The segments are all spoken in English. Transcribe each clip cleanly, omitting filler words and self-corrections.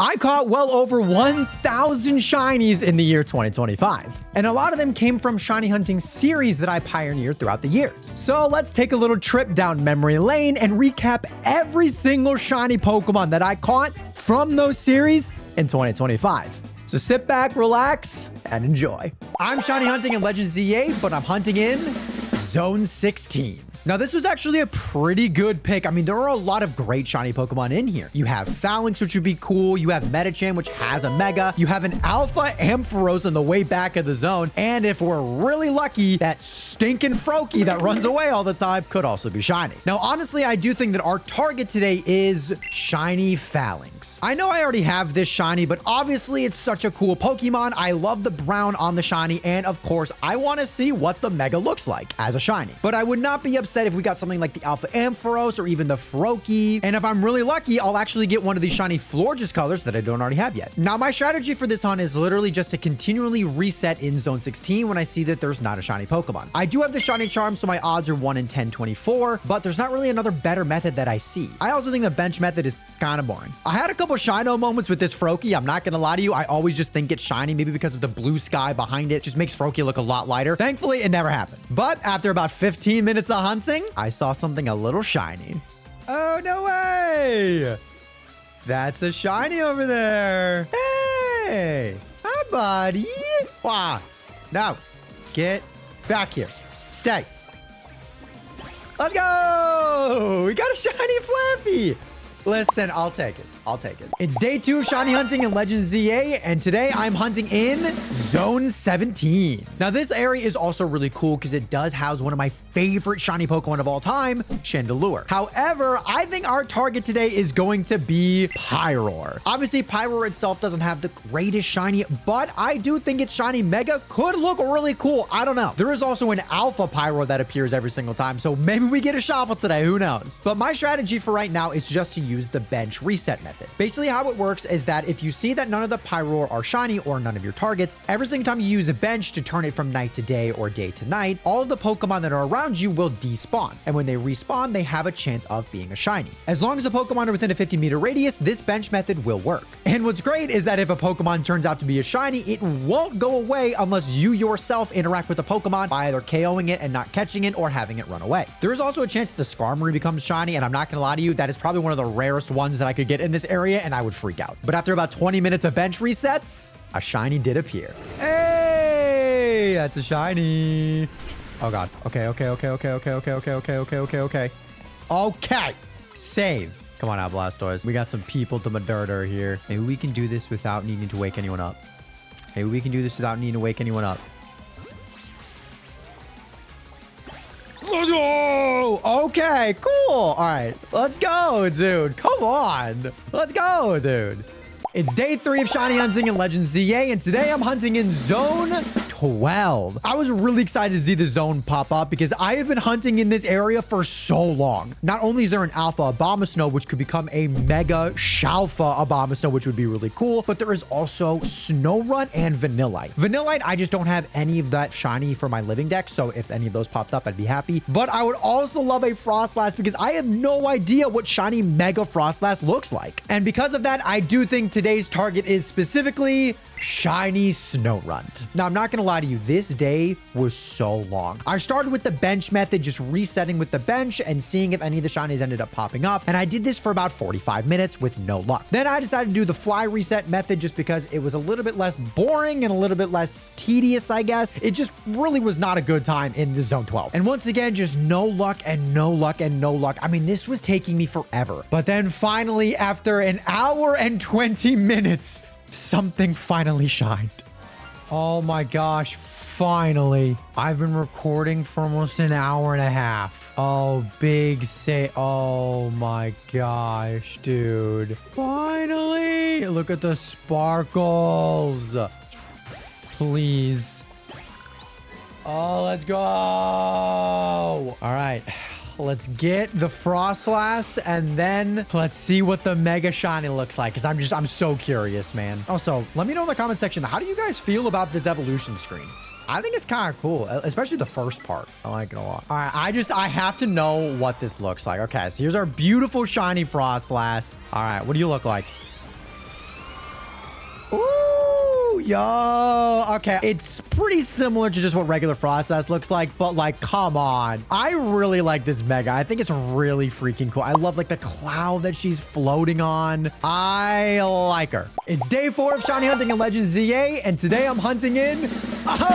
I caught well over 1,000 shinies in the year 2025, and a lot of them came from shiny hunting series that I pioneered throughout the years. So let's take a little trip down memory lane and recap every single shiny Pokemon that I caught from those series in 2025. So sit back, relax, and enjoy. I'm shiny hunting in Legends ZA, but I'm hunting in Zone 16. Now, this was actually a pretty good pick. I mean, there are a lot of great shiny Pokemon in here. You have Phalanx, which would be cool. You have Medicham, which has a Mega. You have an Alpha Ampharos on the way back of the zone. And if we're really lucky, that stinking Froakie that runs away all the time could also be shiny. Now, honestly, I do think that our target today is shiny Phalanx. I know I already have this shiny, but obviously it's such a cool Pokemon. I love the brown on the shiny. And of course, I want to see what the Mega looks like as a shiny. But I would not be upset if we got something like the Alpha Ampharos or even the Froakie. And if I'm really lucky, I'll actually get one of these shiny Florges colors that I don't already have yet. Now, my strategy for this hunt is literally just to continually reset in Zone 16 when I see that there's not a shiny Pokemon. I do have the shiny charm, so my odds are 1 in 1024, but there's not really another better method that I see. I also think the bench method is kind of boring. I had a couple Shino moments with this Froakie. I'm not gonna lie to you. I always just think it's shiny, maybe because of the blue sky behind it. Just makes Froakie look a lot lighter. Thankfully, it never happened. But after about 15 minutes of hunting, I saw something a little shiny. Oh, no way. That's a shiny over there. Hey, hi, buddy. Wow. Now, get back here. Stay. Let's go. We got a shiny Flappy. Listen, I'll take it. I'll take it. It's day 2 of shiny hunting in Legends ZA, and today I'm hunting in Zone 17. Now, this area is also really cool because it does house one of my favorite shiny Pokemon of all time, Chandelure. However, I think our target today is going to be Pyroar. Obviously, Pyroar itself doesn't have the greatest shiny, but I do think its shiny Mega could look really cool. I don't know. There is also an Alpha Pyroar that appears every single time, so maybe we get a shuffle today. Who knows? But my strategy for right now is just to use the bench reset method. Basically, how it works is that if you see that none of the Pyroar are shiny or none of your targets, every single time you use a bench to turn it from night to day or day to night, all of the Pokemon that are around you will despawn. And when they respawn, they have a chance of being a shiny. As long as the Pokemon are within a 50-meter radius, this bench method will work. And what's great is that if a Pokemon turns out to be a shiny, it won't go away unless you yourself interact with the Pokemon by either KOing it and not catching it or having it run away. There is also a chance that the Skarmory becomes shiny, and I'm not gonna lie to you, that is probably one of the rarest ones that I could get in this area, and I would freak out. But after about 20 minutes of bench resets, a shiny did appear. Hey, that's a shiny. Oh God. Okay. Okay. Save. Come on out, Blastoise. We got some people to murder here. Maybe we can do this without needing to wake anyone up. Maybe we can do this without needing to wake anyone up. Let's go! Okay, cool. All right, let's go, dude. Come on. Let's go, dude. It's day 3 of shiny hunting in Legends ZA, and today I'm hunting in Zone 12. I was really excited to see the zone pop up because I have been hunting in this area for so long. Not only is there an Alpha Abomasnow, which could become a Mega Shalfa Abomasnow, which would be really cool, but there is also Snorunt and Vanillite. Vanillite, I just don't have any of that shiny for my living deck, so if any of those popped up, I'd be happy. But I would also love a Frostlass because I have no idea what shiny Mega Frostlass looks like. And because of that, I do think today's target is specifically shiny Snorunt. Now, I'm not gonna lie to you, this day was so long. I started with the bench method, just resetting with the bench and seeing if any of the shinies ended up popping up, and I did this for about 45 minutes with no luck. Then I decided to do the fly reset method just because it was a little bit less boring and a little bit less tedious, I guess. It just really was not a good time in the Zone 12. And once again, just no luck and no luck and no luck. I mean, this was taking me forever. But then finally, after an hour and 20 minutes, something finally shined. Oh my gosh, finally. I've been recording for almost an hour and a half. Oh, big say. Oh my gosh, dude. Finally. Look at the sparkles. Please. Oh, let's go. All right. Let's get the Frostlass, and then let's see what the Mega Shiny looks like, because I'm so curious, man. Also, let me know in the comment section, how do you guys feel about this evolution screen? I think it's kind of cool, especially the first part. I like it a lot. All right, I have to know what this looks like. Okay, so here's our beautiful shiny Frostlass. All right, what do you look like? Yo, okay. It's pretty similar to just what regular Frostlass looks like, but like, come on. I really like this Mega. I think it's really freaking cool. I love like the cloud that she's floating on. I like her. It's day 4 of shiny hunting in Legends ZA, and today I'm hunting in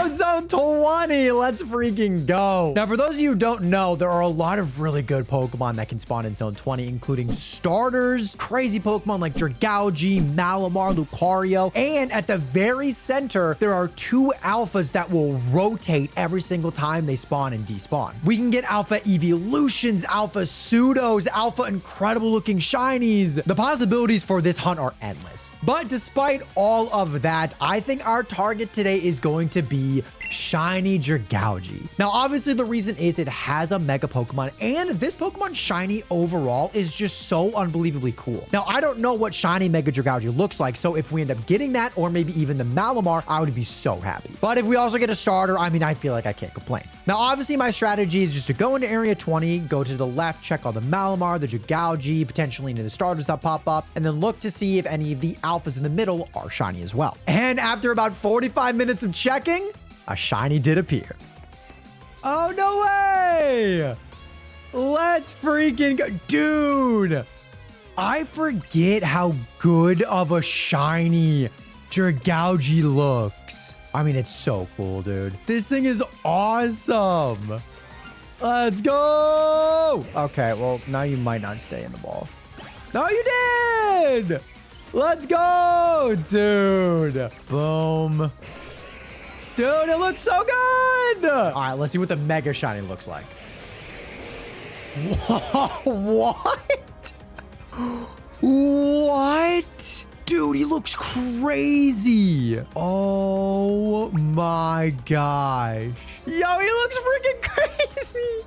Zone 20. Let's freaking go. Now, for those of you who don't know, there are a lot of really good Pokemon that can spawn in Zone 20, including starters, crazy Pokemon like Dragalge, Malamar, Lucario, and at the very center, there are 2 alphas that will rotate every single time they spawn and despawn. We can get alpha evolutions, alpha pseudos, alpha incredible looking shinies. The possibilities for this hunt are endless. But despite all of that, I think our target today is going to be shiny Dragalge. Now, obviously, the reason is it has a mega Pokemon, and this Pokemon shiny overall is just so unbelievably cool. Now, I don't know what shiny mega Dragalge looks like, so if we end up getting that, or maybe even the Malamar, I would be so happy. But if we also get a starter, I mean, I feel like I can't complain. Now, obviously, my strategy is just to go into Area 20, go to the left, check all the Malamar, the Dragalge, potentially into the starters that pop up, and then look to see if any of the alphas in the middle are shiny as well. And after about 45 minutes of checking, a shiny did appear. Oh, no way! Let's freaking go. Dude, I forget how good of a shiny Dragalge looks. I mean, it's so cool, dude. This thing is awesome. Let's go. Okay, well, now you might not stay in the ball. No, you did. Let's go, dude. Boom. Dude, it looks so good. All right, let's see what the mega shiny looks like. Whoa, what? What? Dude, he looks crazy. Oh my gosh. Yo, he looks freaking crazy.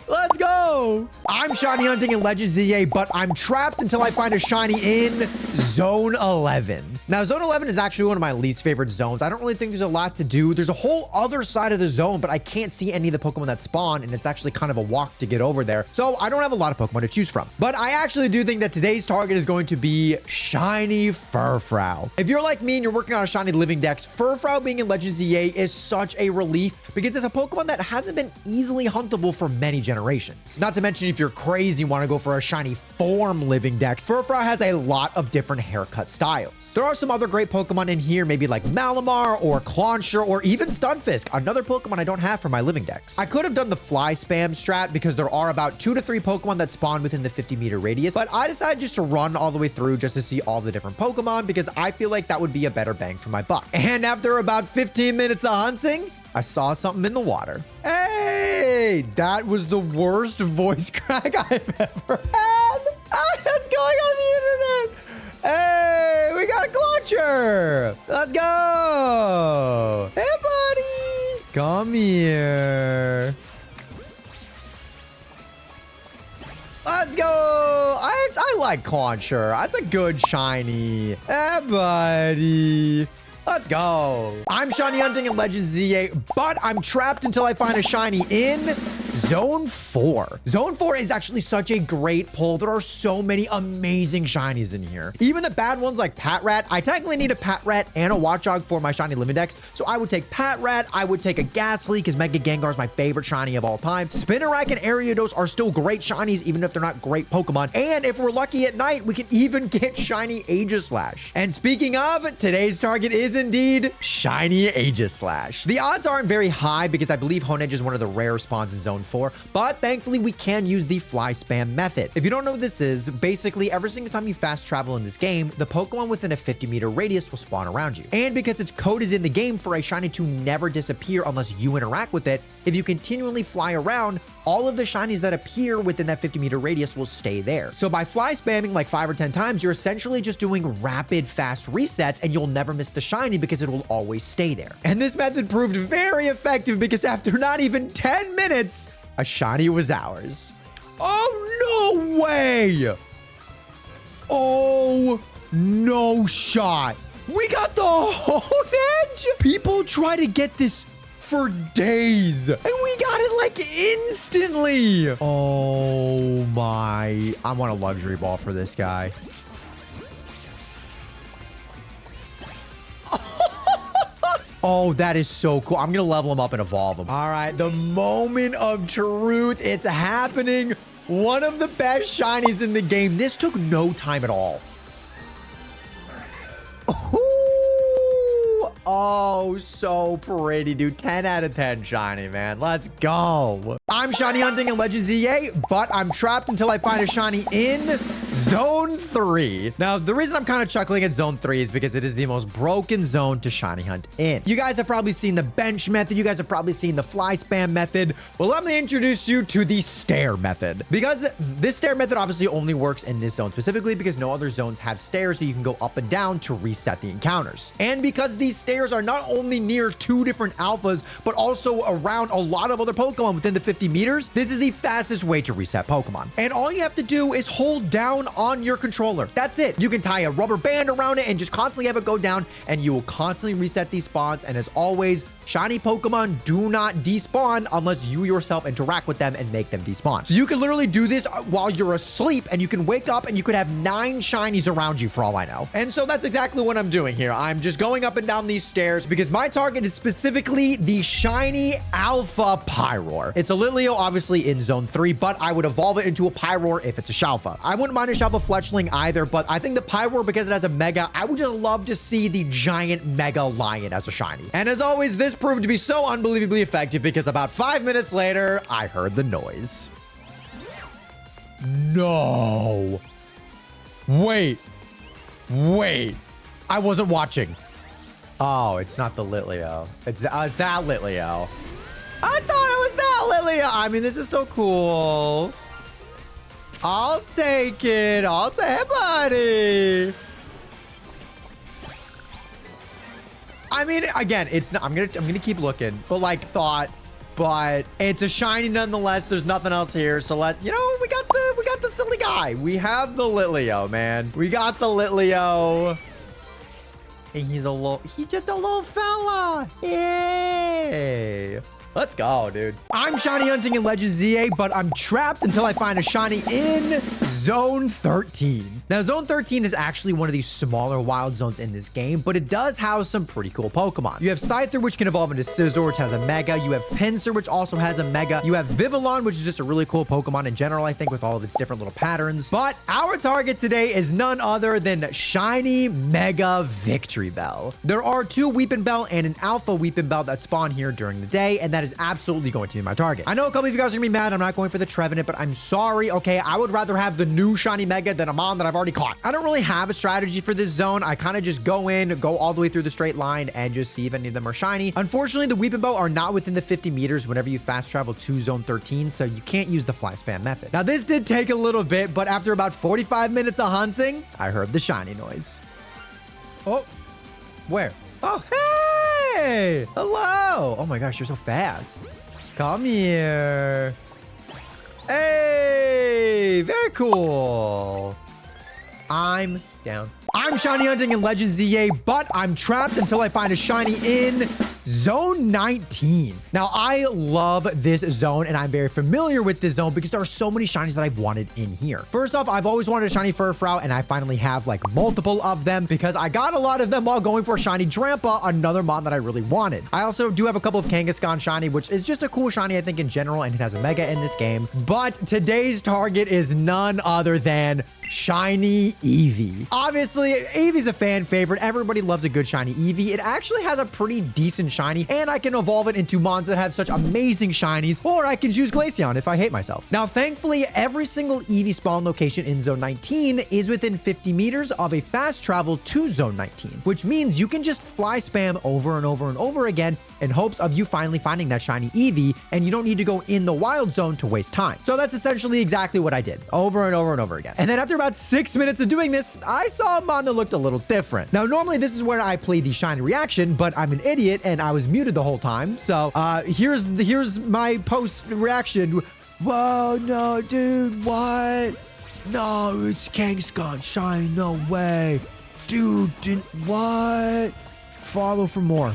Let's go. I'm shiny hunting in Legends ZA, but I'm trapped until I find a shiny in Zone 11. Now, Zone 11 is actually one of my least favorite zones. I don't really think there's a lot to do. There's a whole other side of the zone, but I can't see any of the Pokemon that spawn, and it's actually kind of a walk to get over there. So I don't have a lot of Pokemon to choose from. But I actually do think that today's target is going to be shiny Furfrou. If you're like me and you're working on a shiny living dex, Furfrou being in Legends ZA is such a relief because it's a Pokemon that hasn't been easily huntable for many generations. Not to mention, if you're crazy and want to go for a shiny form living dex, Furfrou has a lot of different haircut styles. There are some other great Pokemon in here, maybe like Malamar or Clauncher or even Stunfisk, another Pokemon I don't have for my living dex. I could have done the fly spam strat because there are about 2 to 3 Pokemon that spawn within the 50-meter radius, but I decided just to run all the way through just to see all the different Pokemon because I feel like that would be a better bang for my buck. And after about 15 minutes of hunting, I saw something in the water. Hey, that was the worst voice crack I've ever had. That's going on the internet. Hey, we got a Clauncher. Let's go. Hey, buddy. Come here. Let's go. I like Clauncher. That's a good shiny. Hey, buddy. Let's go. I'm shiny hunting in Legends ZA, but I'm trapped until I find a shiny in Zone 4. Zone 4 is actually such a great pull. There are so many amazing shinies in here. Even the bad ones like Patrat. I technically need a Patrat and a Watchog for my shiny living dex. So I would take Patrat. I would take a Ghastly because Mega Gengar is my favorite shiny of all time. Spinarak and Ariados are still great shinies, even if they're not great Pokemon. And if we're lucky at night, we can even get shiny Aegislash. And speaking of, today's target is indeed shiny Aegislash. The odds aren't very high because I believe Honedge is one of the rare spawns in Zone 4, but thankfully we can use the fly spam method. If you don't know what this is, basically every single time you fast travel in this game, the Pokemon within a 50-meter radius will spawn around you. And because it's coded in the game for a shiny to never disappear unless you interact with it, if you continually fly around, all of the shinies that appear within that 50-meter radius will stay there. So by fly spamming like 5 or 10 times, you're essentially just doing rapid, fast resets and you'll never miss the shiny because it will always stay there. And this method proved very effective because after not even 10 minutes, a shiny was ours. Oh, no way! Oh, no shot. We got the Honedge? People try to get this for days, and we got it like instantly. Oh my, I want a luxury ball for this guy. Oh, that is so cool. I'm going to level him up and evolve him. All right, the moment of truth. It's happening. One of the best shinies in the game. This took no time at all. Oh, so pretty, dude. 10 out of 10 shiny, man. Let's go. I'm shiny hunting in Legends EA, but I'm trapped until I find a shiny in Zone 3. Now, the reason I'm kind of chuckling at Zone 3 is because it is the most broken zone to shiny hunt in. You guys have probably seen the bench method. You guys have probably seen the fly spam method. Well, let me introduce you to the stair method. Because this stair method obviously only works in this zone specifically because no other zones have stairs, so you can go up and down to reset the encounters. And because these stairs are not only near 2 different alphas, but also around a lot of other Pokemon within the 50 meters, this is the fastest way to reset Pokemon. And all you have to do is hold down on your controller. That's it. You can tie a rubber band around it and just constantly have it go down, and you will constantly reset these spawns. And as always, shiny Pokemon do not despawn unless you yourself interact with them and make them despawn. So you can literally do this while you're asleep, and you can wake up and you could have 9 shinies around you for all I know. And so that's exactly what I'm doing here. I'm just going up and down these stairs because my target is specifically the shiny Alpha Pyroar. It's a Litleo, obviously, in Zone 3, but I would evolve it into a Pyroar if it's a Shalfa. I wouldn't mind a Shalfa Fletchling either, but I think the Pyroar, because it has a Mega, I would just love to see the giant Mega Lion as a shiny. And as always, this proved to be so unbelievably effective because about 5 minutes later, I heard the noise. No. Wait. I wasn't watching. Oh, it's not the Litleo. It's that Litleo. I thought it was that Litleo. I mean, this is so cool. I'll take it. I'll take it, buddy. I mean, again, it's not, I'm gonna keep looking, but but it's a shiny nonetheless. There's nothing else here, so we got the silly guy. We have the Litleo, man. We got the Litleo. And he's just a little fella. Yay. Let's go, dude. I'm shiny hunting in Legends ZA, but I'm trapped until I find a shiny in Zone 13. Now, Zone 13 is actually one of these smaller wild zones in this game, but it does house some pretty cool Pokemon. You have Scyther, which can evolve into Scizor, which has a Mega. You have Pinsir, which also has a Mega. You have Vivillon, which is just a really cool Pokemon in general, I think, with all of its different little patterns. But our target today is none other than shiny Mega Victory Bell. There are 2 Weepin' Bell and an Alpha Weepin' Bell that spawn here during the day, and that is absolutely going to be my target. I know a couple of you guys are gonna be mad I'm not going for the Trevenant, but I'm sorry, okay? I would rather have the new shiny Mega than a Mon that I've already caught. I don't really have a strategy for this zone. I kind of just go all the way through the straight line and just see if any of them are shiny. Unfortunately, the Weepin' Bell are not within the 50 meters whenever you fast travel to Zone 13, so you can't use the fly spam method. Now, this did take a little bit, but after about 45 minutes of hunting, I heard the shiny noise. Oh, where? Oh, hey! Hello! Oh my gosh, you're so fast. Come here. Hey! Very cool. I'm down. I'm shiny hunting in Legends ZA, but I'm trapped until I find a shiny in Zone 19. Now, I love this zone, and I'm very familiar with this zone because there are so many shinies that I've wanted in here. First off, I've always wanted a shiny Furfrou, and I finally have multiple of them because I got a lot of them while going for a shiny Drampa, another mon that I really wanted. I also do have a couple of Kangaskhan shiny, which is just a cool shiny, I think, in general, and it has a Mega in this game. But today's target is none other than shiny Eevee. Obviously, Eevee's a fan favorite. Everybody loves a good shiny Eevee. It actually has a pretty decent shiny, and I can evolve it into mons that have such amazing shinies, or I can choose Glaceon if I hate myself. Now, thankfully, every single Eevee spawn location in Zone 19 is within 50 meters of a fast travel to Zone 19, which means you can just fly spam over and over and over again in hopes of you finally finding that shiny Eevee, and you don't need to go in the wild zone to waste time. So that's essentially exactly what I did over and over and over again. And then after about 6 minutes of doing this, I saw a mon that looked a little different. Now, normally this is where I play the shiny reaction, but I'm an idiot and I was muted the whole time. So here's my post reaction. Whoa, no, dude, what? No, it's Kangaskhan shiny, no way. Dude, what? Follow for more.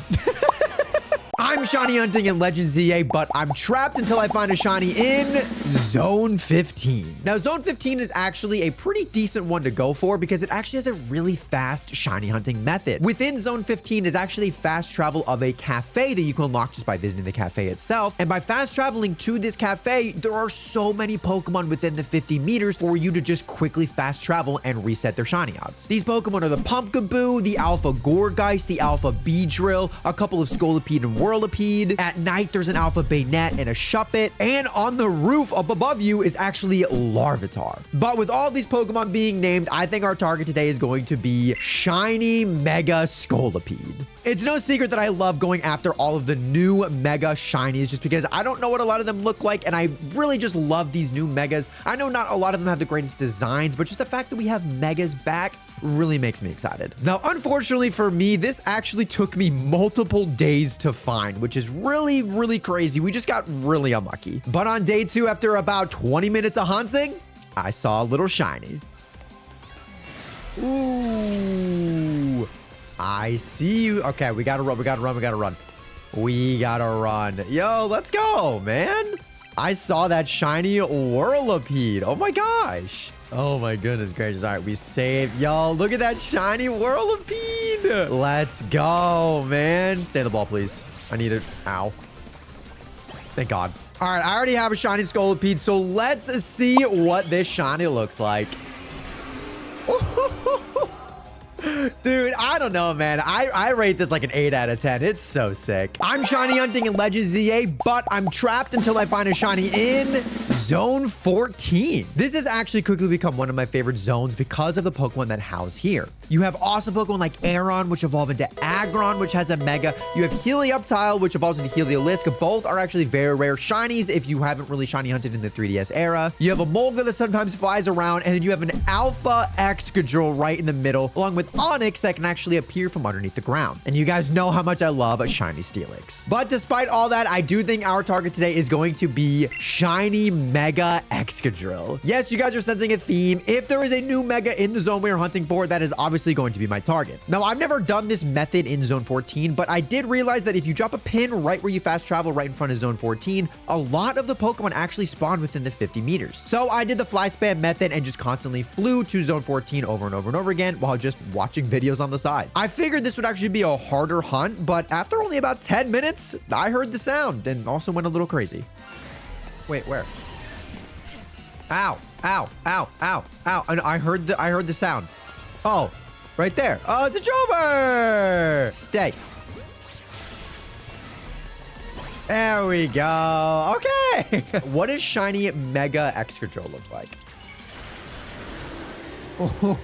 I'm shiny hunting in Legends ZA, but I'm trapped until I find a shiny in Zone 15. Now, Zone 15 is actually a pretty decent one to go for because it actually has a really fast shiny hunting method. Within Zone 15 is actually fast travel of a cafe that you can unlock just by visiting the cafe itself. And by fast traveling to this cafe, there are so many Pokemon within the 50 meters for you to just quickly fast travel and reset their shiny odds. These Pokemon are the Pumpkaboo, the Alpha Gourgeist, the Alpha Beedrill, a couple of Scolipede and Whirlipede. At night, there's an Alpha Bayonet and a Shuppet. And on the roof up above you is actually Larvitar. But with all these Pokemon being named, I think our target today is going to be Shiny Mega Scolipede. It's no secret that I love going after all of the new Mega Shinies just because I don't know what a lot of them look like, and I really just love these new Megas. I know not a lot of them have the greatest designs, but just the fact that we have Megas back really makes me excited. Now, unfortunately for me, this actually took me multiple days to find, which is really, really crazy. We just got really unlucky. But on day 2, after about 20 minutes of hunting, I saw a little shiny. Ooh, I see you. Okay, we gotta run, we gotta run, we gotta run. We gotta run. Yo, let's go, man. I saw that shiny Whirlipede. Oh my gosh. Oh my goodness gracious. All right, we saved. Yo, look at that shiny Whirlipede. Let's go, man. Stay on the ball, please. I need it. Ow. Thank God. All right, I already have a shiny Scolipede, so let's see what this shiny looks like. Dude, I don't know, man. I rate this like an 8 out of 10. It's so sick. I'm shiny hunting in Legends ZA, but I'm trapped until I find a shiny in Zone 14. This has actually quickly become one of my favorite zones because of the Pokemon that house here. You have awesome Pokemon like Aron, which evolve into Aggron, which has a Mega. You have Helioptile, which evolves into Heliolisk. Both are actually very rare shinies if you haven't really shiny hunted in the 3DS era. You have a Molga that sometimes flies around, and then you have an Alpha Excadrill right in the middle, along with Onix that can actually appear from underneath the ground. And you guys know how much I love a shiny Steelix. But despite all that, I do think our target today is going to be shiny Mega Excadrill. Yes, you guys are sensing a theme. If there is a new Mega in the zone we are hunting for, that is obviously going to be my target. Now, I've never done this method in Zone 14, but I did realize that if you drop a pin right where you fast travel right in front of Zone 14, a lot of the Pokemon actually spawn within the 50 meters. So I did the fly spam method and just constantly flew to Zone 14 over and over and over again while just watching videos on the side. I figured this would actually be a harder hunt, but after only about 10 minutes, I heard the sound and also went a little crazy. Wait, where? Ow, ow, ow, ow, ow. And I heard the sound. Oh, right there. Oh, it's a Jober. Stay. There we go. Okay. What does shiny Mega Excadrill look like? Oh.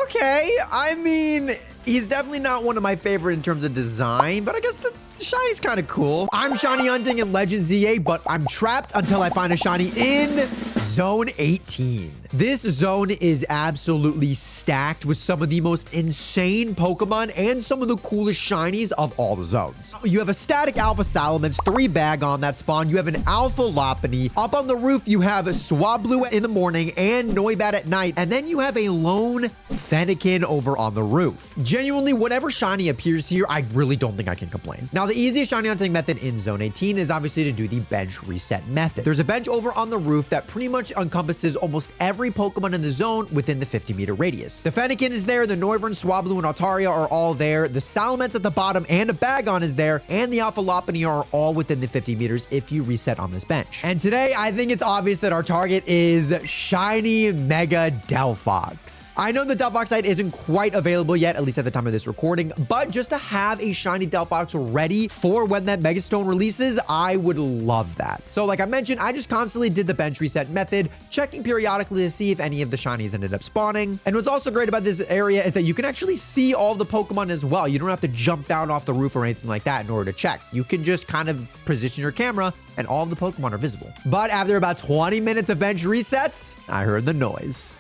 Okay, I mean, he's definitely not one of my favorite in terms of design, but I guess the shiny's kind of cool. I'm shiny hunting in Legends ZA, but I'm trapped until I find a shiny in Zone 18. This zone is absolutely stacked with some of the most insane Pokemon and some of the coolest shinies of all the zones. You have a static Alpha Salamence, 3 Bagon that spawn. You have an Alpha Lopunny. Up on the roof, you have a Swablu in the morning and Noibat at night. And then you have a lone Fennekin over on the roof. Genuinely, whatever shiny appears here, I really don't think I can complain. Now, the easiest shiny hunting method in Zone 18 is obviously to do the bench reset method. There's a bench over on the roof that pretty much encompasses almost every Pokemon in the zone within the 50-meter radius. The Fennekin is there, the Noivern, Swablu, and Altaria are all there, the Salamence at the bottom and a Bagon is there, and the Alpha Lopunny are all within the 50 meters if you reset on this bench. And today, I think it's obvious that our target is shiny Mega Delphox. I know the Delphox site isn't quite available yet, at least at the time of this recording, but just to have a shiny Delphox ready for when that Mega Stone releases, I would love that. So like I mentioned, I just constantly did the bench reset method, checking periodically to see if any of the shinies ended up spawning. And what's also great about this area is that you can actually see all the Pokemon as well. You don't have to jump down off the roof or anything like that in order to check. You can just kind of position your camera and all of the Pokemon are visible. But after about 20 minutes of bench resets, I heard the noise.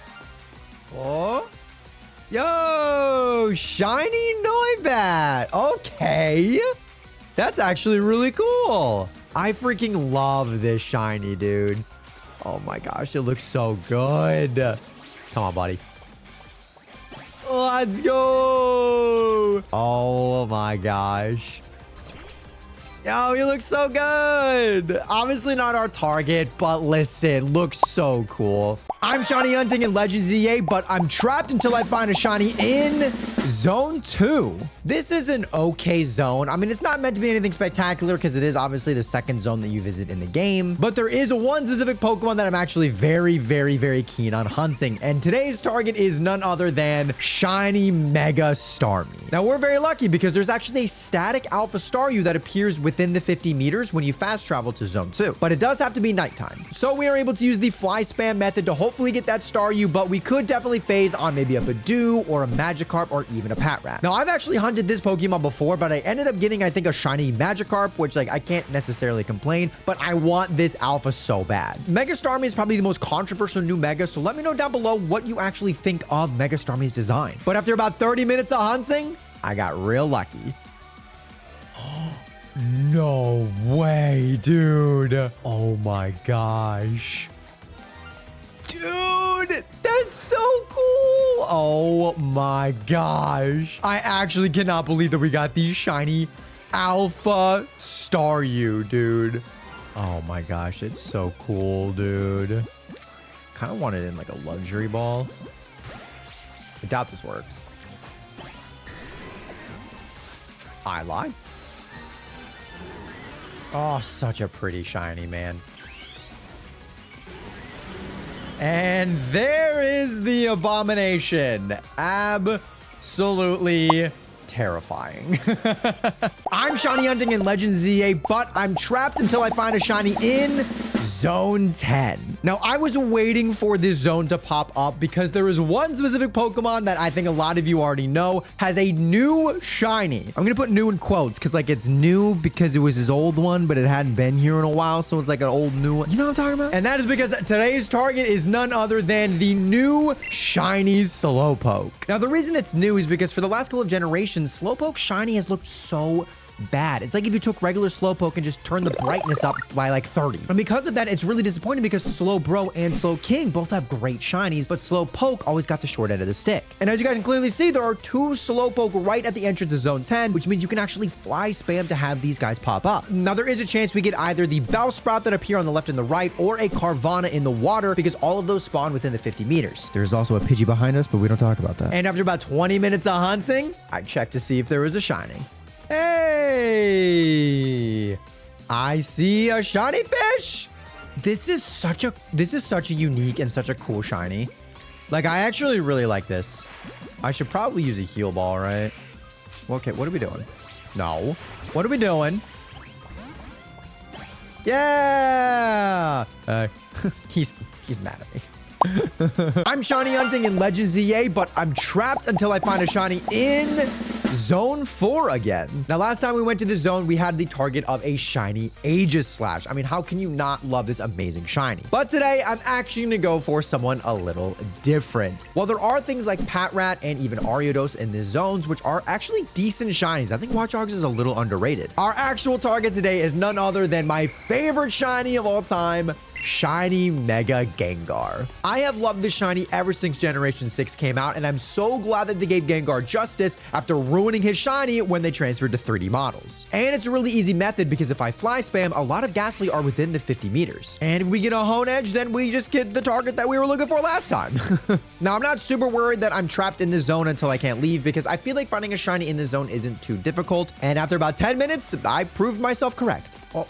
Oh, yo, shiny Noibat. Okay. That's actually really cool. I freaking love this shiny, dude. Oh my gosh, it looks so good. Come on, buddy. Let's go. Oh my gosh. Oh, he looks so good. Obviously not our target, but listen, looks so cool. I'm shiny hunting in Legends EA, but I'm trapped until I find a shiny in Zone 2. This is an okay zone. I mean, it's not meant to be anything spectacular because it is obviously the second zone that you visit in the game. But there is one specific Pokemon that I'm actually very keen on hunting. And today's target is none other than Shiny Mega Starmie. Now, we're very lucky because there's actually a static Alpha Staryu that appears within the 50 meters when you fast travel to Zone 2. But it does have to be nighttime. So we are able to use the fly spam method to hopefully get that Staryu, but we could definitely phase on maybe a Badoo or a Magikarp or even a Patrat. Now, I've actually hunted this Pokemon before, but I ended up getting, I think, a shiny Magikarp, which, like, I can't necessarily complain, but I want this Alpha so bad. Mega Starmie is probably the most controversial new Mega, so let me know down below what you actually think of Mega Starmie's design. But after about 30 minutes of hunting, I got real lucky. No way, dude. Oh my gosh. Dude, that's so cool. Oh my gosh. I actually cannot believe that we got these shiny Alpha Staryu, dude. Oh my gosh, it's so cool, dude. Kind of want it in like a luxury ball. I doubt this works. I lied. Oh, such a pretty shiny, man. And there is the abomination. Absolutely terrifying. I'm shiny hunting in Legends ZA, but I'm trapped until I find a shiny in Zone 10. Now, I was waiting for this zone to pop up because there is one specific Pokemon that I think a lot of you already know has a new shiny. I'm going to put new in quotes because, like, it's new because it was his old one, but it hadn't been here in a while, so it's like an old new one. You know what I'm talking about? And that is because today's target is none other than the new shiny Slowpoke. Now, the reason it's new is because for the last couple of generations, Slowpoke shiny has looked so bad. It's like if you took regular Slowpoke and just turned the brightness up by like 30. And because of that, it's really disappointing because Slowbro and Slowking both have great shinies, but Slowpoke always got the short end of the stick. And as you guys can clearly see, there are two Slowpoke right at the entrance of Zone 10, which means you can actually fly spam to have these guys pop up. Now, there is a chance we get either the Bellsprout that appear on the left and the right, or a Carvana in the water, because all of those spawn within the 50 meters. There's also a Pidgey behind us, but we don't talk about that. And after about 20 minutes of hunting, I checked to see if there was a shiny. Hey, I see a shiny fish. This is such a unique and such a cool shiny. Like, I actually really like this. I should probably use a heal ball, right? Okay, what are we doing? No. What are we doing? Yeah. He's mad at me. I'm shiny hunting in Legends EA, but I'm trapped until I find a shiny in Zone 4 again. Now, last time we went to this zone, we had the target of a shiny Aegislash. I mean, how can you not love this amazing shiny? But today, I'm actually going to go for someone a little different. While there are things like Patrat and even Ariados in these zones, which are actually decent shinies, I think Watchdogs is a little underrated. Our actual target today is none other than my favorite shiny of all time, Shiny Mega Gengar. I have loved this shiny ever since Generation 6 came out, and I'm so glad that they gave Gengar justice after ruining his shiny when they transferred to 3D models. And it's a really easy method because if I fly spam, a lot of Ghastly are within the 50 meters. And if we get a Hone Edge, then we just get the target that we were looking for last time. Now, I'm not super worried that I'm trapped in this zone until I can't leave because I feel like finding a shiny in this zone isn't too difficult. And after about 10 minutes, I proved myself correct. Oh.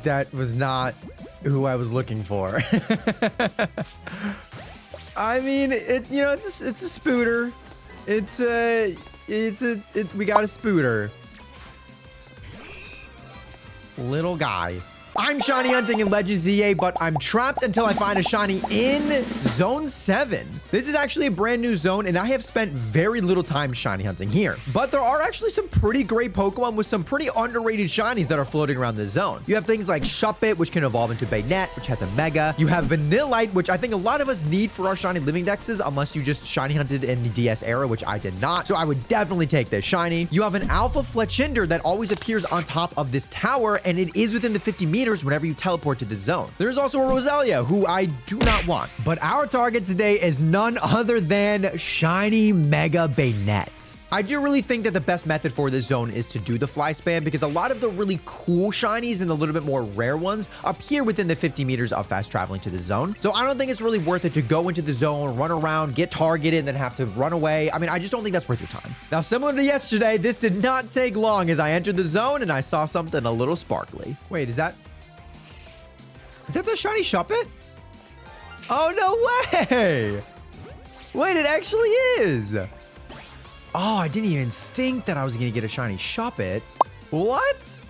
That was not who I was looking for. I mean, it's a Spooter. We got a Spooter. Little guy. I'm shiny hunting in Legends EA, but I'm trapped until I find a shiny in Zone 7. This is actually a brand new zone, and I have spent very little time shiny hunting here. But there are actually some pretty great Pokemon with some pretty underrated shinies that are floating around this zone. You have things like Shuppet, which can evolve into Bayonet, which has a Mega. You have Vanillite, which I think a lot of us need for our shiny living dexes, unless you just shiny hunted in the DS era, which I did not. So I would definitely take this shiny. You have an Alpha Fletchinder that always appears on top of this tower, and it is within the 50 meters whenever you teleport to this zone. There's also a Roselia, who I do not want. But our target today is none other than Shiny Mega Bayonet. I do really think that the best method for this zone is to do the fly spam because a lot of the really cool shinies and the little bit more rare ones appear within the 50 meters of fast traveling to the zone. So I don't think it's really worth it to go into the zone, run around, get targeted, and then have to run away. I mean, I just don't think that's worth your time. Now, similar to yesterday, this did not take long as I entered the zone and I saw something a little sparkly. Wait, is that the shiny Shuppet? Oh, no way! Wait, it actually is! Oh, I didn't even think that I was gonna get a shiny Shuppet. What?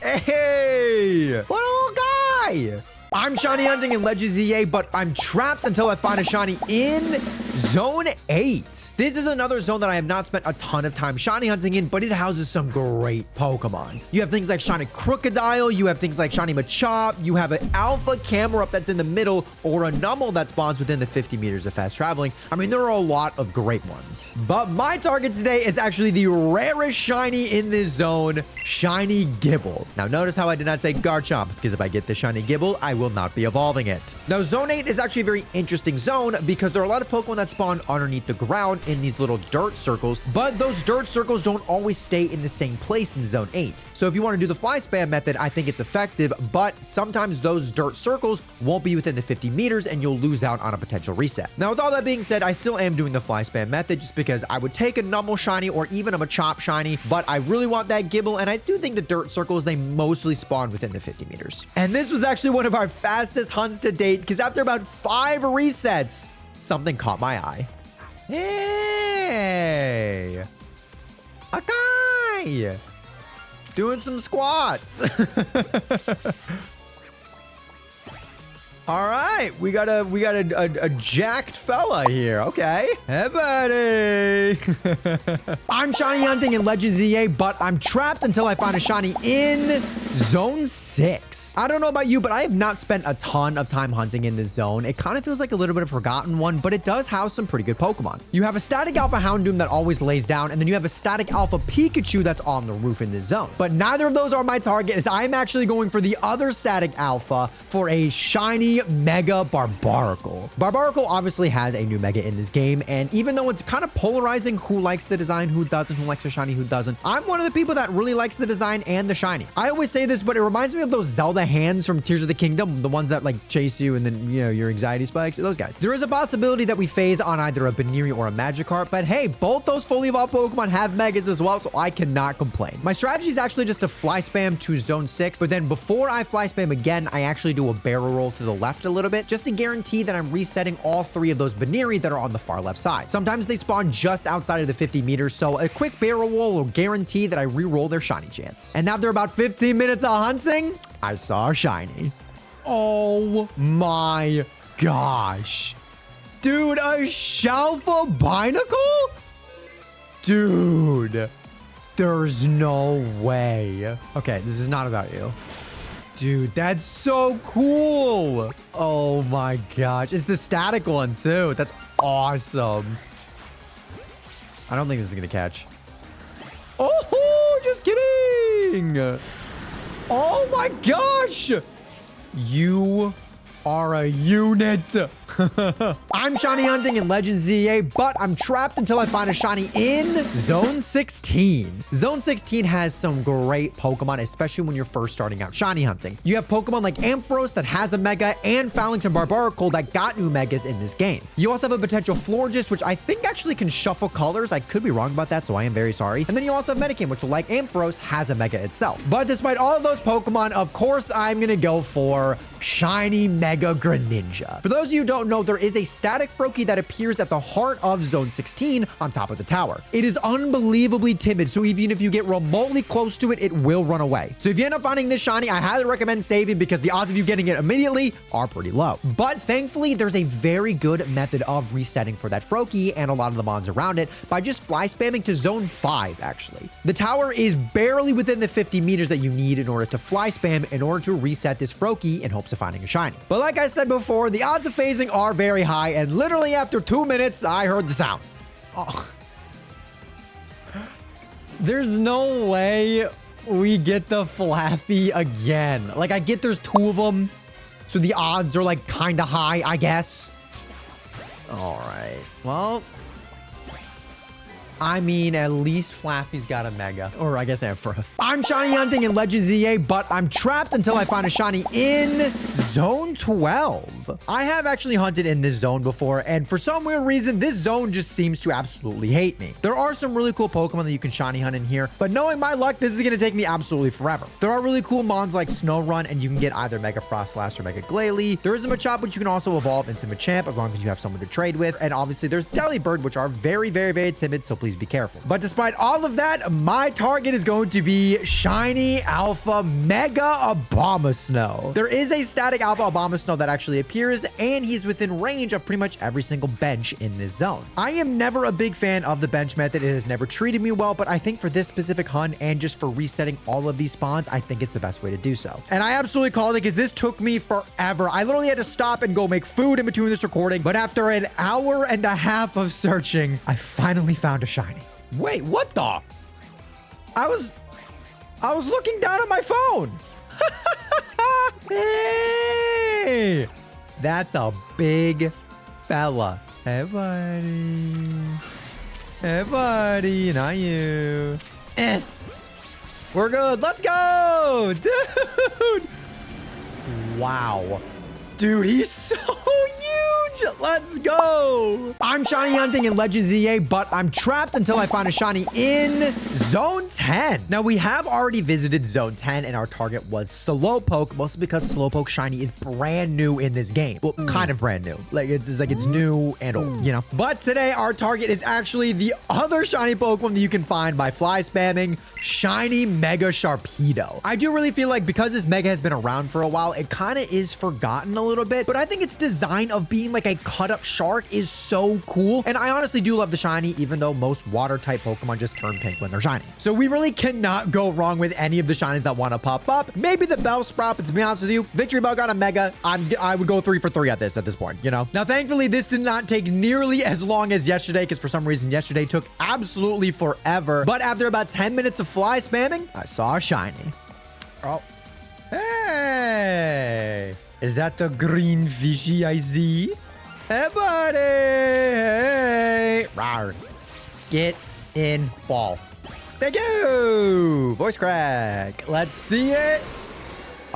Hey! What a little guy! I'm shiny hunting in Legends EA, but I'm trapped until I find a shiny in Zone 8. This is another zone that I have not spent a ton of time shiny hunting in, but it houses some great Pokemon. You have things like shiny Crocodile, you have things like shiny Machop, you have an Alpha Camerupt that's in the middle, or a Numel that spawns within the 50 meters of fast traveling. I mean, there are a lot of great ones. But my target today is actually the rarest shiny in this zone, shiny Gibble. Now, notice how I did not say Garchomp, because if I get the shiny Gibble, I will not be evolving it. Now, Zone 8 is actually a very interesting zone because there are a lot of Pokemon that spawn underneath the ground in these little dirt circles, but those dirt circles don't always stay in the same place in Zone 8. So if you want to do the fly spam method, I think it's effective, but sometimes those dirt circles won't be within the 50 meters and you'll lose out on a potential reset. Now, with all that being said, I still am doing the fly spam method just because I would take a Numel shiny or even a Machop shiny, but I really want that Gibble, and I do think the dirt circles, they mostly spawn within the 50 meters. And this was actually one of our fastest hunts to date because after about 5 resets, something caught my eye. Hey! A guy! Doing some squats. All right, we got a jacked fella here. Okay. Hey, buddy. I'm shiny hunting in Legends EA, but I'm trapped until I find a shiny in Zone 6. I don't know about you, but I have not spent a ton of time hunting in this zone. It kind of feels like a little bit of a forgotten one, but it does house some pretty good Pokemon. You have a static Alpha Houndoom that always lays down, and then you have a static Alpha Pikachu that's on the roof in this zone. But neither of those are my target, as I'm actually going for the other static Alpha for a shiny Mega Barbaracle. Barbaracle obviously has a new Mega in this game, and even though it's kind of polarizing who likes the design, who doesn't, who likes a shiny, who doesn't, I'm one of the people that really likes the design and the shiny. I always say this, but it reminds me of those Zelda hands from Tears of the Kingdom, the ones that like chase you and then, you know, your anxiety spikes, those guys. There is a possibility that we phase on either a Baniri or a Magikarp, but hey, both those fully evolved Pokemon have Megas as well, so I cannot complain. My strategy is actually just to fly spam to Zone 6, but then before I fly spam again, I actually do a barrel roll to the left a little bit, just to guarantee that I'm resetting all 3 of those Baniri that are on the far left side. Sometimes they spawn just outside of the 50 meters, so a quick barrel roll will guarantee that I re-roll their shiny chance. And after about 15 minutes of hunting, I saw a shiny. Oh my gosh. Dude, a Shalfa Binacle? Dude, there's no way. Okay, this is not about you. Dude, that's so cool. Oh my gosh. It's the static one too. That's awesome. I don't think this is going to catch. Oh, just kidding. Oh my gosh. You are a unit. I'm shiny hunting in Legends EA, but I'm trapped until I find a shiny in Zone 16. Zone 16 has some great Pokemon, especially when you're first starting out shiny hunting. You have Pokemon like Ampharos that has a Mega and Fallington Barbaracle that got new Megas in this game. You also have a potential Florges, which I think actually can shuffle colors. I could be wrong about that, so I am very sorry. And then you also have Medicaid, which like Ampharos has a Mega itself. But despite all of those Pokemon, of course, I'm going to go for shiny Mega Greninja. For those of you who don't know, there is a static Froakie that appears at the heart of Zone 16 on top of the tower. It is unbelievably timid, so even if you get remotely close to it, it will run away. So if you end up finding this shiny, I highly recommend saving because the odds of you getting it immediately are pretty low. But thankfully, there's a very good method of resetting for that Froakie and a lot of the mons around it by just fly spamming to Zone 5, actually. The tower is barely within the 50 meters that you need in order to fly spam in order to reset this Froakie in hopes of finding a shiny. But like I said before, the odds of phasing are very high, and literally after 2 minutes, I heard the sound. Oh. There's no way we get the Flappy again. Like, I get there's 2 of them, so the odds are like kind of high, I guess. All right. Well, I mean, at least Flaffy's got a Mega. Or I guess Ampharos. I'm shiny hunting in Legends EA, but I'm trapped until I find a shiny in Zone 12. I have actually hunted in this zone before, and for some weird reason, this zone just seems to absolutely hate me. There are some really cool Pokemon that you can shiny hunt in here, but knowing my luck, this is going to take me absolutely forever. There are really cool mons like Snorunt, and you can get either Mega Frostlass or Mega Glalie. There is a Machop, which you can also evolve into Machamp as long as you have someone to trade with, and obviously there's Delibird, which are very, very, very timid, so please be careful. But despite all of that, my target is going to be Shiny Alpha Mega Abomasnow. There is a static Alpha Abomasnow that actually appears, and he's within range of pretty much every single bench in this zone. I am never a big fan of the bench method. It has never treated me well, but I think for this specific hunt and just for resetting all of these spawns, I think it's the best way to do so. And I absolutely called it because this took me forever. I literally had to stop and go make food in between this recording, but after an hour and a half of searching, I finally found a shiny. Wait, what the? I was looking down at my phone. Hey, that's a big fella. Hey, buddy. Hey, buddy, not you. We're good. Let's go, dude. Wow. Dude, he's so huge. Let's go. I'm shiny hunting in Legends EA, but I'm trapped until I find a shiny in Zone 10. Now, we have already visited Zone 10, and our target was Slowpoke, mostly because Slowpoke shiny is brand new in this game. Well, kind of brand new. Like, it's new and old, you know? But today, our target is actually the other shiny Pokemon that you can find by fly spamming, Shiny Mega Sharpedo. I do really feel like because this Mega has been around for a while, it kind of is forgotten a little bit, but I think its design of being like a cut-up shark is so cool, and I honestly do love the shiny, even though most water-type Pokemon just turn pink when they're shiny. So we really cannot go wrong with any of the shinies that want to pop up. Maybe the Bellsprout, but to be honest with you, Victory Bell got a Mega. I would go 3 for 3 at this point, you know? Now, thankfully, this did not take nearly as long as yesterday, because for some reason, yesterday took absolutely forever, but after about 10 minutes of fly spamming, I saw a shiny. Oh. Hey! Is that the green fishy I see? Hey, buddy! Hey! Rawr. Get in ball. Thank you! Voice crack. Let's see it.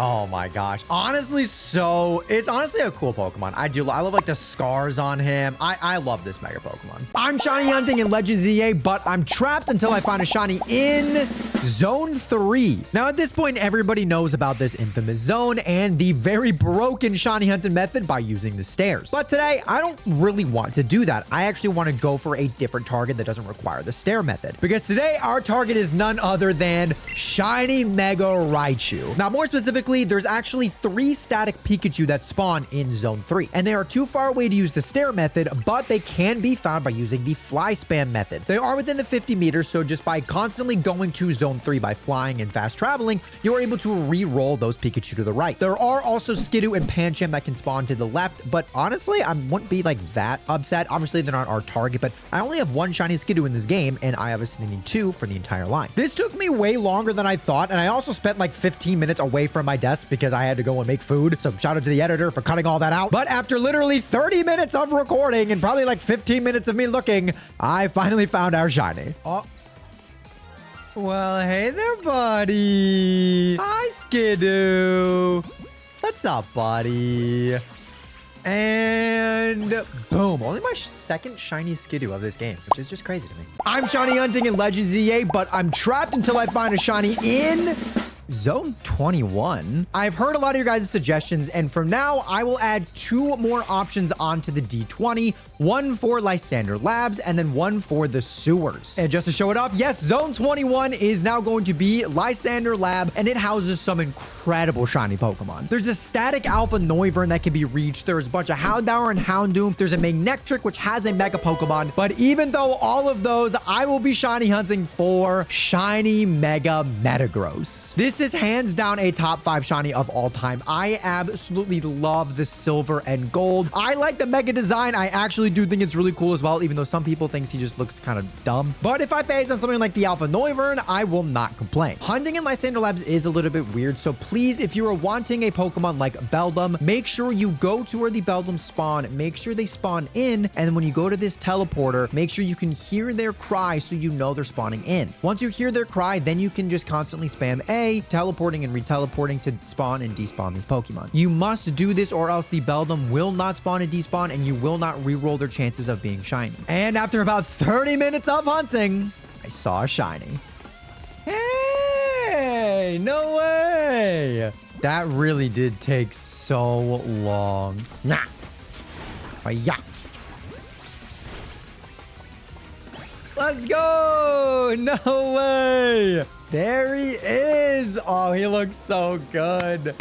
Oh my gosh. Honestly, it's honestly a cool Pokemon. I love like the scars on him. I love this Mega Pokemon. I'm shiny hunting in Legends EA, but I'm trapped until I find a shiny in Zone 3. Now, at this point, everybody knows about this infamous zone and the very broken shiny hunting method by using the stairs. But today, I don't really want to do that. I actually want to go for a different target that doesn't require the stair method. Because today, our target is none other than Shiny Mega Raichu. Now, more specifically, there's actually 3 static Pikachu that spawn in Zone 3, and they are too far away to use the stair method, but they can be found by using the fly spam method. They are within the 50 meters, so just by constantly going to Zone 3 by flying and fast traveling, you're able to re-roll those Pikachu to the right. There are also Skidoo and Pancham that can spawn to the left, but honestly, I wouldn't be like that upset. Obviously, they're not our target, but I only have 1 shiny Skidoo in this game, and I obviously need 2 for the entire line. This took me way longer than I thought, and I also spent like 15 minutes away from my desk because I had to go and make food. So shout out to the editor for cutting all that out. But after literally 30 minutes of recording and probably like 15 minutes of me looking, I finally found our shiny. Oh. Well, hey there, buddy. Hi, Skidoo. What's up, buddy? And boom, only my second shiny Skidoo of this game, which is just crazy to me. I'm shiny hunting in Legends EA, but I'm trapped until I find a shiny in Zone 21. I've heard a lot of your guys' suggestions, and from now, I will add 2 more options onto the D20, 1 for Lysander Labs, and then 1 for the sewers. And just to show it off, yes, Zone 21 is now going to be Lysander Lab, and it houses some incredible shiny Pokemon. There's a static Alpha Noivern that can be reached. There's a bunch of Houndour and Houndoom. There's a Magnetric, which has a Mega Pokemon. But even though all of those, I will be shiny hunting for Shiny Mega Metagross. This This is hands down a top 5 shiny of all time. I absolutely love the silver and gold. I like the mega design. I actually do think it's really cool as well, even though some people think he just looks kind of dumb. But if I phase on something like the Alpha Noivern, I will not complain. Hunting in Lysander Labs is a little bit weird, so please, if you are wanting a Pokemon like Beldum, make sure you go to where the Beldum spawn, make sure they spawn in, and then when you go to this teleporter, make sure you can hear their cry so you know they're spawning in. Once you hear their cry, then you can just constantly spam A, teleporting and reteleporting to spawn and despawn these Pokemon. You must do this or else the Beldum will not spawn and despawn, and you will not reroll their chances of being shiny. And after about 30 minutes of hunting, I saw a shiny. Hey, no way. That really did take so long. Nah. Yeah. Let's go. No way. There he is. Oh, he looks so good.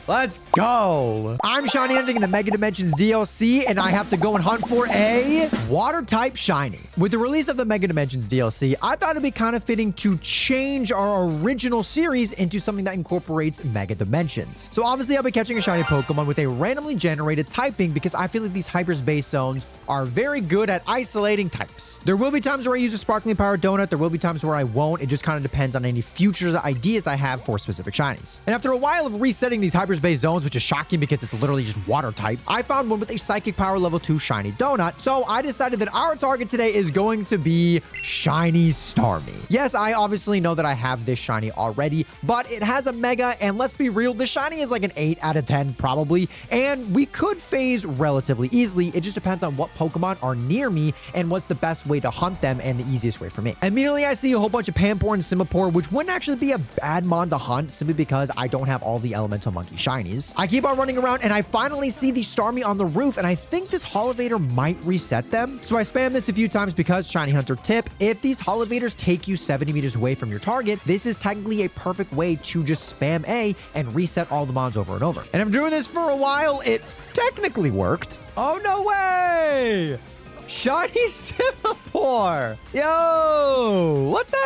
Let's go. I'm shiny hunting in the Mega Dimensions DLC, and I have to go and hunt for a water type shiny. With the release of the Mega Dimensions DLC, I thought it'd be kind of fitting to change our original series into something that incorporates Mega Dimensions. So obviously I'll be catching a shiny Pokemon with a randomly generated typing because I feel like these hyperspace zones are very good at isolating types. There will be times where I use a Sparkling Power Donut. There will be times where I won't. It just kind of depends on any future ideas I have for specific shinies. And after a while of resetting these hyperspace zones, which is shocking because it's literally just water type, I found one with a Psychic Power level 2 shiny donut. So I decided that our target today is going to be shiny Starmie. Yes, I obviously know that I have this shiny already, but it has a mega, and let's be real, the shiny is like an 8 out of 10 probably, and we could phase relatively easily. It just depends on what Pokemon are near me and what's the best way to hunt them and the easiest way for me. Immediately I see a whole bunch of Pampor and Simipour, which wouldn't actually be a bad mon to hunt simply because I don't have all the Elemental Monkey shinies. I keep on running around and I finally see the Starmie on the roof, and I think this Holovator might reset them. So I spam this a few times because Shiny Hunter tip, if these Holovators take you 70 meters away from your target, this is technically a perfect way to just spam A and reset all the mons over and over. And I'm doing this for a while. It technically worked. Oh, no way! Shiny Simipour! Yo! What the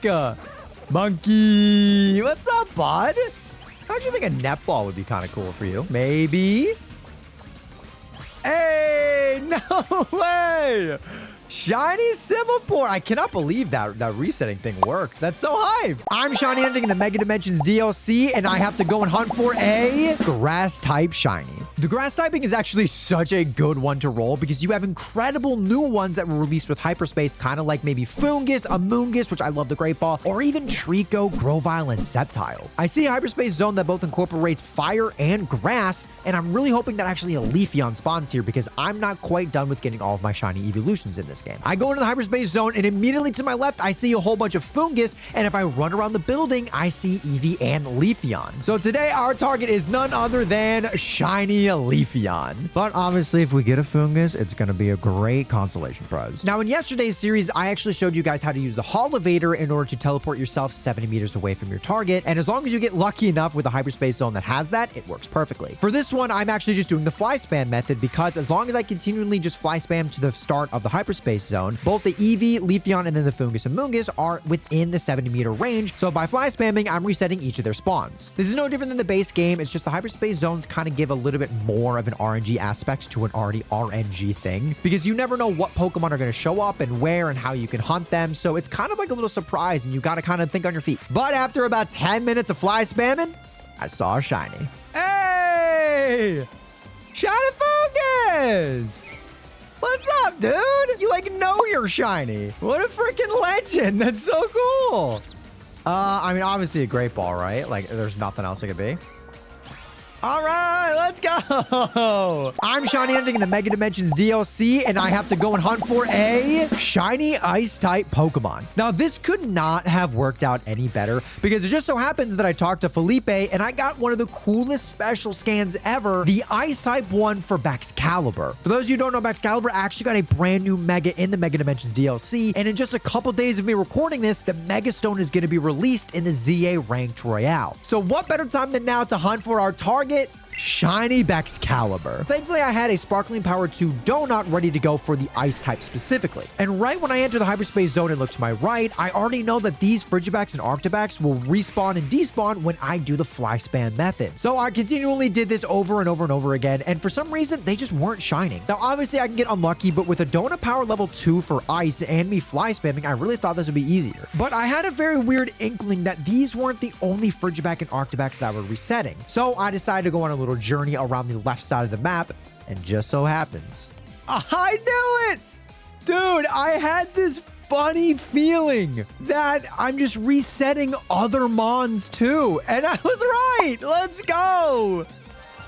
heck? Monkey! What's up, bud? How'd you think a netball would be kind of cool for you? Maybe? Hey! No way! Shiny Simipour. I cannot believe that resetting thing worked. That's so hype. I'm shiny hunting in the Mega Dimensions DLC, and I have to go and hunt for a grass type shiny. The grass typing is actually such a good one to roll because you have incredible new ones that were released with hyperspace, kind of like maybe Foongus, Amoonguss, which I love the Great Ball, or even Trico, Grovyle, and Sceptile. I see a hyperspace zone that both incorporates fire and grass, and I'm really hoping that actually a Leafeon spawns here because I'm not quite done with getting all of my shiny evolutions in this game. I go into the hyperspace zone, and immediately to my left, I see a whole bunch of Foongus, and if I run around the building, I see Eevee and Leafeon. So today, our target is none other than shiny Leafeon. But obviously, if we get a Foongus, it's going to be a great consolation prize. Now, in yesterday's series, I actually showed you guys how to use the Holovator in order to teleport yourself 70 meters away from your target, and as long as you get lucky enough with a hyperspace zone that has that, it works perfectly. For this one, I'm actually just doing the fly spam method because as long as I continually just fly spam to the start of the hyperspace zone, both the Eevee, Leafeon, and then the Foongus and Moongus are within the 70-meter range, so by fly spamming, I'm resetting each of their spawns. This is no different than the base game, it's just the hyperspace zones kind of give a little bit more of an RNG aspect to an already RNG thing, because you never know what Pokemon are going to show up and where and how you can hunt them, so it's kind of like a little surprise, and you got to kind of think on your feet. But after about 10 minutes of fly spamming, I saw a shiny. Hey! Shiny Foongus! What's up, dude? You like know you're shiny. What a freaking legend. That's so cool. I mean, obviously a great ball, right? Like there's nothing else it could be. All right, let's go. I'm shiny hunting in the Mega Dimensions DLC, and I have to go and hunt for a shiny Ice-type Pokemon. Now, this could not have worked out any better because it just so happens that I talked to Felipe, and I got one of the coolest special scans ever, the Ice-type one for Baxcalibur. For those of you who don't know, Baxcalibur actually got a brand new Mega in the Mega Dimensions DLC, and in just a couple days of me recording this, the Mega Stone is going to be released in the ZA Ranked Royale. So what better time than now to hunt for our target? Shiny Excalibur. Thankfully, I had a Sparkling Power 2 Donut ready to go for the Ice type specifically. And right when I enter the Hyperspace Zone and look to my right, I already know that these Frigibax and Arctibax will respawn and despawn when I do the Fly Spam method. So I continually did this over and over and over again, and for some reason, they just weren't shining. Now, obviously, I can get unlucky, but with a Donut Power level 2 for Ice and me Fly Spamming, I really thought this would be easier. But I had a very weird inkling that these weren't the only Frigibax and Arctibax that were resetting. So I decided to go on a little journey around the left side of the map, and just so happens, I knew it! Dude, I had this funny feeling that I'm just resetting other Mons too, and I was right! Let's go!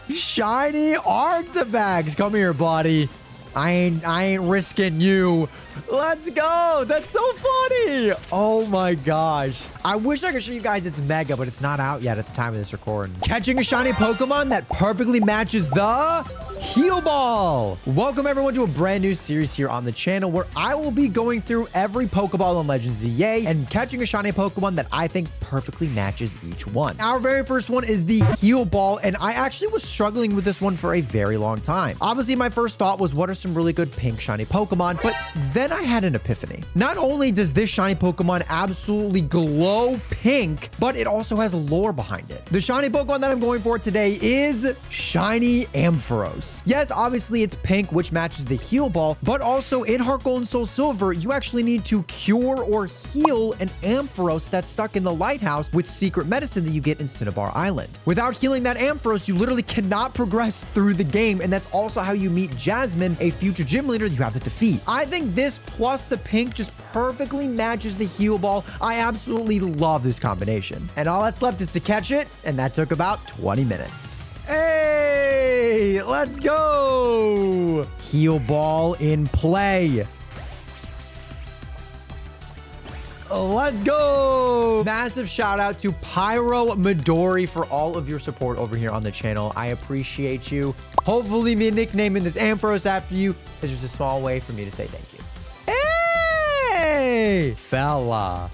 Shiny Arctibax, come here, buddy. I ain't risking you. Let's go. That's so funny. Oh my gosh. I wish I could show you guys it's mega, but it's not out yet at the time of this recording. Catching a shiny Pokemon that perfectly matches the Heal Ball. Welcome everyone to a brand new series here on the channel where I will be going through every Pokeball in Legends ZA and catching a shiny Pokemon that I think perfectly matches each one. Our very first one is the Heal Ball, and I actually was struggling with this one for a very long time. Obviously, my first thought was, what are some really good pink shiny Pokemon? But then I had an epiphany. Not only does this shiny Pokemon absolutely glow pink, but it also has lore behind it. The shiny Pokemon that I'm going for today is Shiny Ampharos. Yes, obviously it's pink, which matches the Heal Ball, but also in Heart Gold and Soul Silver, you actually need to cure or heal an Ampharos that's stuck in the lighthouse with secret medicine that you get in Cinnabar Island. Without healing that Ampharos, you literally cannot progress through the game, and that's also how you meet Jasmine, a future gym leader that you have to defeat. I think this plus the pink just perfectly matches the Heal Ball. I absolutely love this combination. And all that's left is to catch it, and that took about 20 minutes. Hey, let's go. Heal Ball in play. Let's go. Massive shout out to Pyro Midori for all of your support over here on the channel. I appreciate you. Hopefully me nicknaming this Ampharos after you is just a small way for me to say thank you. Hey, fella.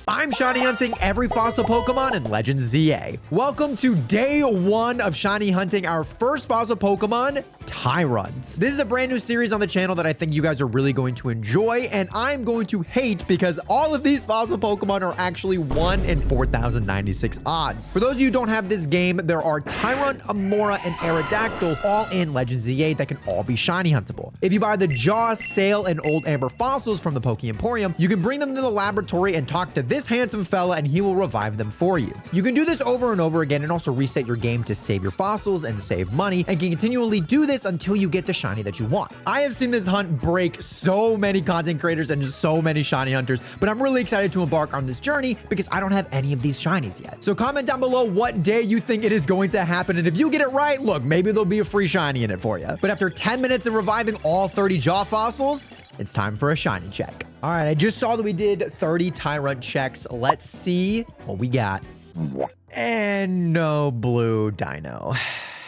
I'm shiny hunting every fossil Pokemon in Legends ZA. Welcome to day 1 of shiny hunting our first fossil Pokemon, Tyrunt. This is a brand new series on the channel that I think you guys are really going to enjoy, and I'm going to hate because all of these fossil Pokemon are actually 1 in 4,096 odds. For those of you who don't have this game, there are Tyrunt, Amora, and Aerodactyl all in Legends ZA that can all be shiny huntable. If you buy the Jaw, Sail, and Old Amber fossils from the Poke Emporium, you can bring them to the laboratory and talk to this handsome fella and he will revive them for you. You can do this over and over again and also reset your game to save your fossils and save money, and can continually do this until you get the shiny that you want. I have seen this hunt break so many content creators and just so many shiny hunters, but I'm really excited to embark on this journey because I don't have any of these shinies yet. So comment down below what day you think it is going to happen, and if you get it right, look, maybe there'll be a free shiny in it for you. But after 10 minutes of reviving all 30 Jaw fossils, it's time for a shiny check. All right, I just saw that we did 30 Tyrunt checks. Let's see what we got. And no blue dino.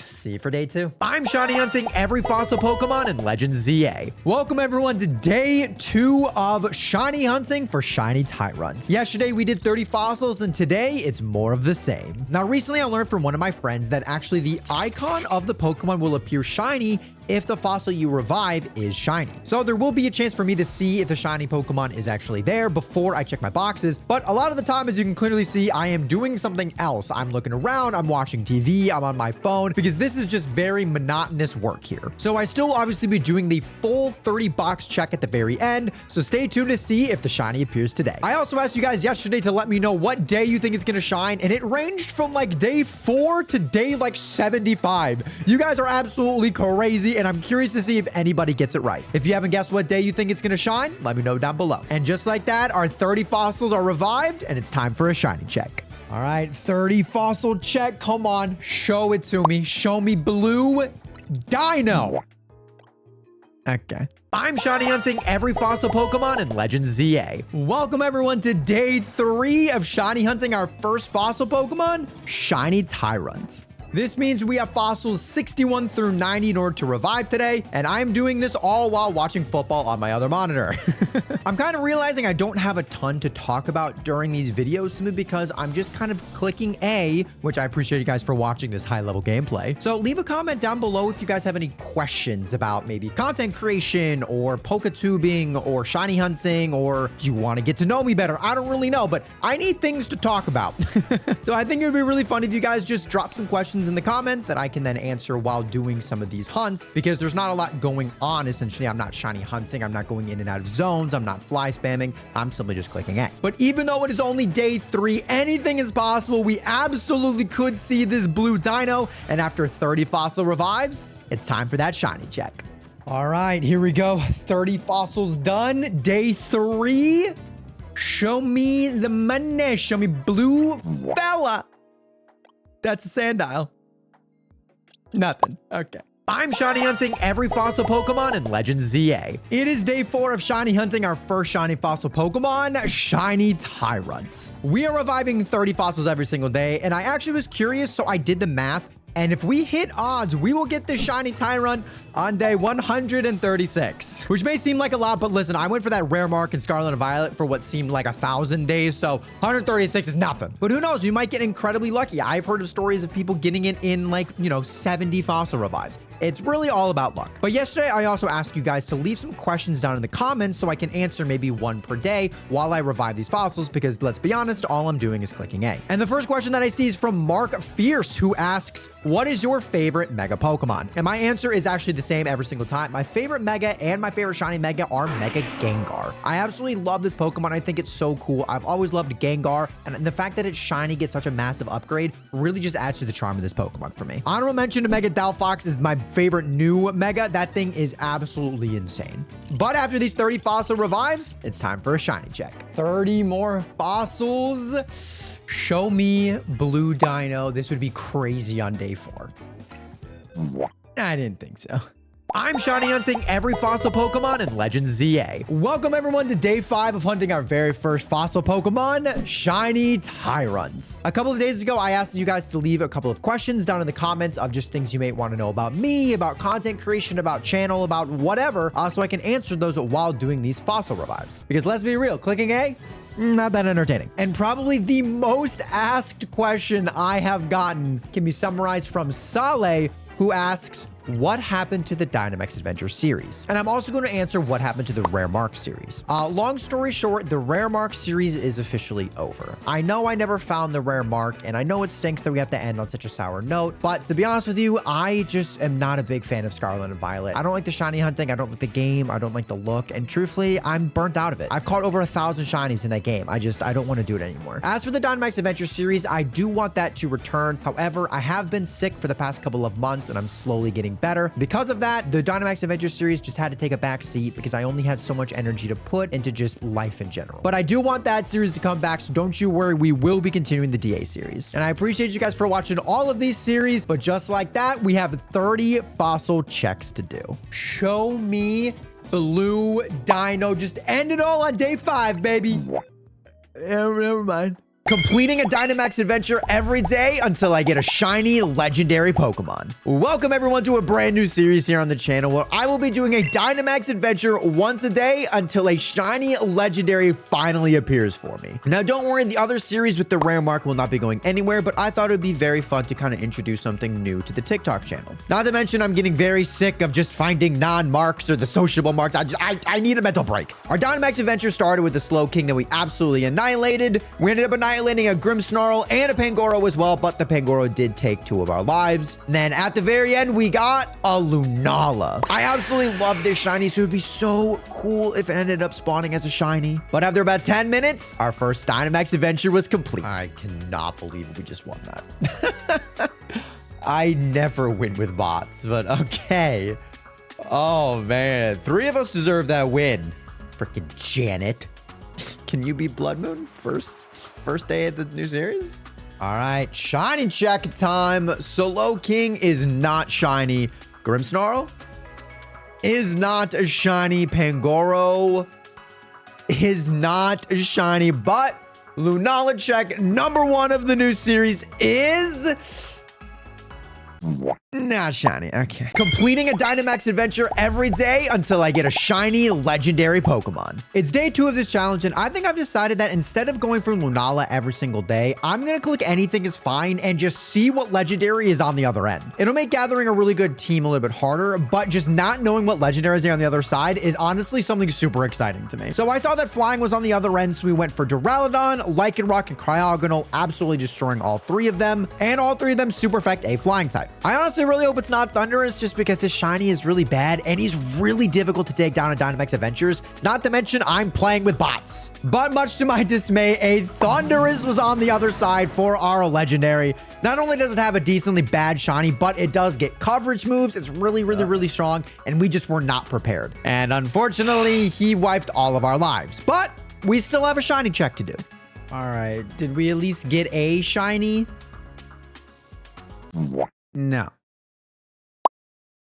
See you for day 2. I'm shiny hunting every fossil Pokemon in Legends ZA. Welcome everyone to day 2 of shiny hunting for shiny Tyrunt. Yesterday we did 30 fossils, and today it's more of the same. Now recently I learned from one of my friends that actually the icon of the Pokemon will appear shiny if the fossil you revive is shiny. So there will be a chance for me to see if the shiny Pokemon is actually there before I check my boxes. But a lot of the time, as you can clearly see, I am doing something else. I'm looking around, I'm watching TV, I'm on my phone, because this is just very monotonous work here. So I still obviously be doing the full 30 box check at the very end. So stay tuned to see if the shiny appears today. I also asked you guys yesterday to let me know what day you think it's gonna shine, and it ranged from like day 4 to day like 75. You guys are absolutely crazy, and I'm curious to see if anybody gets it right. If you haven't guessed what day you think it's gonna shine, let me know down below. And just like that, our 30 fossils are revived, and it's time for a shiny check. All right, 30 fossil check. Come on, show it to me. Show me blue dino. Okay. I'm shiny hunting every fossil Pokemon in Legends ZA. Welcome everyone to day 3 of shiny hunting our first fossil Pokemon, Shiny Tyrunt. This means we have fossils 61 through 90 in order to revive today, and I'm doing this all while watching football on my other monitor. I'm kind of realizing I don't have a ton to talk about during these videos simply because I'm just kind of clicking A, which I appreciate you guys for watching this high-level gameplay. So leave a comment down below if you guys have any questions about maybe content creation or Poketubing or shiny hunting, or do you want to get to know me better? I don't really know, but I need things to talk about. So I think it would be really fun if you guys just drop some questions in the comments that I can then answer while doing some of these hunts, because there's not a lot going on. Essentially, I'm not shiny hunting. I'm not going in and out of zones. I'm not fly spamming. I'm simply just clicking A. But even though it is only day 3, anything is possible. We absolutely could see this blue dino. And after 30 fossil revives, it's time for that shiny check. All right, here we go. 30 fossils done. Day 3. Show me the money. Show me blue fella. That's a Sandile. Nothing. Okay. I'm shiny hunting every fossil Pokemon in Legend ZA. It is day 4 of shiny hunting our first shiny fossil Pokemon, Shiny Tyrant. We are reviving 30 fossils every single day, and I actually was curious, so I did the math. And if we hit odds, we will get this shiny Tyrant on day 136, which may seem like a lot, but listen, I went for that rare mark in Scarlet and Violet for what seemed like 1,000 days, so 136 is nothing. But who knows, we might get incredibly lucky. I've heard of stories of people getting it in 70 fossil revives. It's really all about luck. But yesterday, I also asked you guys to leave some questions down in the comments so I can answer maybe one per day while I revive these fossils, because let's be honest, all I'm doing is clicking A. And the first question that I see is from Mark Fierce, who asks, what is your favorite Mega Pokemon? And my answer is actually the same every single time. My favorite Mega and my favorite shiny Mega are Mega Gengar. I absolutely love this Pokemon. I think it's so cool. I've always loved Gengar, and the fact that it's shiny gets such a massive upgrade really just adds to the charm of this Pokemon for me. Honorable mention to Mega Delphox is my favorite new Mega. That thing is absolutely insane. But after these 30 fossil revives, it's time for a shiny check. 30 more fossils. Show me blue dino. This would be crazy on day 4. I didn't think so. I'm shiny hunting every fossil Pokemon in Legend ZA. Welcome everyone to day 5 of hunting our very first fossil Pokemon, Shiny Tyrant. A couple of days ago, I asked you guys to leave a couple of questions down in the comments of just things you may want to know about me, about content creation, about channel, about whatever, so I can answer those while doing these fossil revives. Because let's be real, clicking A, not that entertaining. And probably the most asked question I have gotten can be summarized from Saleh, who asks, what happened to the Dynamax Adventure series? And I'm also going to answer what happened to the Rare Mark series. Long story short, the Rare Mark series is officially over. I know I never found the Rare Mark, and I know it stinks that we have to end on such a sour note, but to be honest with you, I just am not a big fan of Scarlet and Violet. I don't like the shiny hunting, I don't like the game, I don't like the look, and truthfully, I'm burnt out of it. I've caught over 1,000 shinies in that game. I don't want to do it anymore. As for the Dynamax Adventure series, I do want that to return. However, I have been sick for the past couple of months, and I'm slowly getting better. Because of that, the Dynamax Adventure series just had to take a back seat because I only had so much energy to put into just life in general. But I do want that series to come back, so don't you worry, we will be continuing the DA series. And I appreciate you guys for watching all of these series, but just like that, we have 30 fossil checks to do. Show me blue dino. Just end it all on day 5, baby. Never mind. Completing a Dynamax adventure every day until I get a shiny legendary Pokemon. Welcome everyone to a brand new series here on the channel where I will be doing a Dynamax adventure once a day until a shiny legendary finally appears for me. Now don't worry, the other series with the rare mark will not be going anywhere, but I thought it would be very fun to kind of introduce something new to the TikTok channel. Not to mention I'm getting very sick of just finding non-marks or the sociable marks. I need a mental break. Our Dynamax adventure started with the Slowking that we absolutely annihilated. We ended up annihilating a Grimmsnarl and a Pangoro as well, but the Pangoro did take 2 of our lives. And then at the very end, we got a Lunala. I absolutely love this shiny, so it would be so cool if it ended up spawning as a shiny. But after about 10 minutes, our first Dynamax adventure was complete. I cannot believe we just won that. I never win with bots, but okay. Oh man, 3 of us deserve that win. Freaking Janet. Can you be Blood Moon first day of the new series? All right, shiny check time. Slowking is not shiny. Grimmsnarl is not a shiny. Pangoro is not a shiny, but Lunala check number 1 of the new series is Not shiny. Okay. Completing a Dynamax adventure every day until I get a shiny legendary Pokemon. It's day 2 of this challenge, and I think I've decided that instead of going for Lunala every single day, I'm gonna click anything is fine and just see what legendary is on the other end. It'll make gathering a really good team a little bit harder, but just not knowing what legendaries are on the other side is honestly something super exciting to me. So I saw that flying was on the other end, so we went for Duraludon, Lycanroc, and Cryogonal, absolutely destroying all 3 of them, and all 3 of them super effect a flying type. I honestly really hope it's not Thundurus just because his shiny is really bad and he's really difficult to take down in Dynamax adventures, not to mention I'm playing with bots. But much to my dismay, a Thundurus was on the other side for our legendary. Not only does it have a decently bad shiny, but it does get coverage moves. It's really strong, and we just were not prepared. And unfortunately, he wiped all of our lives, but we still have a shiny check to do. All right, did we at least get a shiny? No.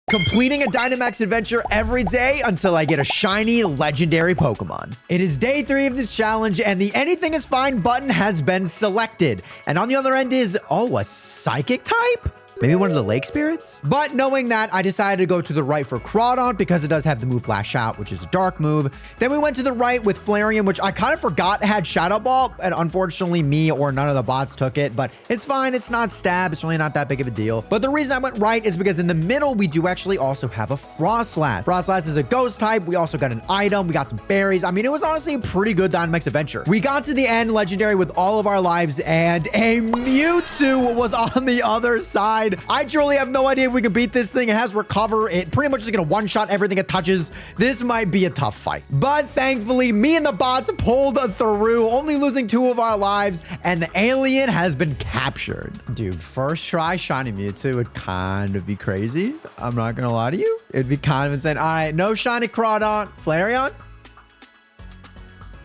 Completing a Dynamax adventure every day until I get a shiny legendary Pokemon. It is day 3 of this challenge, and the anything is fine button has been selected. And on the other end is, oh, a psychic type? Maybe one of the lake spirits? But knowing that, I decided to go to the right for Crawdon because it does have the move Flash Out, which is a dark move. Then we went to the right with Flareon, which I kind of forgot had Shadow Ball, and unfortunately me or none of the bots took it, but it's fine. It's not stab. It's really not that big of a deal. But the reason I went right is because in the middle, we do actually also have a Frostlass. Frostlass is a ghost type. We also got an item. We got some berries. I mean, it was honestly a pretty good Dynamax adventure. We got to the end legendary with all of our lives, and a Mewtwo was on the other side. I truly have no idea if we can beat this thing. It has recover. It pretty much is going to one-shot everything it touches. This might be a tough fight. But thankfully, me and the bots pulled through, only losing 2 of our lives, and the alien has been captured. Dude, first try shiny Mewtwo would kind of be crazy. I'm not going to lie to you. It'd be kind of insane. All right, no shiny Crawdon. Flareon?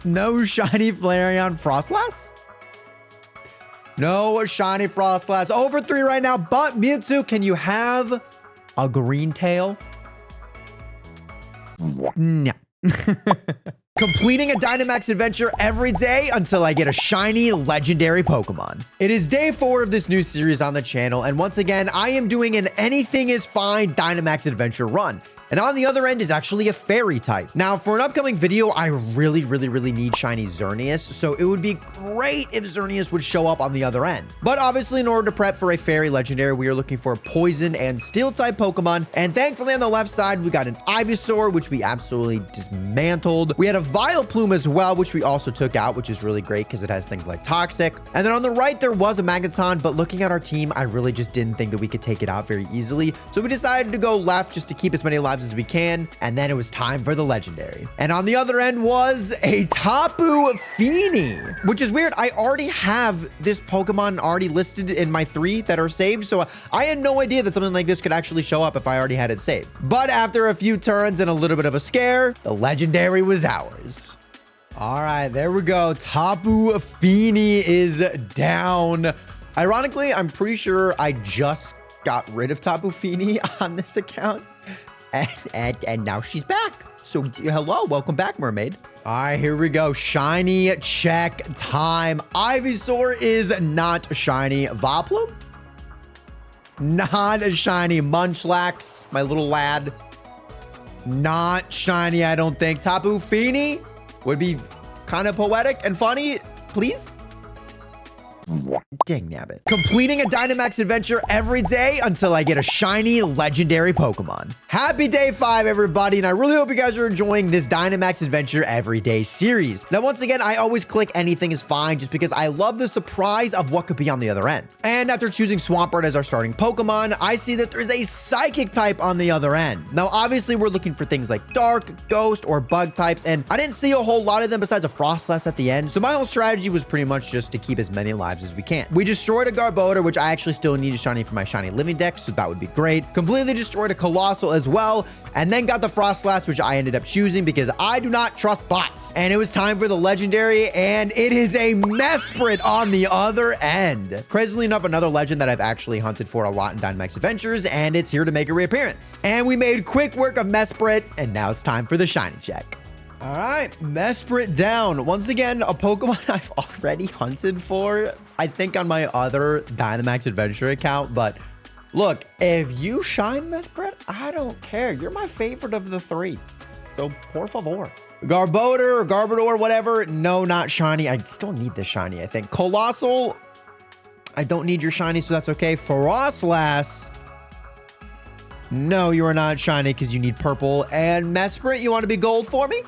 No shiny Flareon. Frostlass? No shiny Frostlass. Over 3 right now, but Mewtwo, can you have a green tail? No. Completing a Dynamax adventure every day until I get a shiny legendary Pokemon. It is day 4 of this new series on the channel, and once again, I am doing an anything is fine Dynamax adventure run. And on the other end is actually a fairy type. Now, for an upcoming video, I really need shiny Xerneas, so it would be great if Xerneas would show up on the other end. But obviously, in order to prep for a fairy legendary, we are looking for poison and steel type Pokemon. And thankfully, on the left side, we got an Ivysaur, which we absolutely dismantled. We had a Vileplume as well, which we also took out, which is really great because it has things like Toxic. And then on the right, there was a Magneton, but looking at our team, I really just didn't think that we could take it out very easily. So we decided to go left just to keep as many lives as we can, and then it was time for the legendary. And on the other end was a Tapu Fini, which is weird. I already have this Pokemon already listed in my 3 that are saved, so I had no idea that something like this could actually show up if I already had it saved. But after a few turns and a little bit of a scare, the legendary was ours. All right, there we go. Tapu Fini is down. Ironically, I'm pretty sure I just got rid of Tapu Fini on this account. And now she's back. So hello, welcome back, mermaid. All right, here we go. Shiny check time. Ivysaur is not shiny. Vileplume? Not a shiny. Munchlax, my little lad. Not shiny, I don't think. Tapu Fini would be kind of poetic and funny, please. Dang nabbit. Completing a Dynamax adventure every day until I get a shiny legendary Pokemon. Happy day 5, everybody, and I really hope you guys are enjoying this Dynamax adventure everyday series. Now, once again, I always click anything is fine just because I love the surprise of what could be on the other end. And after choosing Swampert as our starting Pokemon, I see that there's a psychic type on the other end. Now, obviously, we're looking for things like dark, ghost, or bug types, and I didn't see a whole lot of them besides a Frostlass at the end, so my whole strategy was pretty much just to keep as many lives as we can. We destroyed a Garbodor, which I actually still need a shiny for my shiny living deck, so that would be great. Completely destroyed a Colossal as well, and then got the Frostlass, which I ended up choosing because I do not trust bots. And it was time for the legendary, and it is a Mesprit on the other end. Crazily enough, another legend that I've actually hunted for a lot in Dynamax Adventures, and it's here to make a reappearance. And we made quick work of Mesprit, and now it's time for the shiny check. All right, Mesprit down. Once again, a Pokemon I've already hunted for, I think on my other Dynamax Adventure account, but Look, if you shine, Mesprit, I don't care. You're my favorite of the three. So, por favor. Garbodor or Garbodor, whatever. No, not shiny. I still need this shiny, I think. Colossal. I don't need your shiny, so that's okay. Frostlass. No, you are not shiny because you need purple. And Mesprit, you want to be gold for me?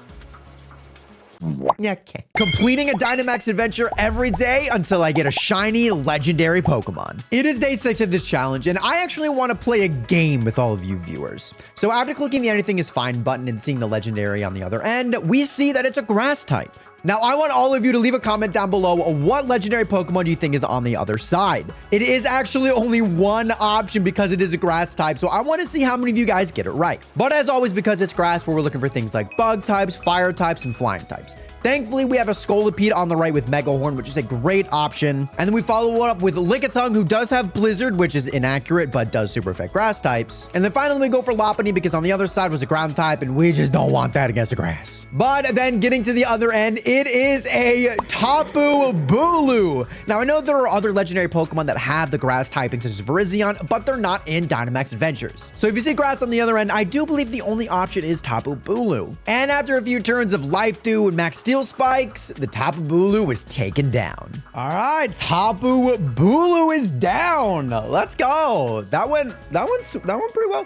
Yeah, okay. Completing a Dynamax adventure every day until I get a shiny legendary Pokemon. It is day 6 of this challenge, and I actually want to play a game with all of you viewers. So after clicking the anything is fine button and seeing the legendary on the other end, we see that it's a grass type. Now, I want all of you to leave a comment down below what legendary Pokemon you think is on the other side. It is actually only one option because it is a grass type, so I want to see how many of you guys get it right. But as always, because it's grass, we're looking for things like bug types, fire types, and flying types. Thankfully, we have a Scolipede on the right with Mega Horn, which is a great option. And then we follow it up with Lickitung, who does have Blizzard, which is inaccurate, but does super affect grass types. And then finally, we go for Lopunny because on the other side was a ground type, and we just don't want that against the grass. But then getting to the other end, it is a Tapu Bulu. Now, I know there are other legendary Pokemon that have the grass typing, such as Virizion, but they're not in Dynamax Adventures. So if you see grass on the other end, I do believe the only option is Tapu Bulu. And after a few turns of Life Dew and Max Steel Spikes, the Tapu Bulu was taken down. All right, Tapu Bulu is down. Let's go. That went pretty well.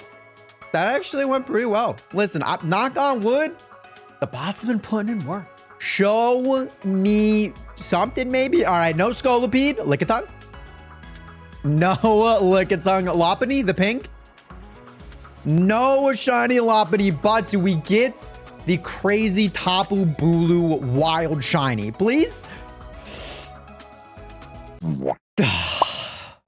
That actually went pretty well. Listen, knock on wood, the bots have been putting in work. Show me something, maybe. All right, no Scolipede, Lickitung. No Lickitung, Lopunny, the pink. No shiny Lopunny, but do we get the crazy Tapu Bulu wild shiny, please?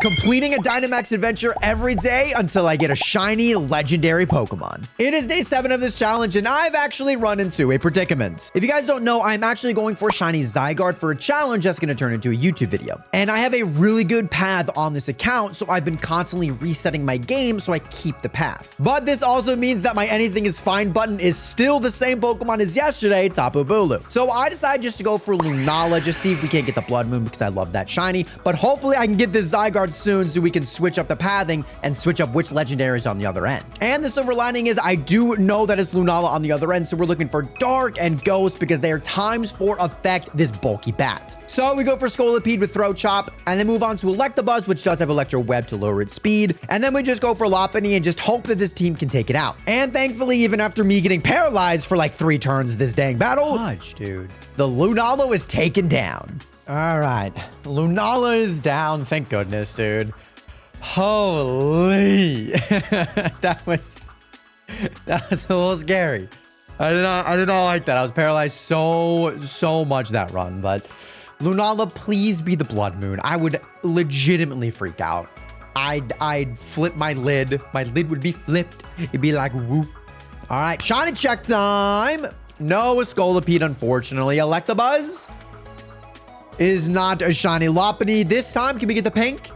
Completing a Dynamax adventure every day until I get a shiny legendary Pokemon. It is day 7 of this challenge, and I've actually run into a predicament. If you guys don't know, I'm actually going for shiny Zygarde for a challenge that's going to turn into a YouTube video. And I have a really good path on this account, so I've been constantly resetting my game so I keep the path. But this also means that my anything is fine button is still the same Pokemon as yesterday, Tapu Bulu. So I decided just to go for Lunala, just see if we can't get the Blood Moon because I love that shiny. But hopefully I can get this Zygarde soon so we can switch up the pathing and switch up which legendary is on the other end. And the silver lining is I do know that it's Lunala on the other end, so we're looking for Dark and Ghost because they are times 4 affect this bulky bat. So we go for Scolipede with Throat Chop, and then move on to Electabuzz, which does have Electro Web to lower its speed. And then we just go for Lopunny and just hope that this team can take it out. And thankfully, even after me getting paralyzed for like 3 turns this dang battle, fudge, dude, the Lunala is taken down. All right, Lunala is down. Thank goodness, dude. Holy, that was a little scary. I did not like that. I was paralyzed so much that run, but Lunala, please be the Blood Moon. I would legitimately freak out. I'd flip my lid. My lid would be flipped. It'd be like whoop. All right, shiny check time. No Scolipede, unfortunately. Electabuzz is not a shiny. Lopunny this time. Can we get the pink?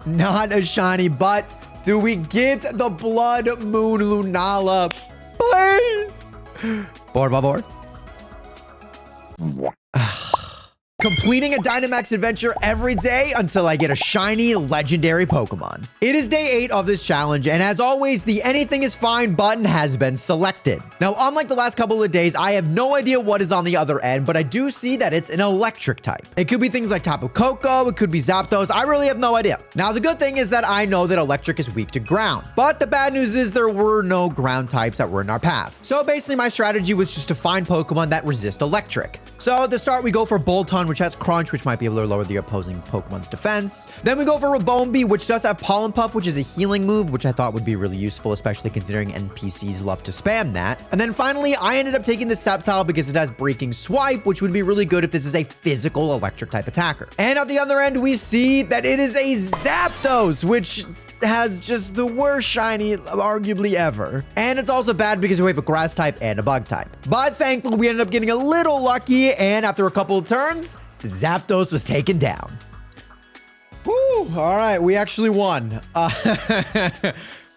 Not a shiny, but do we get the Blood Moon Lunala? Please. Por favor. Completing a Dynamax adventure every day until I get a shiny legendary Pokemon. It is day 8 of this challenge, and as always, the anything is fine button has been selected. Now, unlike the last couple of days, I have no idea what is on the other end, but I do see that it's an electric type. It could be things like Tapu Koko, it could be Zapdos, I really have no idea. Now, the good thing is that I know that electric is weak to ground, but the bad news is there were no ground types that were in our path. So basically, my strategy was just to find Pokemon that resist electric. So at the start, we go for Bolton, which has Crunch, which might be able to lower the opposing Pokemon's defense. Then we go for Rabombi, which does have Pollen Puff, which is a healing move, which I thought would be really useful, especially considering NPCs love to spam that. And then finally, I ended up taking the Sceptile because it has Breaking Swipe, which would be really good if this is a physical electric type attacker. And at the other end, we see that it is a Zapdos, which has just the worst shiny, arguably ever. And it's also bad because we have a grass type and a bug type. But thankfully, we ended up getting a little lucky, and after a couple of turns, Zapdos was taken down. Woo, all right, we actually won.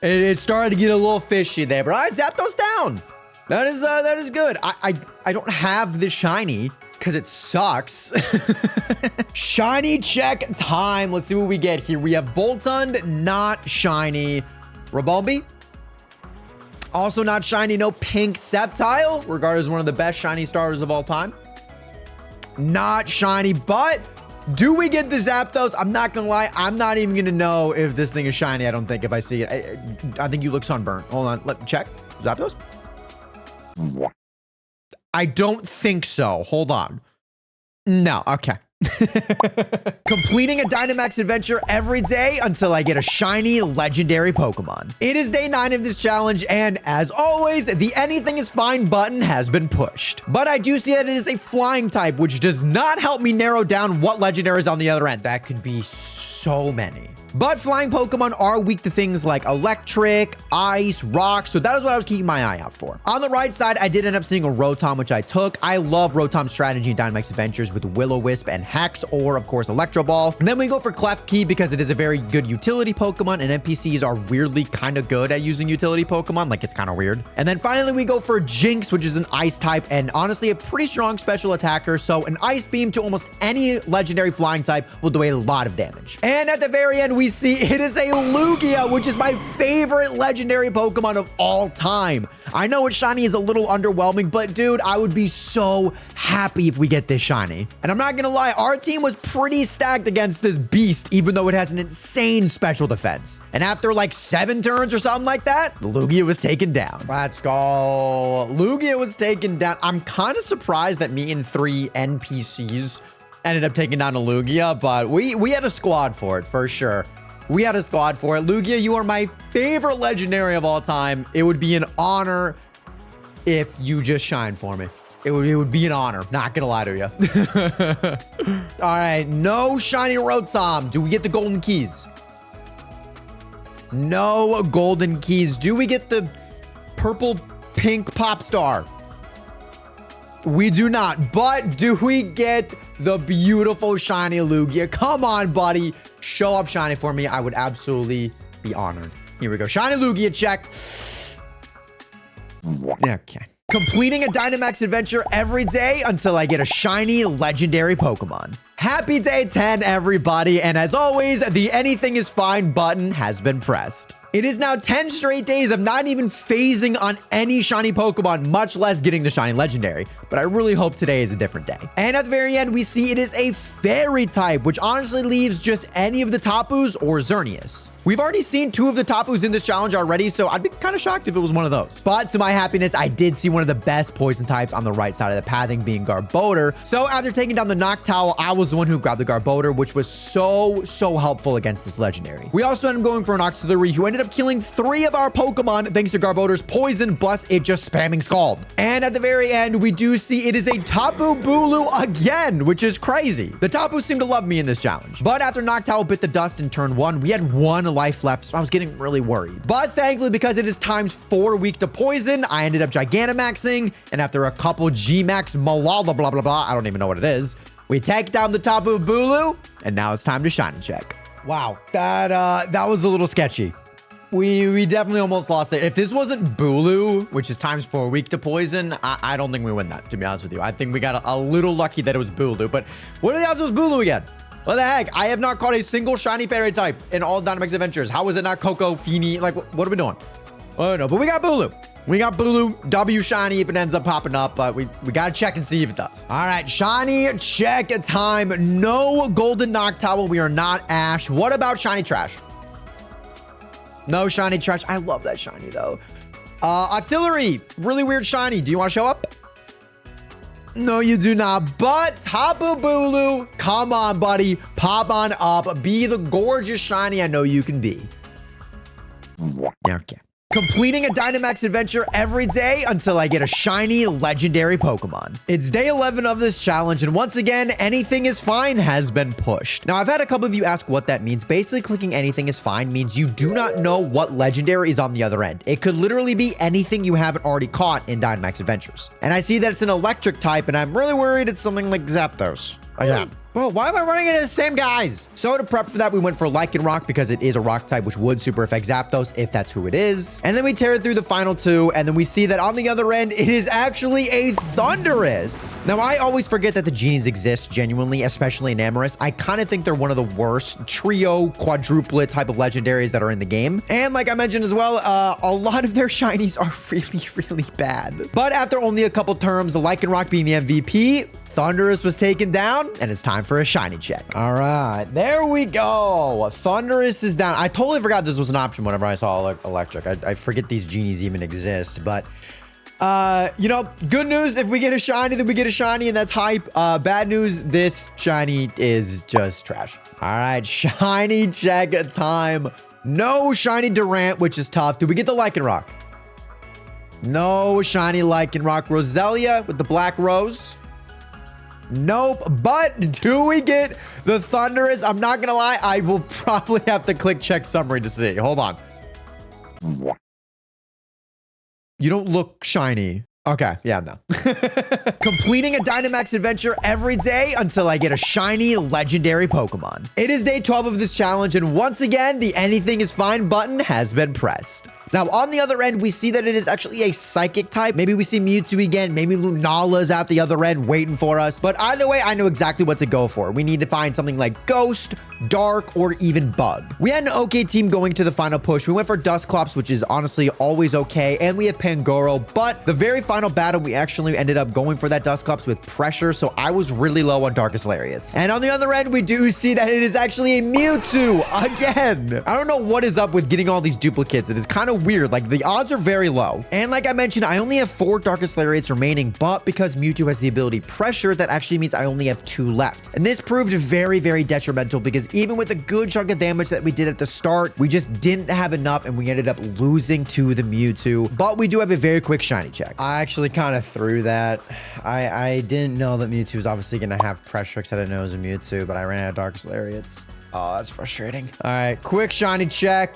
It started to get a little fishy there, but all right, Zapdos down. That is good. I don't have the shiny, because it sucks. Shiny check time. Let's see what we get here. We have Boltund, not shiny. Rabombi, also not shiny. No pink Sceptile, regarded as one of the best shiny starters of all time. Not shiny, but do we get the Zapdos? I'm not gonna lie, I'm not even gonna know if this thing is shiny. I don't think if I see it. I think you look sunburned. Hold on, let me check. Zapdos? I don't think so. Hold on. No, okay. Completing a Dynamax adventure every day until I get a shiny legendary Pokemon. It is day 9 of this challenge, and as always, the anything is fine button has been pushed. But I do see that it is a flying type, which does not help me narrow down what legendary is on the other end. That could be so many. But flying Pokemon are weak to things like electric, ice, rock, so that is what I was keeping my eye out for. On the right side, I did end up seeing a Rotom, which I took. I love Rotom's strategy in Dynamax Adventures with Will-O-Wisp and Hex, or of course Electro Ball. And then we go for Klefki because it is a very good utility Pokemon, and NPCs are weirdly kind of good at using utility Pokemon, like it's kind of weird. And then finally we go for Jinx, which is an ice type, and honestly a pretty strong special attacker, so an Ice Beam to almost any legendary flying type will do a lot of damage. And at the very end, we see it is a Lugia, which is my favorite legendary Pokemon of all time. I know its shiny is a little underwhelming, but dude, I would be so happy if we get this shiny. And I'm not gonna lie, our team was pretty stacked against this beast, even though it has an insane special defense. And after like 7 turns or something like that, Lugia was taken down. Let's go. Lugia was taken down. I'm kind of surprised that me and 3 NPCs ended up taking down a Lugia, but we had a squad for it, for sure. We had a squad for it. Lugia, you are my favorite legendary of all time. It would be an honor if you just shine for me. It would be an honor. Not gonna lie to you. All right, no shiny Rotom. Do we get the golden keys? No golden keys. Do we get the purple pink pop star? We do not, but do we get the beautiful shiny Lugia? Come on, buddy. Show up shiny for me. I would absolutely be honored. Here we go. Shiny Lugia check. Okay. Completing a Dynamax adventure every day until I get a shiny legendary Pokemon. Happy day 10, everybody. And as always, the anything is fine button has been pressed. It is now 10 straight days of not even phasing on any shiny Pokemon, much less getting the shiny legendary. But I really hope today is a different day. And at the very end, we see it is a fairy type, which honestly leaves just any of the Tapus or Xerneas. We've already seen 2 of the Tapus in this challenge already, so I'd be kind of shocked if it was one of those. But to my happiness, I did see one of the best poison types on the right side of the pathing, being Garbodor. So after taking down the Noctowl, I was the one who grabbed the Garbodor, which was so helpful against this legendary. We also ended up going for an Auxiliary, who ended up killing 3 of our Pokemon thanks to Garbodor's poison, plus it just spamming Scald. And at the very end, we do see it is a Tapu Bulu again, which is crazy. The Tapu seem to love me in this challenge. But after Noctowl bit the dust in turn 1, we had 1 life left, so I was getting really worried. But thankfully, because it is times 4 weak to poison, I ended up Gigantamaxing, and after a couple G-Max blah blah blah, I don't even know what it is, we take down the Tapu Bulu, and now it's time to shiny check. Wow, that was a little sketchy. We definitely almost lost it. If this wasn't Bulu, which is times 4 weak to poison, I don't think we win that, to be honest with you. I think we got a little lucky that it was Bulu, but what are the odds it was Bulu again? What the heck? I have not caught a single shiny fairy type in all Dynamax Adventures. How is it not Coco, Feeny? Like, what are we doing? Oh, no, but we got Bulu. We got Bulu, W shiny if it ends up popping up, but we got to check and see if it does. All right, shiny check time. No golden Noctowl. We are not Ash. What about shiny trash? No shiny trash. I love that shiny, though. Octillery, really weird shiny. Do you want to show up? No, you do not. But Tapu Bulu, come on, buddy. Pop on up. Be the gorgeous shiny I know you can be. Okay. Completing a Dynamax adventure every day until I get a shiny legendary Pokemon. It's day 11 of this challenge, and once again, anything is fine has been pushed. Now, I've had a couple of you ask what that means. Basically, clicking anything is fine means you do not know what legendary is on the other end. It could literally be anything you haven't already caught in Dynamax Adventures. And I see that it's an electric type, and I'm really worried it's something like Zapdos. again. Bro, why am I running into the same guys? So to prep for that, we went for Lycanroc because it is a rock type, which would super affect Zapdos if that's who it is. And then we tear it through the final two, and then we see that on the other end, it is actually a Thundurus. Now, I always forget that the genies exist genuinely, especially in Amorous. I kind of think they're one of the worst trio, quadruplet type of legendaries that are in the game. And like I mentioned as well, a lot of their shinies are really, really bad. But after only a couple terms, the Lycanroc being the MVP, Thundurus was taken down, and it's time for a shiny check. All right, there we go. Thundurus is down. I totally forgot this was an option whenever I saw electric. I forget these genies even exist, but you know, good news, if we get a shiny, then we get a shiny, and that's hype. Bad news, this shiny is just trash. All right, shiny check time. No shiny Durant, which is tough. Do we get the Lycanroc? No shiny Lycanroc. Roselia with the black rose. Nope. But do we get the Thundurus? I'm not gonna lie, I will probably have to click check summary to see. Hold on. You don't look shiny. Okay, yeah, no. Completing a Dynamax adventure every day until I get a shiny legendary Pokemon. It is day 12 of this challenge, and once again, the anything is fine button has been pressed. Now, on the other end, we see that it is actually a psychic type. Maybe we see Mewtwo again. Maybe Lunala's at the other end waiting for us. But either way, I know exactly what to go for. We need to find something like Ghost, Dark, or even Bug. We had an okay team going to the final push. We went for Dusclops, which is honestly always okay. And we have Pangoro. But the very final battle, we actually ended up going for that Dusclops with pressure. So I was really low on Darkest Lariats. And on the other end, we do see that it is actually a Mewtwo again. I don't know what is up with getting all these duplicates. It is kind of weird. Like, the odds are very low. And like I mentioned, I only have 4 Darkest Lariats remaining, but because Mewtwo has the ability Pressure, that actually means I only have 2 left. And this proved very, very detrimental because even with a good chunk of damage that we did at the start, we just didn't have enough and we ended up losing to the Mewtwo. But we do have a very quick shiny check. I actually kind of threw that. I didn't know that Mewtwo was obviously going to have Pressure because I didn't know it was a Mewtwo, but I ran out of Darkest Lariats. Oh, that's frustrating. All right, quick shiny check.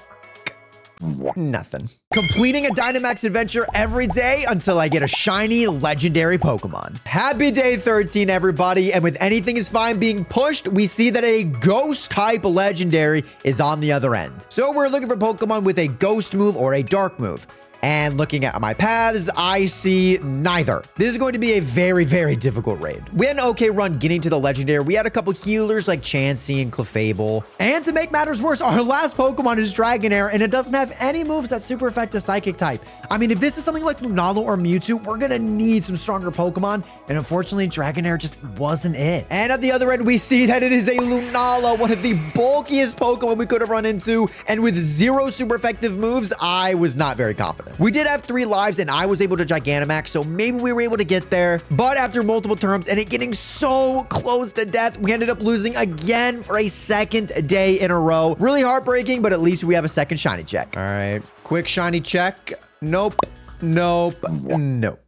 Nothing. Completing a Dynamax adventure every day until I get a shiny legendary Pokemon. Happy day 13, everybody. And with anything is fine being pushed, we see that a ghost type legendary is on the other end. So we're looking for Pokemon with a ghost move or a dark move. And looking at my paths, I see neither. This is going to be a very, very difficult raid. We had an okay run getting to the legendary. We had a couple healers like Chansey and Clefable. And to make matters worse, our last Pokemon is Dragonair, and it doesn't have any moves that super affect a psychic type. I mean, if this is something like Lunala or Mewtwo, we're gonna need some stronger Pokemon. And unfortunately, Dragonair just wasn't it. And at the other end, we see that it is a Lunala, one of the bulkiest Pokemon we could have run into. And with 0 super effective moves, I was not very confident. We did have 3 lives and I was able to Gigantamax, so maybe we were able to get there. But after multiple terms and it getting so close to death, we ended up losing again for a second day in a row. Really heartbreaking, but at least we have a second shiny check. All right, quick shiny check. Nope, nope, nope.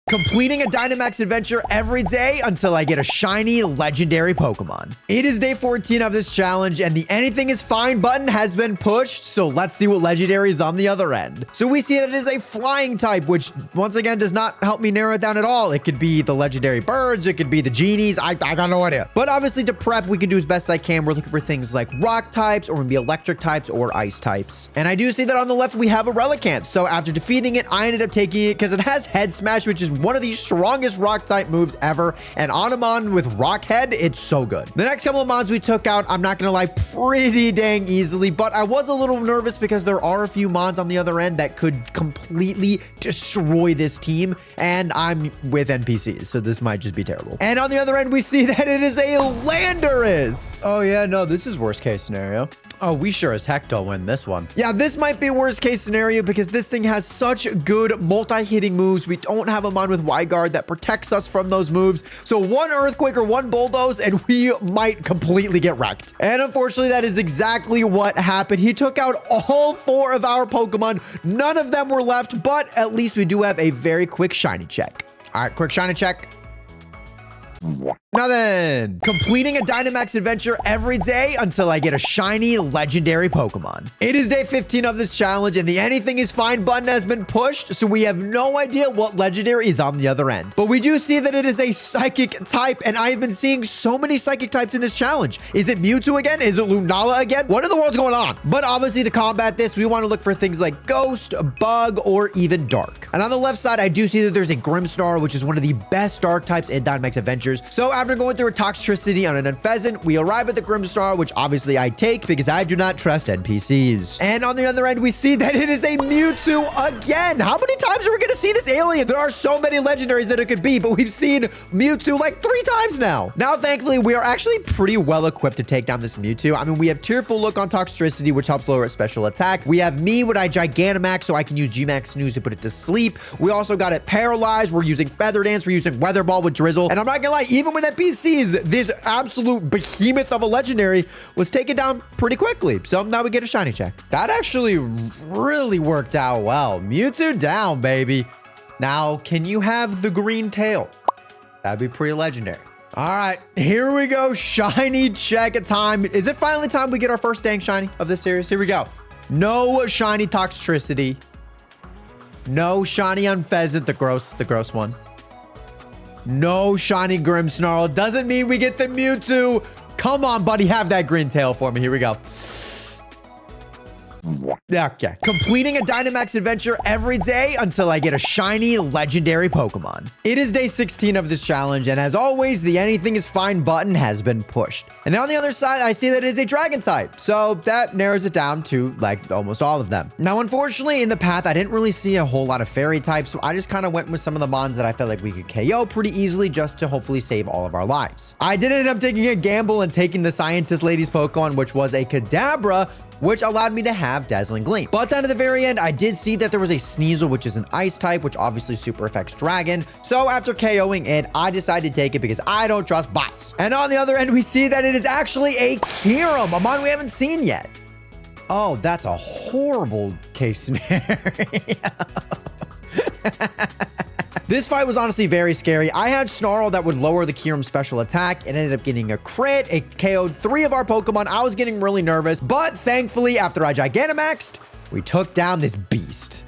Completing a Dynamax adventure every day until I get a shiny legendary Pokemon. It is day 14 of this challenge and the anything is fine button has been pushed. So let's see what legendary is on the other end. So we see that it is a flying type, which once again does not help me narrow it down at all. It could be the legendary birds. It could be the genies. I got no idea. But obviously to prep, we can do as best I can. We're looking for things like rock types or maybe electric types or ice types. And I do see that on the left, we have a Relicanth. So after defeating it, I ended up taking it because it has Head Smash, which is one of the strongest rock type moves ever, and Onamon with Rock Head, it's so good. The next couple of mons we took out, I'm not gonna lie, pretty dang easily, but I was a little nervous because there are a few mons on the other end that could completely destroy this team, and I'm with NPCs, so this might just be terrible. And on the other end, we see that it is a Landorus. Oh yeah, no, this is worst case scenario. Oh, we sure as heck don't win this one. Yeah, this might be worst case scenario because this thing has such good multi-hitting moves. We don't have a mon with Wide Guard that protects us from those moves. So one Earthquake or one Bulldoze and we might completely get wrecked. And unfortunately, that is exactly what happened. He took out all 4 of our Pokemon. None of them were left, but at least we do have a very quick shiny check. All right, quick shiny check. Nothing. Completing a Dynamax adventure every day until I get a shiny legendary Pokemon. It is day 15 of this challenge, and the anything is fine button has been pushed, so we have no idea what legendary is on the other end. But we do see that it is a psychic type, and I have been seeing so many psychic types in this challenge. Is it Mewtwo again? Is it Lunala again? What in the world's going on? But obviously, to combat this, we want to look for things like Ghost, Bug, or even Dark. And on the left side, I do see that there's a Grimmsnarl, which is one of the best Dark types in Dynamax Adventures. So after going through a Toxtricity on an Unpheasant, we arrive at the Grimmsnarl, which obviously I take because I do not trust NPCs. And on the other end, we see that it is a Mewtwo again. How many times are we going to see this alien? There are so many legendaries that it could be, but we've seen Mewtwo like 3 times now. Now, thankfully, we are actually pretty well equipped to take down this Mewtwo. I mean, we have Tearful Look on Toxtricity, which helps lower its special attack. We have me with I Gigantamax, so I can use Gmax Snooze to put it to sleep. We also got it paralyzed. We're using Feather Dance. We're using Weather Ball with Drizzle. And I'm not gonna lie, even with NPCs, this absolute behemoth of a legendary was taken down pretty quickly. So now we get a shiny check. That actually really worked out well. Mewtwo down, baby. Now, can you have the green tail? That'd be pretty legendary. All right, here we go. Shiny check time. Is it finally time we get our first dang shiny of this series? Here we go. No shiny Toxtricity. No shiny Unpheasant, the gross one. No shiny Grimmsnarl. Doesn't mean we get the Mewtwo. Come on, buddy. Have that green tail for me. Here we go. Okay. Completing a Dynamax adventure every day until I get a shiny legendary Pokemon. It is day 16 of this challenge, and as always, the anything is fine button has been pushed. And on the other side, I see that it is a dragon type, so that narrows it down to like almost all of them. Now, unfortunately, in the path, I didn't really see a whole lot of fairy types, so I just kind of went with some of the mons that I felt like we could KO pretty easily just to hopefully save all of our lives. I did end up taking a gamble and taking the scientist lady's Pokemon, which was a Kadabra, which allowed me to have Dazzling Gleam. But then at the very end, I did see that there was a Sneasel, which is an ice type, which obviously super affects Dragon. So after KOing it, I decided to take it because I don't trust bots. And on the other end, we see that it is actually a Kyurem, a mon we haven't seen yet. Oh, that's a horrible case scenario. This fight was honestly very scary. I had Snarl that would lower the Kyurem's special attack. It ended up getting a crit. It KO'd 3 of our Pokemon. I was getting really nervous, but thankfully, after I Gigantamaxed, we took down this beast.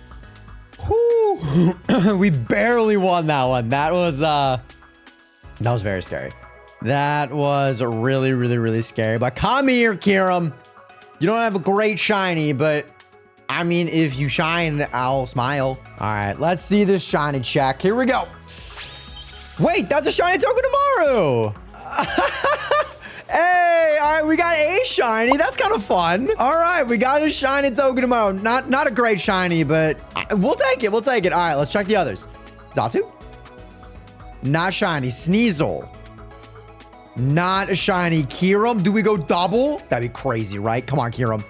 Whew. We barely won that one. That was very scary. That was really, really, really scary. But come here, Kyurem. You don't have a great shiny, but I mean, if you shine, I'll smile. All right, let's see this shiny check. Here we go. Wait, that's a shiny Togedemaru. Hey, all right, we got a shiny. That's kind of fun. All right, we got a shiny Togedemaru. Not a great shiny, but we'll take it. We'll take it. All right, let's check the others. Xatu. Not shiny. Sneasel. Not a shiny. Kyurem. Do we go double? That'd be crazy, right? Come on, Kyurem.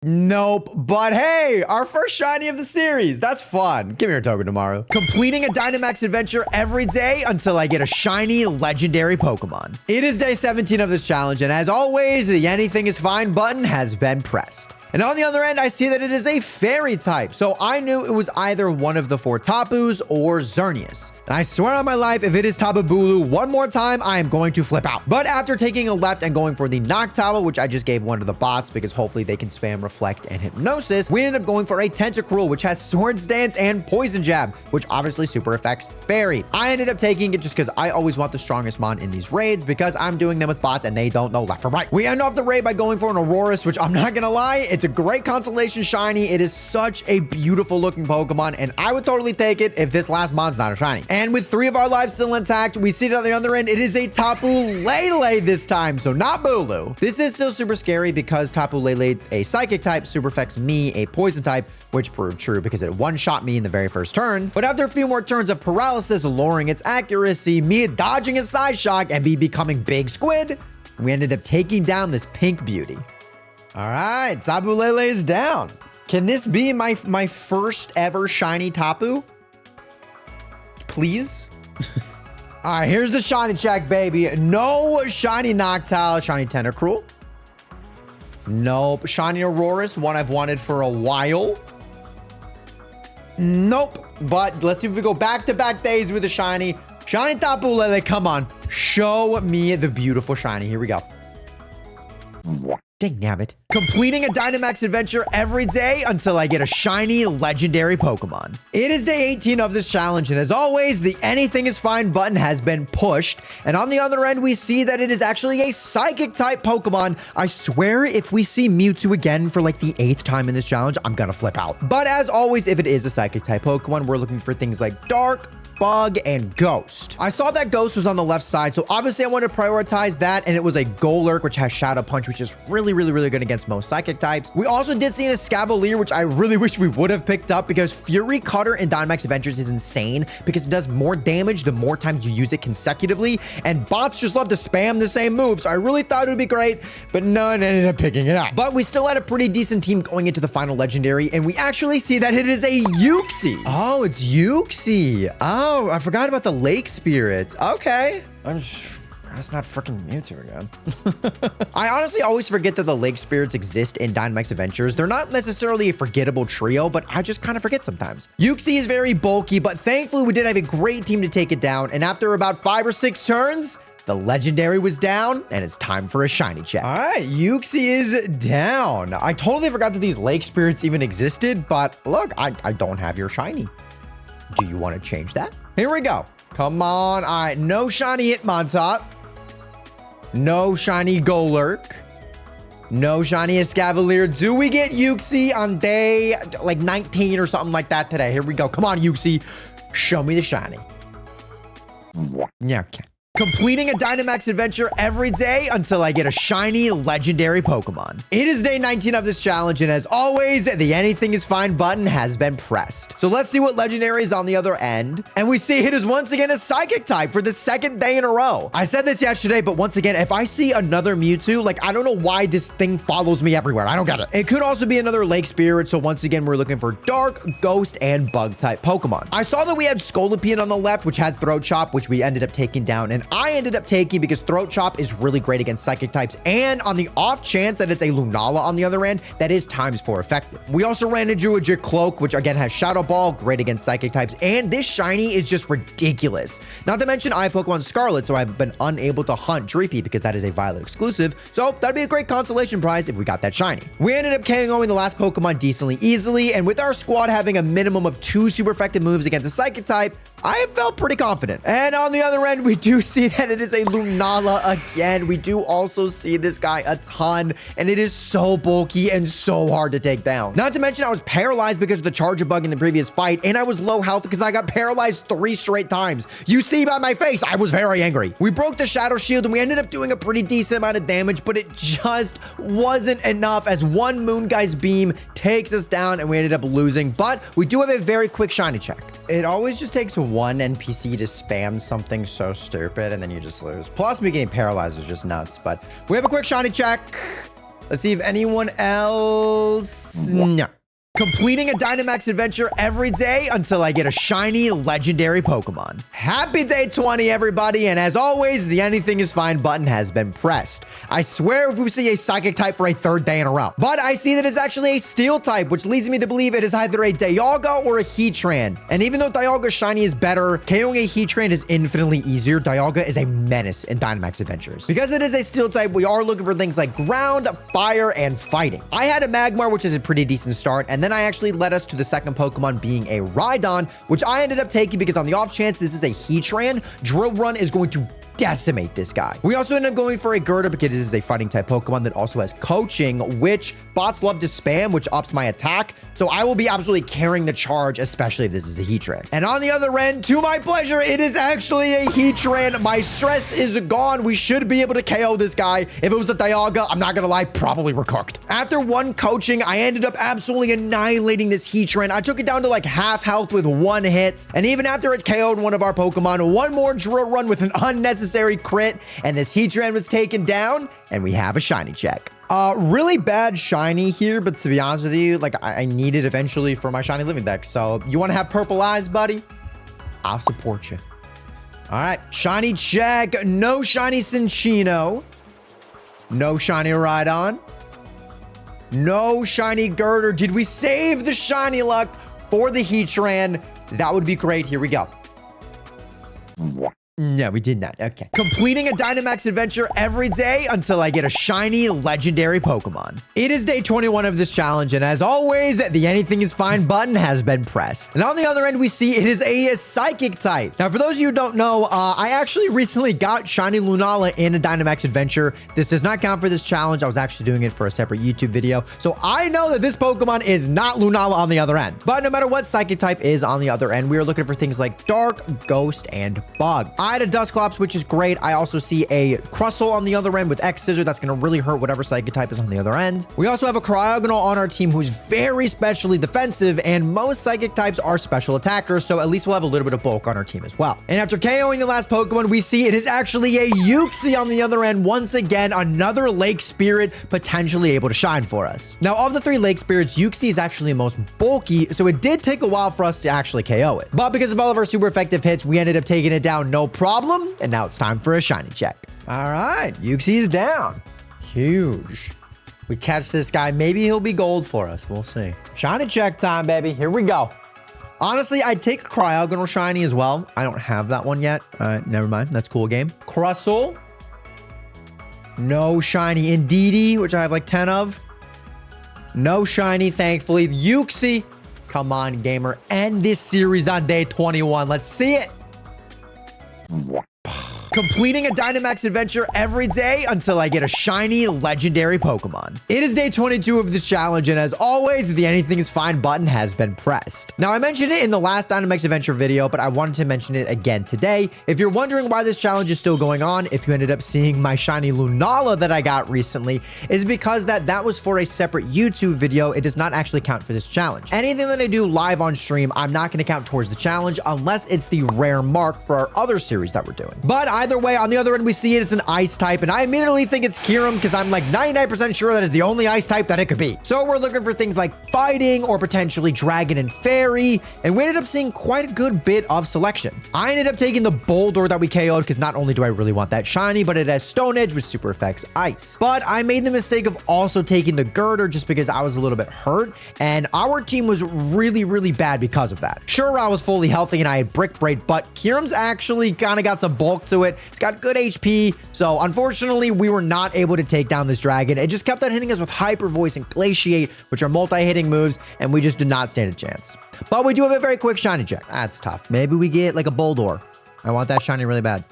Nope. But hey, our first shiny of the series. That's fun. Give me your Togedemaru. Completing a Dynamax adventure every day until I get a shiny legendary Pokemon. It is day 17 of this challenge, and as always, the anything is fine button has been pressed. And on the other end, I see that it is a fairy type. So I knew it was either one of the 4 Tapus or Xerneas. And I swear on my life, if it is Tapu Bulu one more time, I am going to flip out. But after taking a left and going for the Noctowl, which I just gave one to the bots because hopefully they can spam Reflect and Hypnosis, we ended up going for a Tentacruel, which has Swords Dance and Poison Jab, which obviously super affects Fairy. I ended up taking it just because I always want the strongest mon in these raids because I'm doing them with bots and they don't know left from right. We end off the raid by going for an Aurorus, which I'm not gonna lie, it's a great constellation shiny. It is such a beautiful looking Pokemon, and I would totally take it if this last mon's not a shiny. And with 3 of our lives still intact, we see it on the other end. It is a Tapu Lele this time, so not Bulu. This is still super scary because Tapu Lele, a psychic type, super affects me, a poison type, which proved true because it one-shot me in the very first turn. But after a few more turns of paralysis, lowering its accuracy, me dodging a side shock, and me becoming Big Squid, we ended up taking down this pink beauty. All right, Tapu Lele is down. Can this be my first ever shiny Tapu? Please? All right, here's the shiny check, baby. No shiny Noctowl, shiny Tentacruel. Nope. Shiny Aurorus, one I've wanted for a while. Nope. But let's see if we go back-to-back days with a shiny. Shiny Tapu Lele, come on. Show me the beautiful shiny. Here we go. Dang nabbit. Completing a Dynamax adventure every day until I get a shiny legendary Pokemon. It is day 18 of this challenge, and as always, the anything is fine button has been pushed. And on the other end, we see that it is actually a psychic type Pokemon. I swear if we see Mewtwo again for like the 8th time in this challenge, I'm gonna flip out. But as always, if it is a psychic type Pokemon, we're looking for things like Dark, Bug, and Ghost. I saw that Ghost was on the left side, so obviously I wanted to prioritize that, and it was a Golurk, which has Shadow Punch, which is really good against most psychic types. We also did see a Escavalier, which I really wish we would have picked up because Fury Cutter in Dynamax Adventures is insane because it does more damage the more times you use it consecutively, and bots just love to spam the same moves. So I really thought it would be great, but none ended up picking it up. But we still had a pretty decent team going into the final legendary, and we actually see that it is a Uxie. Oh, it's Uxie. Oh, I forgot about the lake spirits. Okay. That's not freaking Mewtwo again. I honestly always forget that the lake spirits exist in Dynamax Adventures. They're not necessarily a forgettable trio, but I just kind of forget sometimes. Uxie is very bulky, but thankfully we did have a great team to take it down. And after about 5 or 6 turns, the legendary was down, and it's time for a shiny check. All right, Uxie is down. I totally forgot that these lake spirits even existed, but look, I don't have your shiny. Do you want to change that? Here we go. Come on. All right, no shiny Hitmontop. No shiny Golurk. No shiny Escavalier. Do we get Uxie on day like 19 or something like that today? Here we go. Come on, Uxie. Show me the shiny. Yeah, okay. Completing a Dynamax adventure every day until I get a shiny legendary Pokemon. It is day 19 of this challenge, and as always, the anything is fine button has been pressed. So let's see what legendary is on the other end. And we see it is once again a psychic type for the 2nd day in a row. I said this yesterday, but once again, if I see another Mewtwo, like I don't know why this thing follows me everywhere. I don't get it. It could also be another lake spirit. So once again, we're looking for Dark, Ghost, and Bug type Pokemon. I saw that we had Scolipede on the left, which had Throat Chop, which we ended up taking down, and I ended up taking because Throat Chop is really great against psychic types, and on the off chance that it's a Lunala on the other end, that is ×4 effective. We also ran into a Cloak, which again has Shadow Ball, great against psychic types, and this shiny is just ridiculous. Not to mention I have Pokemon Scarlet, so I've been unable to hunt Dreepy because that is a Violet exclusive, so that'd be a great consolation prize if we got that shiny. We ended up KOing the last Pokemon decently easily, and with our squad having a minimum of 2 super effective moves against a psychic type, I have felt pretty confident. And on the other end, we do see that it is a Lunala again. We do also see this guy a ton, and it is so bulky and so hard to take down. Not to mention, I was paralyzed because of the Charger Bug in the previous fight, and I was low health because I got paralyzed 3 straight times. You see by my face, I was very angry. We broke the Shadow Shield, and we ended up doing a pretty decent amount of damage, but it just wasn't enough as one Moonguy's Beam takes us down, and we ended up losing. But we do have a very quick shiny check. It always just takes one NPC to spam something so stupid, and then you just lose. Plus, me getting paralyzed was just nuts. But we have a quick shiny check. Let's see if anyone else... No. Completing a Dynamax adventure every day until I get a shiny legendary Pokemon. Happy day 20, everybody, and as always, the anything is fine button has been pressed. I swear if we see a psychic type for a 3rd day in a row. But I see that it's actually a steel type, which leads me to believe it is either a Dialga or a Heatran. And even though Dialga's shiny is better, KOing a Heatran is infinitely easier. Dialga is a menace in Dynamax adventures. Because it is a steel type, we are looking for things like ground, fire, and fighting. I had a Magmar, which is a pretty decent start, and then I actually led us to the second Pokemon being a Rhydon, which I ended up taking because on the off chance this is a Heatran, Drill Run is going to decimate this guy. We also ended up going for a Gerda because this is a fighting type Pokemon that also has coaching, which bots love to spam, which ups my attack. So I will be absolutely carrying the charge, especially if this is a Heatran. And on the other end, to my pleasure, it is actually a Heatran. My stress is gone. We should be able to KO this guy. If it was a Dialga, I'm not gonna lie, probably we're cooked. After one coaching, I ended up absolutely annihilating this Heatran. I took it down to like half health with 1 hit. And even after it KO'd one of our Pokemon, one more Drill Run with an unnecessary crit, and this Heatran was taken down, and we have a shiny check. Really bad shiny here, but to be honest with you, like I need it eventually for my shiny living deck. So you want to have purple eyes, buddy? I'll support you. All right, shiny check. No shiny Cinccino. No shiny Rhydon. No shiny Girder. Did we save the shiny luck for the Heatran? That would be great. Here we go. No, we did not. Okay. Completing a Dynamax adventure every day until I get a shiny legendary Pokemon. It is day 21 of this challenge, and as always, the anything is fine button has been pressed. And on the other end, we see it is a psychic type. Now, for those of you who don't know, I actually recently got shiny Lunala in a Dynamax adventure. This does not count for this challenge. I was actually doing it for a separate YouTube video. So I know that this Pokemon is not Lunala on the other end. But no matter what psychic type is on the other end, we are looking for things like Dark, Ghost, and Bug. I had a Dusclops, which is great. I also see a Crustle on the other end with X-Scissor. That's going to really hurt whatever psychic type is on the other end. We also have a Cryogonal on our team who's very specially defensive, and most psychic types are special attackers, so at least we'll have a little bit of bulk on our team as well. And after KOing the last Pokemon, we see it is actually a Uxie on the other end. Once again, another Lake Spirit potentially able to shine for us. Now, of the 3 Lake Spirits, Uxie is actually the most bulky, so it did take a while for us to actually KO it. But because of all of our super effective hits, we ended up taking it down no problem. And now it's time for a shiny check. All right, Uxie's down. Huge. We catch this guy. Maybe he'll be gold for us. We'll see. Shiny check time, baby. Here we go. Honestly, I'd take a Cryogonal shiny as well. I don't have that one yet. All right, never mind. That's cool game. Crustle. No shiny. Indeedee, which I have like 10 of. No shiny, thankfully. Uxie. Come on, gamer. End this series on day 21. Let's see it. Completing a Dynamax adventure every day until I get a shiny legendary Pokemon. It is day 22 of this challenge, and as always, the anything is fine button has been pressed. Now, I mentioned it in the last Dynamax adventure video, but I wanted to mention it again today. If you're wondering why this challenge is still going on, if you ended up seeing my shiny Lunala that I got recently, is because that was for a separate YouTube video. It does not actually count for this challenge. Anything that I do live on stream, I'm not going to count towards the challenge unless it's the rare mark for our other series that we're doing. But either way, on the other end, we see it as an ice type, and I immediately think it's Kyurem because I'm like 99% sure that is the only ice type that it could be. So we're looking for things like fighting or potentially dragon and fairy, and we ended up seeing quite a good bit of selection. I ended up taking the Boulder that we KO'd because not only do I really want that shiny, but it has Stone Edge, which super affects ice. But I made the mistake of also taking the Girder just because I was a little bit hurt, and our team was really, really bad because of that. Sure, I was fully healthy and I had Brick Braid, but Kyurem's actually kind of got some bulk to it. It's got good HP, so unfortunately we were not able to take down this dragon. It just kept on hitting us with Hyper Voice and Glaciate, which are multi-hitting moves, and we just did not stand a chance. But we do have a very quick shiny check. That's tough. Maybe we get like a Boldor. I want that shiny really bad.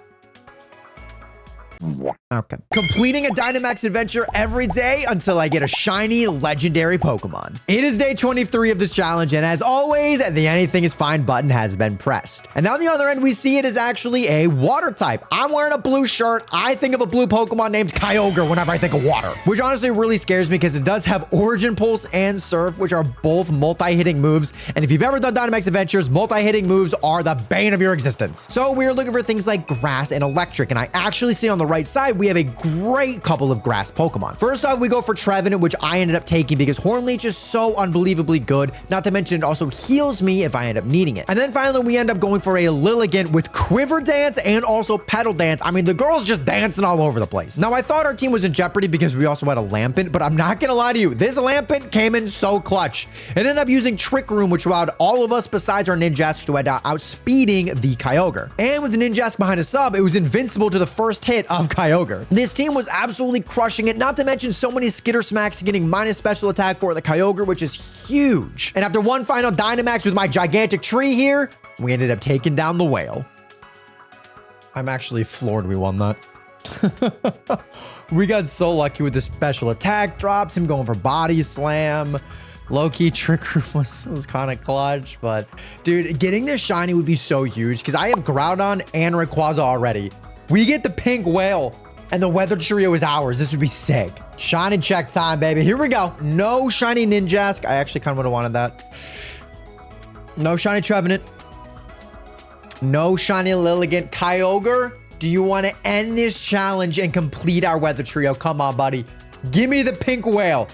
Okay. Completing a Dynamax adventure every day until I get a shiny legendary Pokemon. It is day 23 of this challenge, and as always, the anything is fine button has been pressed. And on the other end, we see it is actually a water type. I'm wearing a blue shirt. I think of a blue Pokemon named Kyogre whenever I think of water, which honestly really scares me because it does have Origin Pulse and Surf, which are both multi-hitting moves. And if you've ever done Dynamax adventures, multi-hitting moves are the bane of your existence. So we're looking for things like grass and electric, and I actually see on the right side, we have a great couple of grass Pokemon. First off, we go for Trevenant, which I ended up taking because Hornleech is so unbelievably good. Not to mention it also heals me if I end up needing it. And then finally, we end up going for a Lilligant with Quiver Dance and also Petal Dance. I mean, the girl's just dancing all over the place. Now, I thought our team was in jeopardy because we also had a Lampent, but I'm not gonna lie to you. This Lampent came in so clutch. It ended up using Trick Room, which allowed all of us besides our Ninjask to outspeeding the Kyogre. And with the Ninjask behind a sub, it was invincible to the first hit of Kyogre. This team was absolutely crushing it, not to mention so many Skitter Smacks getting minus special attack for the Kyogre, which is huge. And after one final Dynamax with my gigantic tree here, we ended up taking down the whale. I'm actually floored we won that. We got so lucky with the special attack drops, him going for body slam. Low-key Trick Room was kind of clutch, but dude, getting this shiny would be so huge because I have Groudon and Rayquaza already. We get the pink whale and the weather trio is ours. This would be sick. Shiny check time, baby. Here we go. No shiny Ninjask. I actually kind of would have wanted that. No shiny Trevenant. No shiny Lilligant. Kyogre, do you want to end this challenge and complete our weather trio? Come on, buddy. Give me the pink whale.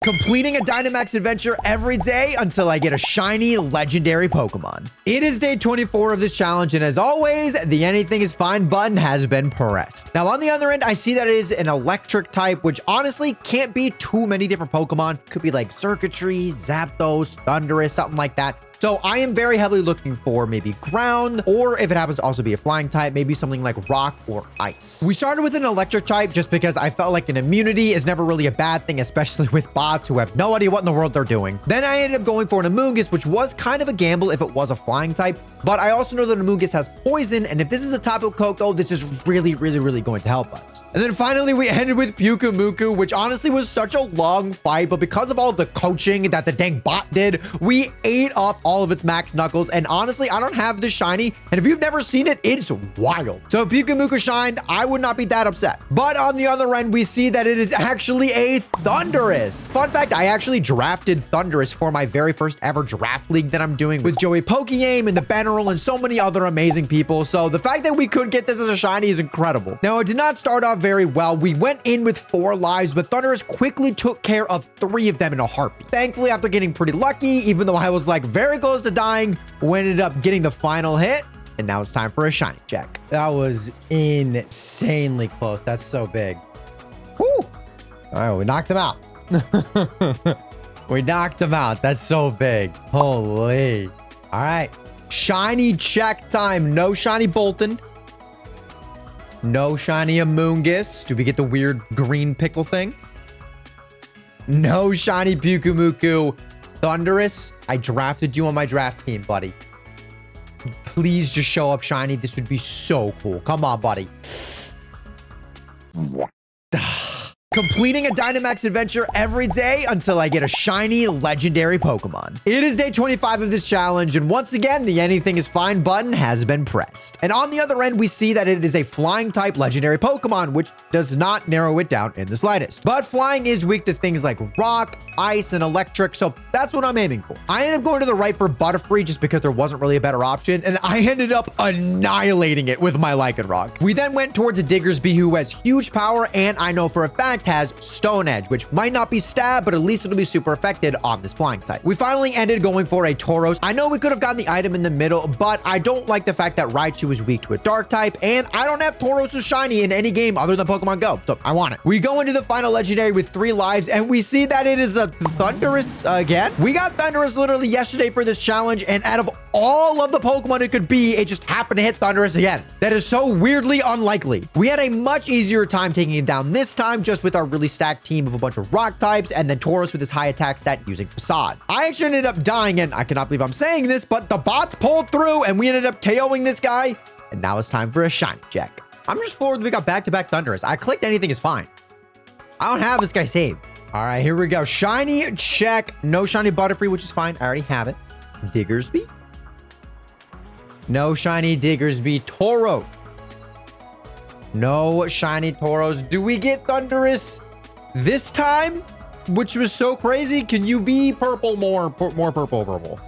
Completing a Dynamax adventure every day until I get a shiny legendary Pokemon. It is day 24 of this challenge, and as always, the anything is fine button has been pressed. Now, on the other end, I see that it is an electric type, which honestly can't be too many different Pokemon. Could be like Circuitry, Zapdos, Thundurus, something like that. So I am very heavily looking for maybe ground, or if it happens to also be a flying type, maybe something like rock or ice. We started with an electric type just because I felt like an immunity is never really a bad thing, especially with bots who have no idea what in the world they're doing. Then I ended up going for an Amoonguss, which was kind of a gamble if it was a flying type, but I also know that Amoonguss has poison, and if this is a Tapu Koko, this is really going to help us. And then finally, we ended with Pyukumuku, which honestly was such a long fight, but because of all the coaching that the dang bot did, we ate up all of its max knuckles, and honestly, I don't have this shiny, and if you've never seen it, it's wild. So if Pyukumuku shined, I would not be that upset. But on the other end, we see that it is actually a Thundurus. Fun fact, I actually drafted Thundurus for my very first ever draft league that I'm doing with Joey Pokeyame and the Bannerol and so many other amazing people. So the fact that we could get this as a shiny is incredible. Now, it did not start off very well. We went in with 4 lives, but Thundurus quickly took care of 3 of them in a heartbeat. Thankfully, after getting pretty lucky, even though I was like very close to dying, we ended up getting the final hit. And now it's time for a shiny check. That was insanely close. That's so big. Woo! All right, we knocked them out. We knocked them out. That's so big. Holy. All right. Shiny check time. No shiny Bolton. No shiny Amoonguss. Do we get the weird green pickle thing? No shiny Pyukumuku. Thundurus, I drafted you on my draft team, buddy. Please just show up shiny. This would be so cool. Come on, buddy. Completing a Dynamax adventure every day until I get a shiny legendary Pokemon. It is day 25 of this challenge, and once again, the anything is fine button has been pressed. And on the other end, we see that it is a flying type legendary Pokemon, which does not narrow it down in the slightest. But flying is weak to things like rock, ice, and electric, so that's what I'm aiming for. I ended up going to the right for Butterfree just because there wasn't really a better option, and I ended up annihilating it with my Lycanroc. We then went towards a Diggersby who has huge power, and I know for a fact has Stone Edge, which might not be stab, but at least it'll be super affected on this flying type. We finally ended going for a Tauros. I know we could have gotten the item in the middle, but I don't like the fact that Raichu is weak to a dark type, and I don't have Tauros or shiny in any game other than Pokemon Go, so I want it. We go into the final legendary with 3 lives, and we see that it is a Thundurus again. We got Thundurus literally yesterday for this challenge, and out of all of the Pokemon it could be, it just happened to hit Thundurus again. That is so weirdly unlikely. We had a much easier time taking it down this time, just with our really stacked team of a bunch of rock types, and then Tauros with his high attack stat using Facade. I actually ended up dying, and I cannot believe I'm saying this, but the bots pulled through, and we ended up KOing this guy, and now it's time for a shiny check. I'm just floored we got back-to-back Thundurus. I clicked anything is fine. I don't have this guy saved. All right, here we go. Shiny check. No shiny Butterfree, which is fine. I already have it. Diggersby. No shiny Diggersby. Tauros. No shiny Tauros. Do we get Thundurus this time? Which was so crazy. Can you be purple more purple?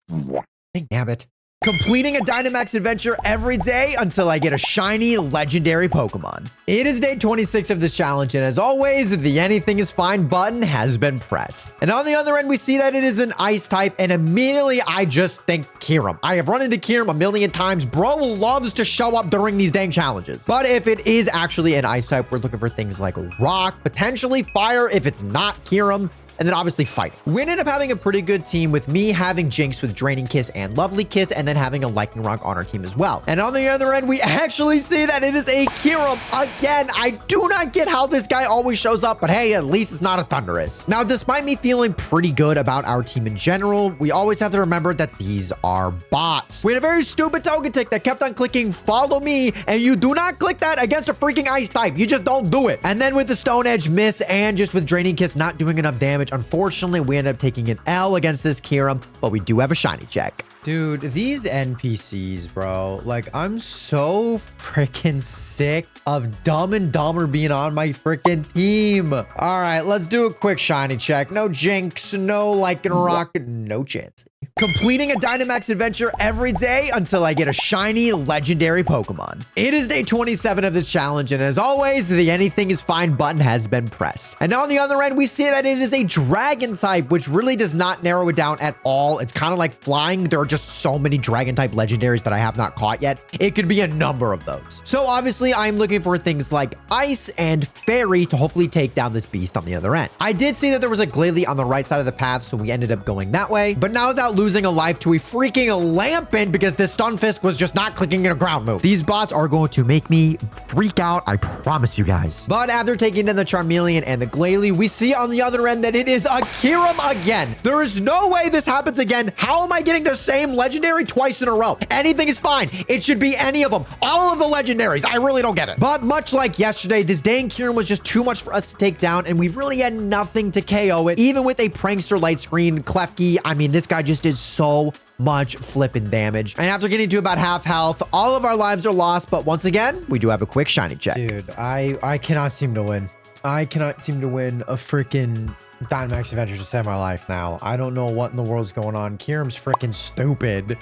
Dang nabbit. Completing a Dynamax adventure every day until I get a shiny legendary Pokemon. It is day 26 of this challenge, and as always, the anything is fine button has been pressed. And on the other end, we see that it is an ice type, and immediately I just think Kyurem. I have run into Kyurem a million times. Bro loves to show up during these dang challenges. But if it is actually an ice type, we're looking for things like rock, potentially fire if it's not Kyurem, and then obviously fight. We ended up having a pretty good team with me having Jinx with Draining Kiss and Lovely Kiss, and then having a Lycanroc on our team as well. And on the other end, we actually see that it is a Kyurem. Again, I do not get how this guy always shows up, but hey, at least it's not a Thundurus. Now, despite me feeling pretty good about our team in general, we always have to remember that these are bots. We had a very stupid Togetic that kept on clicking follow me, and you do not click that against a freaking ice type. You just don't do it. And then with the Stone Edge miss and just with Draining Kiss not doing enough damage, unfortunately, we ended up taking an L against this Kyurem, but we do have a shiny check. Dude, these NPCs, bro, like, I'm so freaking sick of Dumb and Dumber being on my freaking team. All right, let's do a quick shiny check. No Jinx, no Lycanroc, no chance. Completing a Dynamax adventure every day until I get a shiny legendary Pokemon. It is day 27 of this challenge, and as always, the anything is fine button has been pressed. And on the other end, we see that it is a dragon type, which really does not narrow it down at all. It's kind of like flying. There are just so many dragon type legendaries that I have not caught yet. It could be a number of those. So obviously I'm looking for things like ice and fairy to hopefully take down this beast on the other end. I did see that there was a Glalie on the right side of the path, so we ended up going that way, but now without losing a life to a freaking Lampent because this Stunfisk was just not clicking in a ground move. These bots are going to make me freak out, I promise you guys. But after taking down the Charmeleon and the Glalie, we see on the other end that it is a Kyurem again. There is no way this happens again. How am I getting the same legendary twice in a row? Anything is fine. It should be any of them. All of the legendaries. I really don't get it. But much like yesterday, this dang Kyurem was just too much for us to take down, and we really had nothing to KO it. Even with a Prankster Light Screen, Klefki, I mean, this guy just did so much flipping damage. And after getting to about half health, all of our lives are lost. But once again, we do have a quick shiny check. Dude, I cannot seem to win. I cannot seem to win a freaking Dynamax adventure to save my life now. I don't know what in the world's going on. Kyurem's freaking stupid.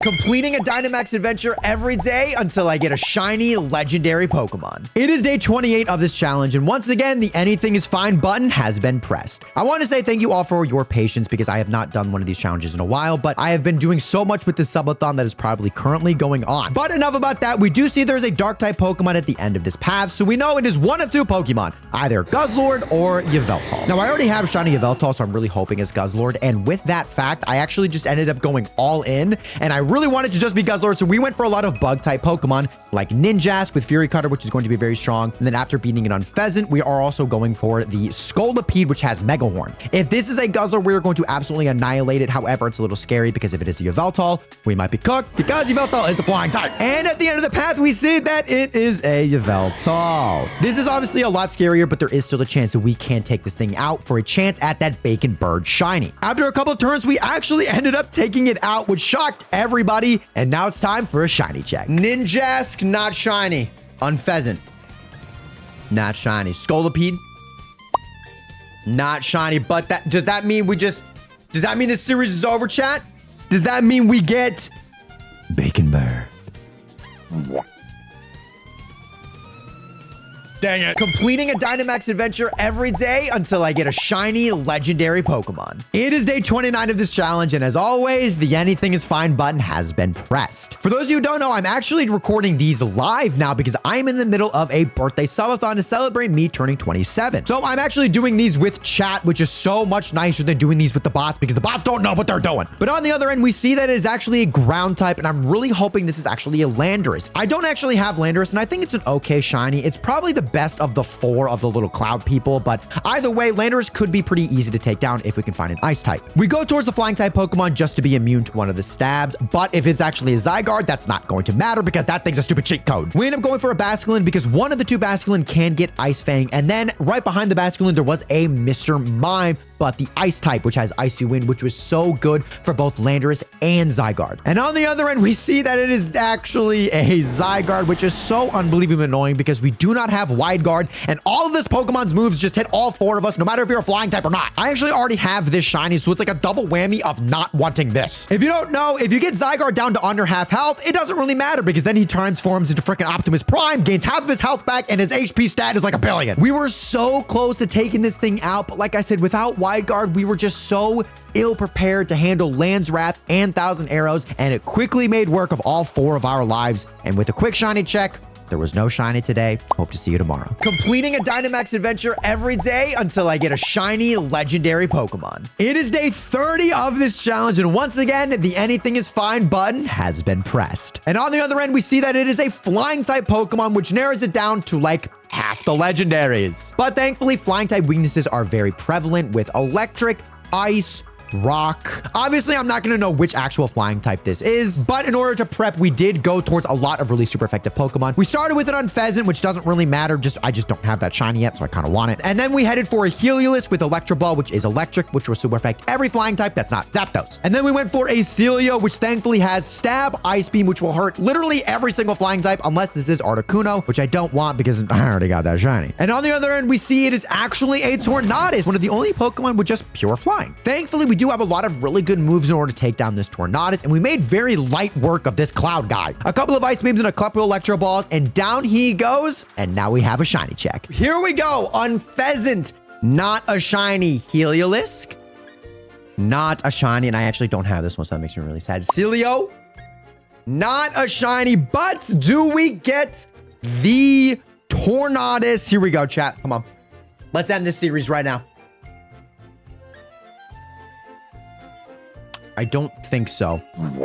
Completing a Dynamax adventure every day until I get a shiny legendary Pokemon. It is day 28 of this challenge, and once again, the anything is fine button has been pressed. I want to say thank you all for your patience because I have not done one of these challenges in a while, but I have been doing so much with this subathon that is probably currently going on. But enough about that. We do see there's a dark type Pokemon at the end of this path, so we know it is one of two Pokemon, either Guzzlord or Yveltal. Now, I already have shiny Yveltal, so I'm really hoping it's Guzzlord, and with that fact, I actually just ended up going all in, and I really wanted to just be Guzzlord, so we went for a lot of bug type Pokemon like Ninjask with Fury Cutter, which is going to be very strong. And then after beating it on Pheasant, we are also going for the Scolipede, which has Mega Horn. If this is a Guzzlord, we are going to absolutely annihilate it. However, it's a little scary because if it is a Yveltal, we might be cooked because Yveltal is a flying type. And at the end of the path, we see that it is a Yveltal. This is obviously a lot scarier, but there is still a chance that we can take this thing out for a chance at that Bacon Bird shiny. After a couple of turns, we actually ended up taking it out, which shocked everybody. And now it's time for a shiny check. Ninjask, not shiny. Unpheasant, not shiny. Scolipede, not shiny. But that does that mean does that mean this series is over, chat? Does that mean we get Bacon Bird? Dang it. Completing a Dynamax adventure every day until I get a shiny legendary Pokemon. It is day 29 of this challenge, and as always, the anything is fine button has been pressed. For those of you who don't know, I'm actually recording these live now because I'm in the middle of a birthday subathon to celebrate me turning 27. So I'm actually doing these with chat, which is so much nicer than doing these with the bots because the bots don't know what they're doing. But on the other end, we see that it is actually a ground type, and I'm really hoping this is actually a Landorus. I don't actually have Landorus, and I think it's an okay shiny. It's probably the best of the four of the little cloud people, but either way, Landorus could be pretty easy to take down if we can find an ice type. We go towards the flying type Pokemon just to be immune to one of the stabs, but if it's actually a Zygarde, that's not going to matter because that thing's a stupid cheat code. We end up going for a Basculin because one of the two Basculin can get Ice Fang, and then right behind the Basculin, there was a Mr. Mime, but the ice type, which has Icy Wind, which was so good for both Landorus and Zygarde. And on the other end, we see that it is actually a Zygarde, which is so unbelievably annoying because we do not have Wide Guard, and all of this Pokemon's moves just hit all four of us, no matter if you're a flying type or not. I actually already have this shiny, so it's like a double whammy of not wanting this. If you don't know, if you get Zygarde down to under half health, it doesn't really matter because then he transforms into freaking Optimus Prime, gains half of his health back, and his HP stat is like 1 billion. We were so close to taking this thing out, but like I said, without Wide Guard, we were just so ill-prepared to handle Land's Wrath and Thousand Arrows, and it quickly made work of all four of our lives. And with a quick shiny check, there was no shiny today. Hope to see you tomorrow. Completing a Dynamax adventure every day until I get a shiny legendary Pokemon. It is day 30 of this challenge, and once again, the anything is fine button has been pressed. And on the other end, we see that it is a flying type Pokemon, which narrows it down to like half the legendaries. But thankfully, flying type weaknesses are very prevalent with electric, ice, rock. Obviously, I'm not going to know which actual flying type this is, but in order to prep, we did go towards a lot of really super effective Pokemon. We started with it on Pheasant, which doesn't really matter. I just don't have that shiny yet, so I kind of want it. And then we headed for a Heliolisk with Electro Ball, which is electric, which will super affect every flying type that's not Zapdos. And then we went for a Celio, which thankfully has Stab, Ice Beam, which will hurt literally every single flying type, unless this is Articuno, which I don't want because I already got that shiny. And on the other end, we see it is actually a Tornadus, one of the only Pokemon with just pure flying. Thankfully, we do have a lot of really good moves in order to take down this Tornadus, and we made very light work of this Cloud guy. A couple of Ice Beams and a couple of Electro Balls, and down he goes, and now we have a shiny check. Here we go, on Pheasant, not a shiny. Heliolisk, Not a shiny, and I actually don't have this one, so that makes me really sad. Celio, not a shiny, but do we get the Tornadus? Here we go, chat. Come on. Let's end this series right now. I don't think so.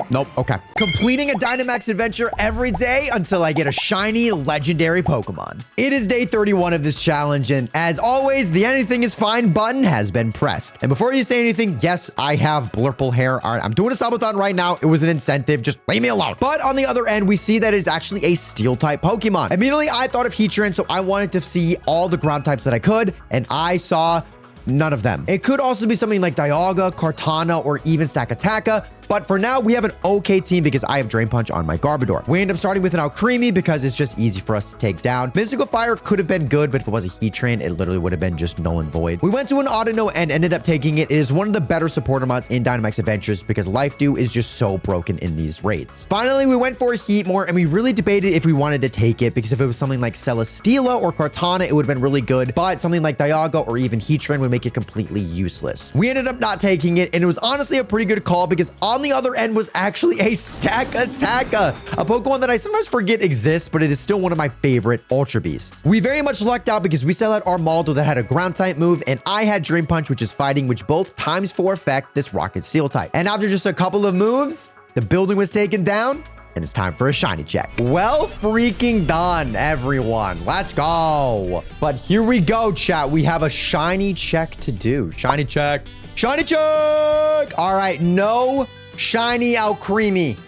Nope. Okay. Completing a Dynamax adventure every day until I get a shiny legendary Pokemon. It is day 31 of this challenge, and as always, the anything is fine button has been pressed. And before you say anything, yes, I have blurple hair. All right, I'm doing a subathon right now. It was an incentive. Just leave me alone. But on the other end, we see that it's actually a steel type Pokemon. Immediately, I thought of Heatran, so I wanted to see all the ground types that I could, and I saw none of them. It could also be something like Dialga, Kartana, or even Stakataka, but for now, we have an okay team because I have Drain Punch on my Garbodor. We end up starting with an Alcremie because it's just easy for us to take down. Mystical Fire could have been good, but if it was a Heatran, it literally would have been just null and void. We went to an Audino and ended up taking it. It is one of the better supporter mods in Dynamax Adventures because Life Dew is just so broken in these raids. Finally, we went for a Heatmore, and we really debated if we wanted to take it because if it was something like Celesteela or Kartana, it would have been really good, but something like Dialga or even Heatran would make it completely useless. We ended up not taking it, and it was honestly a pretty good call because on the other end was actually a Stakataka, a Pokemon that I sometimes forget exists, but it is still one of my favorite Ultra Beasts. We very much lucked out because we still had Armaldo that had a ground type move, and I had Drain Punch, which is fighting, which both times 4 effect this Rocket Steel type. And after just a couple of moves, the building was taken down, and it's time for a shiny check. Well freaking done, everyone. Let's go. But here we go, chat. We have a shiny check to do. Shiny check. Shiny check. All right, no shiny Alcremie.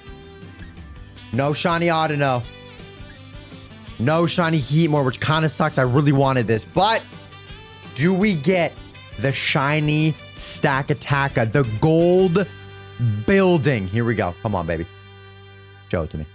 No shiny Audino. No shiny Heatmore, which kind of sucks. I really wanted this. But do we get the shiny Stakataka, the gold building? Here we go. Come on, baby. Show it to me.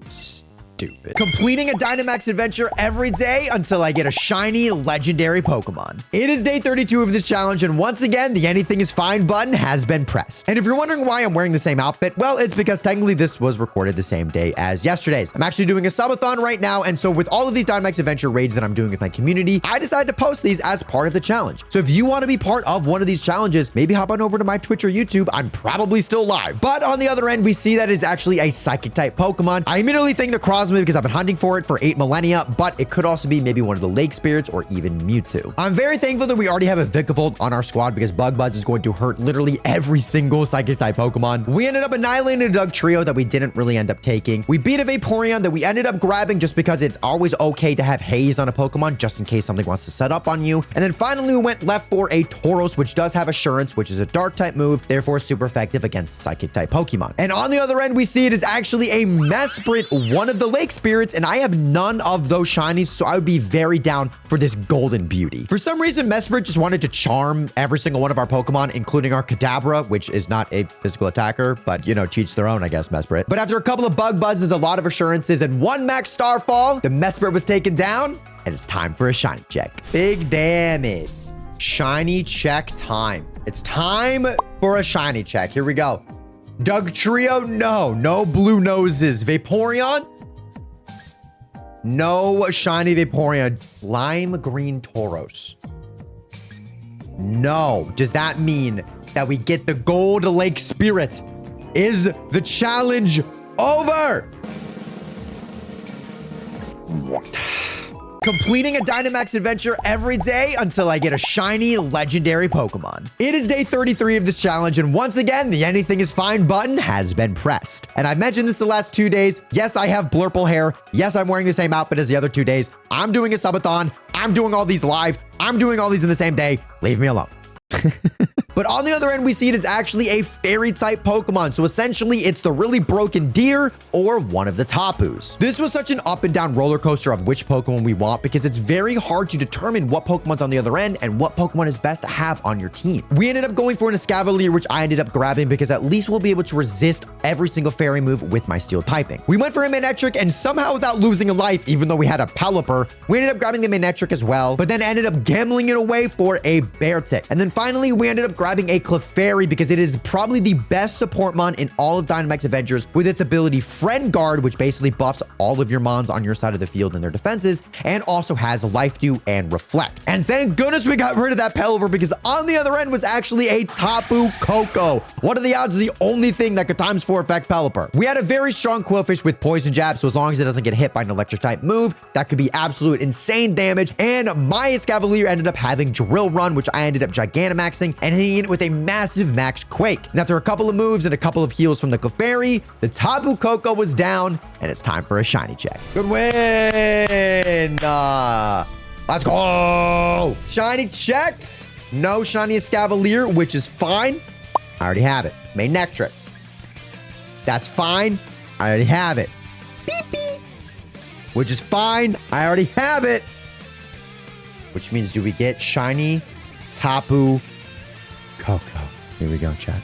Stupid. Completing a Dynamax adventure every day until I get a shiny legendary Pokemon. It is day 32 of this challenge, and once again, the anything is fine button has been pressed. And if you're wondering why I'm wearing the same outfit, well, it's because technically this was recorded the same day as yesterday's. I'm actually doing a subathon right now, and so with all of these Dynamax adventure raids that I'm doing with my community, I decided to post these as part of the challenge. So if you want to be part of one of these challenges, maybe hop on over to my Twitch or YouTube. I'm probably still live. But on the other end, we see that it's actually a psychic type Pokemon. I immediately think Necrozma because I've been hunting for it for 8 millennia, but it could also be maybe one of the Lake Spirits or even Mewtwo. I'm very thankful that we already have a Vikavolt on our squad because Bug Buzz is going to hurt literally every single psychic type Pokemon. We ended up annihilating a Dugtrio that we didn't really end up taking. We beat a Vaporeon that we ended up grabbing just because it's always okay to have Haze on a Pokemon just in case something wants to set up on you. And then finally we went left for a Tauros, which does have Assurance, which is a dark type move, therefore super effective against psychic type Pokemon. And on the other end, we see it is actually a Mesprit, one of the Lake Spirits, and I have none of those shinies, so I would be very down for this golden beauty. For some reason, Mesprit just wanted to charm every single one of our Pokemon, including our Kadabra, which is not a physical attacker, but, you know, cheats their own, I guess, Mesprit. But after a couple of Bug Buzzes, a lot of Assurances, and 1 Max Starfall, the Mesprit was taken down, and it's time for a shiny check. Big damage. Shiny check time. It's time for a shiny check. Here we go. Dugtrio, no blue noses. Vaporeon, no shiny Vaporeon. Lime green Tauros. No. Does that mean that we get the gold Lake Spirit? Is the challenge over? Completing a Dynamax adventure every day until I get a shiny legendary Pokemon. It is day 33 of this challenge, and once again, the anything is fine button has been pressed. And I've mentioned this the last 2 days. Yes, I have blurple hair. Yes, I'm wearing the same outfit as the other 2 days. I'm doing a subathon. I'm doing all these live. I'm doing all these in the same day. Leave me alone. But on the other end, we see it is actually a fairy type Pokemon. So essentially, it's the really broken deer or one of the Tapus. This was such an up and down roller coaster of which Pokemon we want because it's very hard to determine what Pokemon's on the other end and what Pokemon is best to have on your team. We ended up going for an Escavalier, which I ended up grabbing because at least we'll be able to resist every single fairy move with my steel typing. We went for a Manectric, and somehow without losing a life, even though we had a Pelipper, we ended up grabbing the Manectric as well, but then ended up gambling it away for a Beartic. And then finally, we ended up grabbing grabbing a Clefairy because it is probably the best support mon in all of Dynamax Adventures with its ability Friend Guard, which basically buffs all of your mons on your side of the field and their defenses, and also has Life Dew and Reflect. And thank goodness we got rid of that Pelipper because on the other end was actually a Tapu Koko. What are the odds of the only thing that could ×4 effect Pelipper? We had a very strong Quillfish with Poison Jab, so as long as it doesn't get hit by an electric type move, that could be absolute insane damage. And my Escavalier ended up having Drill Run, which I ended up Gigantamaxing and hitting it with a massive max Quake. And after a couple of moves and a couple of heals from the Clefairy, the Tapu Koko was down, and it's time for a shiny check. Good win! Let's go! Shiny checks. No shiny Escavalier, which is fine. I already have it. Manectric. That's fine. I already have it. Beep, beep. Which is fine. I already have it. Which means do we get shiny Tapu Koko? Here we go, chat.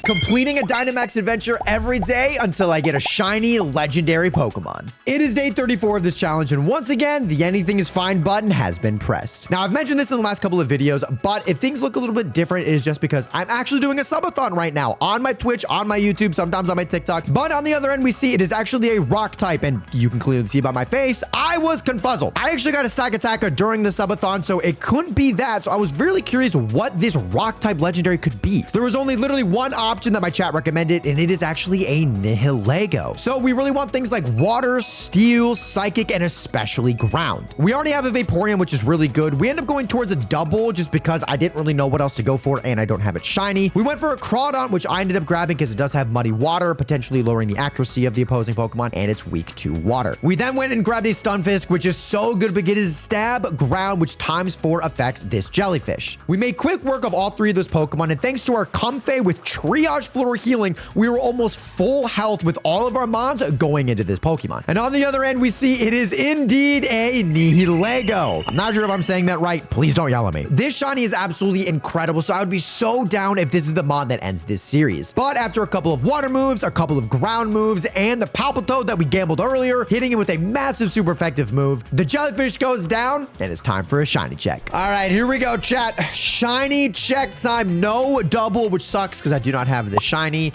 Completing a Dynamax adventure every day until I get a shiny legendary Pokemon. It is day 34 of this challenge, and once again, the anything is fine button has been pressed. Now, I've mentioned this in the last couple of videos, but if things look a little bit different, it is just because I'm actually doing a subathon right now on my Twitch, on my YouTube, sometimes on my TikTok. But on the other end, we see it is actually a rock type, and you can clearly see by my face, I was confuzzled. I actually got a stack attacker during the subathon, so it couldn't be that. So I was really curious what this rock type legendary could be. There was only literally one option that my chat recommended, and it is actually a Nihilego. So we really want things like water, steel, psychic, and especially ground. We already have a Vaporeon, which is really good. We end up going towards a double just because I didn't really know what else to go for, and I don't have it shiny. We went for a Crawdon, which I ended up grabbing because it does have muddy water, potentially lowering the accuracy of the opposing Pokemon, and it's weak to water. We then went and grabbed a Stunfisk, which is so good because it is stab, ground, which ×4 affects this jellyfish. We made quick work of all three of those Pokemon, and thanks to our Comfey with Triage Floor Healing, we were almost full health with all of our mons going into this Pokemon. And on the other end, we see it is indeed a Nihilego. I'm not sure if I'm saying that right. Please don't yell at me. This shiny is absolutely incredible, so I would be so down if this is the mod that ends this series. But after a couple of water moves, a couple of ground moves, and the Palpitoad that we gambled earlier, hitting it with a massive super effective move, the jellyfish goes down, and it's time for a shiny check. All right, here we go, chat. Shiny check time. No double, which sucks because I do not have the shiny.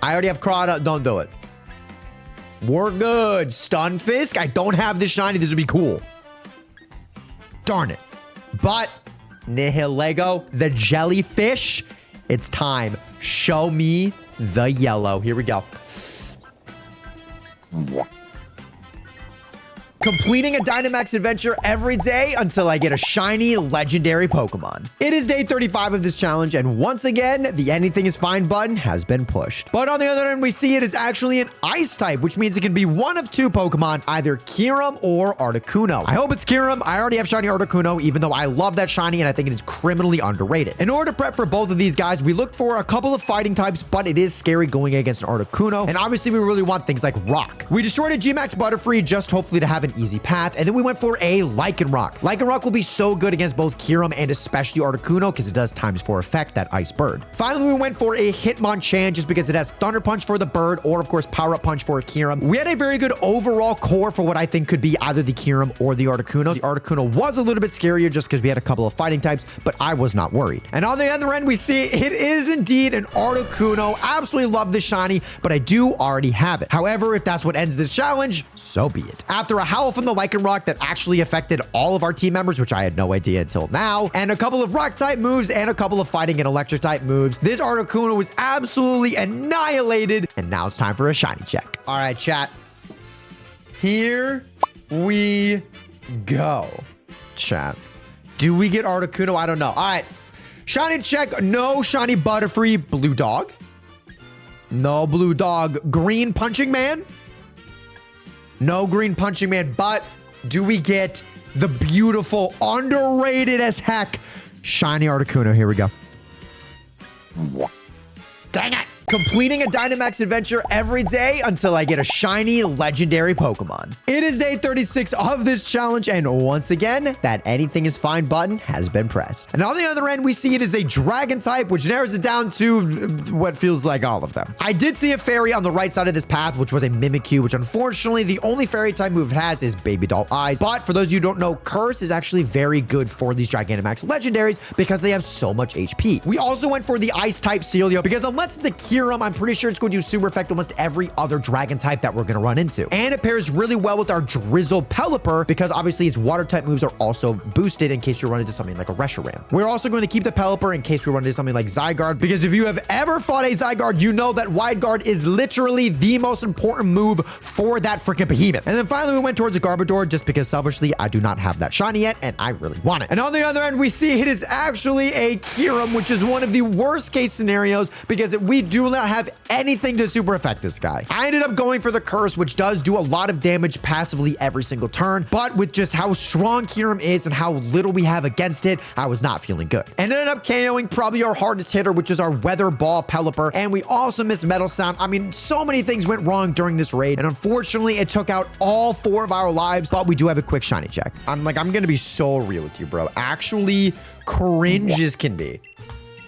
I already have Crawdon. Don't do it. We're good. Stunfisk. I don't have the shiny. This would be cool. Darn it. But Nihilego, the jellyfish. It's time. Show me the yellow. Here we go. Completing a Dynamax adventure every day until I get a shiny legendary Pokemon. It is day 35 of this challenge, and once again, the anything is fine button has been pushed. But on the other end, we see it is actually an ice type, which means it can be one of two Pokemon, either Kyurem or Articuno. I hope it's Kyurem. I already have shiny Articuno, even though I love that shiny and I think it is criminally underrated. In order to prep for both of these guys, we looked for a couple of fighting types, but it is scary going against an Articuno, and obviously we really want things like Rock. We destroyed a Gmax Butterfree just hopefully to have an easy path, and then we went for a Lycanroc. Lycanroc will be so good against both Kyurem and especially Articuno because it does ×4 effect that Ice Bird. Finally, we went for a Hitmonchan just because it has Thunder Punch for the bird or of course Power Up Punch for Kyurem. We had a very good overall core for what I think could be either the Kyurem or the Articuno. The Articuno was a little bit scarier just because we had a couple of fighting types, but I was not worried. And on the other end, we see it is indeed an Articuno. Absolutely love this shiny, but I do already have it. However, if that's what ends this challenge, so be it. After a howl from the Lycanroc that actually affected all of our team members, which I had no idea until now, and a couple of rock type moves and a couple of fighting and electric type moves, this Articuno was absolutely annihilated, and now it's time for a shiny check. All right, chat. Here we go. Chat. Do we get Articuno? I don't know. All right. Shiny check. No shiny Butterfree. Blue Dog. No Blue Dog. Green Punching Man. No Green Punching Man, but do we get the beautiful, underrated as heck, shiny Articuno? Here we go. Dang it. completing a Dynamax adventure every day until I get a shiny legendary Pokemon. It is day 36 of this challenge, and once again, that anything is fine button has been pressed. And on the other end, we see it is a dragon type, which narrows it down to what feels like all of them. I did see a fairy on the right side of this path, which was a Mimikyu, which unfortunately the only fairy type move it has is Baby Doll Eyes. But for those of you who don't know, Curse is actually very good for these Gigantamax legendaries because they have so much HP. We also went for the Ice type Celio because unless it's a Kyurem, I'm pretty sure it's going to do super effect almost every other dragon type that we're going to run into. And it pairs really well with our Drizzle Pelipper because obviously its water type moves are also boosted in case you run into something like a Reshiram. We're also going to keep the Pelipper in case we run into something like Zygarde, because if you have ever fought a Zygarde, you know that Wide Guard is literally the most important move for that freaking behemoth. And then finally we went towards a Garbodor just because selfishly I do not have that shiny yet and I really want it. And on the other end, we see it is actually a Kyurem, which is one of the worst case scenarios because we do not have anything to super affect this guy. I ended up going for the Curse, which does do a lot of damage passively every single turn, but with just how strong Kyurem is and how little we have against it, I was not feeling good. And ended up KOing probably our hardest hitter, which is our Weather Ball Pelipper, and we also missed Metal Sound. I mean, so many things went wrong during this raid, and unfortunately, it took out all 4 of our lives, but we do have a quick shiny check. I'm gonna be so real with you, bro. Actually, cringe as can be.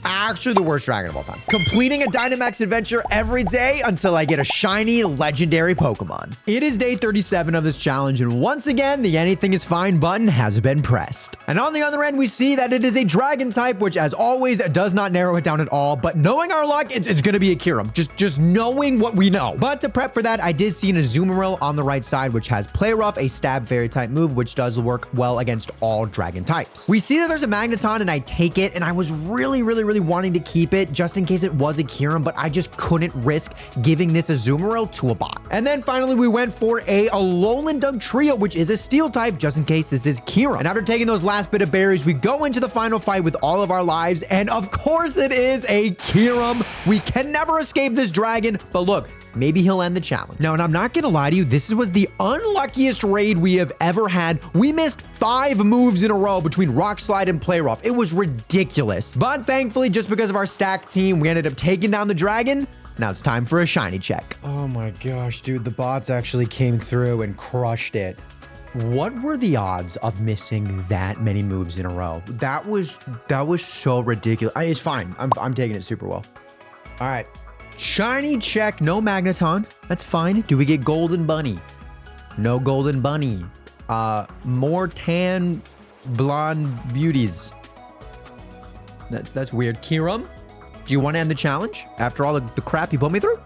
Actually the worst dragon of all time. Completing a Dynamax adventure every day until I get a shiny legendary Pokemon. It is day 37 of this challenge, and once again, the anything is fine button has been pressed. And on the other end, we see that it is a dragon type, which as always does not narrow it down at all, but knowing our luck, it's gonna be a Kyurem. Just knowing what we know. But to prep for that, I did see an Azumarill on the right side, which has Play Rough, a stab fairy type move, which does work well against all dragon types. We see that there's a Magneton, and I take it, and I was really wanting to keep it just in case it was a Kyurem, but I just couldn't risk giving this Azumarill to a bot. And then finally we went for a Alolan Dugtrio, which is a steel type, just in case this is Kyurem. And after taking those last bit of berries, we go into the final fight with all of our lives, and of course it is a Kyurem. We can never escape this dragon, but look, maybe he'll end the challenge. Now, and I'm not gonna lie to you, this was the unluckiest raid we have ever had. We missed 5 moves in a row between Rock Slide and Play Rough. It was ridiculous. But thankfully, just because of our stacked team, we ended up taking down the dragon. Now it's time for a shiny check. Oh my gosh, dude, the bots actually came through and crushed it. What were the odds of missing that many moves in a row? That was so ridiculous. It's fine. I'm taking it super well. All right. Shiny check, no Magneton. That's fine. Do we get Golden Bunny? No Golden Bunny. More tan blonde beauties. That's weird. Kyurem, do you want to end the challenge after all the crap you put me through?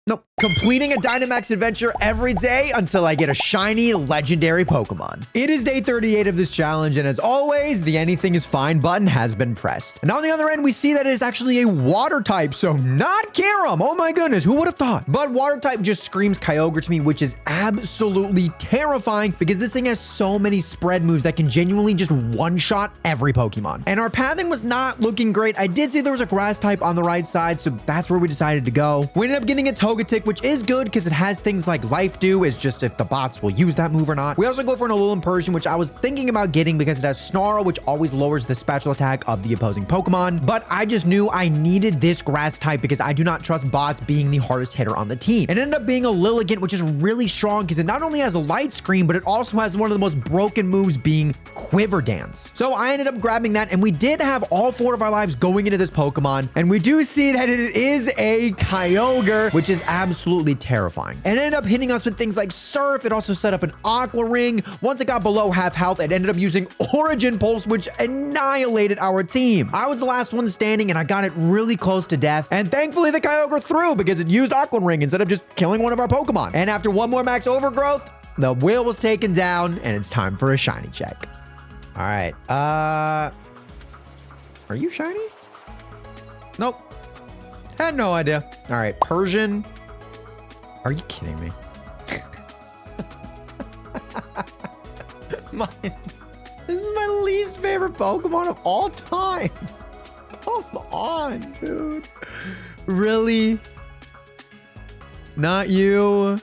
Nope. Completing a Dynamax adventure every day until I get a shiny legendary Pokemon. It is day 38 of this challenge, and as always, the anything is fine button has been pressed. And on the other end, we see that it is actually a water type, so not Kyurem. Oh my goodness, who would have thought? But water type just screams Kyogre to me, which is absolutely terrifying because this thing has so many spread moves that can genuinely just one-shot every Pokemon. And our pathing was not looking great. I did see there was a grass type on the right side, so that's where we decided to go. We ended up getting a Togetic, which is good because it has things like Life Dew, is just if the bots will use that move or not. We also go for an Alolan Persian, which I was thinking about getting because it has Snarl, which always lowers the special attack of the opposing Pokemon. But I just knew I needed this grass type because I do not trust bots being the hardest hitter on the team. It ended up being a Lilligant, which is really strong because it not only has a Light Screen, but it also has one of the most broken moves being Quiver Dance. So I ended up grabbing that, and we did have all 4 of our lives going into this Pokemon, and we do see that it is a Kyogre, which is absolutely terrifying. And it ended up hitting us with things like Surf. It also set up an Aqua Ring. Once it got below half health, it ended up using Origin Pulse, which annihilated our team. I was the last one standing, and I got it really close to death. And thankfully, the Kyogre threw because it used Aqua Ring instead of just killing one of our Pokemon. And after one more max overgrowth, the wheel was taken down, and it's time for a shiny check. All right. Are you shiny? Nope. Had no idea. All right. Persian. Are you kidding me? This is my least favorite Pokemon of all time. Come on, dude. Really? Not you?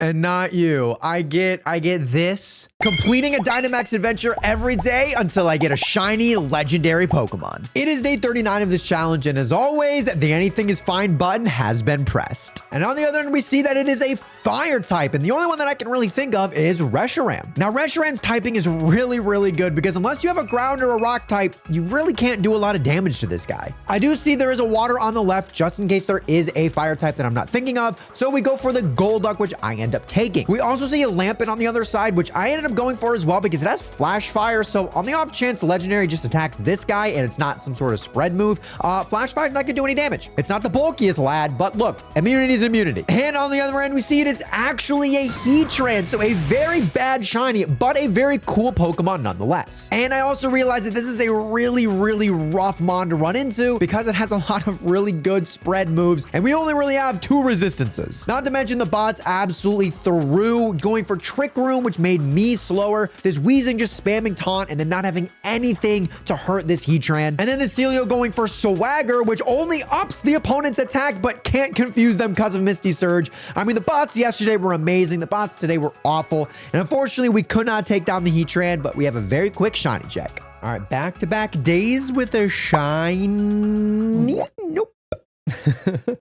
And not you. I get this. Completing a Dynamax adventure every day until I get a shiny legendary Pokemon. It is day 39 of this challenge, and as always, the anything is fine button has been pressed. And on the other end, we see that it is a fire type, and the only one that I can really think of is Reshiram. Now, Reshiram's typing is really, really good because unless you have a ground or a rock type, you really can't do a lot of damage to this guy. I do see there is a water on the left just in case there is a fire type that I'm not thinking of, so we go for the Golduck, which I end up taking. We also see a Lampent on the other side, which I ended up going for as well because it has Flash Fire, so on the off chance the legendary just attacks this guy and it's not some sort of spread move, Flash Fire is not gonna do any damage. It's not the bulkiest lad, but look, immunity is immunity. And on the other end, we see it is actually a Heatran, so a very bad shiny, but a very cool Pokemon nonetheless. And I also realized that this is a really, really rough mon to run into because it has a lot of really good spread moves, and we only really have 2 resistances. Not to mention the bots absolutely threw, going for Trick Room, which made me slower. This Weezing just spamming taunt and then not having anything to hurt this Heatran. And then the Celio going for Swagger, which only ups the opponent's attack, but can't confuse them because of Misty Surge. I mean, the bots yesterday were amazing. The bots today were awful. And unfortunately, we could not take down the Heatran, but we have a very quick shiny check. All right, back-to-back days with a shiny. Nope.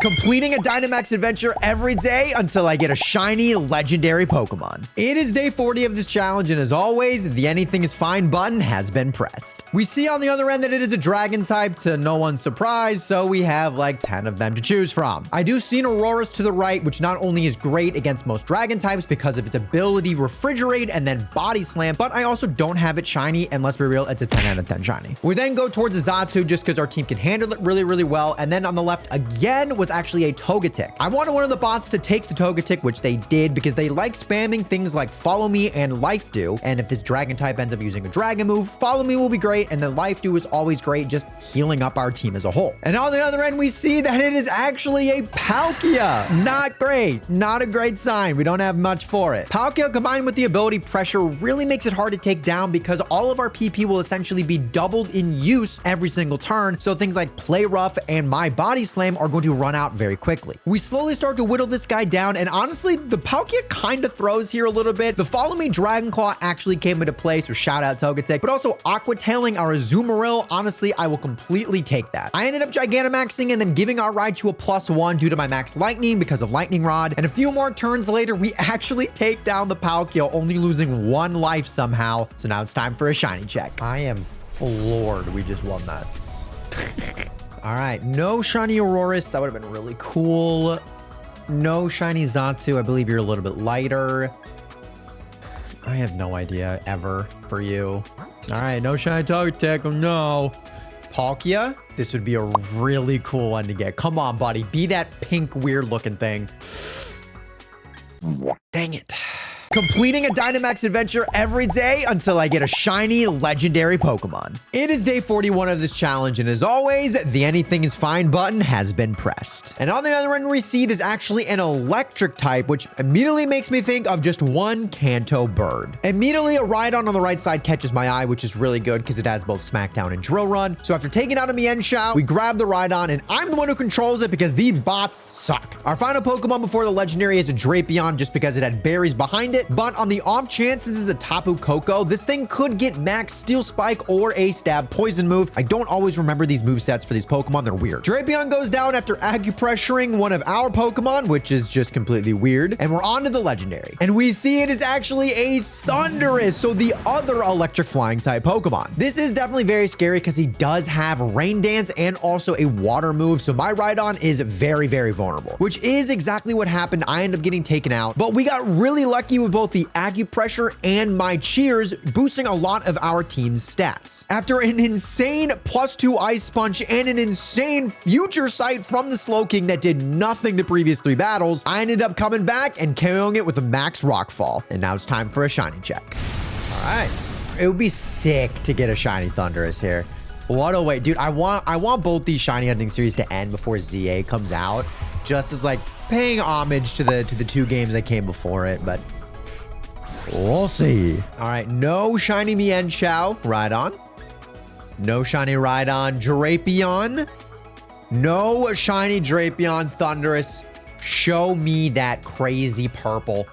Completing a Dynamax adventure every day until I get a shiny legendary Pokemon. It is day 40 of this challenge, and as always, the anything is fine button has been pressed. We see on the other end that it is a dragon type, to no one's surprise, so we have like 10 of them to choose from. I do see an Aurorus to the right, which not only is great against most dragon types because of its ability refrigerate and then body slam, but I also don't have it shiny, and let's be real, it's a 10 out of 10 shiny. We then go towards a Xatu just because our team can handle it really, really well, and then on the left again was actually a Togetic. I wanted one of the bots to take the Togetic, which they did because they like spamming things like Follow Me and Life Dew. And if this dragon type ends up using a dragon move, Follow Me will be great. And then Life Dew is always great, just healing up our team as a whole. And on the other end, we see that it is actually a Palkia. Not great. Not a great sign. We don't have much for it. Palkia combined with the ability Pressure really makes it hard to take down because all of our PP will essentially be doubled in use every single turn. So things like Play Rough and My Body Slam are going to run out very quickly. We slowly start to whittle this guy down, and honestly, the Palkia kind of throws here a little bit. The Follow Me Dragon Claw actually came into play, so shout out Togetic, but also Aqua Tailing our Azumarill. Honestly, I will completely take that. I ended up Gigantamaxing and then giving our ride to a +1 due to my max lightning because of Lightning Rod, and a few more turns later, we actually take down the Palkia, only losing 1 life somehow. So now it's time for a shiny check. I am floored we just won that. All right, no shiny Aurorus. That would have been really cool. No shiny Xatu. I believe you're a little bit lighter. I have no idea ever for you. All right, no shiny Togetic. Oh no. Palkia. This would be a really cool one to get. Come on, buddy. Be that pink weird looking thing. Dang it. Completing a Dynamax adventure every day until I get a shiny legendary Pokemon. It is day 41 of this challenge, and as always, the anything is fine button has been pressed. And on the other end, we see it is actually an electric type, which immediately makes me think of just one Kanto bird. Immediately, a Rhydon on the right side catches my eye, which is really good because it has both Smackdown and Drill Run. So after taking out a Mienshao, we grab the Rhydon, and I'm the one who controls it because the bots suck. Our final Pokemon before the legendary is a Drapion just because it had berries behind it. But on the off chance this is a Tapu Koko, this thing could get Max Steel Spike or a Stab Poison move. I don't always remember these movesets for these Pokemon. They're weird. Drapion goes down after acupressuring one of our Pokemon, which is just completely weird. And we're on to the legendary. And we see it is actually a Thundurus, so the other electric flying type Pokemon. This is definitely very scary because he does have Rain Dance and also a water move. So my Rhydon is very, very vulnerable, which is exactly what happened. I end up getting taken out, but we got really lucky with both the acupressure and my cheers, boosting a lot of our team's stats. After an insane +2 Ice Punch and an insane Future Sight from the Slowking that did nothing the previous 3 battles, I ended up coming back and KOing it with a max Rockfall. And now it's time for a shiny check. All right. It would be sick to get a shiny Thundurus here. What a way, dude. I want both these shiny hunting series to end before ZA comes out, just as like paying homage to the 2 games that came before it, but we'll see. All right, no shiny Mienshao, Rhydon. No shiny Rhydon, Drapion. No shiny Drapion, Thundurus. Show me that crazy purple.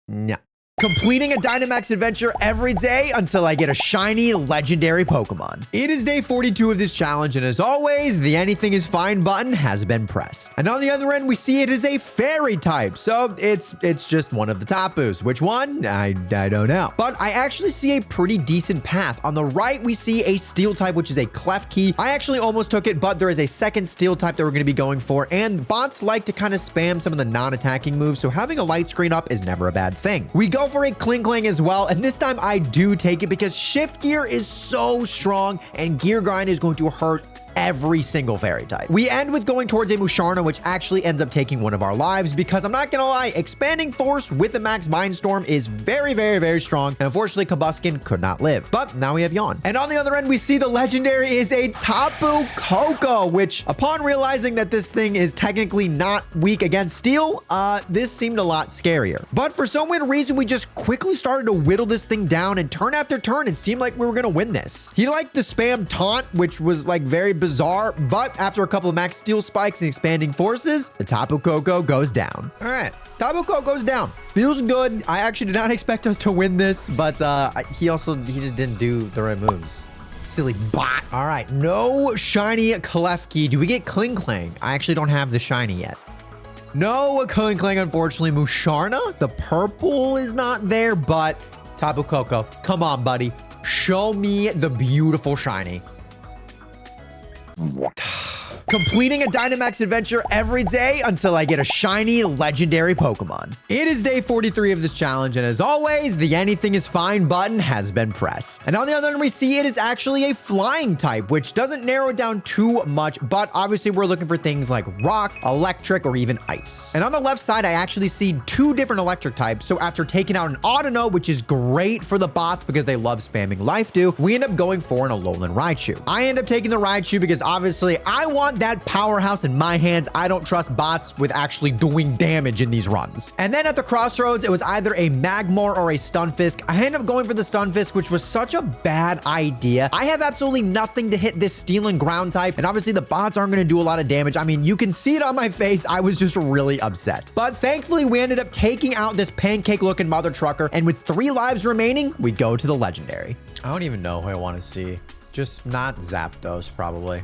No. Completing a Dynamax adventure every day until I get a shiny legendary Pokemon. It is day 42 of this challenge, and as always, the anything is fine button has been pressed. And on the other end, we see it is a fairy type, so it's just one of the Tapus. Which one? I don't know. But I actually see a pretty decent path. On the right, we see a steel type, which is a Klefki. I actually almost took it, but there is a second steel type that we're going to be going for, and bots like to kind of spam some of the non-attacking moves, so having a light screen up is never a bad thing. We go for a Klinklang as well, and this time I do take it because shift gear is so strong and gear grind is going to hurt every single fairy type. We end with going towards a Musharna, which actually ends up taking one of our lives because I'm not gonna lie, expanding force with the max Mindstorm is very, very, very strong, and unfortunately Combuskin could not live. But now we have Yawn. And on the other end, we see the legendary is a Tapu Koko, which upon realizing that this thing is technically not weak against steel, this seemed a lot scarier. But for some weird reason, we just quickly started to whittle this thing down, and turn after turn, it seemed like we were gonna win this. He liked the spam taunt, which was like very bizarre, but after a couple of max steel spikes and expanding forces, the Tapu Koko goes down. All right, Tapu Koko goes down. Feels good. I actually did not expect us to win this, but he just didn't do the right moves. Silly bot. All right, no shiny Klefki. Do we get Klinklang? I actually don't have the shiny yet. No Klinklang, unfortunately. Musharna, the purple is not there, but Tapu Koko, come on, buddy. Show me the beautiful shiny. Completing a Dynamax adventure every day until I get a shiny legendary Pokemon. It is day 43 of this challenge, and as always, the anything is fine button has been pressed. And on the other end, we see it is actually a flying type, which doesn't narrow it down too much, but obviously we're looking for things like rock, electric, or even ice. And on the left side, I actually see two different electric types. So after taking out an Audino, which is great for the bots because they love spamming Life Dew, we end up going for an Alolan Raichu. I end up taking the Raichu because obviously I want that powerhouse in my hands. I don't trust bots with actually doing damage in these runs. And then at the crossroads, it was either a Magmar or a Stunfisk. I ended up going for the Stunfisk, which was such a bad idea. I have absolutely nothing to hit this steel and ground type, and obviously the bots aren't going to do a lot of damage. I mean, you can see it on my face. I was just really upset. But thankfully, we ended up taking out this pancake-looking mother trucker, and with 3 lives remaining, we go to the legendary. I don't even know who I want to see. Just not Zapdos, probably.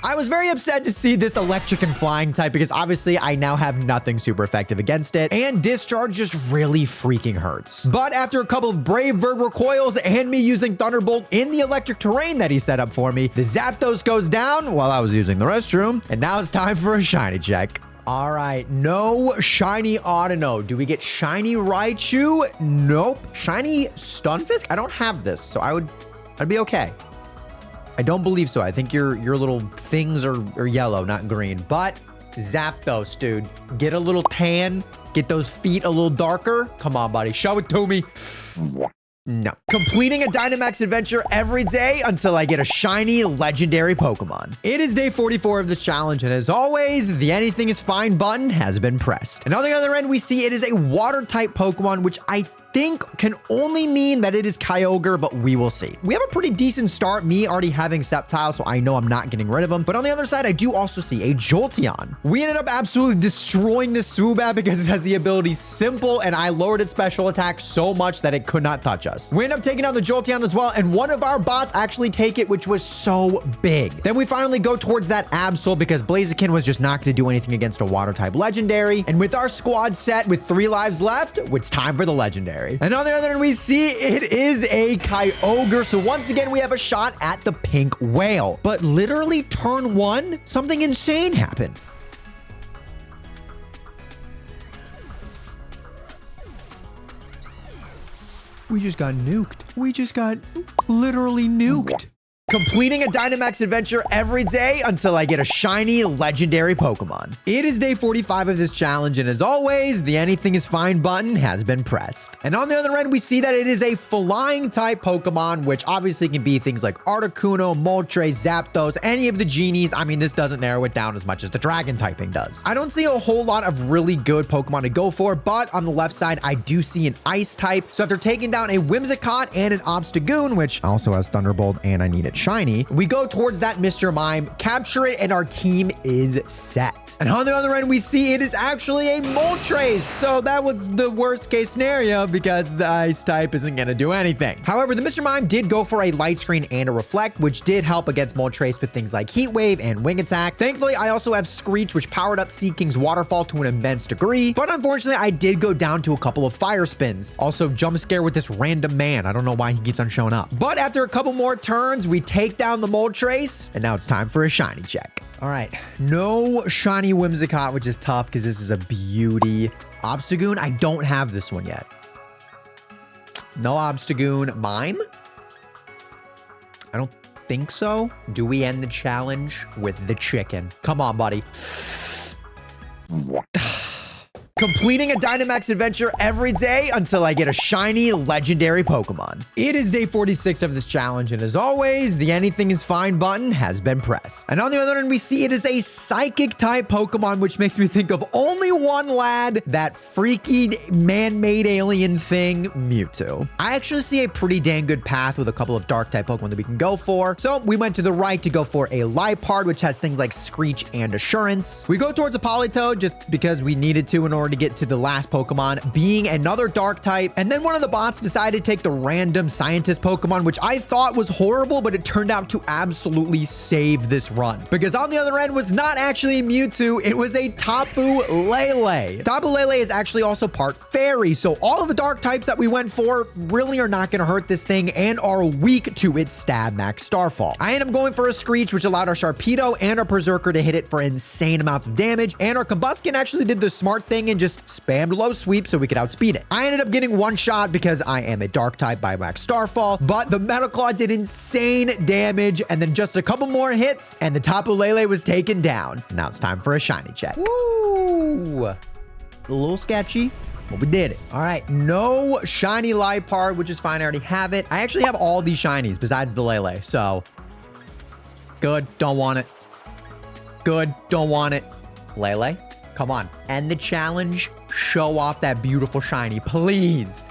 I was very upset to see this electric and flying type because obviously I now have nothing super effective against it, and discharge just really freaking hurts. But after a couple of brave Vert recoils and me using Thunderbolt in the electric terrain that he set up for me, the Zapdos goes down while I was using the restroom, and now it's time for a shiny check. All right, no shiny Audino. Do we get shiny Raichu? Nope. Shiny Stunfisk? I don't have this, so I'd be okay. I don't believe so. I think your little things are yellow, not green. But Zapdos, dude. Get a little tan. Get those feet a little darker. Come on, buddy. Show it to me. No. Completing a Dynamax adventure every day until I get a shiny legendary Pokemon. It is day 44 of this challenge, and as always, the anything is fine button has been pressed. And on the other end, we see it is a water type Pokemon, which I think can only mean that it is Kyogre, but we will see. We have a pretty decent start, me already having Sceptile, so I know I'm not getting rid of him. But on the other side, I do also see a Jolteon. We ended up absolutely destroying this Swoobat because it has the ability Simple, and I lowered its special attack so much that it could not touch us. We end up taking out the Jolteon as well, and one of our bots actually take it, which was so big. Then we finally go towards that Absol because Blaziken was just not going to do anything against a water type legendary. And with our squad set with 3 lives left, it's time for the legendary. And on the other end, we see it is a Kyogre. So once again, we have a shot at the pink whale. But literally turn 1, something insane happened. We just got nuked. We just got literally nuked. Completing a Dynamax adventure every day until I get a shiny legendary Pokemon. It is day 45 of this challenge, and as always, the anything is fine button has been pressed. And on the other end, we see that it is a flying type Pokemon, which obviously can be things like Articuno, Moltres, Zapdos, any of the genies. I mean, this doesn't narrow it down as much as the dragon typing does. I don't see a whole lot of really good Pokemon to go for, but on the left side, I do see an ice type. So after taking down a Whimsicott and an Obstagoon, which also has Thunderbolt, and I need it shiny. We go towards that Mr. Mime, capture it, and our team is set. And on the other end, we see it is actually a Moltres. So that was the worst case scenario because the ice type isn't going to do anything. However, the Mr. Mime did go for a light screen and a reflect, which did help against Moltres with things like Heat Wave and Wing Attack. Thankfully, I also have Screech, which powered up Sea King's Waterfall to an immense degree. But unfortunately, I did go down to a couple of Fire Spins. Also, Jump Scare with this random man. I don't know why he keeps on showing up. But after a couple more turns, we take down the Moltres, and now it's time for a shiny check. All right, no shiny Whimsicott, which is tough because this is a beauty. Obstagoon, I don't have this one yet. No Obstagoon. Mime? I don't think so. Do we end the challenge with the chicken? Come on, buddy. Completing a Dynamax adventure every day until I get a shiny legendary Pokemon. It is day 46 of this challenge, and as always, the anything is fine button has been pressed. And on the other end, we see it is a psychic type Pokemon, which makes me think of only one lad, that freaky man-made alien thing, Mewtwo. I actually see a pretty dang good path with a couple of dark type Pokemon that we can go for. So we went to the right to go for a Liepard, which has things like Screech and Assurance. We go towards a Politoed just because we needed to in order to get to the last Pokemon, being another dark type. And then one of the bots decided to take the random scientist Pokemon, which I thought was horrible, but it turned out to absolutely save this run. Because on the other end was not actually a Mewtwo, it was a Tapu Lele. Tapu Lele is actually also part fairy, so all of the dark types that we went for really are not going to hurt this thing and are weak to its Stab Max Starfall. I ended up going for a Screech, which allowed our Sharpedo and our Berserker to hit it for insane amounts of damage, and our Combuskin actually did the smart thing and just spammed low sweep so we could outspeed it. I ended up getting one shot because I am a dark type by Max Starfall, but the Metal Claw did insane damage, and then just a couple more hits and the Tapu Lele was taken down. Now it's time for a shiny check. Woo! A little sketchy, but we did it. All right, no shiny Liepard, which is fine. I already have it. I actually have all these shinies besides the Lele, so good, don't want it. Good, don't want it. Lele, come on, end the challenge. Show off that beautiful shiny, please.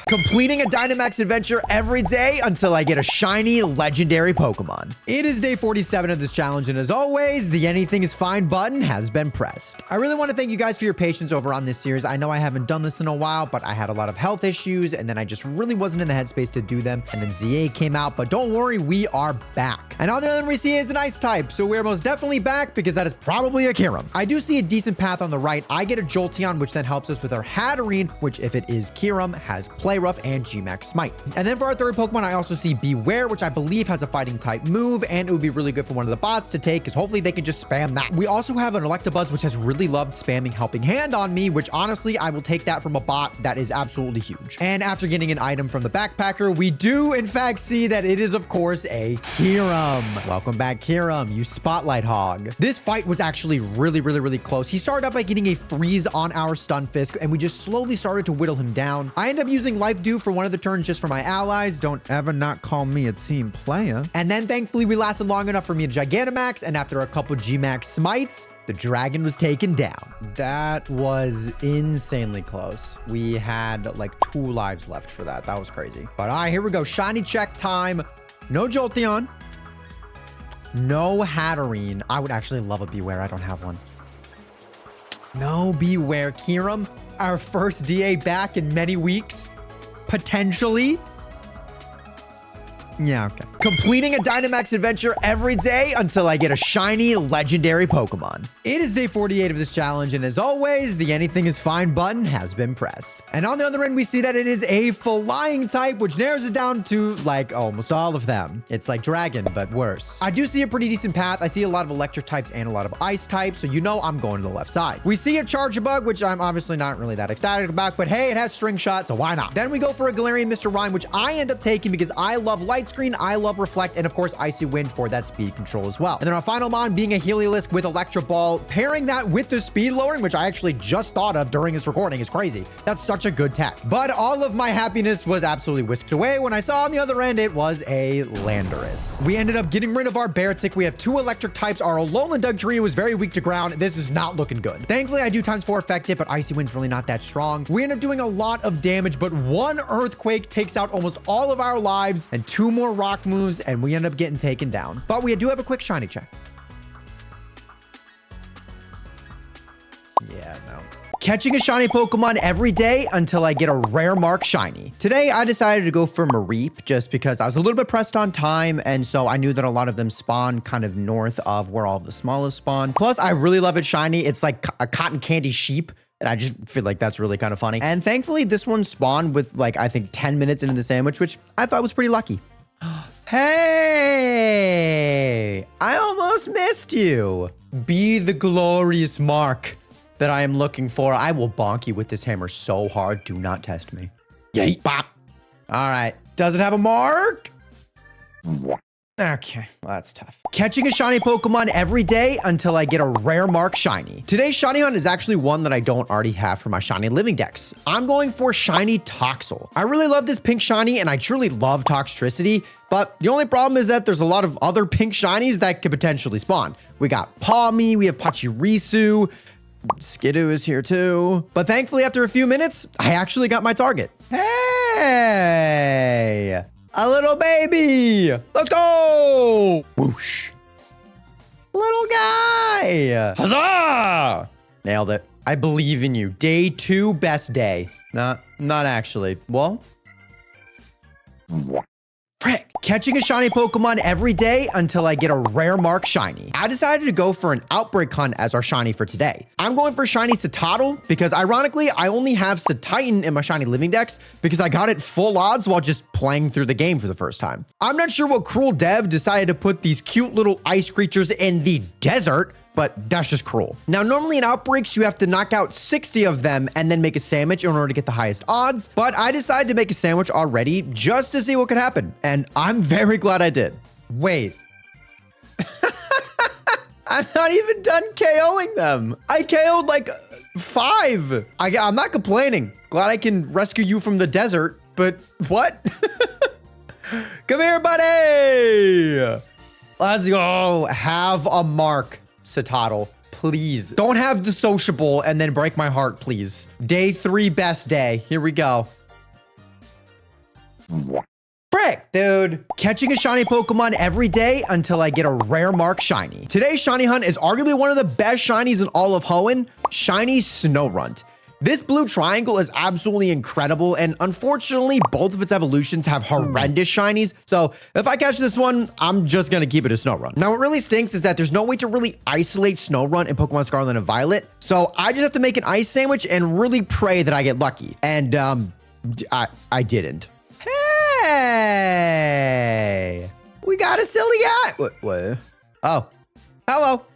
Completing a Dynamax adventure every day until I get a shiny legendary Pokemon. It is day 47 of this challenge, and as always, the anything is fine button has been pressed. I really want to thank you guys for your patience over on this series. I know I haven't done this in a while, but I had a lot of health issues, and then I just really wasn't in the headspace to do them, and then ZA came out, but don't worry, we are back. And on the other end, we see is an ice type, so we're most definitely back because that is probably a Kyurem. I do see a decent path on the right. I get a Jolteon, which then helps us with our Hatterene, which if it is Kyurem, has Play Rough and G-Max Smite. And then for our third Pokemon, I also see Beware, which I believe has a fighting type move, and it would be really good for one of the bots to take because hopefully they can just spam that. We also have an Electabuzz, which has really loved spamming Helping Hand on me, which honestly, I will take that from a bot. That is absolutely huge. And after getting an item from the backpacker, we do in fact see that it is of course a Kyurem. Welcome back, Kyurem, you spotlight hog. This fight was actually really close. He started up by getting a freeze on our Stunfisk, and we just slowly started to whittle him down. I ended up using Life Dew for one of the turns just for my allies. Don't ever not call me a team player. And then thankfully we lasted long enough for me to Gigantamax, and after a couple G-Max Smites, the dragon was taken down. That was insanely close. We had like 2 lives left for that. That was crazy. But all right, here we go. Shiny check time. No Jolteon. No Hatterene. I would actually love a Beware. I don't have one. No Beware. Kyurem, our first DA back in many weeks. Potentially. Yeah, okay. Completing a Dynamax adventure every day until I get a shiny legendary Pokemon. It is day 48 of this challenge, and as always, the anything is fine button has been pressed. And on the other end, we see that it is a flying type, which narrows it down to like almost all of them. It's like dragon, but worse. I do see a pretty decent path. I see a lot of electric types and a lot of ice types, so you know I'm going to the left side. We see a Charjabug, which I'm obviously not really that ecstatic about, but hey, it has String Shot, so why not? Then we go for a Galarian Mr. Rhyme, which I end up taking because I love Light Screen, I love Reflect, and of course, Icy Wind for that speed control as well. And then our final mon being a Heliolisk with Electro Ball, pairing that with the speed lowering, which I actually just thought of during this recording, is crazy. That's such a good tech. But all of my happiness was absolutely whisked away when I saw on the other end it was a Landorus. We ended up getting rid of our Beartic. We have 2 electric types. Our Alolan Dugtrio was very weak to ground. This is not looking good. Thankfully, I do ×4 effect it, but Icy Wind's really not that strong. We end up doing a lot of damage, but 1 Earthquake takes out almost all of our lives, and 2 more rock moves, and we end up getting taken down. But we do have a quick shiny check. Yeah, no. Catching a shiny Pokemon every day until I get a rare mark shiny. Today, I decided to go for Mareep just because I was a little bit pressed on time, and so I knew that a lot of them spawn kind of north of where all of the smallest spawn. Plus, I really love it shiny. It's like a cotton candy sheep, and I just feel like that's really kind of funny. And thankfully, this one spawned with like, I think 10 minutes into the sandwich, which I thought was pretty lucky. Hey, I almost missed you. Be the glorious mark that I am looking for. I will bonk you with this hammer so hard. Do not test me. Yeet, bop. All right. Does it have a mark? Okay, well, that's tough. Catching a shiny Pokemon every day until I get a rare mark shiny. Today's shiny hunt is actually one that I don't already have for my shiny living dex. I'm going for shiny Toxel. I really love this pink shiny, and I truly love Toxtricity, but the only problem is that there's a lot of other pink shinies that could potentially spawn. We got Pawmi, we have Pachirisu, Skidoo is here too. But thankfully, after a few minutes, I actually got my target. Hey! A little baby! Let's go! Whoosh. Little guy! Huzzah! Nailed it. I believe in you. Day 2, best day. Not actually. Well. Frick. Catching a shiny Pokemon every day until I get a rare mark shiny. I decided to go for an Outbreak Hunt as our shiny for today. I'm going for shiny Citadel because ironically, I only have Cititan in my shiny living dex because I got it full odds while just playing through the game for the first time. I'm not sure what cruel dev decided to put these cute little ice creatures in the desert, but that's just cruel. Now, normally in Outbreaks, you have to knock out 60 of them and then make a sandwich in order to get the highest odds. But I decided to make a sandwich already just to see what could happen. And I'm very glad I did. Wait. I'm not even done KOing them. I KO'd like 5. I'm not complaining. Glad I can rescue you from the desert, but what? Come here, buddy. Let's go. Have a mark. Citadel, please. Don't have the sociable and then break my heart, please. Day 3, best day. Here we go. Frick, dude. Catching a shiny Pokemon every day until I get a rare mark shiny. Today's shiny hunt is arguably one of the best shinies in all of Hoenn, shiny Snorunt. This blue triangle is absolutely incredible, and unfortunately, both of its evolutions have horrendous shinies, so if I catch this one, I'm just gonna keep it a Snorunt. Now, what really stinks is that there's no way to really isolate Snorunt in Pokemon Scarlet and Violet, so I just have to make an ice sandwich and really pray that I get lucky, and I didn't. Hey! We got a silly guy! What? Oh. Hello.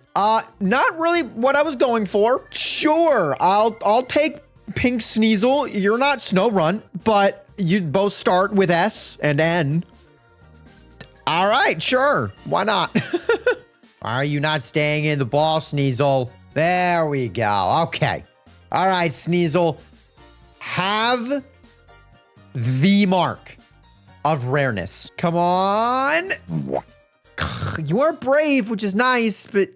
Not really what I was going for. Sure, I'll take Pink Sneasel. You're not Snorunt, but you both start with S and N. All right, sure. Why not? Are you not staying in the ball, Sneasel? There we go. Okay. All right, Sneasel. Have the mark of rareness. Come on. You are brave, which is nice, but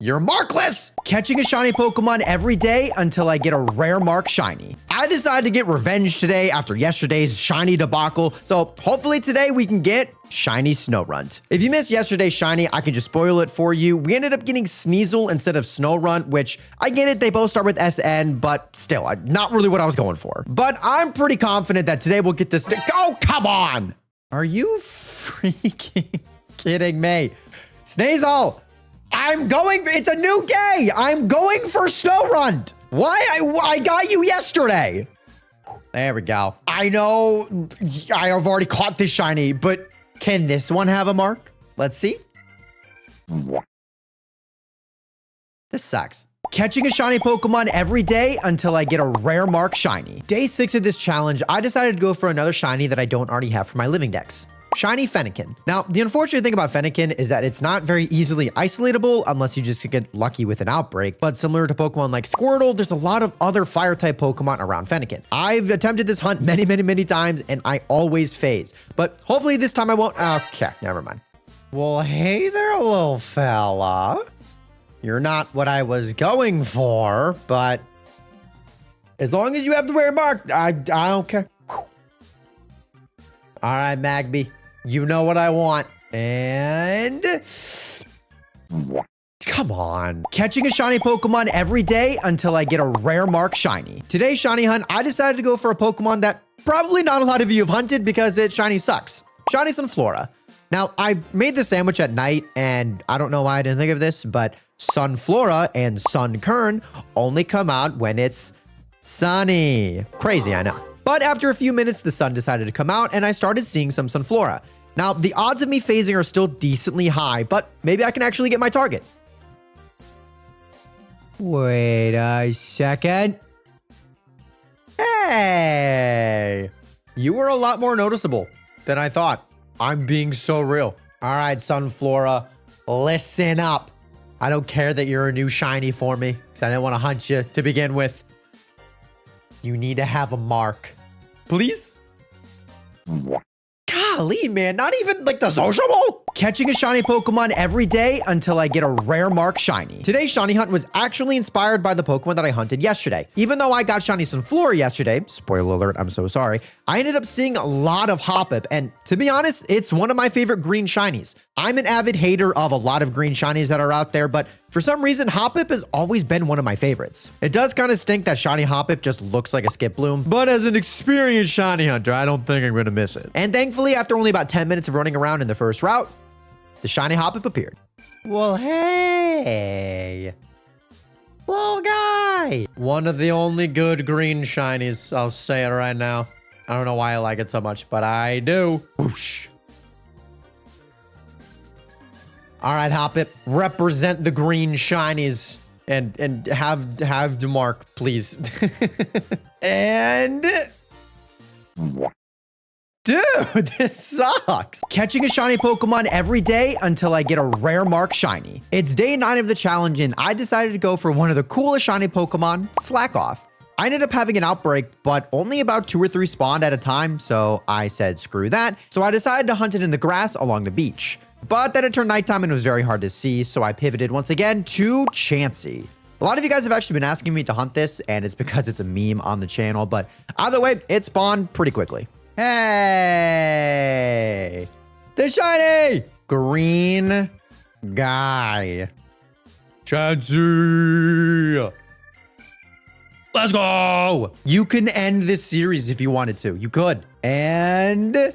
you're markless! Catching a shiny Pokemon every day until I get a rare mark shiny. I decided to get revenge today after yesterday's shiny debacle, so hopefully today we can get shiny Snorunt. If you missed yesterday's shiny, I can just spoil it for you. We ended up getting Sneasel instead of Snorunt, which I get it, they both start with SN, but still, not really what I was going for. But I'm pretty confident that today we'll get this. Oh, come on! Are you freaking kidding me? Sneasel! It's a new day. I'm going for Snorunt. Why? I got you yesterday. There we go. I know I have already caught this shiny, but can this one have a mark? Let's see. This sucks. Catching a shiny Pokemon every day until I get a rare mark shiny. Day 6 of this challenge, I decided to go for another shiny that I don't already have for my living dex. shiny Fennekin. Now, the unfortunate thing about Fennekin is that it's not very easily isolatable unless you just get lucky with an outbreak. But similar to Pokemon like Squirtle, there's a lot of other fire type Pokemon around Fennekin. I've attempted this hunt many times and I always phase. But hopefully this time I won't. Okay, never mind. Well, hey there, little fella. You're not what I was going for, but as long as you have the rare mark, I don't care. All right, Magby, you know what I want. And come on. Catching a shiny Pokemon every day until I get a rare mark shiny. Today's shiny hunt, I decided to go for a Pokemon that probably not a lot of you have hunted because its shiny sucks. Shiny Sunflora. Now, I made the sandwich at night, and I don't know why I didn't think of this, but Sunflora and Sunkern only come out when it's sunny. Crazy, I know. But after a few minutes, the sun decided to come out, and I started seeing some Sunflora. Now, the odds of me phasing are still decently high, but maybe I can actually get my target. Wait a second. Hey! You were a lot more noticeable than I thought. I'm being so real. All right, Sunflora, listen up. I don't care that you're a new shiny for me because I didn't want to hunt you to begin with. You need to have a mark. Please? Golly, man, not even like the sociable. Catching a shiny Pokemon every day until I get a rare mark shiny. Today's shiny hunt was actually inspired by the Pokemon that I hunted yesterday. Even though I got shiny Sunflora yesterday, spoiler alert, I'm so sorry, I ended up seeing a lot of Hoppip, and to be honest, it's one of my favorite green shinies. I'm an avid hater of a lot of green shinies that are out there, but for some reason, Hoppip has always been one of my favorites. It does kind of stink that shiny Hoppip just looks like a Skip Bloom, but as an experienced shiny hunter, I don't think I'm going to miss it. And thankfully, after only about 10 minutes of running around in the first route, the shiny Hoppip appeared. Well, hey, little guy. One of the only good green shinies, I'll say it right now. I don't know why I like it so much, but I do. Whoosh. All right, Hoppip, represent the green shinies and have the mark, please. And dude, this sucks. Catching a shiny Pokemon every day until I get a rare mark shiny. It's day 9 of the challenge, and I decided to go for one of the coolest shiny Pokemon, Slackoff. I ended up having an outbreak, but only about 2 or 3 spawned at a time, so I said screw that. So I decided to hunt it in the grass along the beach. But then it turned nighttime and it was very hard to see, so I pivoted once again to Chansey. A lot of you guys have actually been asking me to hunt this, and it's because it's a meme on the channel, but either way, it spawned pretty quickly. Hey! The shiny green guy. Chansey! Let's go! You can end this series if you wanted to. You could. And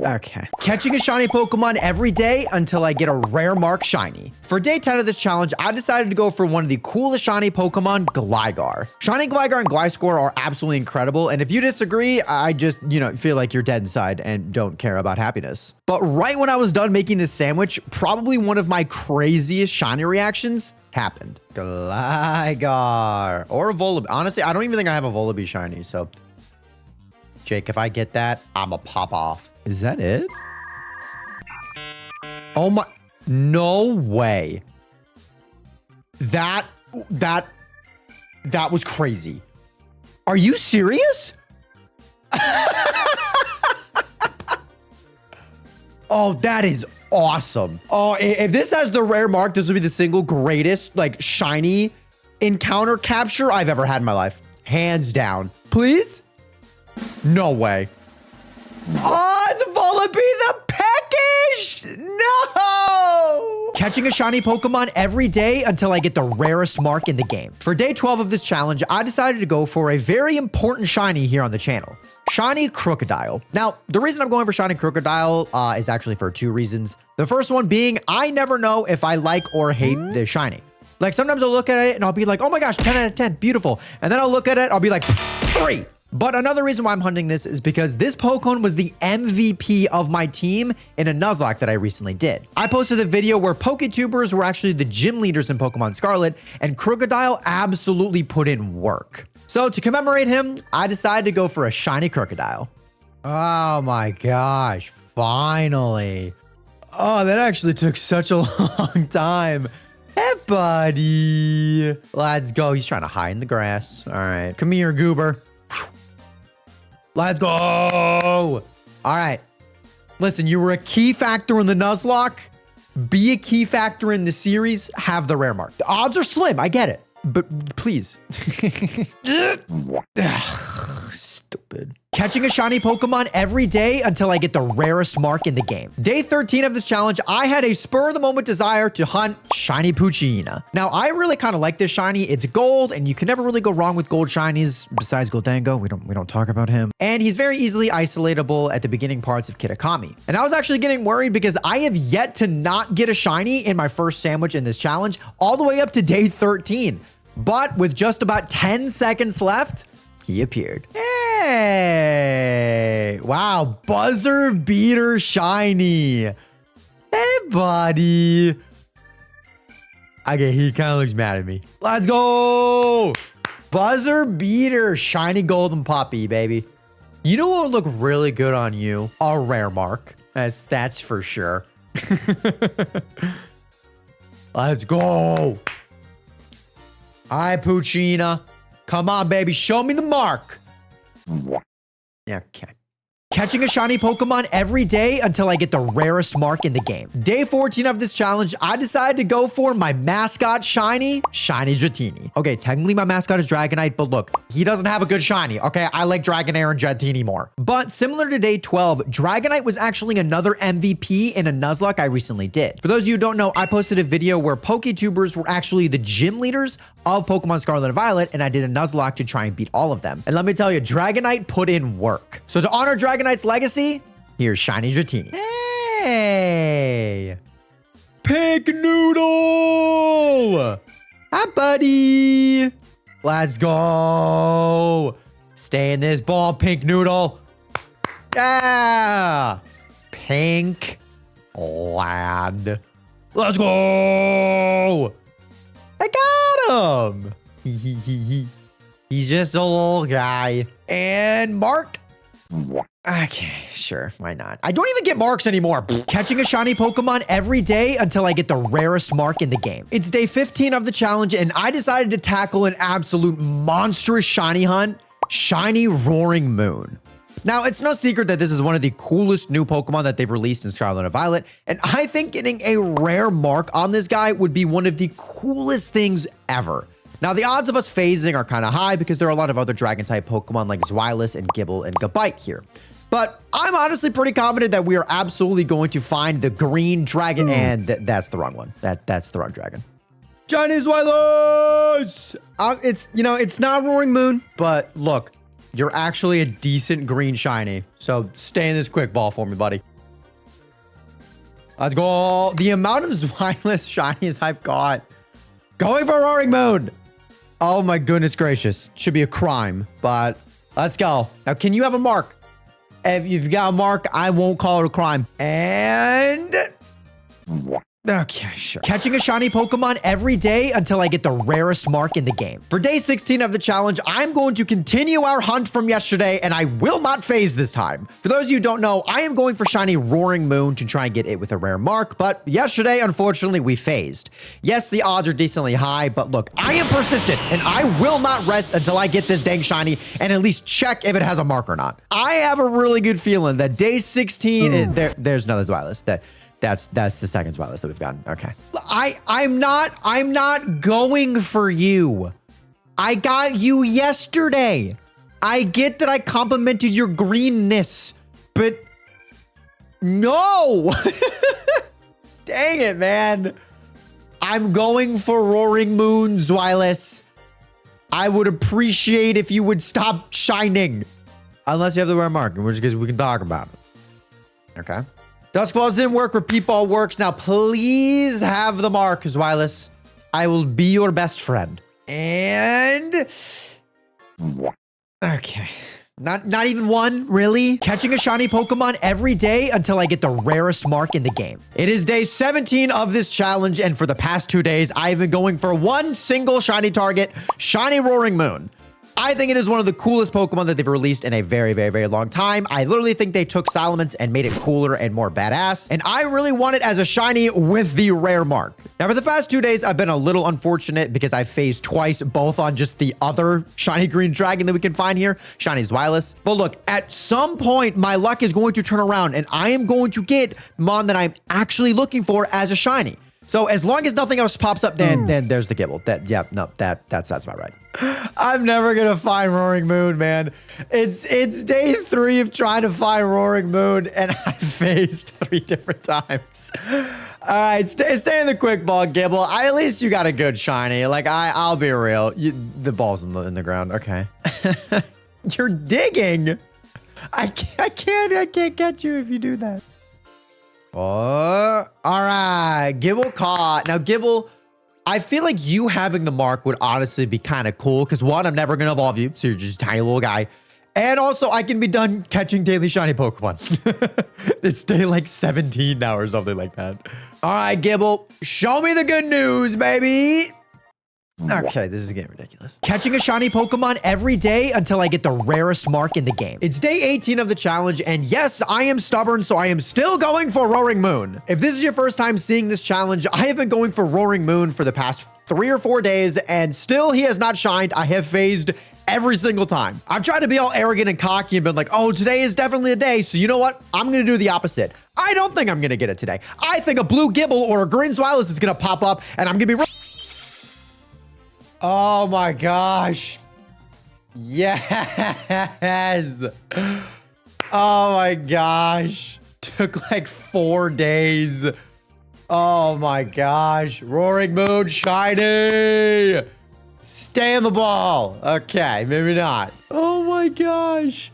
okay. Catching a shiny Pokemon every day until I get a rare mark shiny. For day 10 of this challenge, I decided to go for one of the coolest shiny Pokemon, Gligar. Shiny Gligar and Gliscor are absolutely incredible, and if you disagree, I just, feel like you're dead inside and don't care about happiness. But right when I was done making this sandwich, probably one of my craziest shiny reactions happened. Gligar. Or a Volibee. Honestly, I don't even think I have a Volibee shiny, so Jake, if I get that, I'ma pop off. Is that it? Oh my, no way. That was crazy. Are you serious? Oh, that is awesome. Oh, if this has the rare mark, this will be the single greatest, shiny encounter capture I've ever had in my life. Hands down. Please? No way. Oh, it's Volibee the package! No! Catching a shiny Pokemon every day until I get the rarest mark in the game. For day 12 of this challenge, I decided to go for a very important shiny here on the channel. Shiny Crocodile. Now, the reason I'm going for Shiny Crocodile is actually for 2 reasons. The first one being, I never know if I like or hate the shiny. Sometimes I'll look at it and I'll be like, oh my gosh, 10 out of 10, beautiful. And then I'll look at it, I'll be like, 3. But another reason why I'm hunting this is because this Pokemon was the MVP of my team in a Nuzlocke that I recently did. I posted a video where Poketubers were actually the gym leaders in Pokemon Scarlet, and Crocodile absolutely put in work. So to commemorate him, I decided to go for a shiny Crocodile. Oh my gosh. Finally. Oh, that actually took such a long time. Hey, buddy. Let's go. He's trying to hide in the grass. All right. Come here, goober. Let's go. All right. Listen, you were a key factor in the Nuzlocke. Be a key factor in the series. Have the rare mark. The odds are slim. I get it. But please. Stupid. Catching a shiny Pokemon every day until I get the rarest mark in the game. Day 13 of this challenge, I had a spur-of-the-moment desire to hunt shiny Poochyena. Now, I really kind of like this shiny. It's gold, and you can never really go wrong with gold shinies. Besides Goldango, we don't talk about him. And he's very easily isolatable at the beginning parts of Kitakami. And I was actually getting worried because I have yet to not get a shiny in my first sandwich in this challenge, all the way up to day 13. But with just about 10 seconds left, he appeared. Hey! Wow, buzzer beater shiny. Hey, buddy. Okay, he kind of looks mad at me. Let's go! Buzzer beater shiny golden puppy, baby. You know what would look really good on you? A rare mark. That's for sure. Let's go. All right, Poochyena. Come on, baby. Show me the mark. Okay. Catching a shiny Pokemon every day until I get the rarest mark in the game. Day 14 of this challenge, I decided to go for my mascot shiny Dratini. Okay, technically my mascot is Dragonite, but look, he doesn't have a good shiny, okay? I like Dragonair and Dratini more. But similar to day 12, Dragonite was actually another MVP in a Nuzlocke I recently did. For those of you who don't know, I posted a video where PokeTubers were actually the gym leaders of Pokemon Scarlet and Violet, and I did a Nuzlocke to try and beat all of them. And let me tell you, Dragonite put in work. So to honor Dragonite's legacy, here's shiny Dratini. Hey! Pink Noodle! Hi, buddy! Let's go! Stay in this ball, Pink Noodle. Yeah! Pink lad. Let's go! I got him! He's just a little guy. And Mark? Okay, sure. Why not? I don't even get marks anymore. Catching a shiny Pokemon every day until I get the rarest mark in the game. It's day 15 of the challenge, and I decided to tackle an absolute monstrous shiny hunt, Shiny Roaring Moon. Now, it's no secret that this is one of the coolest new Pokemon that they've released in Scarlet and Violet, and I think getting a rare mark on this guy would be one of the coolest things ever. Now, the odds of us phasing are kind of high because there are a lot of other Dragon-type Pokemon like Zweilous and Gible and Gabite here. But I'm honestly pretty confident that we are absolutely going to find the green dragon, and that's the wrong one. That's the wrong dragon. Shiny Zweilous! It's not Roaring Moon, but look, you're actually a decent green shiny. So stay in this quick ball for me, buddy. Let's go. The amount of Zweilous shinies I've got. Going for Roaring Moon. Oh my goodness gracious. Should be a crime, but let's go. Now, can you have a mark? If you've got a mark, I won't call it a crime. And... okay, sure. Catching a shiny Pokemon every day until I get the rarest mark in the game. For day 16 of the challenge, I'm going to continue our hunt from yesterday, and I will not phase this time. For those of you who don't know, I am going for shiny Roaring Moon to try and get it with a rare mark, but yesterday, unfortunately, we phased. Yes, the odds are decently high, but look, I am persistent, and I will not rest until I get this dang shiny and at least check if it has a mark or not. I have a really good feeling that day 16, there's another Zweilous that's the second Zweilous that we've gotten. Okay. I'm not going for you. I got you yesterday. I get that I complimented your greenness, but no. Dang it, man. I'm going for Roaring Moon, Zweilous. I would appreciate if you would stop shining. Unless you have the rare mark, in which case we can talk about it. Okay. Duskballs didn't work, Repeat Ball works. Now, please have the mark, Zweilous. I will be your best friend. And... okay. Not even one, really? Catching a shiny Pokemon every day until I get the rarest mark in the game. It is day 17 of this challenge, and for the past 2 days, I've been going for one single shiny target, Shiny Roaring Moon. I think it is one of the coolest Pokemon that they've released in a very, very, very long time. I literally think they took Salamence and made it cooler and more badass. And I really want it as a shiny with the rare mark. Now, for the past 2 days, I've been a little unfortunate because I phased twice, both on just the other shiny green dragon that we can find here, shiny Zweilous. But look, at some point, my luck is going to turn around and I am going to get Mon that I'm actually looking for as a shiny. So as long as nothing else pops up, then there's the Gibble. That's about right. I'm never gonna find Roaring Moon, man. It's day 3 of trying to find Roaring Moon, and I phased 3 different times. All right, stay in the quick ball, Gibble. At least you got a good shiny. Like I'll be real. The ball's in the ground. Okay. You're digging. I can't catch you if you do that. Oh, all right. Gibble caught. Now, Gibble, I feel like you having the mark would honestly be kind of cool because, one, I'm never going to evolve you, so you're just a tiny little guy. And also, I can be done catching daily shiny Pokemon. It's day like 17 now or something like that. All right, Gibble, show me the good news, baby. Okay, this is getting ridiculous. Catching a shiny Pokemon every day until I get the rarest mark in the game. It's day 18 of the challenge, and yes, I am stubborn, so I am still going for Roaring Moon. If this is your first time seeing this challenge, I have been going for Roaring Moon for the past 3 or 4 days, and still he has not shined. I have phased every single time. I've tried to be all arrogant and cocky and been like, oh, today is definitely a day, so you know what? I'm gonna do the opposite. I don't think I'm gonna get it today. I think a blue Gibble or a green Zweilous is gonna pop up, and I'm gonna be oh my gosh. Yes. Oh my gosh. Took like 4 days. Oh my gosh. Roaring Moon shiny. Stay in the ball. Okay, maybe not. Oh my gosh.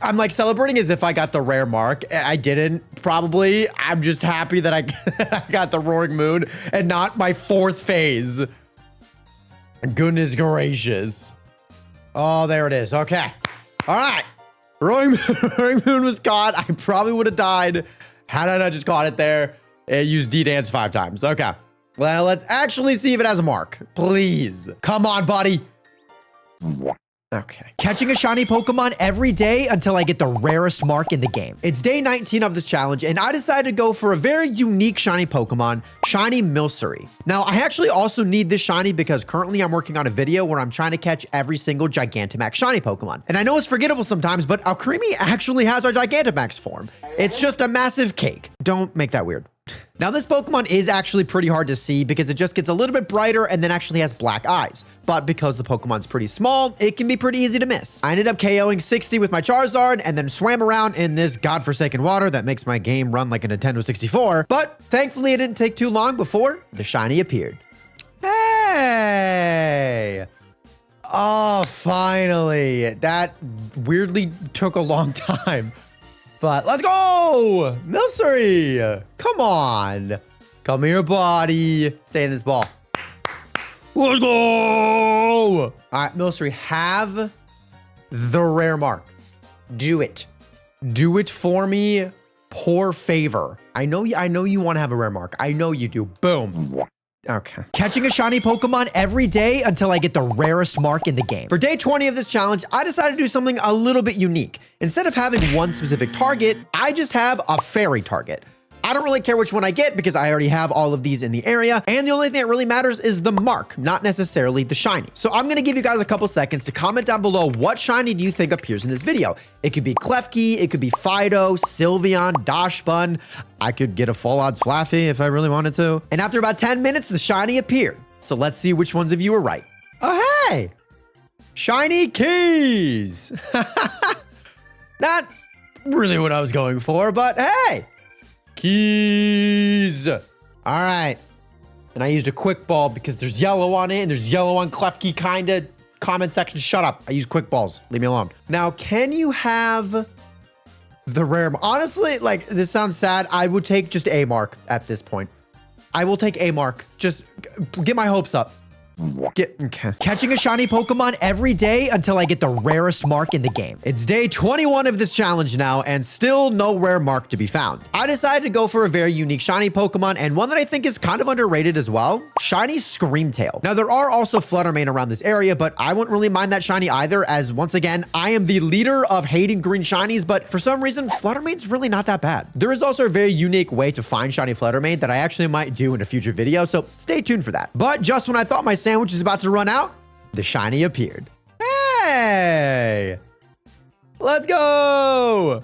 I'm like celebrating as if I got the rare mark. I didn't, probably. I'm just happy that I got the Roaring Moon and not my 4th phase. Goodness gracious. Oh, there it is. Okay. All right. Roaring Moon was caught. I probably would have died had I not just caught it there and used D-Dance 5 times. Okay. Well, let's actually see if it has a mark. Please. Come on, buddy. Okay. Catching a shiny Pokemon every day until I get the rarest mark in the game. It's day 19 of this challenge, and I decided to go for a very unique shiny Pokemon, shiny Milcery. Now, I actually also need this shiny because currently I'm working on a video where I'm trying to catch every single Gigantamax shiny Pokemon. And I know it's forgettable sometimes, but Alcremie actually has our Gigantamax form. It's just a massive cake. Don't make that weird. Now, this Pokemon is actually pretty hard to see because it just gets a little bit brighter and then actually has black eyes. But because the Pokemon's pretty small, it can be pretty easy to miss. I ended up KOing 60 with my Charizard and then swam around in this godforsaken water that makes my game run like a Nintendo 64. But thankfully, it didn't take too long before the shiny appeared. Hey! Oh, finally. That weirdly took a long time. But let's go! Milcery! Come on. Come here, buddy. Stay in this ball. Let's go! All right, Milcery, have the rare mark. Do it. Do it for me. Poor favor. I know you want to have a rare mark. I know you do. Boom. Okay. Catching a shiny Pokemon every day until I get the rarest mark in the game. For day 20 of this challenge, I decided to do something a little bit unique. Instead of having one specific target, I just have a fairy target. I don't really care which one I get because I already have all of these in the area. And the only thing that really matters is the mark, not necessarily the shiny. So I'm going to give you guys a couple seconds to comment down below what shiny do you think appears in this video. It could be Klefki, it could be Fido, Sylveon, Dachshund. I could get a full odds Flaffy if I really wanted to. And after about 10 minutes, the shiny appeared. So let's see which ones of you were right. Oh, hey, shiny keys. Not really what I was going for, but hey. Keys. All right. And I used a quick ball because there's yellow on it and there's yellow on Klefki, kind of. Comment section, shut up. I use quick balls. Leave me alone. Now, can you have the rare? Honestly, like, this sounds sad. I would take just a mark at this point. I will take a mark. Just get my hopes up. Catching a shiny Pokemon every day until I get the rarest mark in the game. It's day 21 of this challenge now, and still no rare mark to be found. I decided to go for a very unique shiny Pokemon, and one that I think is kind of underrated as well. Shiny Screamtail. Now, there are also Fluttermane around this area, but I wouldn't really mind that shiny either, as once again, I am the leader of hating green shinies, but for some reason, Fluttermane's really not that bad. There is also a very unique way to find shiny Fluttermane that I actually might do in a future video, so stay tuned for that. But just when I thought my sandwich is about to run out, the shiny appeared. Hey! Let's go!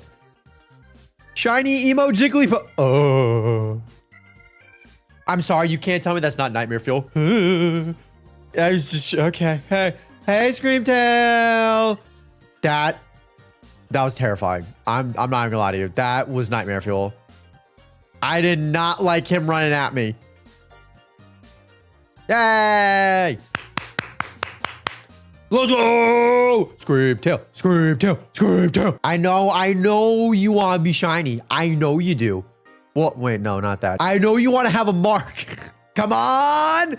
Shiny Emo Jigglypuff. Oh. I'm sorry, you can't tell me that's not Nightmare Fuel. It's just, okay. Hey, Screamtail. That was terrifying. I'm not even gonna lie to you. That was Nightmare Fuel. I did not like him running at me. Yay! Let's go! Screamtail. I know you want to be shiny. I know you do. Well, wait, no, not that. I know you want to have a mark. Come on!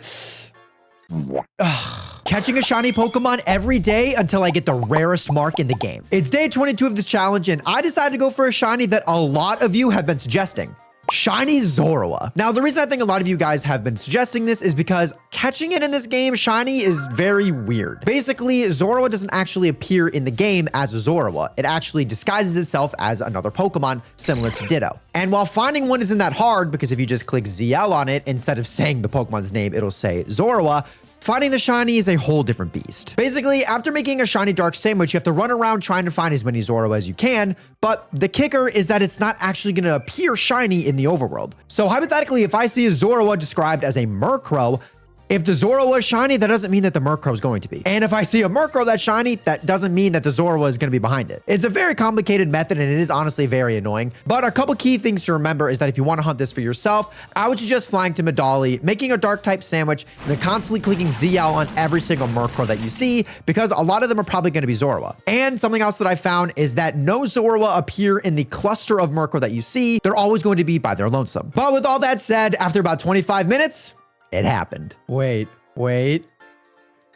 Catching a shiny Pokemon every day until I get the rarest mark in the game. It's day 22 of this challenge, and I decided to go for a shiny that a lot of you have been suggesting. Shiny Zorua. Now, the reason I think a lot of you guys have been suggesting this is because catching it in this game, shiny, is very weird. Basically, Zorua doesn't actually appear in the game as a Zorua. It actually disguises itself as another Pokemon similar to Ditto. And while finding one isn't that hard, because if you just click ZL on it, instead of saying the Pokemon's name, it'll say Zorua, finding the shiny is a whole different beast. Basically, after making a shiny dark sandwich, you have to run around trying to find as many Zorua as you can, but the kicker is that it's not actually going to appear shiny in the overworld. So hypothetically, if I see a Zorua described as a Murkrow, if the Zorua is shiny, that doesn't mean that the Murkrow is going to be. And if I see a Murkrow that's shiny, that doesn't mean that the Zorua is going to be behind it. It's a very complicated method, and it is honestly very annoying. But a couple key things to remember is that if you want to hunt this for yourself, I would suggest flying to Medali, making a dark type sandwich, and then constantly clicking ZL on every single Murkrow that you see, because a lot of them are probably going to be Zorua. And something else that I found is that no Zorua appear in the cluster of Murkrow that you see. They're always going to be by their lonesome. But with all that said, after about 25 minutes, it happened. Wait. Yo,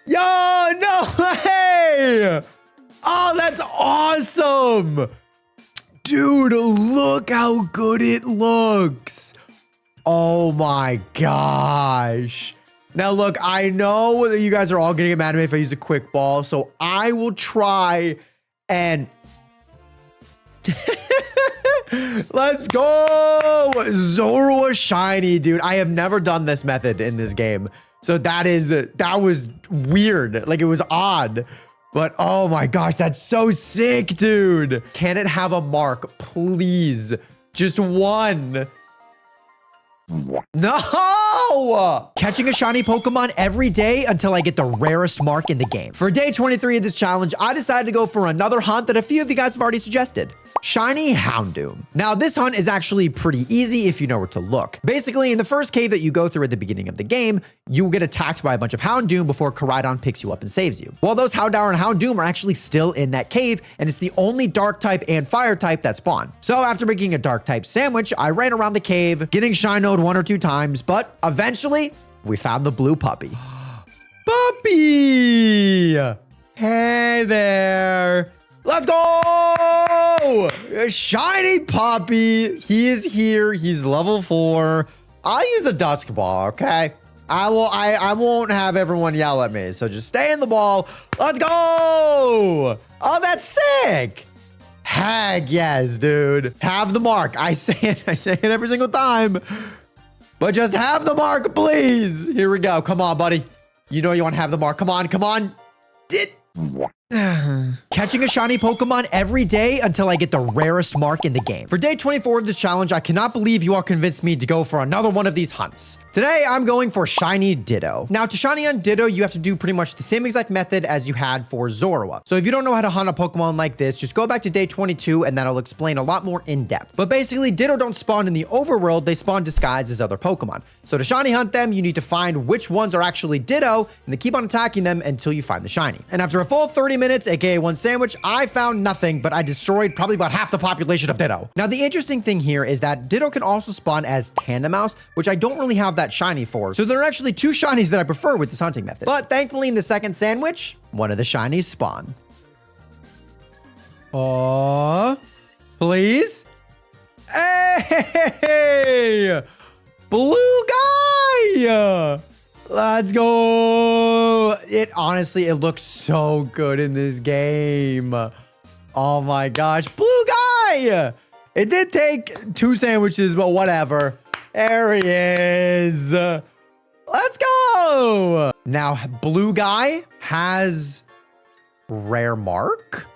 no, hey! Oh, that's awesome! Dude, look how good it looks. Oh my gosh. Now, look, I know that you guys are all gonna get mad at me if I use a quick ball, so I will try and... Let's go! Zorua shiny, dude. I have never done this method in this game. So that was weird. Like, it was odd. But oh my gosh, that's so sick, dude. Can it have a mark, please? Just one. No! Catching a shiny Pokemon every day until I get the rarest mark in the game. For day 23 of this challenge, I decided to go for another hunt that a few of you guys have already suggested. Shiny Houndoom. Now, this hunt is actually pretty easy if you know where to look. Basically, in the first cave that you go through at the beginning of the game, you will get attacked by a bunch of Houndoom before Koraidon picks you up and saves you. Well, those Houndour and Houndoom are actually still in that cave, and it's the only dark type and fire type that spawn. So after making a dark type sandwich, I ran around the cave, getting Shinoed 1 or 2 times, but eventually, we found the blue puppy. Puppy! Hey there. Let's go! Shiny puppy. He is here. He's level 4. I'll use a dusk ball, okay? I won't have everyone yell at me. So just stay in the ball. Let's go! Oh, that's sick. Heck yes, dude. Have the mark. I say it every single time. But just have the mark, please. Here we go. Come on, buddy. You know you want to have the mark. Come on. Catching a shiny Pokemon every day until I get the rarest mark in the game. For day 24 of this challenge, I cannot believe you all convinced me to go for another one of these hunts. Today, I'm going for Shiny Ditto. Now, to shiny on Ditto, you have to do pretty much the same exact method as you had for Zorua. So if you don't know how to hunt a Pokemon like this, just go back to day 22 and that'll explain a lot more in depth. But basically, Ditto don't spawn in the overworld, they spawn disguised as other Pokemon. So to shiny hunt them, you need to find which ones are actually Ditto and then keep on attacking them until you find the shiny. And after a full 30 minutes, aka one sandwich, I found nothing, but I destroyed probably about half the population of Ditto. Now, the interesting thing here is that Ditto can also spawn as Tandemaus, which I don't really have that shiny for. So there are actually 2 shinies that I prefer with this hunting method. But thankfully, in the second sandwich, one of the shinies spawned. Oh, please. Hey, blue guy. Let's go. It looks so good in this game. Oh my gosh, blue guy. It did take 2 sandwiches, but whatever. There he is. Let's go. Now, blue guy has rare mark.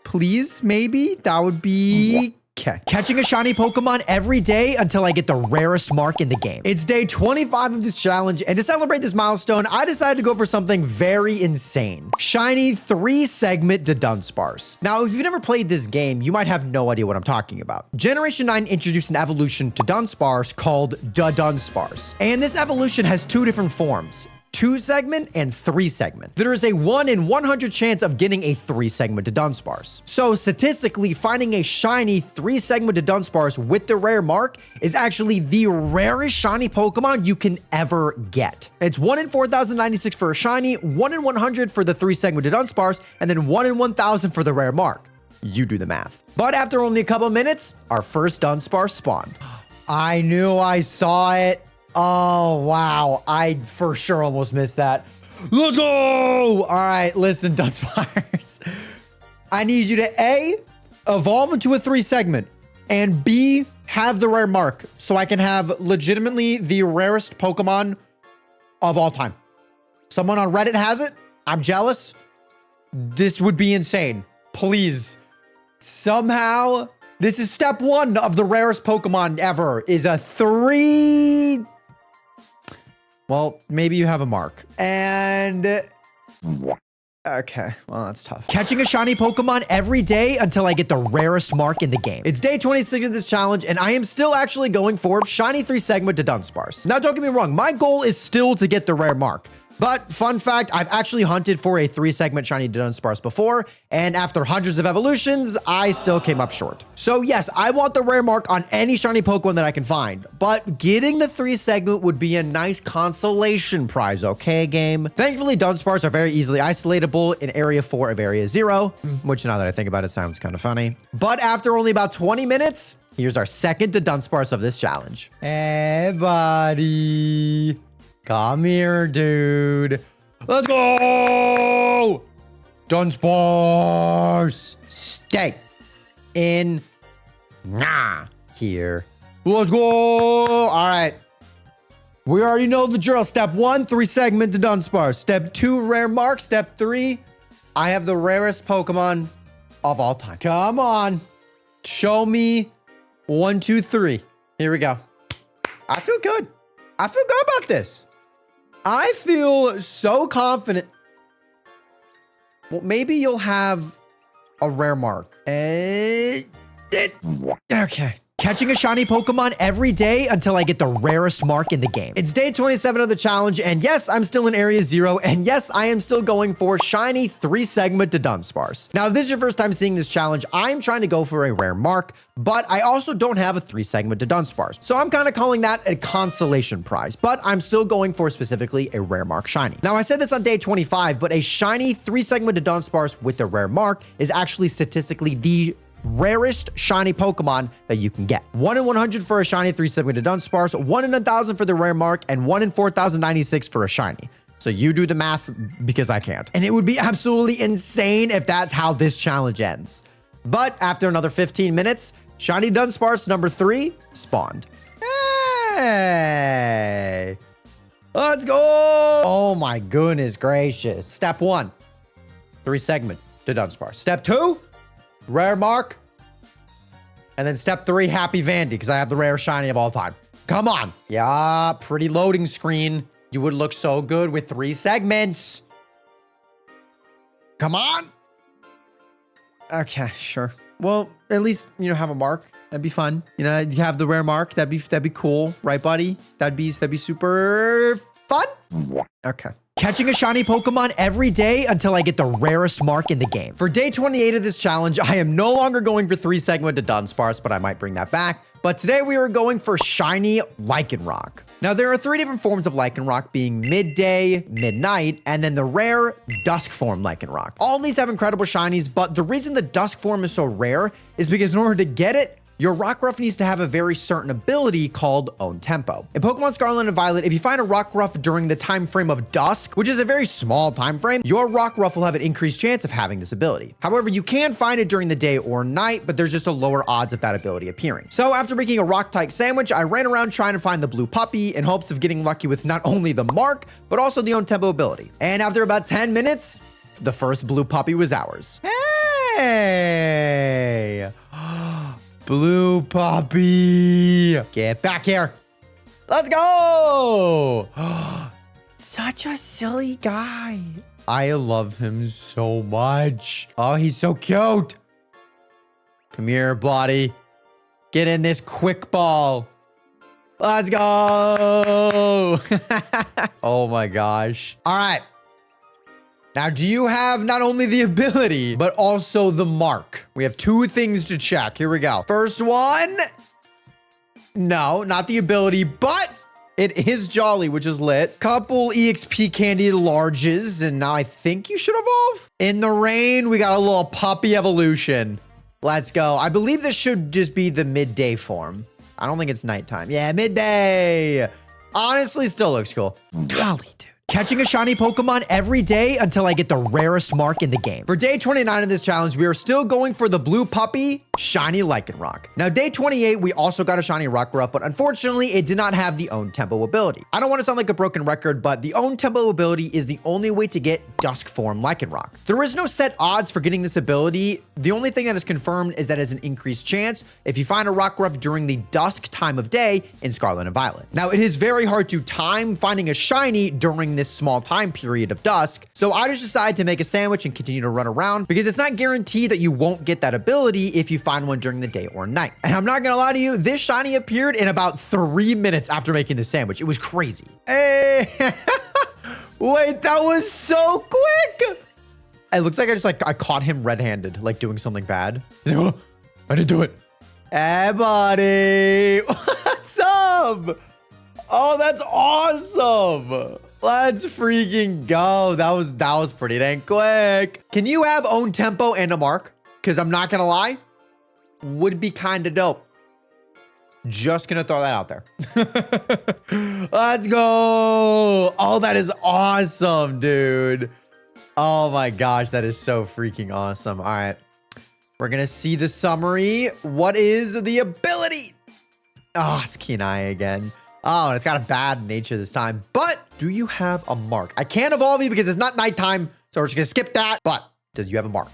Please, maybe that would be... Okay. Catching a shiny Pokemon every day until I get the rarest mark in the game. It's day 25 of this challenge, and to celebrate this milestone, I decided to go for something very insane. Shiny 3-segment Dunsparce. Now, if you've never played this game, you might have no idea what I'm talking about. Generation 9 introduced an evolution to Dunsparce called Dunsparce, and this evolution has 2 different forms. 2-segment and 3-segment. There is a 1 in 100 chance of getting a 3-segment to Dunsparce. So statistically, finding a shiny 3-segment to Dunsparce with the rare mark is actually the rarest shiny Pokemon you can ever get. It's 1 in 4,096 for a shiny, 1 in 100 for the 3-segment to Dunsparce, and then 1 in 1,000 for the rare mark. You do the math. But after only a couple minutes, our first Dunsparce spawned. I knew I saw it. Oh, wow. I for sure almost missed that. Let's go. All right, listen, Dunsparce. I need you to A, evolve into a 3-segment, and B, have the rare mark so I can have legitimately the rarest Pokemon of all time. Someone on Reddit has it. I'm jealous. This would be insane. Please. Somehow, this is step 1 of the rarest Pokemon ever, is a 3... Well, maybe you have a mark. And... Okay, well, that's tough. Catching a shiny Pokemon every day until I get the rarest mark in the game. It's day 26 of this challenge, and I am still actually going for shiny 3-segment to Dunsparce. Now, don't get me wrong, my goal is still to get the rare mark. But fun fact, I've actually hunted for a 3-segment shiny Dunsparce before, and after hundreds of evolutions, I still came up short. So yes, I want the rare mark on any shiny Pokemon that I can find, but getting the 3-segment would be a nice consolation prize, okay, game? Thankfully, Dunsparce are very easily isolatable in Area 4 of Area 0, which now that I think about it, sounds kind of funny. But after only about 20 minutes, here's our second Dunsparce of this challenge. Hey, buddy. Come here, dude. Let's go! Dunsparce! Stay in here. Let's go! All right. We already know the drill. Step 1, 3-segment to Dunsparce. Step 2, rare mark. Step 3, I have the rarest Pokemon of all time. Come on. Show me 1, 2, 3. Here we go. I feel good. I feel good about this. I feel so confident. Well, maybe you'll have a rare mark. Okay. Catching a shiny Pokemon every day until I get the rarest mark in the game. It's day 27 of the challenge, and yes, I'm still in Area 0, and yes, I am still going for shiny 3-segment to Dunsparce. Now, if this is your first time seeing this challenge, I'm trying to go for a rare mark, but I also don't have a 3-segment to Dunsparce. So I'm kind of calling that a consolation prize, but I'm still going for specifically a rare mark shiny. Now, I said this on day 25, but a shiny 3-segment to Dunsparce with a rare mark is actually statistically the rarest shiny Pokemon that you can get. 1 in 100 for a shiny 3-segment to Dunsparce, 1 in 1,000 for the rare mark, and 1 in 4,096 for a shiny. So you do the math because I can't. And it would be absolutely insane if that's how this challenge ends. But after another 15 minutes, shiny Dunsparce number 3 spawned. Hey! Let's go! Oh my goodness gracious. Step 1, 3-segment to Dunsparce. Step 2, rare mark. And then step 3, happy Vandy, because I have the rare shiny of all time. Come on. Yeah, pretty loading screen. You would look so good with 3 segments. Come on. Okay, sure. Well, at least, have a mark. That'd be fun. You have the rare mark. That'd be cool, right, buddy? That'd be super Fun? Okay. Catching a shiny Pokemon every day until I get the rarest mark in the game. For day 28 of this challenge, I am no longer going for 3-segmented Dunsparce, but I might bring that back. But today we are going for shiny Lycanroc. Now there are 3 different forms of Lycanroc, being midday, midnight, and then the rare dusk form Lycanroc. All of these have incredible shinies, but the reason the dusk form is so rare is because in order to get it, your Rockruff needs to have a very certain ability called Own Tempo. In Pokemon Scarlet and Violet, if you find a Rockruff during the time frame of dusk, which is a very small time frame, your Rockruff will have an increased chance of having this ability. However, you can find it during the day or night, but there's just a lower odds of that ability appearing. So after making a rock-type sandwich, I ran around trying to find the blue puppy in hopes of getting lucky with not only the mark, but also the Own Tempo ability. And after about 10 minutes, the first blue puppy was ours. Hey! Blue puppy. Get back here. Let's go. Such a silly guy. I love him so much. Oh, he's so cute. Come here, buddy. Get in this quick ball. Let's go. Oh my gosh. All right. Now, do you have not only the ability, but also the mark? We have 2 things to check. Here we go. First one. No, not the ability, but it is Jolly, which is lit. Couple EXP candy larges, and now I think you should evolve. In the rain, we got a little puppy evolution. Let's go. I believe this should just be the midday form. I don't think it's nighttime. Yeah, midday. Honestly, still looks cool. Golly, dude. Catching a shiny Pokemon every day until I get the rarest mark in the game. For day 29 of this challenge, we are still going for the blue puppy, shiny Lycanroc. Now, day 28, we also got a shiny Rockruff, but unfortunately, it did not have the Own Tempo ability. I don't want to sound like a broken record, but the Own Tempo ability is the only way to get dusk form Lycanroc. There is no set odds for getting this ability. The only thing that is confirmed is that it's an increased chance if you find a Rockruff during the dusk time of day in Scarlet and Violet. Now, it is very hard to time finding a shiny during this small time period of dusk, so I just decided to make a sandwich and continue to run around because it's not guaranteed that you won't get that ability if you find one during the day or night. And I'm not gonna lie to you, this shiny appeared in about 3 minutes after making the sandwich. It was crazy. Hey, wait, that was so quick. It looks like I caught him red-handed, like doing something bad. I didn't do it. Hey, buddy, what's up? Oh, that's awesome. Let's freaking go. That was pretty dang quick. Can you have Own Tempo and a mark? Because I'm not going to lie, would be kind of dope. Just going to throw that out there. Let's go. Oh, that is awesome, dude. Oh my gosh, that is so freaking awesome. All right. We're going to see the summary. What is the ability? Oh, it's Kenai again. Oh, and it's got a bad nature this time. But do you have a mark? I can't evolve you because it's not nighttime, so we're just gonna skip that. But does you have a mark?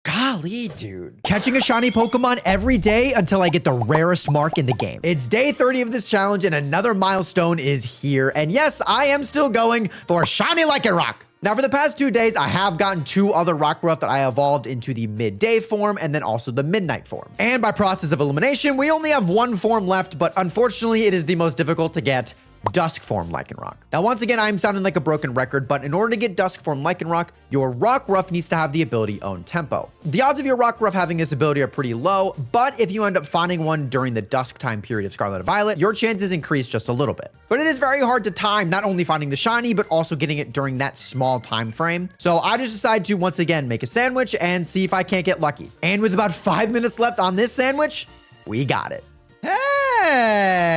Golly, dude. Catching a shiny Pokemon every day until I get the rarest mark in the game. It's day 30 of this challenge and another milestone is here. And yes, I am still going for shiny Lycanroc. Now, for the past 2 days, I have gotten 2 other Rockruff that I evolved into the midday form and then also the midnight form. And by process of elimination, we only have 1 form left, but unfortunately, it is the most difficult to get, dusk form Lycanroc. Now, once again, I'm sounding like a broken record, but in order to get dusk form Lycanroc, your Rockruff needs to have the ability Own Tempo. The odds of your Rockruff having this ability are pretty low, but if you end up finding one during the dusk time period of Scarlet and Violet, your chances increase just a little bit. But it is very hard to time not only finding the shiny, but also getting it during that small time frame. So I just decided to once again make a sandwich and see if I can't get lucky. And with about 5 minutes left on this sandwich, we got it. Hey!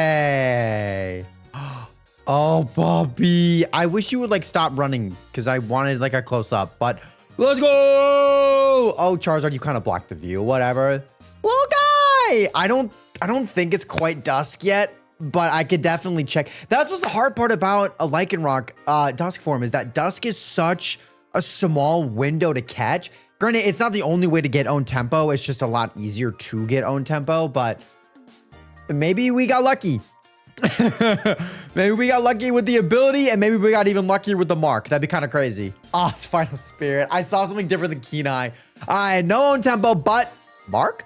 Oh, Bobby. I wish you would like stop running because I wanted like a close up, but let's go. Oh, Charizard, you kind of blocked the view. Whatever. Little guy. I don't think it's quite dusk yet, but I could definitely check. That's what's the hard part about a Lycanroc dusk form is that dusk is such a small window to catch. Granted, it's not the only way to get Own Tempo. It's just a lot easier to get Own Tempo, but maybe we got lucky. Maybe we got lucky with the ability and maybe we got even luckier with the mark. That'd be kind of crazy. Oh, it's Final Spirit. I saw something different than Kenai. I had no Own Tempo, but mark?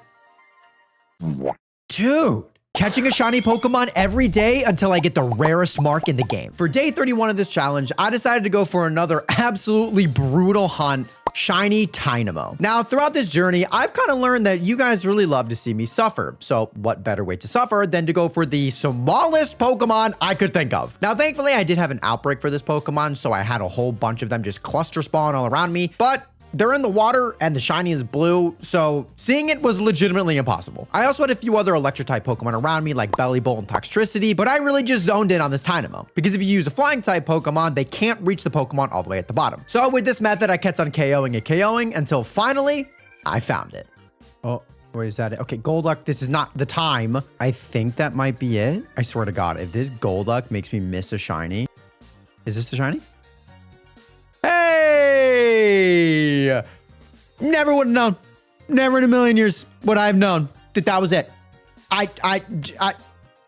Dude. catching a shiny Pokemon every day until I get the rarest mark in the game. For day 31 of this challenge, I decided to go for another absolutely brutal hunt, shiny Dynamo. Now, throughout this journey, I've kind of learned that you guys really love to see me suffer. So what better way to suffer than to go for the smallest Pokemon I could think of? Now, thankfully, I did have an outbreak for this Pokemon, so I had a whole bunch of them just cluster spawn all around me, but they're in the water and the shiny is blue, so seeing it was legitimately impossible. I also had a few other electric type Pokemon around me like Belly Bolt and Toxtricity, but I really just zoned in on this Dynamo because if you use a flying type Pokemon, they can't reach the Pokemon all the way at the bottom. So with this method, I kept on KOing and KOing until finally I found it. Oh, where is that? Okay, Golduck, this is not the time. I think that might be it. I swear to God, if this Golduck makes me miss a shiny, is this the shiny? Hey! Never would have known. Never in a million years would I have known that that was it.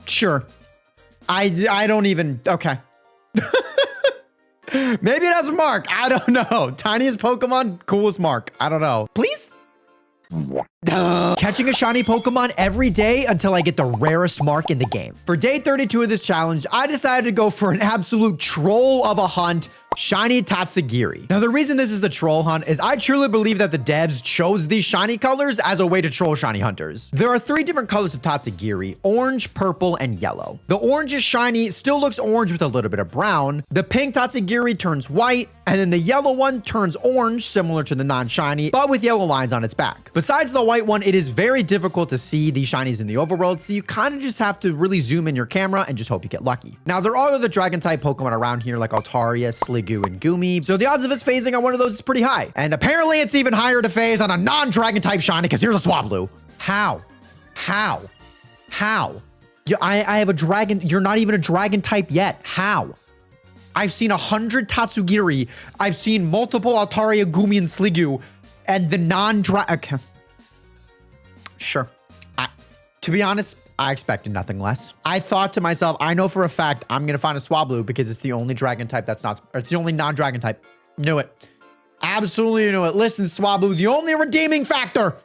Sure. I don't even, okay. Maybe it has a mark. I don't know. Tiniest Pokemon, coolest mark. I don't know. Please? Catching a shiny Pokemon every day until I get the rarest mark in the game. For day 32 of this challenge, I decided to go for an absolute troll of a hunt, shiny Tatsugiri. Now, the reason this is the troll hunt is I truly believe that the devs chose these shiny colors as a way to troll shiny hunters. There are 3 different colors of Tatsugiri: orange, purple, and yellow. The orange is shiny, still looks orange with a little bit of brown. The pink Tatsugiri turns white, and then the yellow one turns orange, similar to the non-shiny, but with yellow lines on its back. Besides the white one, it is very difficult to see these shinies in the overworld, so you kind of just have to really zoom in your camera and just hope you get lucky. Now, there are other dragon-type Pokemon around here like Altaria, Sliggoo, and Goomy, so the odds of us phasing on one of those is pretty high. And apparently it's even higher to phase on a non-dragon type shiny because here's a Swablu. How? I have a dragon. You're not even a dragon type yet. How? I've seen 100 Tatsugiri. I've seen multiple Altaria, Goomy, and Sliggoo, and the non-dragon. Okay. Sure. To be honest, I expected nothing less. I thought to myself, I know for a fact I'm going to find a Swablu because it's the only dragon type that's not, or it's the only non-dragon type. Knew it. Absolutely knew it. Listen, Swablu, the only redeeming factor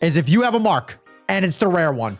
is if you have a mark and it's the rare one.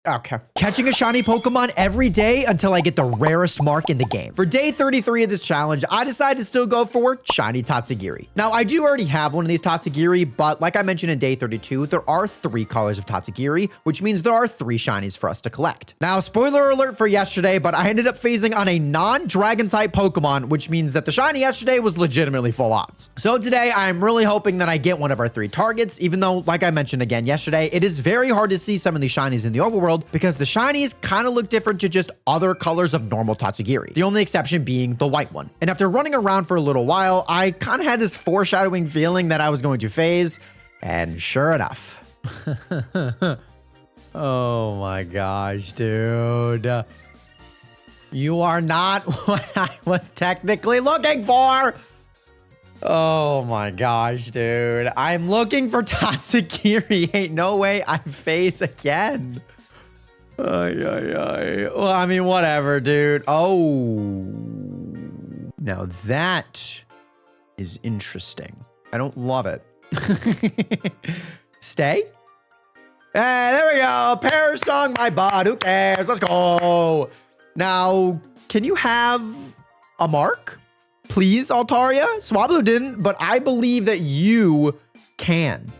Okay. Catching a shiny Pokemon every day until I get the rarest mark in the game. For day 33 of this challenge, I decided to still go for shiny Tatsugiri. Now, I do already have one of these Tatsugiri, but like I mentioned in day 32, there are 3 colors of Tatsugiri, which means there are 3 shinies for us to collect. Now, spoiler alert for yesterday, but I ended up phasing on a non-dragon type Pokemon, which means that the shiny yesterday was legitimately full odds. So today, I'm really hoping that I get one of our 3 targets, even though, like I mentioned again yesterday, it is very hard to see some of these shinies in the overworld because the shinies kind of look different to just other colors of normal Tatsugiri, the only exception being the white one. And after running around for a little while, I kind of had this foreshadowing feeling that I was going to phase, and sure enough. Oh my gosh, dude. You are not what I was technically looking for. Oh my gosh, dude. I'm looking for Tatsugiri. Ain't no way I phase again. Well, I mean, whatever, dude. Oh. Now that is interesting. I don't love it. Stay? Hey, there we go. Pear stung my butt. Who cares? Let's go. Now, can you have a mark? Please, Altaria? Swablu didn't, but I believe that you can.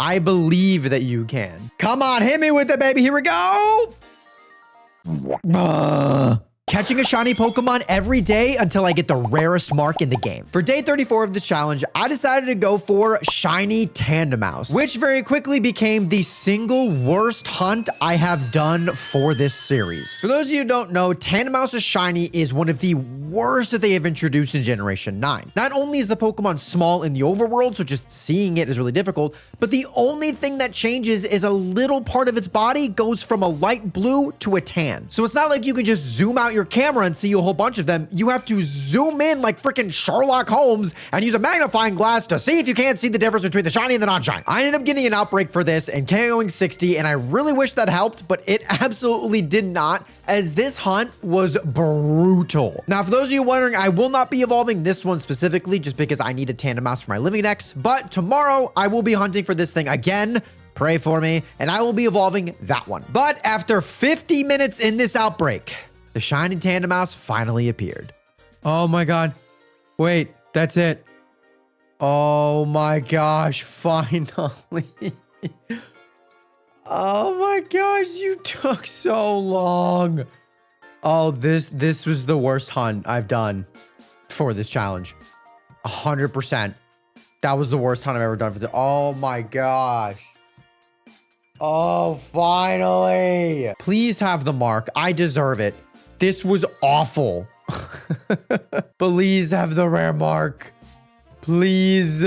I believe that you can. Come on, hit me with it, baby. Here we go. Catching a shiny Pokemon every day until I get the rarest mark in the game. For day 34 of this challenge, I decided to go for shiny Dynamax, which very quickly became the single worst hunt I have done for this series. For those of you who don't know, Dynamax's shiny is one of the worst that they have introduced in Generation 9. Not only is the Pokemon small in the overworld, so just seeing it is really difficult, but the only thing that changes is a little part of its body goes from a light blue to a tan. So it's not like you can just zoom out your camera and see a whole bunch of them. You have to zoom in like freaking Sherlock Holmes and use a magnifying glass to see if you can't see the difference between the shiny and the non-shiny. I ended up getting an outbreak for this and KOing 60, and I really wish that helped, but it absolutely did not, as this hunt was brutal. Now, for those of you wondering, I will not be evolving this one specifically just because I need a Dynamax for my living decks, but tomorrow I will be hunting for this thing again, pray for me, and I will be evolving that one. But after 50 minutes in this outbreak, the shiny Dynamax finally appeared. Oh my god. Wait, that's it. Oh my gosh, finally. Oh my gosh, you took so long. Oh, this was the worst hunt I've done for this challenge. 100%. That was the worst hunt I've ever done for the. Oh my gosh. Oh, finally. Please have the mark. I deserve it. This was awful. Please have the rare mark. Please.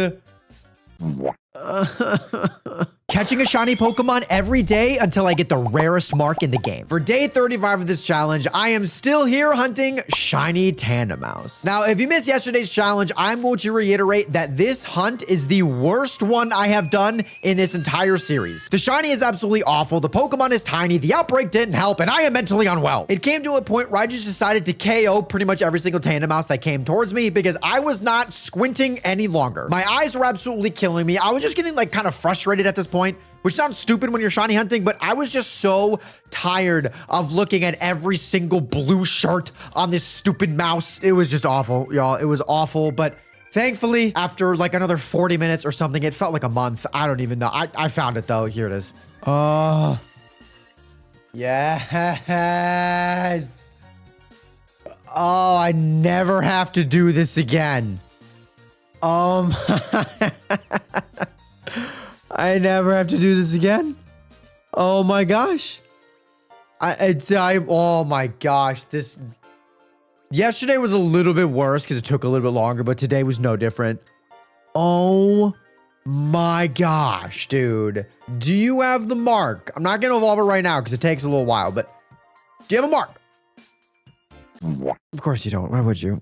Catching a shiny Pokemon every day until I get the rarest mark in the game. For day 35 of this challenge, I am still here hunting shiny Dynamax. Now, if you missed yesterday's challenge, I'm going to reiterate that this hunt is the worst one I have done in this entire series. The shiny is absolutely awful, the Pokemon is tiny, the outbreak didn't help, and I am mentally unwell. It came to a point where I just decided to KO pretty much every single Dynamax that came towards me because I was not squinting any longer. My eyes were absolutely killing me. I was just getting like kind of frustrated at this point, which sounds stupid when you're shiny hunting, but I was just so tired of looking at every single blue shirt on this stupid mouse. It was just awful, y'all. It was awful, but thankfully, after like another 40 minutes or something, it felt like a month. I don't even know. I found it though. Here it is. Oh, yes. Oh, I never have to do this again. I never have to do this again. Oh my gosh. Oh my gosh. Yesterday was a little bit worse because it took a little bit longer, but today was no different. Oh my gosh, dude. Do you have the mark? I'm not going to evolve it right now because it takes a little while, but do you have a mark? Of course you don't. Why would you?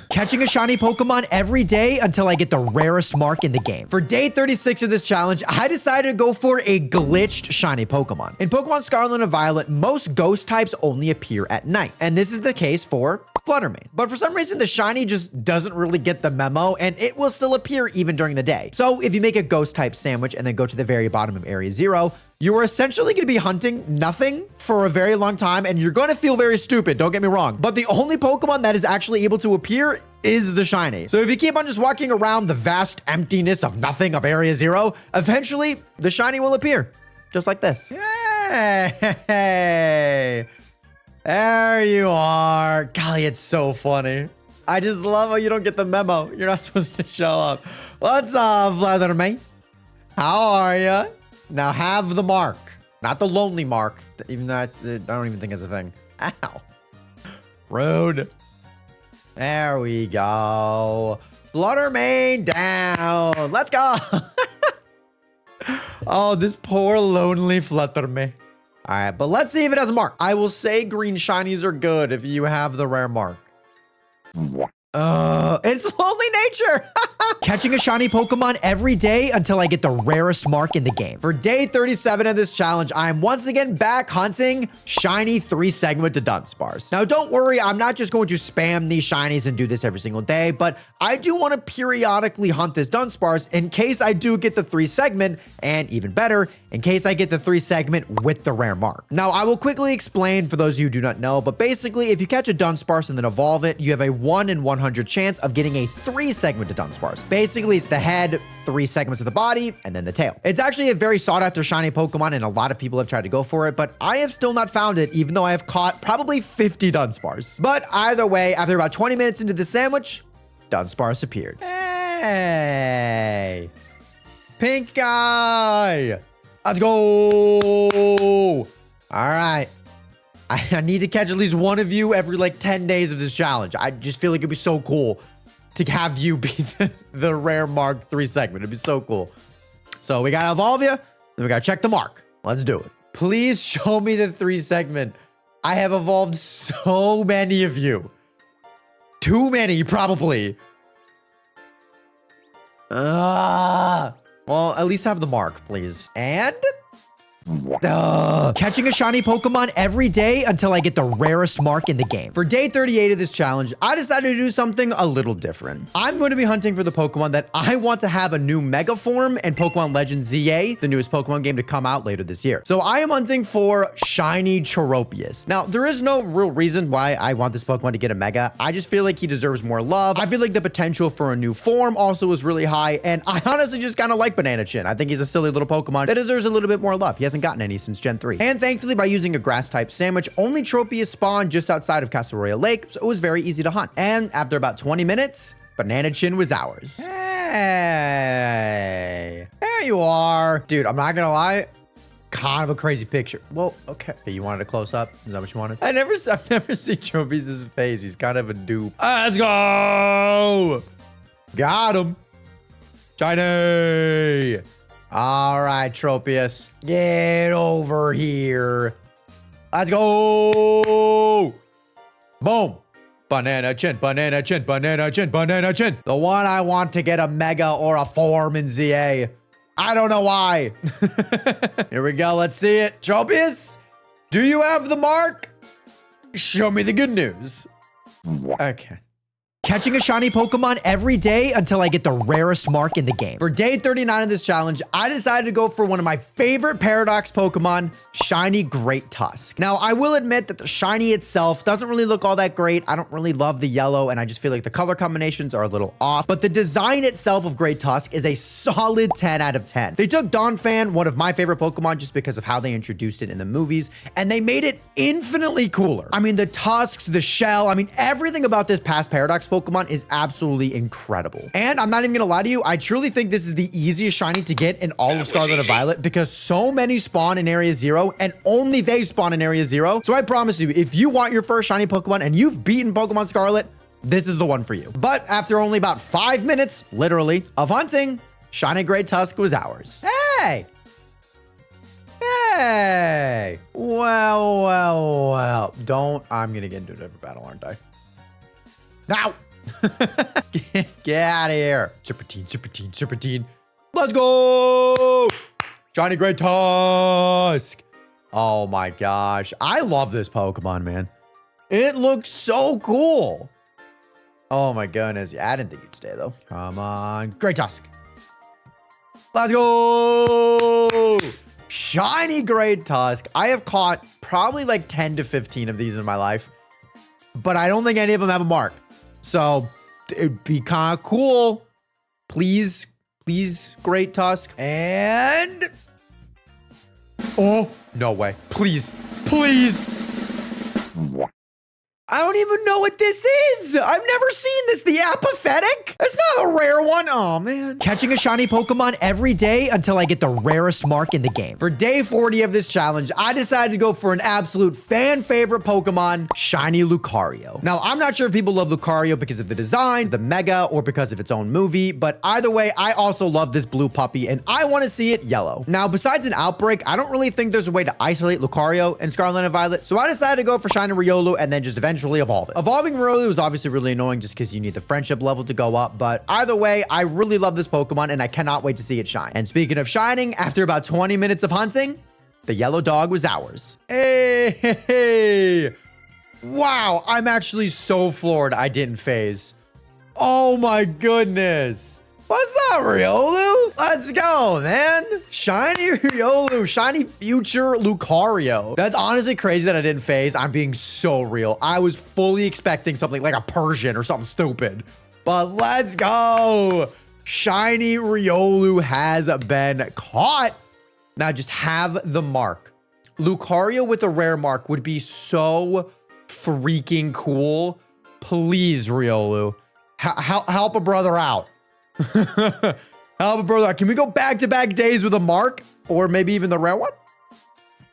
Catching a shiny Pokemon every day until I get the rarest mark in the game. For day 36 of this challenge, I decided to go for a glitched shiny Pokemon. In Pokemon Scarlet and Violet, most ghost types only appear at night. And this is the case for Fluttermane. But for some reason, the shiny just doesn't really get the memo and it will still appear even during the day. So if you make a ghost type sandwich and then go to the very bottom of Area 0, you are essentially going to be hunting nothing for a very long time, and you're going to feel very stupid, don't get me wrong. But the only Pokemon that is actually able to appear is the shiny. So if you keep on just walking around the vast emptiness of nothing of Area 0, eventually the shiny will appear. Just like this. Yay! There you are. Golly, it's so funny. I just love how you don't get the memo. You're not supposed to show up. What's up, Fluttermane? How are you? Now have the mark, not the lonely mark, even though I don't even think it's a thing. Ow. Rude. There we go. Fluttermane down. Let's go. Oh, this poor lonely Fluttermane. All right, but let's see if it has a mark. I will say green shinies are good if you have the rare mark. It's lonely nature. Catching a shiny Pokemon every day until I get the rarest mark in the game. For day 37 of this challenge, I am once again back hunting shiny 3-segmented Dunsparce. Now, don't worry, I'm not just going to spam these shinies and do this every single day, but I do want to periodically hunt this Dunsparce in case I do get the 3-segment, and even better, in case I get the 3-segment with the rare mark. Now, I will quickly explain for those of you who do not know, but basically, if you catch a Dunsparce and then evolve it, you have a 1 in 100 chance of getting a 3-segmented Dunsparce. Basically, it's the head, 3 segments of the body, and then the tail. It's actually a very sought-after shiny Pokemon, and a lot of people have tried to go for it, but I have still not found it, even though I have caught probably 50 Dunsparce. But either way, after about 20 minutes into the sandwich, Dunsparce appeared. Hey! Pink guy! Let's go! All right. I need to catch at least one of you every like 10 days of this challenge. I just feel like it'd be so cool to have you be the rare mark 3-segment. It'd be so cool. So we gotta evolve you, then we gotta check the mark. Let's do it. Please show me the 3-segment. I have evolved so many of you. Too many, probably. Well, at least have the mark, please. And Catching a shiny Pokemon every day until I get the rarest mark in the game. For day 38 of this challenge, I decided to do something a little different. I'm going to be hunting for the Pokemon that I want to have a new Mega Form in Pokemon Legends ZA, the newest Pokemon game to come out later this year. So I am hunting for Shiny Charopius. Now, there is no real reason why I want this Pokemon to get a Mega. I just feel like he deserves more love. I feel like the potential for a new form also is really high, and I honestly just kind of like Banana Chin. I think he's a silly little Pokemon that deserves a little bit more love. He hasn't gotten any since Gen 3. And thankfully, by using a grass-type sandwich, only Tropius spawned just outside of Castle Royale Lake, so it was very easy to hunt. And after about 20 minutes, Banana Chin was ours. Hey, there you are. Dude, I'm not gonna lie, kind of a crazy picture. Well, okay. Hey, you wanted a close-up? Is that what you wanted? I've never seen Tropius' face. He's kind of a dupe. Let's go! Got him. Shiny! All right, Tropius. Get over here. Let's go. Boom. Banana Chin, Banana Chin, Banana Chin, Banana Chin. The one I want to get a Mega or a form in ZA. I don't know why. Here we go. Let's see it. Tropius, do you have the mark? Show me the good news. Okay. Catching a shiny Pokemon every day until I get the rarest mark in the game. For day 39 of this challenge, I decided to go for one of my favorite Paradox Pokemon, Shiny Great Tusk. Now, I will admit that the shiny itself doesn't really look all that great. I don't really love the yellow, and I just feel like the color combinations are a little off. But the design itself of Great Tusk is a solid 10 out of 10. They took Donphan, one of my favorite Pokemon, just because of how they introduced it in the movies, and they made it infinitely cooler. I mean, the tusks, the shell, I mean, everything about this past Paradox Pokemon is absolutely incredible. And I'm not even gonna lie to you, I truly think this is the easiest shiny to get in all of Scarlet and Violet because so many spawn in Area 0 and only they spawn in Area 0. So I promise you, if you want your first shiny Pokemon and you've beaten Pokemon Scarlet, this is the one for you. But after only about 5 minutes, literally, of hunting, Shiny Great Tusk was ours. Hey! Hey! Well. I'm gonna get into a different battle, aren't I? Now! Get out of here. Serpentine. Let's go! Shiny Great Tusk! Oh my gosh. I love this Pokemon, man. It looks so cool. Oh my goodness. I didn't think you'd stay, though. Come on. Great Tusk. Let's go! Shiny Great Tusk. I have caught probably like 10 to 15 of these in my life, but I don't think any of them have a mark. So it'd be kind of cool. Please, Great Tusk. And oh, no way. Please. I don't even know what this is. I've never seen this. The Apathetic? That's not a rare one. Oh, man. Catching a shiny Pokemon every day until I get the rarest mark in the game. For day 40 of this challenge, I decided to go for an absolute fan favorite Pokemon, Shiny Lucario. Now, I'm not sure if people love Lucario because of the design, the Mega, or because of its own movie, but either way, I also love this blue puppy, and I want to see it yellow. Now, besides an outbreak, I don't really think there's a way to isolate Lucario in Scarlet and Violet, so I decided to go for Shiny Riolu and then just eventually evolve it. Evolving Riolu is obviously really annoying just because you need the friendship level to go up, but either way, I really love this Pokemon and I cannot wait to see it shine. And speaking of shining, after about 20 minutes of hunting, the yellow dog was ours. Hey. Wow, I'm actually so floored I didn't phase. Oh my goodness. What's up, Riolu? Let's go, man. Shiny Riolu, shiny future Lucario. That's honestly crazy that I didn't phase. I'm being so real. I was fully expecting something like a Persian or something stupid. But let's go. Shiny Riolu has been caught. Now just have the mark. Lucario with a rare mark would be so freaking cool. Please, Riolu, help a brother out. Help a brother out. Can we go back-to-back days with a mark? Or maybe even the rare one?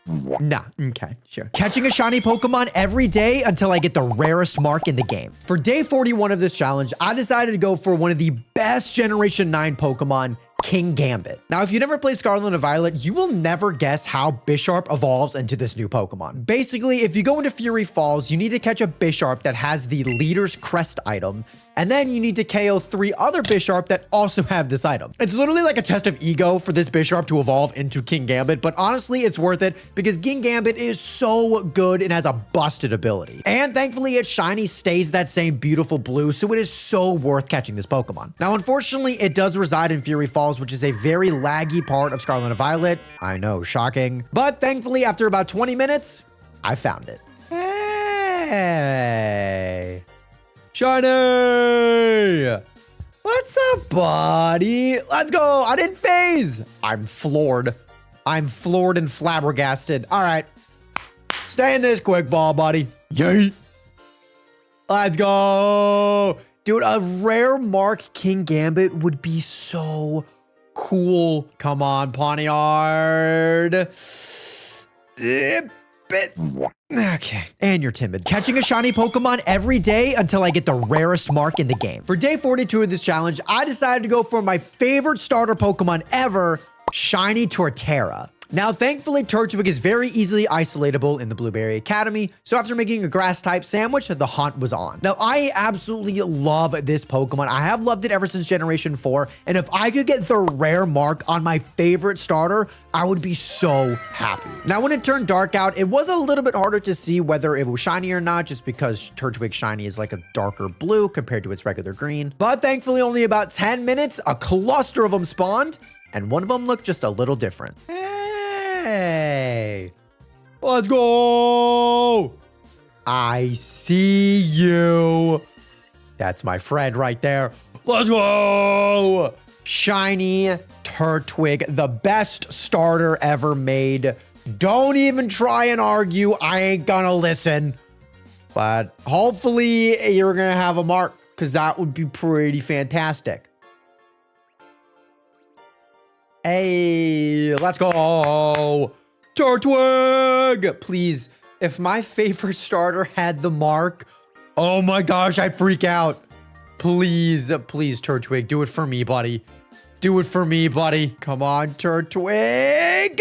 Nah, okay, sure. Catching a shiny Pokemon every day until I get the rarest mark in the game. For day 41 of this challenge, I decided to go for one of the best Generation 9 Pokemon, King Gambit. Now, if you never played Scarlet and Violet, you will never guess how Bisharp evolves into this new Pokemon. Basically, if you go into Fury Falls, you need to catch a Bisharp that has the Leader's Crest item, And then you need to KO 3 other Bisharp that also have this item. It's literally like a test of ego for this Bisharp to evolve into King Gambit, but honestly, it's worth it because King Gambit is so good and has a busted ability. And thankfully, its shiny stays that same beautiful blue, so it is so worth catching this Pokemon. Now, unfortunately, it does reside in Fury Falls, which is a very laggy part of Scarlet and Violet. I know, shocking. But thankfully, after about 20 minutes, I found it. Hey. Shiny! What's up, buddy? Let's go. I didn't phase. I'm floored. I'm floored and flabbergasted. All right. Stay in this quick ball, buddy. Yay. Let's go. Dude, a rare Mark King Gambit would be so cool. Come on, Pawniard. Okay, and you're timid. Catching a shiny Pokemon every day until I get the rarest mark in the game. For day 42 of this challenge, I decided to go for my favorite starter Pokemon ever, Shiny Torterra. Now, thankfully, Turtwig is very easily isolatable in the Blueberry Academy, so after making a grass-type sandwich, the hunt was on. Now, I absolutely love this Pokemon. I have loved it ever since Generation 4, and if I could get the rare mark on my favorite starter, I would be so happy. Now, when it turned dark out, it was a little bit harder to see whether it was shiny or not, just because Turtwig shiny is like a darker blue compared to its regular green. But thankfully, only about 10 minutes, a cluster of them spawned, and one of them looked just a little different. Hey, let's go. I see you. That's my friend right there. Let's go. Shiny Turtwig, the best starter ever made. Don't even try and argue. I ain't gonna listen. But hopefully you're gonna have a mark, because that would be pretty fantastic. Hey, let's go. Turtwig! Please, if my favorite starter had the mark, oh my gosh, I'd freak out. Please, please, Turtwig, do it for me, buddy. Do it for me, buddy. Come on, Turtwig.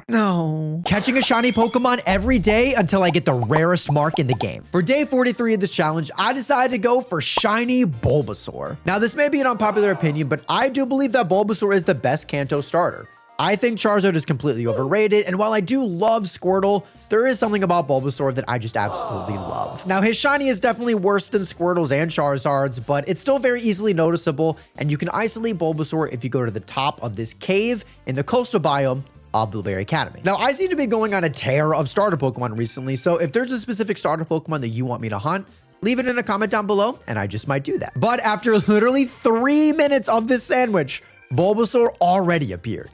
No. Catching a shiny Pokemon every day until I get the rarest mark in the game. For day 43 of this challenge, I decided to go for shiny Bulbasaur. Now, this may be an unpopular opinion, but I do believe that Bulbasaur is the best Kanto starter. I think Charizard is completely overrated, and while I do love Squirtle, there is something about Bulbasaur that I just absolutely love. Now, his shiny is definitely worse than Squirtle's and Charizard's, but it's still very easily noticeable, and you can isolate Bulbasaur if you go to the top of this cave in the coastal biome of Blueberry Academy. Now, I seem to be going on a tear of starter Pokemon recently, so if there's a specific starter Pokemon that you want me to hunt, leave it in a comment down below, and I just might do that. But after literally 3 minutes of this sandwich, Bulbasaur already appeared.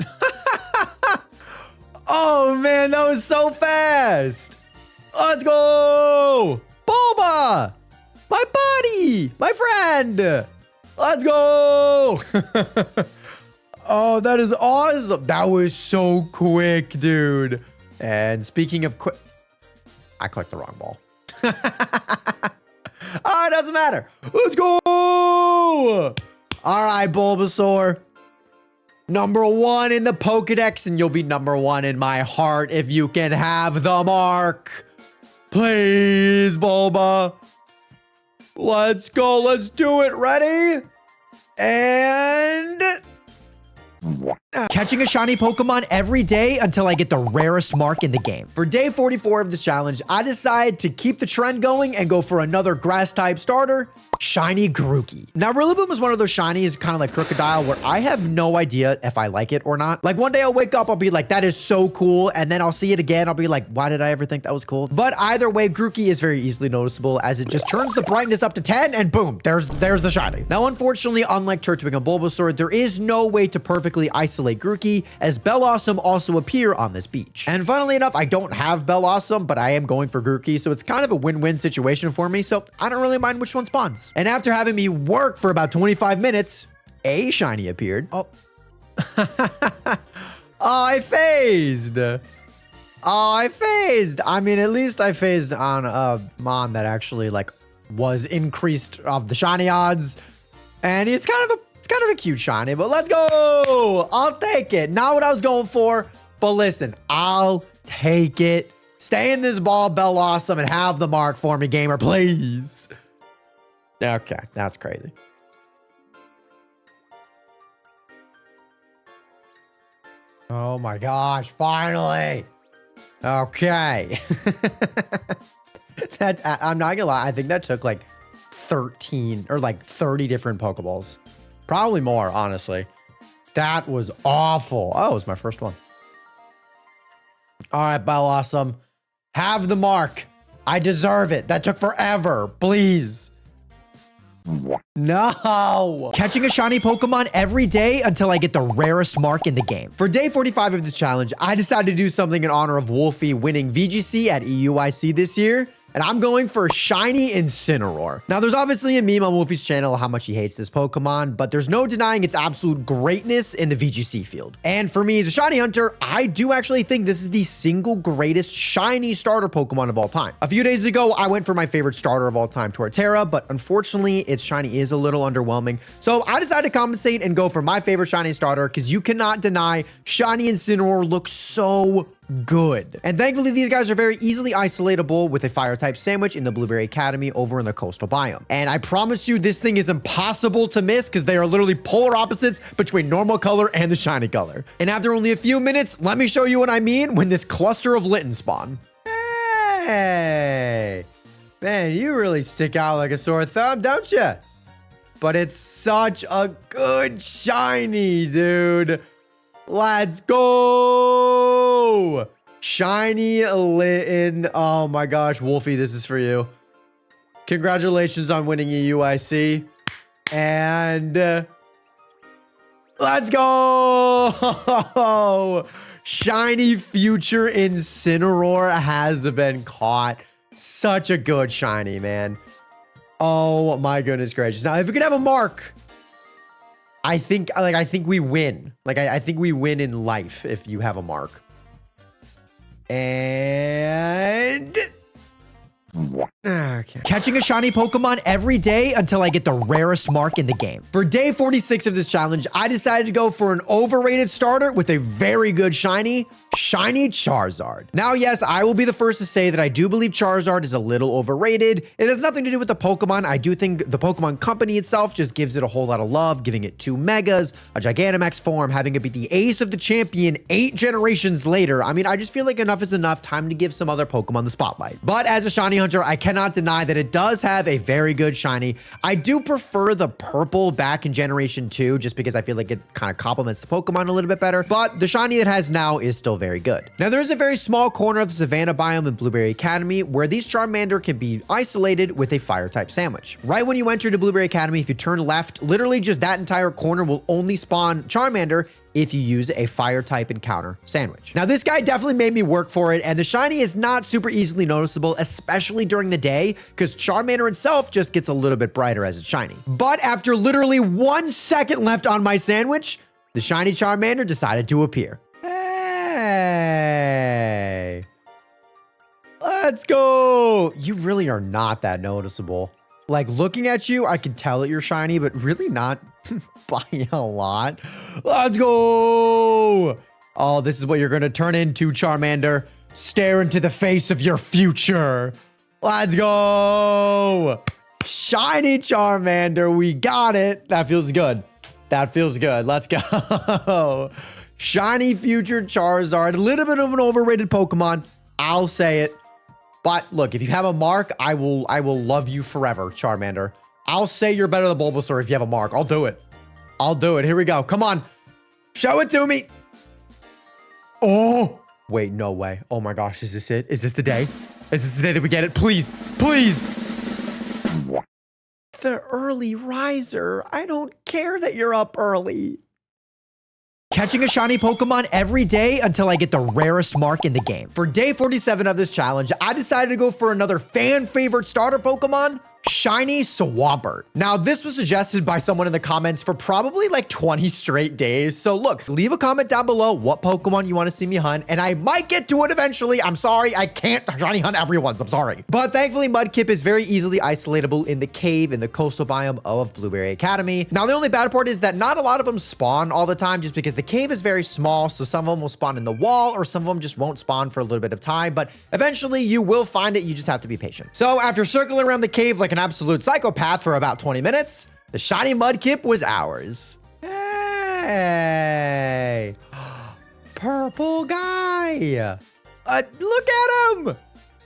Oh man, that was so fast. Let's go. Bulba, my buddy, my friend. Let's go. Oh, that is awesome. That was so quick, dude. And speaking of quick, I clicked the wrong ball. Oh, it doesn't matter. Let's go. All right, Bulbasaur. Number 1 in the Pokedex, and you'll be number 1 in my heart if you can have the mark. Please, Bulba. Let's go. Let's do it. Ready? And... Catching a shiny Pokemon every day until I get the rarest mark in the game. For day 44 of this challenge, I decide to keep the trend going and go for another grass-type starter, Shiny Grookey. Now, Rillaboom is one of those shinies, kind of like Crocodile, where I have no idea if I like it or not. Like, one day I'll wake up, I'll be like, that is so cool. And then I'll see it again. I'll be like, why did I ever think that was cool? But either way, Grookey is very easily noticeable as it just turns the brightness up to 10 and boom, there's the shiny. Now, unfortunately, unlike Turtwig and Bulbasaur, there is no way to perfectly isolate Grookey, as Bellossom also appear on this beach. And funnily enough, I don't have Bellossom, but I am going for Grookey, so it's kind of a win-win situation for me, so I don't really mind which one spawns. And after having me work for about 25 minutes, a shiny appeared. Oh. Oh, I phased. Oh, I phased. I mean, at least I phased on a Mon that actually, like, was increased of the shiny odds. And it's kind of a cute shiny, but let's go. I'll take it. Not what I was going for, but listen, I'll take it. Stay in this ball, Bellossom, and have the mark for me, gamer, please. Okay, that's crazy. Oh my gosh, finally. Okay. I'm not gonna lie, I think that took like 13 or like 30 different Pokeballs. Probably more, honestly. That was awful. Oh, it was my first one. All right, Bellossom. Have the mark. I deserve it. That took forever. Please. No. Catching a shiny Pokemon every day until I get the rarest mark in the game. For day 45 of this challenge, I decided to do something in honor of Wolfie winning VGC at EUIC this year. And I'm going for Shiny Incineroar. Now, there's obviously a meme on Wolfie's channel how much he hates this Pokemon, but there's no denying its absolute greatness in the VGC field. And for me as a Shiny hunter, I do actually think this is the single greatest Shiny starter Pokemon of all time. A few days ago, I went for my favorite starter of all time, Torterra, but unfortunately, its Shiny is a little underwhelming. So I decided to compensate and go for my favorite Shiny starter because you cannot deny Shiny Incineroar looks so good. And thankfully, these guys are very easily isolatable with a fire type sandwich in the Blueberry Academy over in the coastal biome. And I promise you, this thing is impossible to miss because they are literally polar opposites between normal color and the shiny color. And after only a few minutes, let me show you what I mean when this cluster of Litten spawn. Hey, man, you really stick out like a sore thumb, don't you? But it's such a good shiny, dude. Let's go. Shiny Litten. Oh my gosh, Wolfie, this is for you. Congratulations on winning EUIC. And let's go. Shiny future Incineroar has been caught. Such a good shiny, man. Oh my goodness gracious. Now, if we could have a mark, I think we win. I think we win in life if you have a mark. And okay. Catching a shiny Pokemon every day until I get the rarest mark in the game. For day 46 of this challenge, I decided to go for an overrated starter with a very good shiny Charizard. Now, yes, I will be the first to say that I do believe Charizard is a little overrated. It has nothing to do with the Pokemon. I do think the Pokemon company itself just gives it a whole lot of love, giving it 2 Megas, a Gigantamax form, having it be the ace of the champion 8 generations later. I mean, I just feel like enough is enough. Time to give some other Pokemon the spotlight. But as a shiny hunter, I cannot deny that it does have a very good shiny. I do prefer the purple back in generation 2 just because I feel like it kind of complements the Pokemon a little bit better. But the shiny it has now is still very good. Now, there is a very small corner of the Savannah biome in Blueberry Academy where these Charmander can be isolated with a fire type sandwich. Right when you enter to Blueberry Academy, if you turn left, literally just that entire corner will only spawn Charmander if you use a fire type encounter sandwich. Now, this guy definitely made me work for it, and the shiny is not super easily noticeable, especially during the day, because Charmander itself just gets a little bit brighter as it's shiny. But after literally 1 second left on my sandwich, the shiny Charmander decided to appear. Hey, let's go. You really are not that noticeable. Like, looking at you, I can tell that you're shiny, but really not by a lot. Let's go. Oh, this is what you're going to turn into, Charmander. Stare into the face of your future. Let's go. Shiny Charmander. We got it. That feels good. That feels good. Let's go. Shiny future Charizard. A little bit of an overrated Pokemon. I'll say it. But look, if you have a mark, I will love you forever, Charmander. I'll say you're better than Bulbasaur if you have a mark. I'll do it. I'll do it. Here we go. Come on. Show it to me. Oh, wait, no way. Oh my gosh. Is this it? Is this the day? Is this the day that we get it? Please, please. The early riser. I don't care that you're up early. Catching a shiny Pokemon every day until I get the rarest mark in the game. For day 47 of this challenge, I decided to go for another fan favorite starter Pokemon, Shiny Swampert. Now, this was suggested by someone in the comments for probably like 20 straight days. So look, leave a comment down below what Pokemon you want to see me hunt, and I might get to it eventually. I'm sorry, I can't shiny hunt everyone's. I'm sorry. But thankfully, Mudkip is very easily isolatable in the cave in the coastal biome of Blueberry Academy. Now, the only bad part is that not a lot of them spawn all the time just because the cave is very small. So some of them will spawn in the wall or some of them just won't spawn for a little bit of time. But eventually you will find it. You just have to be patient. So after circling around the cave like an absolute psychopath for about 20 minutes, the shiny Mudkip was ours. Hey, purple guy. Look at him.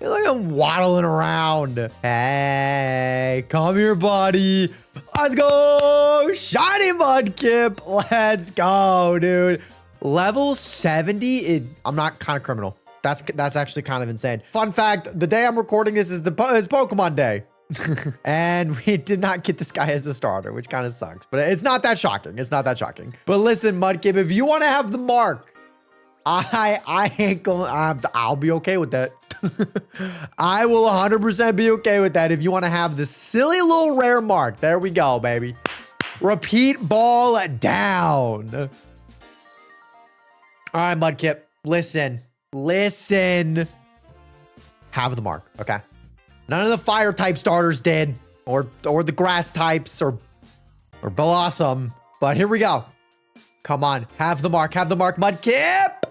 Look at him waddling around. Hey, come here, buddy. Let's go. Shiny Mudkip. Let's go, dude. Level 70. I'm not kind of criminal. That's actually kind of insane. Fun fact, the day I'm recording this is Pokemon Day. And we did not get this guy as a starter, which kind of sucks. But it's not that shocking. It's not that shocking. But listen, Mudkip, if you want to have the mark, I ain't going. I'll be okay with that. I will 100% be okay with that if you want to have the silly little rare mark. There we go, baby. Repeat ball down. All right, Mudkip, listen. Have the mark, okay? None of the fire type starters did, or the grass types, or Blossom. But here we go. Come on, have the mark, Mudkip.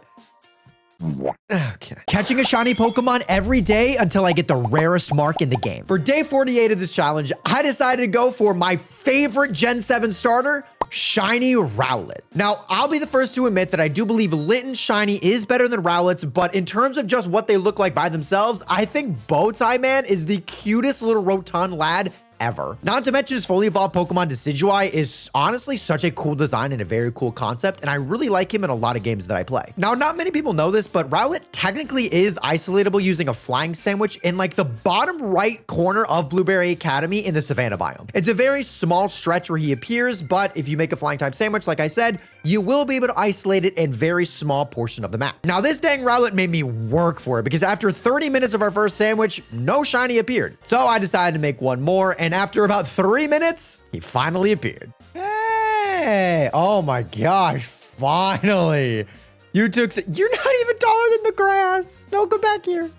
Okay. Catching a shiny Pokemon every day until I get the rarest mark in the game. For day 48 of this challenge, I decided to go for my favorite Gen 7 starter, Shiny Rowlet. Now, I'll be the first to admit that I do believe Litten Shiny is better than Rowlet's, but in terms of just what they look like by themselves, I think Bowtie Man is the cutest little rotund lad ever. Not to mention his fully evolved Pokemon Decidueye is honestly such a cool design and a very cool concept, and I really like him in a lot of games that I play. Now, not many people know this, but Rowlet technically is isolatable using a flying sandwich in like the bottom right corner of Blueberry Academy in the Savannah biome. It's a very small stretch where he appears, but if you make a flying type sandwich, like I said, you will be able to isolate it in very small portion of the map. Now, this dang Rowlet made me work for it because after 30 minutes of our first sandwich, no shiny appeared. So I decided to make one more, and after about 3 minutes, he finally appeared. Hey, oh my gosh, finally. You're not even taller than the grass. No, come back here.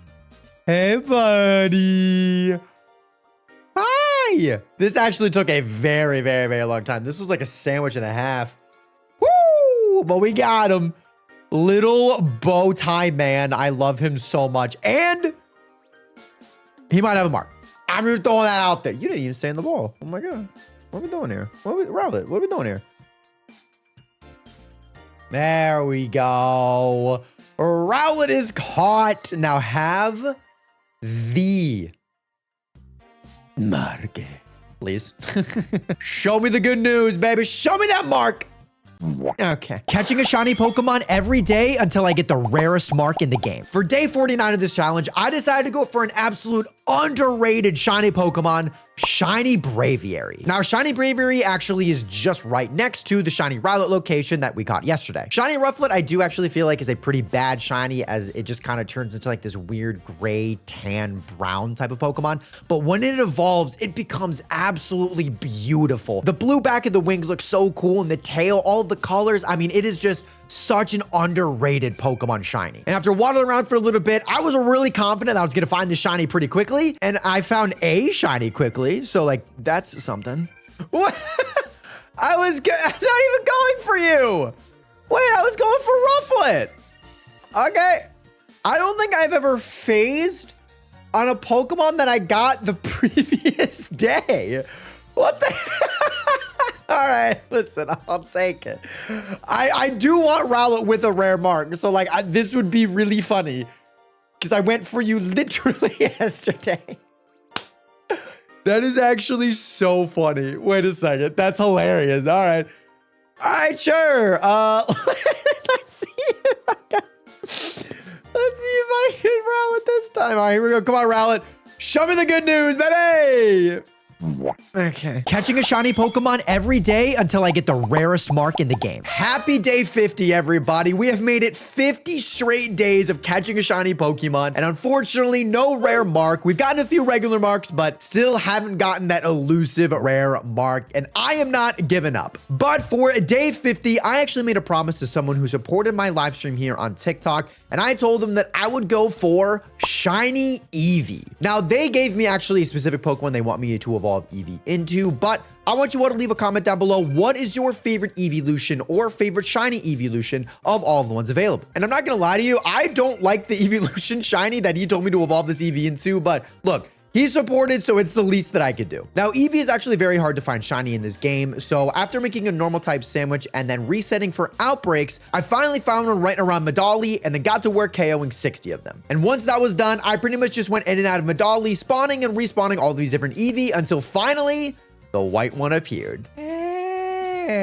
Hey, buddy. Hi. This actually took a very, very, very long time. This was like a sandwich and a half. Woo, but we got him. Little Bowtie Man. I love him so much. And he might have a mark. I'm just throwing that out there. You didn't even stay in the ball. Oh my God. What are we doing here? Rowlet, what are we doing here? There we go. Rowlet is caught. Now have the mark. Please. Show me the good news, baby. Show me that mark. Okay. Catching a shiny Pokemon every day until I get the rarest mark in the game. For day 49 of this challenge, I decided to go for an absolute underrated shiny Pokemon, Shiny Braviary. Now, Shiny Braviary actually is just right next to the Shiny Rowlet location that we caught yesterday. Shiny Rufflet, I do actually feel like is a pretty bad shiny as it just kind of turns into like this weird gray, tan, brown type of Pokemon. But when it evolves, it becomes absolutely beautiful. The blue back of the wings looks so cool, and the tail, all of the colors. I mean, it is just such an underrated Pokemon shiny. And after waddling around for a little bit, I was really confident I was gonna find the shiny pretty quickly, and I found a shiny quickly. So like, that's something. What? I'm not even going for you. Wait, I was going for Rufflet. Okay. I don't think I've ever phased on a Pokemon that I got the previous day. What the? All right, listen, I'll take it. I do want Rowlet with a rare mark. So like, this would be really funny because I went for you literally yesterday. That is actually so funny. Wait a second. That's hilarious. All right. All right, sure. Let's see if I can Rowlet this time. All right, here we go. Come on, Rowlet. Show me the good news, baby. Okay. Catching a shiny Pokemon every day until I get the rarest mark in the game. Happy day 50, everybody. We have made it 50 straight days of catching a shiny Pokemon, and unfortunately, no rare mark. We've gotten a few regular marks, but still haven't gotten that elusive rare mark, and I am not giving up. But for day 50, I actually made a promise to someone who supported my live stream here on TikTok, and I told them that I would go for Shiny Eevee. Now, they gave me actually a specific Pokemon they want me to evolve Eevee into, but I want you all to leave a comment down below. What is your favorite evolution or favorite shiny evolution of all of the ones available? And I'm not gonna lie to you, I don't like the evolution shiny that he told me to evolve this Eevee into, but look, He supported, so it's the least that I could do. Now, Eevee is actually very hard to find shiny in this game, so after making a normal type sandwich and then resetting for outbreaks, I finally found one right around Medali and then got to work KOing 60 of them. And once that was done, I pretty much just went in and out of Medali, spawning and respawning all these different Eevee until finally the white one appeared. Hey,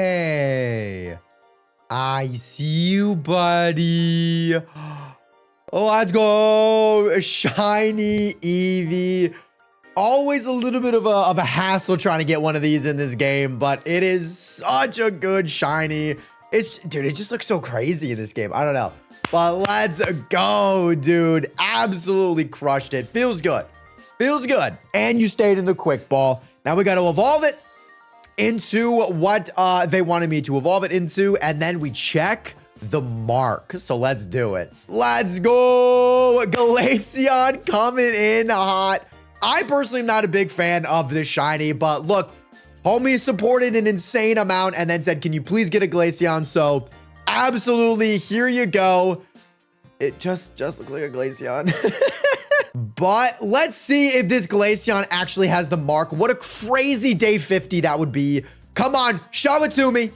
I see you, buddy. Oh, let's go. Shiny Eevee. Always a little bit of a hassle trying to get one of these in this game, but it is such a good shiny. Dude, it just looks so crazy in this game. I don't know. But let's go, dude. Absolutely crushed it. Feels good. Feels good. And you stayed in the quick ball. Now we got to evolve it into what they wanted me to evolve it into, and then we check the mark. So let's do it. Let's go. Glaceon coming in hot. I personally am not a big fan of this shiny, but look, homie supported an insane amount and then said, can you please get a Glaceon? So absolutely, here you go. It just looks like a Glaceon. But let's see if this Glaceon actually has the mark. What a crazy day 50 that would be. Come on, show it to me.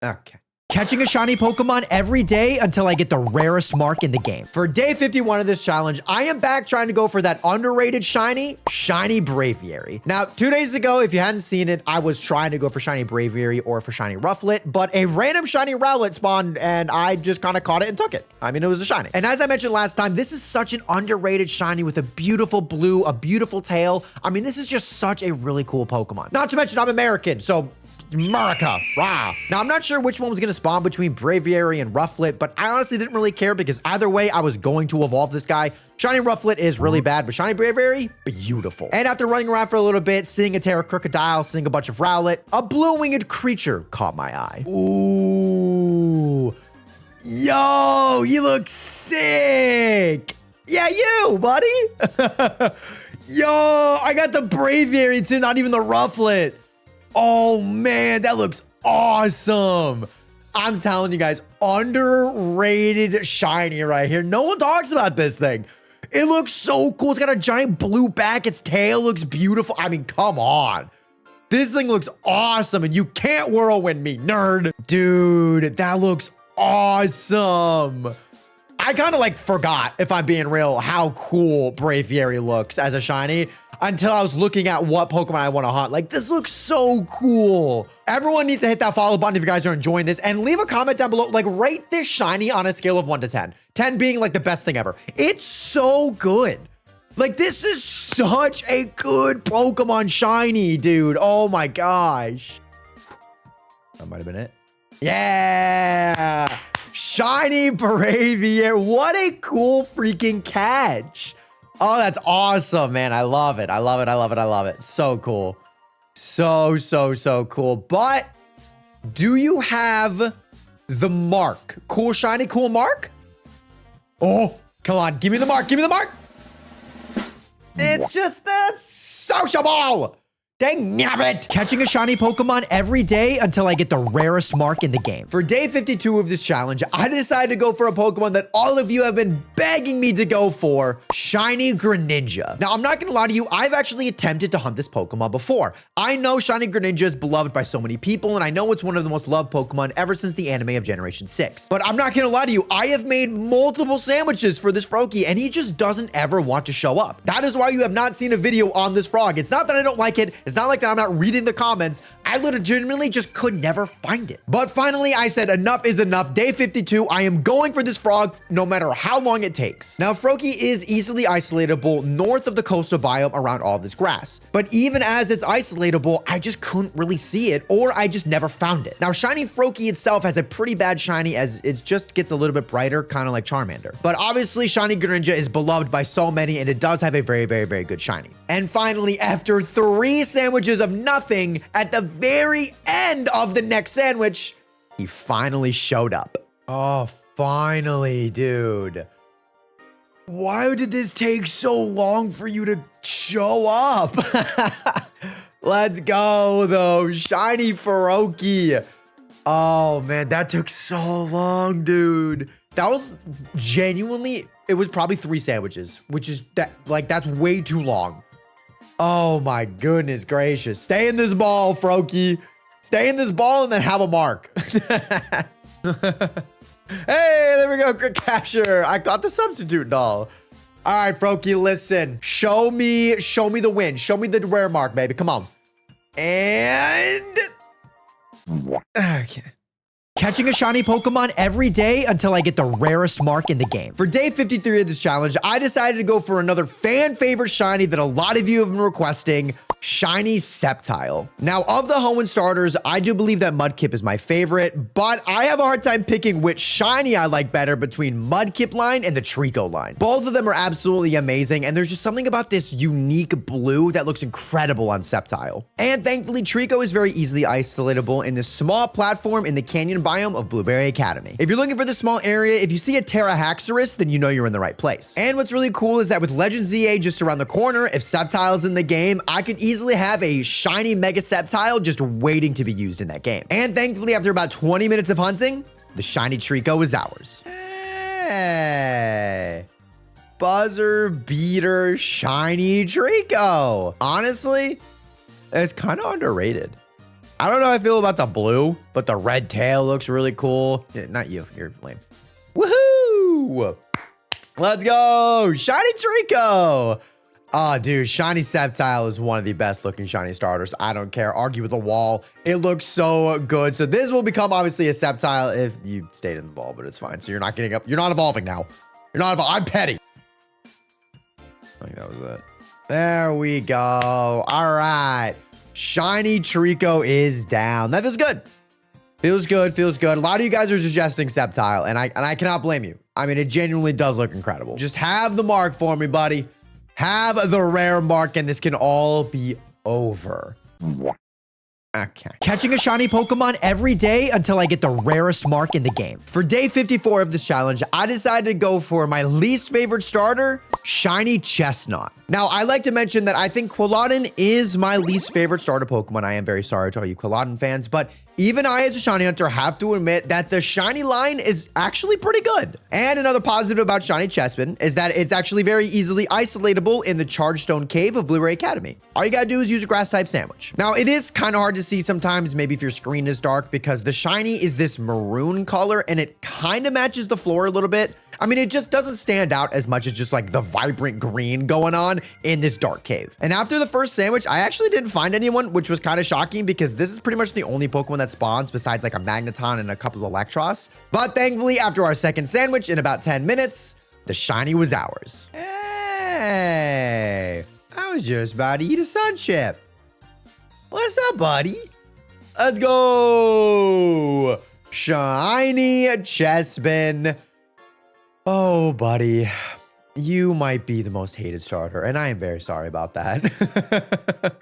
Okay. Catching a shiny Pokemon every day until I get the rarest mark in the game. For day 51 of this challenge, I am back trying to go for that underrated shiny Braviary. Now, 2 days ago, if you hadn't seen it, I was trying to go for shiny Braviary or for shiny Rufflet, but a random shiny Rowlet spawned and I just kind of caught it and took it. I mean, it was a shiny. And as I mentioned last time, this is such an underrated shiny with a beautiful blue, a beautiful tail. I mean, this is just such a really cool Pokemon. Not to mention I'm American, so America, rah. Now, I'm not sure which one was going to spawn between Braviary and Rufflet, but I honestly didn't really care because either way, I was going to evolve this guy. Shiny Rufflet is really bad, but shiny Braviary, beautiful. And after running around for a little bit, seeing a Terra Crocodile, seeing a bunch of Rowlet, a blue-winged creature caught my eye. Ooh. Yo, you look sick. Yeah, you, buddy. Yo, I got the Braviary too, not even the Rufflet. Oh man, that looks awesome. I'm telling you guys, underrated shiny right here. No one talks about this thing. It looks so cool. It's got a giant blue back. Its tail looks beautiful. I mean, come on. This thing looks awesome and you can't whirlwind me, nerd. Dude, that looks awesome. I kind of like forgot, if I'm being real, how cool Braviary looks as a shiny until I was looking at what Pokemon I want to hunt. Like, this looks so cool. Everyone needs to hit that follow button if you guys are enjoying this and leave a comment down below. Like, rate this shiny on a scale of 1 to 10. 10 being like the best thing ever. It's so good. Like, this is such a good Pokemon shiny, dude. Oh my gosh. That might have been it. Yeah. Shiny Braviary. What a cool freaking catch. Oh, that's awesome, man. I love it. I love it. I love it. I love it. So cool. So cool. But do you have the mark? Cool, shiny, cool mark? Oh, come on. Give me the mark. Give me the mark. It's just the sociable. Dang nabbit! Catching a shiny Pokemon every day until I get the rarest mark in the game. For day 52 of this challenge, I decided to go for a Pokemon that all of you have been begging me to go for, shiny Greninja. Now, I'm not gonna lie to you, I've actually attempted to hunt this Pokemon before. I know shiny Greninja is beloved by so many people, and I know it's one of the most loved Pokemon ever since the anime of Generation 6. But I'm not gonna lie to you, I have made multiple sandwiches for this Froakie, and he just doesn't ever want to show up. That is why you have not seen a video on this frog. It's not that I don't like it, it's not like that I'm not reading the comments. I legitimately just could never find it. But finally, I said enough is enough. Day 52, I am going for this frog no matter how long it takes. Now, Froakie is easily isolatable north of the coastal biome around all this grass. But even as it's isolatable, I just couldn't really see it, or I just never found it. Now, shiny Froakie itself has a pretty bad shiny as it just gets a little bit brighter, kind of like Charmander. But obviously, shiny Greninja is beloved by so many, and it does have a very good shiny. And finally, after 3 sandwiches of nothing, at the very end of the next sandwich, he finally showed up. Oh, finally, dude. Why did this take so long for you to show up? Let's go, though. Shiny Froakie. Oh, man, that took so long, dude. That was genuinely, it was probably 3 sandwiches, which is that's way too long. Oh my goodness gracious. Stay in this ball, Froakie. Stay in this ball and then have a mark. Hey, there we go. Good capture. I got the substitute doll. All right, Froakie, listen. Show me the win. Show me the rare mark, baby. Come on. And okay. Catching a shiny Pokemon every day until I get the rarest mark in the game. For day 53 of this challenge, I decided to go for another fan favorite shiny that a lot of you have been requesting, Shiny Sceptile. Now, of the Hoenn starters, I do believe that Mudkip is my favorite, but I have a hard time picking which shiny I like better between Mudkip line and the Trico line. Both of them are absolutely amazing, and there's just something about this unique blue that looks incredible on Sceptile. And thankfully, Trico is very easily isolatable in this small platform in the canyon biome of Blueberry Academy. If you're looking for this small area, if you see a Terrahaxorus, then you know you're in the right place. And what's really cool is that with Legend ZA just around the corner, if Sceptile's in the game, I could easily have a shiny Mega Sceptile just waiting to be used in that game. And thankfully, after about 20 minutes of hunting, the shiny Trico is ours. Hey, buzzer beater shiny Trico. Honestly, it's kind of underrated. I don't know how I feel about the blue, but the red tail looks really cool. Yeah, not you, you're lame. Woohoo! Let's go, shiny Trico. Oh, dude, shiny Sceptile is one of the best looking shiny starters. I don't care. Argue with the wall. It looks so good. So this will become obviously a Sceptile if you stayed in the ball, but it's fine. So you're not getting up. You're not evolving now. You're not evolving. I'm petty. I think that was it. There we go. All right. Shiny Trico is down. That feels good. Feels good. Feels good. A lot of you guys are suggesting Sceptile, and I cannot blame you. I mean, it genuinely does look incredible. Just have the mark for me, buddy. Have the rare mark, and this can all be over. Okay. Catching a shiny Pokemon every day until I get the rarest mark in the game. For day 54 of this challenge, I decided to go for my least favorite starter, Shiny Chestnut. Now, I like to mention that I think Quilladin is my least favorite starter Pokemon. I am very sorry to all you Quilladin fans, but even I, as a shiny hunter, have to admit that the shiny line is actually pretty good. And another positive about Shiny Chespin is that it's actually very easily isolatable in the Chargestone Cave of Blueberry Academy. All you gotta do is use a grass type sandwich. Now, it is kind of hard to see sometimes, maybe if your screen is dark, because the shiny is this maroon color and it kind of matches the floor a little bit. I mean, it just doesn't stand out as much as just like the vibrant green going on in this dark cave. And after the first sandwich, I actually didn't find anyone, which was kind of shocking because this is pretty much the only Pokemon that spawns besides like a Magneton and a couple of Electros. But thankfully, after our second sandwich in about 10 minutes, the shiny was ours. Hey, I was just about to eat a sun chip. What's up, buddy? Let's go. Shiny Chespin. Oh, buddy, you might be the most hated starter, and I am very sorry about that.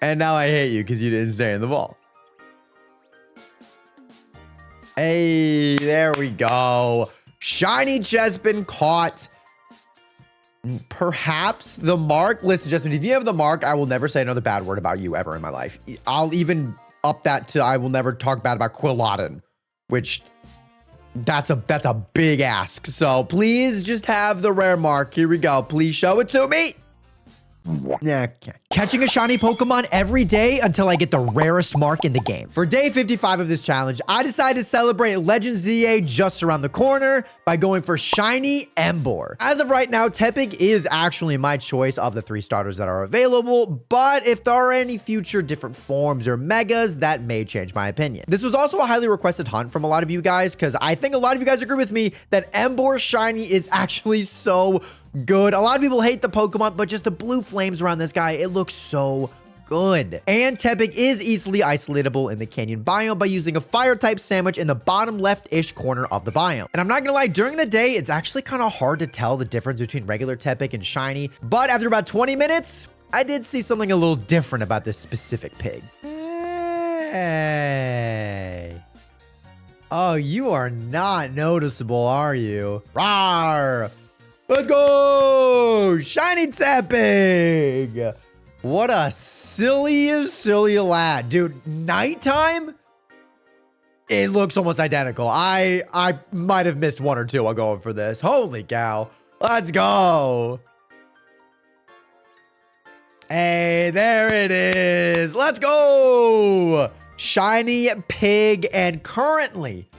And now I hate you because you didn't stay in the ball. Hey, there we go. Shiny Chespin caught. Perhaps the mark. Listen, Chespin, if you have the mark, I will never say another bad word about you ever in my life. I'll even up that to I will never talk bad about Quilladin, which... That's a big ask. So please just have the rare mark. Here we go. Please show it to me. Okay. Catching a shiny Pokemon every day until I get the rarest mark in the game. For day 55 of this challenge, I decided to celebrate Legend ZA just around the corner by going for Shiny Emboar. As of right now, Tepig is actually my choice of the 3 starters that are available, but if there are any future different forms or megas, that may change my opinion. This was also a highly requested hunt from a lot of you guys, because I think a lot of you guys agree with me that Emboar Shiny is actually so good. A lot of people hate the Pokemon, but just the blue flames around this guy, it looks so good. And Tepig is easily isolatable in the canyon biome by using a fire type sandwich in the bottom left-ish corner of the biome. And I'm not gonna lie, during the day, it's actually kind of hard to tell the difference between regular Tepig and shiny, but after about 20 minutes, I did see something a little different about this specific pig. Hey. Oh, you are not noticeable, are you? Rawr! Let's go! Shiny Tepig! What a silly lad. Dude, nighttime it looks almost identical. I might have missed one or two while going for this. Holy cow. Let's go. Hey, there it is. Let's go. Shiny pig. And currently,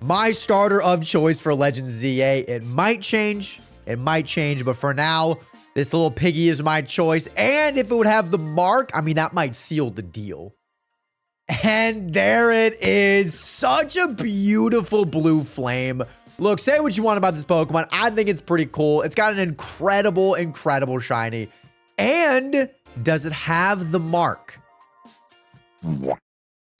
my starter of choice for Legends ZA. It might change. But for now, this little piggy is my choice. And if it would have the mark, I mean, that might seal the deal. And there it is. Such a beautiful blue flame. Look, say what you want about this Pokemon. I think it's pretty cool. It's got an incredible shiny. And does it have the mark?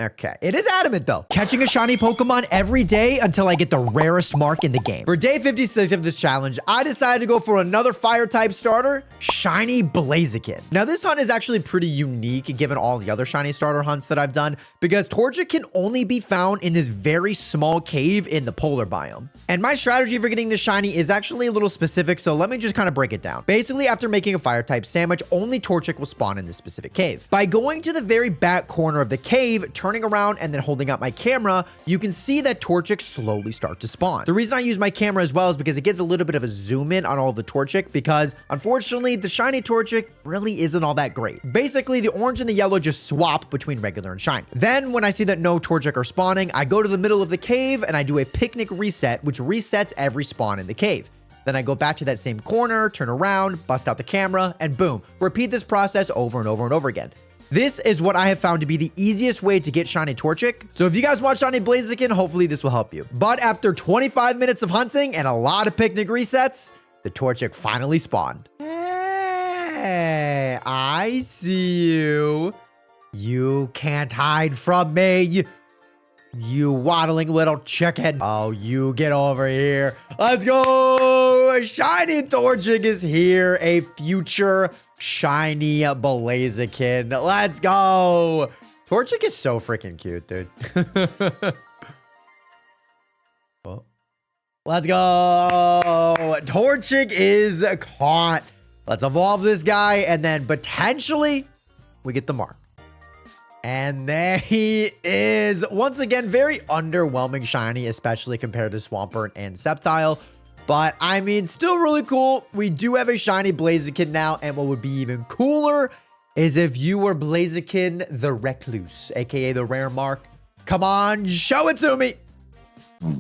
Okay, it is adamant though. Catching a shiny Pokemon every day until I get the rarest mark in the game. For day 56 of this challenge, I decided to go for another fire type starter, Shiny Blaziken. Now this hunt is actually pretty unique given all the other shiny starter hunts that I've done because Torchic can only be found in this very small cave in the polar biome. And my strategy for getting this shiny is actually a little specific, so let me just kind of break it down. Basically, after making a fire type sandwich, only Torchic will spawn in this specific cave. By going to the very back corner of the cave, turning around and then holding up my camera, you can see that Torchic slowly start to spawn. The reason I use my camera as well is because it gets a little bit of a zoom in on all of the Torchic because unfortunately the shiny Torchic really isn't all that great. Basically the orange and the yellow just swap between regular and shiny. Then when I see that no Torchic are spawning, I go to the middle of the cave and I do a picnic reset, which resets every spawn in the cave. Then I go back to that same corner, turn around, bust out the camera, and boom, repeat this process over and over and over again. This is what I have found to be the easiest way to get shiny Torchic. So if you guys want shiny Blaziken, hopefully this will help you. But after 25 minutes of hunting and a lot of picnic resets, the Torchic finally spawned. Hey, I see you. You can't hide from me. You waddling little chicken. Oh, you get over here. Let's go. Shiny Torchic is here. A future shiny Blaziken. Let's go. Torchic is so freaking cute, dude. Oh. Let's go. Torchic is caught. Let's evolve this guy. And then potentially we get the mark. And there he is. Once again, very underwhelming shiny, especially compared to Swampert and Sceptile. But I mean, still really cool. We do have a shiny Blaziken now. And what would be even cooler is if you were Blaziken the Recluse, aka the rare mark. Come on, show it to me.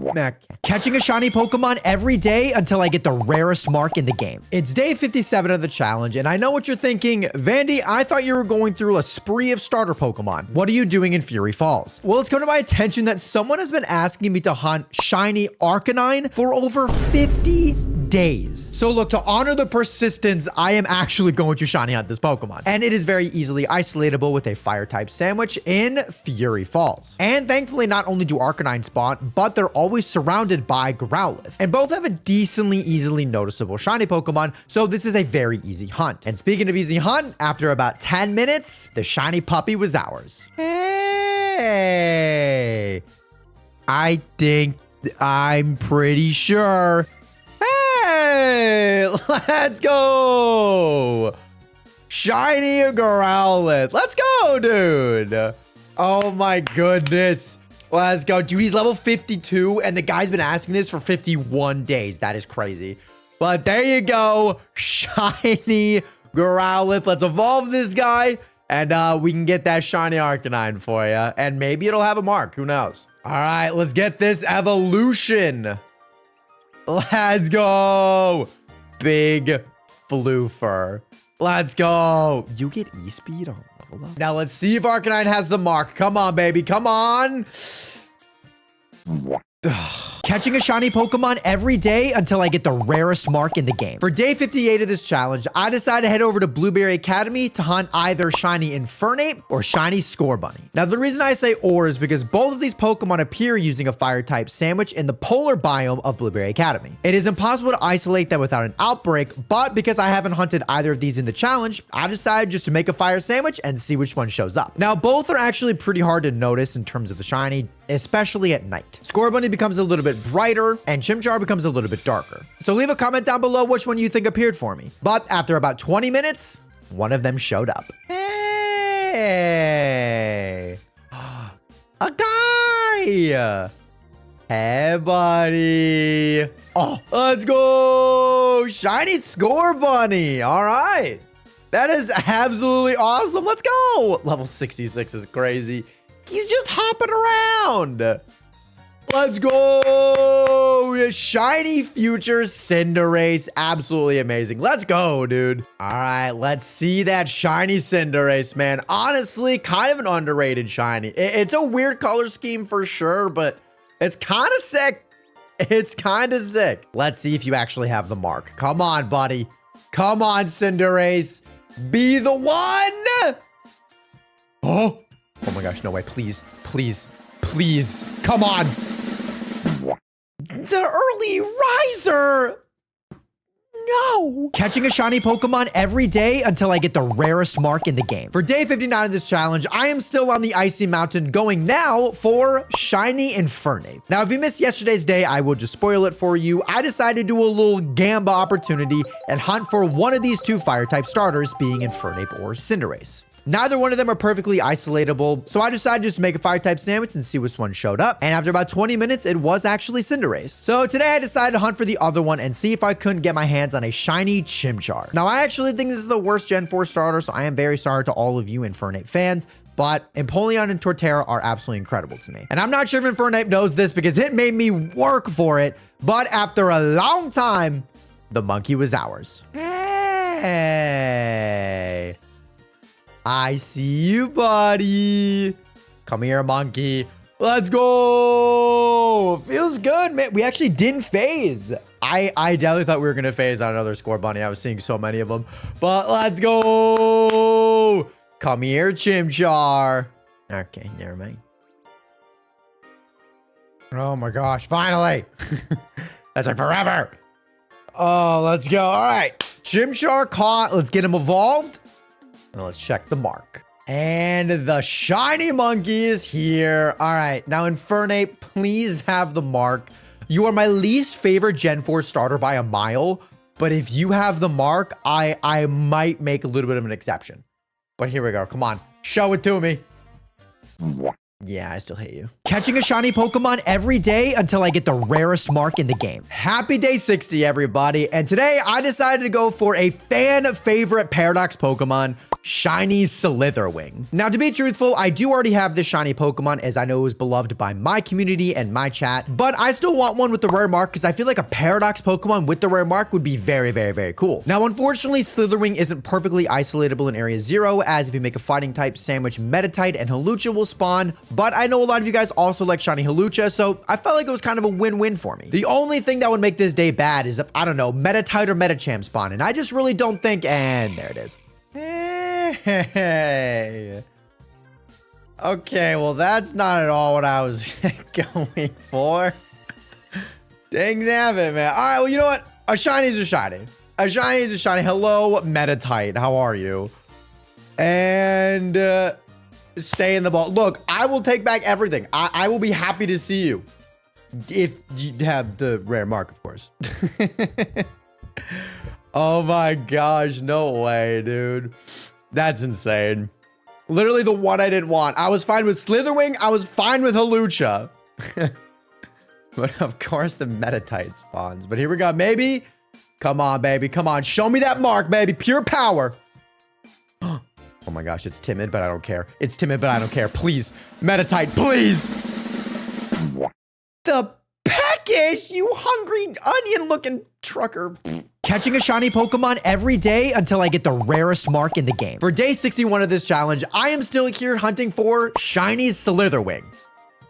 Okay. Catching a shiny Pokemon every day until I get the rarest mark in the game. It's day 57 of the challenge, and I know what you're thinking. Vandy, I thought you were going through a spree of starter Pokemon. What are you doing in Fury Falls? Well, it's come to my attention that someone has been asking me to hunt shiny Arcanine for over 50 days. So look, to honor the persistence, I am actually going to shiny hunt this Pokemon. And it is very easily isolatable with a fire type sandwich in Fury Falls. And thankfully, not only do Arcanine spawn, but they're always surrounded by Growlithe. And both have a decently easily noticeable shiny Pokemon, so this is a very easy hunt. And speaking of easy hunt, after about 10 minutes, the shiny puppy was ours. Hey, I'm pretty sure. Hey, let's go. Shiny Growlithe. Let's go, dude. Oh my goodness. Let's go. Dude, he's level 52, and the guy's been asking this for 51 days. That is crazy. But there you go. Shiny Growlithe. Let's evolve this guy, and we can get that shiny Arcanine for you. And maybe it'll have a mark. Who knows? All right, let's get this evolution. Let's go. Big Floofer. Let's go. You get E-Speed on level up. Now let's see if Arcanine has the mark. Come on, baby. Come on. Catching a shiny Pokemon every day until I get the rarest mark in the game. For day 58 of this challenge, I decided to head over to Blueberry Academy to hunt either shiny Infernape or shiny Scorbunny. Now, the reason I say or is because both of these Pokemon appear using a fire type sandwich in the polar biome of Blueberry Academy. It is impossible to isolate them without an outbreak, but because I haven't hunted either of these in the challenge, I decided just to make a fire sandwich and see which one shows up. Now, both are actually pretty hard to notice in terms of the shiny, especially at night. Scorbunny becomes a little bit brighter and Chimchar becomes a little bit darker. So leave a comment down below which one you think appeared for me. But after about 20 minutes, one of them showed up. Hey, a guy. hi. Hey, buddy. Oh, let's go. Shiny Score Bunny. All right. That is absolutely awesome. Let's go. Level 66 is crazy. He's just hopping around. Let's go. Shiny Future Cinderace. Absolutely amazing. Let's go, dude. All right, let's see that shiny Cinderace, man. Honestly, kind of an underrated shiny. It's a weird color scheme for sure, but it's kind of sick. It's kind of sick. Let's see if you actually have the mark. Come on, buddy. Come on, Cinderace. Be the one. Oh my gosh, no way. Please, please, please. Come on. The early riser. No. Catching a shiny Pokemon every day until I get the rarest mark in the game. For day 59 of this challenge, I am still on the Icy Mountain going now for Shiny Infernape. Now, if you missed yesterday's day, I will just spoil it for you. I decided to do a little gamba opportunity and hunt for one of these two fire-type starters, being Infernape or Cinderace. Neither one of them are perfectly isolatable, so I decided just to make a fire-type sandwich and see which one showed up. And after about 20 minutes, it was actually Cinderace. So today I decided to hunt for the other one and see if I couldn't get my hands on a shiny Chimchar. Now, I actually think this is the worst Gen 4 starter, so I am very sorry to all of you Infernape fans, but Empoleon and Torterra are absolutely incredible to me. And I'm not sure if Infernape knows this because it made me work for it, but after a long time, the monkey was ours. Hey. I see you, buddy. Come here, monkey. Let's go. Feels good, man. We actually didn't phase. I definitely thought we were going to phase on another Score Bunny. I was seeing so many of them. But let's go. Come here, Chimchar. Okay, never mind. Oh my gosh, finally. That took forever. Oh, let's go. All right. Chimchar caught. Let's get him evolved. Now let's check the mark. And the shiny monkey is here. All right. Now, Infernape, please have the mark. You are my least favorite Gen 4 starter by a mile. But if you have the mark, I might make a little bit of an exception. But here we go. Come on. Show it to me. Yeah, I still hate you. Catching a shiny Pokemon every day until I get the rarest mark in the game. Happy day 60, everybody. And today I decided to go for a fan favorite Paradox Pokemon, Shiny Slitherwing. Now, to be truthful, I do already have this shiny Pokemon, as I know it was beloved by my community and my chat, but I still want one with the rare mark because I feel like a Paradox Pokemon with the rare mark would be very, very, very cool. Now, unfortunately, Slitherwing isn't perfectly isolatable in Area 0, as if you make a fighting type sandwich, Meditite and Hawlucha will spawn, but I know a lot of you guys also like shiny Hawlucha, so I felt like it was kind of a win-win for me. The only thing that would make this day bad is if, I don't know, Meditite or Medicham spawn, and I just really don't think, and there it is. Hey. Okay, well, that's not at all what I was going for. Dang nabbit, man. All right, well, you know what? A shiny is a shiny. A shiny is a shiny. Hello, Meditite. How are you? And stay in the ball. Look, I will take back everything. I will be happy to see you. If you have the rare mark, of course. Oh my gosh, no way, dude. That's insane. Literally the one I didn't want. I was fine with Slitherwing. I was fine with Hawlucha. But of course the Meditite spawns. But here we go. Maybe. Come on, baby. Come on. Show me that mark, baby. Pure power. Oh my gosh, it's timid, but I don't care. It's timid, but I don't care. Please, Meditite, please. The peckish, you hungry onion-looking trucker. Catching a shiny Pokemon every day until I get the rarest mark in the game. For day 61 of this challenge, I am still here hunting for shiny Slitherwing.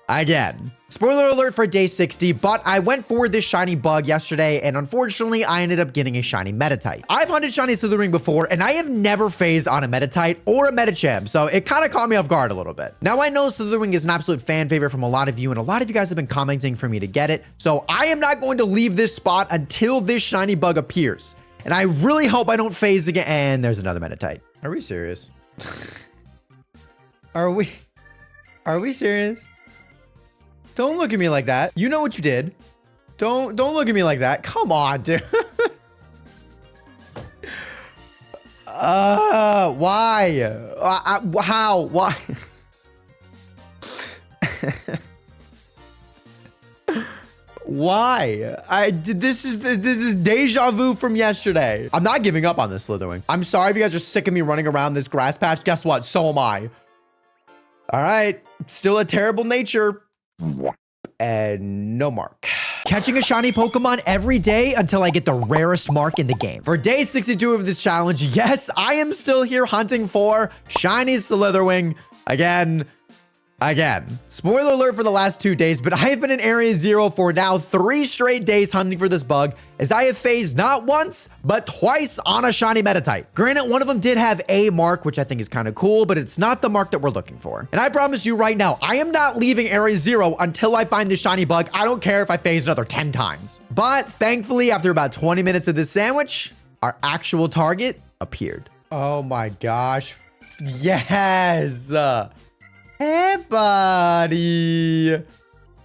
Again. Spoiler alert for day 60, but I went for this shiny bug yesterday, and unfortunately, I ended up getting a shiny Meditite. I've hunted shiny Slitherwing before, and I have never phased on a Meditite or a Medicham, so it kind of caught me off guard a little bit. Now, I know Slitherwing is an absolute fan favorite from a lot of you, and a lot of you guys have been commenting for me to get it, so I am not going to leave this spot until this shiny bug appears. And I really hope I don't phase again. And there's another Meditite. Are we serious? Are we serious? Don't look at me like that. You know what you did. Don't look at me like that. Come on, dude. Why? How? Why? Why? This is deja vu from yesterday. I'm not giving up on this Slitherwing. I'm sorry if you guys are sick of me running around this grass patch. Guess what? So am I. All right. Still a terrible nature. And no mark. Catching a shiny Pokemon every day until I get the rarest mark in the game. For day 62 of this challenge, yes, I am still here hunting for shiny Slitherwing again. Spoiler alert for the last 2 days, but I have been in Area 0 for now 3 straight days hunting for this bug, as I have phased not once, but twice on a shiny Meditite. Granted, one of them did have a mark, which I think is kind of cool, but it's not the mark that we're looking for. And I promise you right now, I am not leaving Area 0 until I find this shiny bug. I don't care if I phase another 10 times. But thankfully, after about 20 minutes of this sandwich, our actual target appeared. Oh my gosh. Yes. Hey, buddy.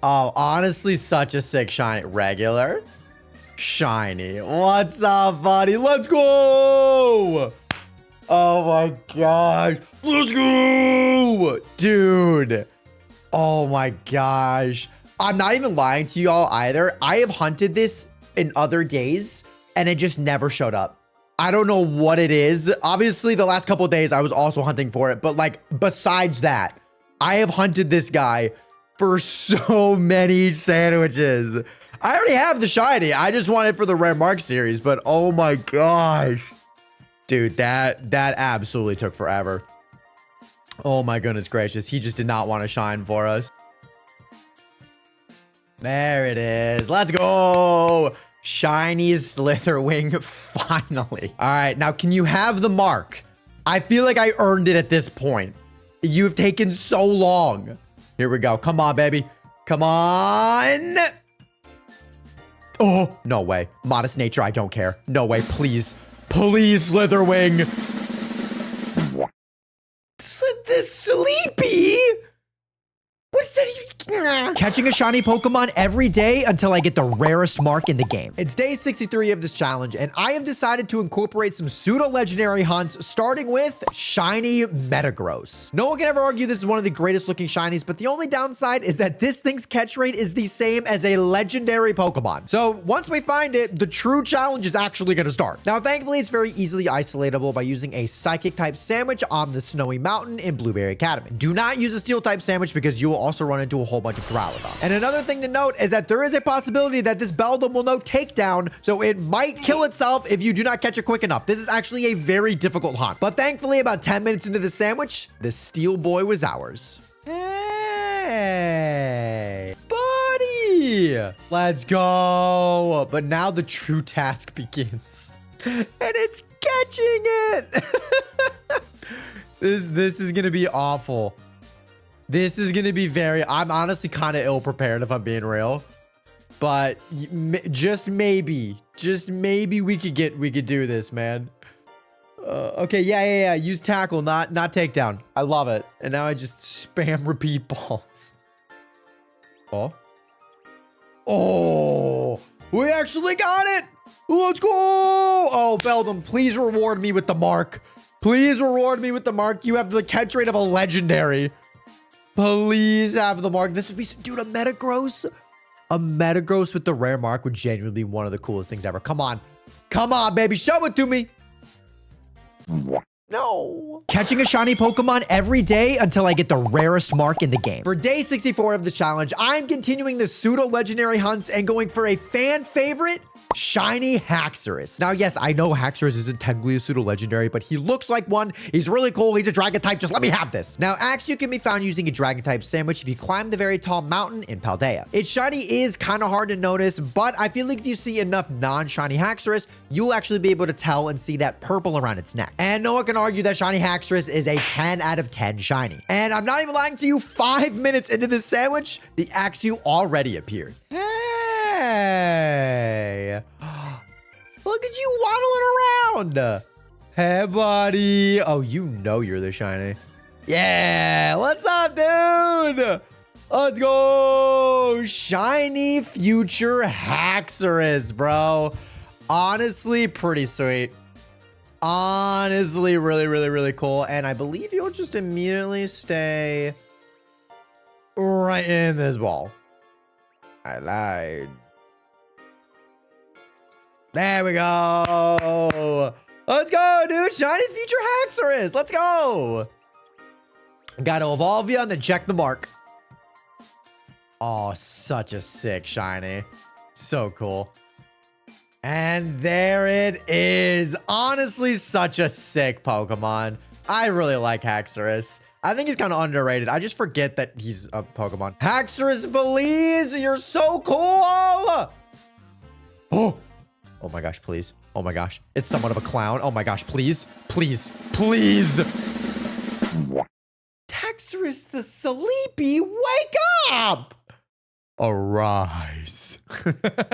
Oh, honestly, such a sick shiny. Regular. Shiny. What's up, buddy? Let's go. Oh, my gosh. Let's go. Dude. Oh, my gosh. I'm not even lying to y'all either. I have hunted this in other days, and it just never showed up. I don't know what it is. Obviously, the last couple of days, I was also hunting for it. But, like, besides that, I have hunted this guy for so many sandwiches. I already have the shiny. I just want it for the rare mark series, but oh my gosh. Dude, that absolutely took forever. Oh my goodness gracious. He just did not want to shine for us. There it is. Let's go. Shiny Slitherwing, finally. All right, now can you have the mark? I feel like I earned it at this point. You've taken so long. Here we go. Come on, baby. Come on. Oh, no way. Modest nature, I don't care. No way, please. Please, Slitherwing. This sleepy? What is that even? Catching a shiny Pokemon every day until I get the rarest mark in the game. It's day 63 of this challenge, and I have decided to incorporate some pseudo-legendary hunts, starting with shiny Metagross. No one can ever argue this is one of the greatest looking shinies, but the only downside is that this thing's catch rate is the same as a legendary Pokemon. So once we find it, the true challenge is actually going to start. Now, thankfully, it's very easily isolatable by using a Psychic type sandwich on the Snowy Mountain in Blueberry Academy. Do not use a Steel type sandwich because you will also run into a whole bunch of Duraludon. And another thing to note is that there is a possibility that this Beldum will know Takedown, so it might kill itself if you do not catch it quick enough. This is actually a very difficult hunt. But thankfully, about 10 minutes into the sandwich, the Steel Boy was ours. Hey, buddy. Let's go. But now the true task begins. And it's catching it. This is going to be awful. This is going to be I'm honestly kind of ill prepared if I'm being real, but just maybe we could do this, man. Okay. Yeah. Use tackle, not takedown. I love it. And now I just spam repeat balls. Oh, we actually got it. Let's go. Oh, Beldum, please reward me with the mark. Please reward me with the mark. You have the catch rate of a legendary. Please have the mark. This would be, dude, a Metagross. A Metagross with the rare mark would genuinely be one of the coolest things ever. Come on. Come on, baby. Show it to me. No. Catching a shiny Pokemon every day until I get the rarest mark in the game. For day 64 of the challenge, I'm continuing the pseudo-legendary hunts and going for a fan favorite, shiny Haxorus. Now, yes, I know Haxorus isn't technically a pseudo-legendary, but he looks like one. He's really cool. He's a dragon type. Just let me have this. Now, Axew can be found using a dragon type sandwich if you climb the very tall mountain in Paldea. Its shiny is kind of hard to notice, but I feel like if you see enough non-shiny Haxorus, you'll actually be able to tell and see that purple around its neck. And no one can argue that shiny Haxorus is a 10 out of 10 shiny. And I'm not even lying to you, 5 minutes into this sandwich, the Axew already appeared. Hey, look at you waddling around. Hey, buddy. Oh, you know you're the shiny. Yeah, what's up, dude? Let's go. Shiny future Haxorus, bro. Honestly, pretty sweet. Honestly, really cool. And I believe you'll just immediately stay right in this ball. I lied. There we go. Let's go, dude. Shiny Future Haxorus. Let's go. Got to evolve you and then check the mark. Oh, such a sick shiny. So cool. And there it is. Honestly, such a sick Pokemon. I really like Haxorus. I think he's kind of underrated. I just forget that he's a Pokemon. Haxorus, please. You're so cool. Oh my gosh, please. Oh my gosh. It's somewhat of a clown. Oh my gosh, please. Please. Please. Haxorus the Sleepy, wake up! Arise.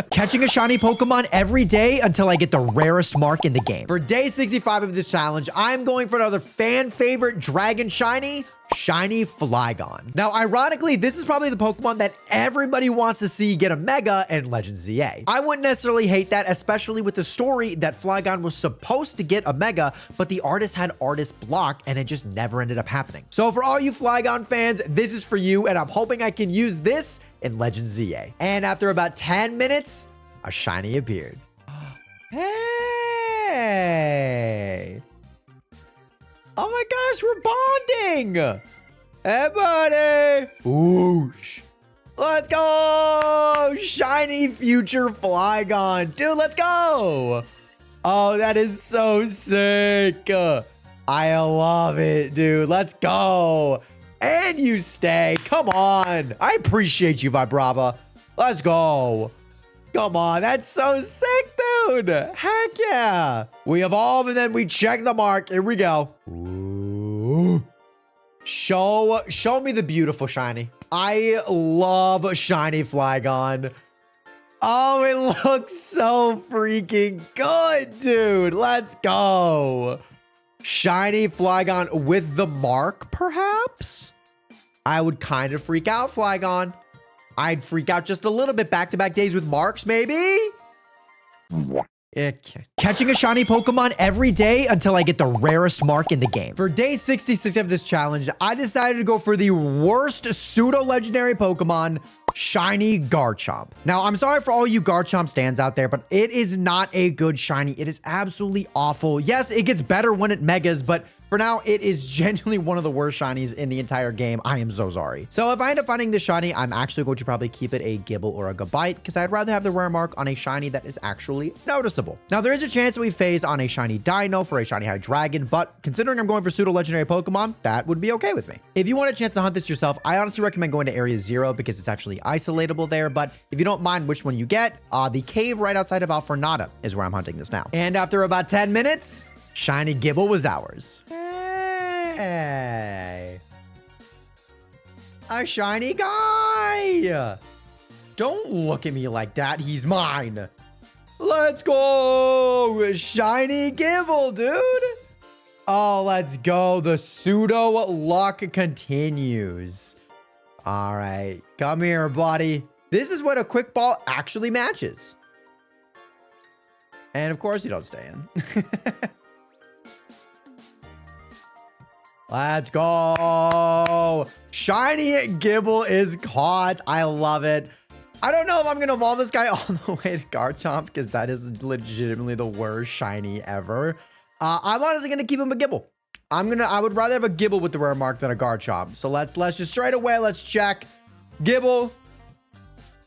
Catching a shiny Pokemon every day until I get the rarest mark in the game. For day 65 of this challenge, I'm going for another fan favorite Dragon Shiny, Shiny Flygon. Now, ironically, this is probably the Pokemon that everybody wants to see get a Mega in Legends ZA. I wouldn't necessarily hate that, especially with the story that Flygon was supposed to get a Mega, but the artist had artist block and it just never ended up happening. So for all you Flygon fans, this is for you, and I'm hoping I can use this in Legends ZA. And after about 10 minutes, a shiny appeared. Hey! Oh my gosh, we're bonding! Hey, buddy! Whoosh! Let's go! Shiny Future Flygon. Dude, let's go! Oh, that is so sick. I love it, dude. Let's go. And you stay. Come on. I appreciate you, Vibrava. Let's go. Come on. That's so sick, dude. Heck yeah. We evolve and then we check the mark. Here we go. Ooh. Show me the beautiful shiny. I love shiny Flygon. Oh, it looks so freaking good, dude. Let's go. Shiny Flygon with the mark, perhaps? I would kind of freak out, Flygon. I'd freak out just a little bit. Back-to-back days with marks, maybe? Okay. Catching a shiny Pokemon every day until I get the rarest mark in the game. For day 66 of this challenge, I decided to go for the worst pseudo-legendary Pokemon, Shiny Garchomp. Now, I'm sorry for all you Garchomp stands out there, but it is not a good shiny. It is absolutely awful. Yes, it gets better when it megas, but for now, it is genuinely one of the worst shinies in the entire game. I am so sorry. So if I end up finding this shiny, I'm actually going to probably keep it a Gibble or a Gabite because I'd rather have the rare mark on a shiny that is actually noticeable. Now, there is a chance that we phase on a shiny Dino for a shiny Hydreigon, but considering I'm going for pseudo-legendary Pokemon, that would be okay with me. If you want a chance to hunt this yourself, I honestly recommend going to Area 0 because it's actually isolatable there, but if you don't mind which one you get, the cave right outside of Alfornata is where I'm hunting this now. And after about 10 minutes, shiny Gibble was ours. Hey. A shiny guy. Don't look at me like that. He's mine. Let's go. Shiny Gibble, dude. Oh, let's go. The pseudo luck continues. All right. Come here, buddy. This is what a quick ball actually matches. And of course, you don't stay in. Let's go. Shiny Gibble is caught. I love it. I don't know if I'm going to evolve this guy all the way to Garchomp because that is legitimately the worst shiny ever. I'm honestly going to keep him a Gibble. I would rather have a Gibble with the rare mark than a Garchomp. So let's just straight away, let's check. Gibble.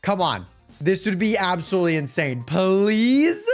Come on. This would be absolutely insane. Please?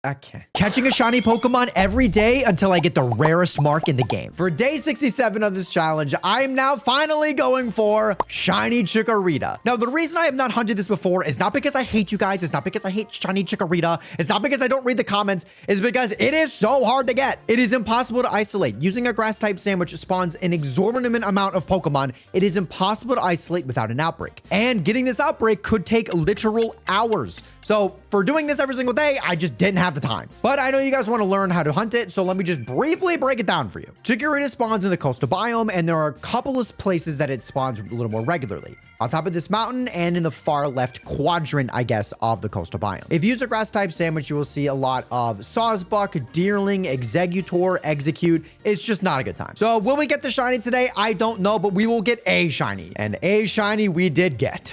Okay. Catching a shiny Pokemon every day until I get the rarest mark in the game. For day 67 of this challenge, I am now finally going for Shiny Chikorita. Now, the reason I have not hunted this before is not because I hate you guys. It's not because I hate Shiny Chikorita. It's not because I don't read the comments. It's because it is so hard to get. It is impossible to isolate. Using a grass type sandwich spawns an exorbitant amount of Pokemon. It is impossible to isolate without an outbreak. And getting this outbreak could take literal hours. So for doing this every single day, I just didn't have the time. But I know you guys want to learn how to hunt it, so let me just briefly break it down for you. Chikorita spawns in the coastal biome, and there are a couple of places that it spawns a little more regularly. On top of this mountain and in the far left quadrant, I guess, of the coastal biome. If you use a grass type sandwich, you will see a lot of Sawsbuck, Deerling, Exeggutor, Execute. It's just not a good time. So will we get the shiny today? I don't know, but we will get a shiny. And a shiny we did get.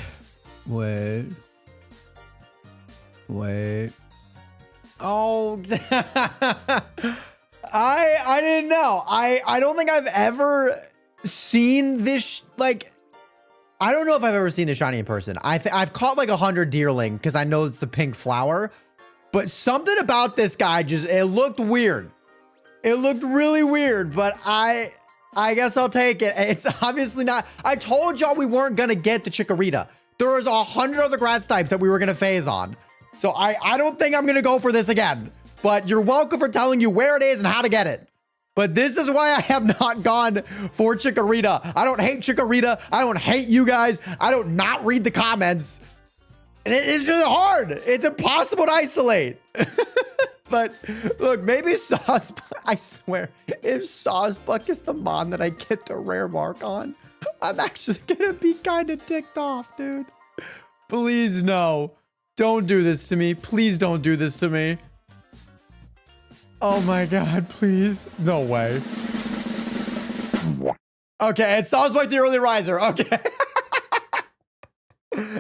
Wait. Wait. Oh, I didn't know. I don't think I've ever seen this, like, I don't know if I've ever seen the shiny in person. I've caught like 100 deerling because I know it's the pink flower, but something about this guy it looked weird. It looked really weird, but I guess I'll take it. It's obviously not. I told y'all we weren't going to get the Chikorita. There was 100 other grass types that we were going to phase on. So I don't think I'm going to go for this again, but you're welcome for telling you where it is and how to get it. But this is why I have not gone for Chikorita. I don't hate Chikorita. I don't hate you guys. I don't not read the comments. And it's just hard. It's impossible to isolate. But look, maybe Saucebuck, I swear, if Saucebuck is the mon that I get the rare mark on, I'm actually gonna be kind of ticked off, dude. Please, no. Don't do this to me. Please don't do this to me. Oh my God, please. No way. Okay, it's Saucebuck the early riser. Okay.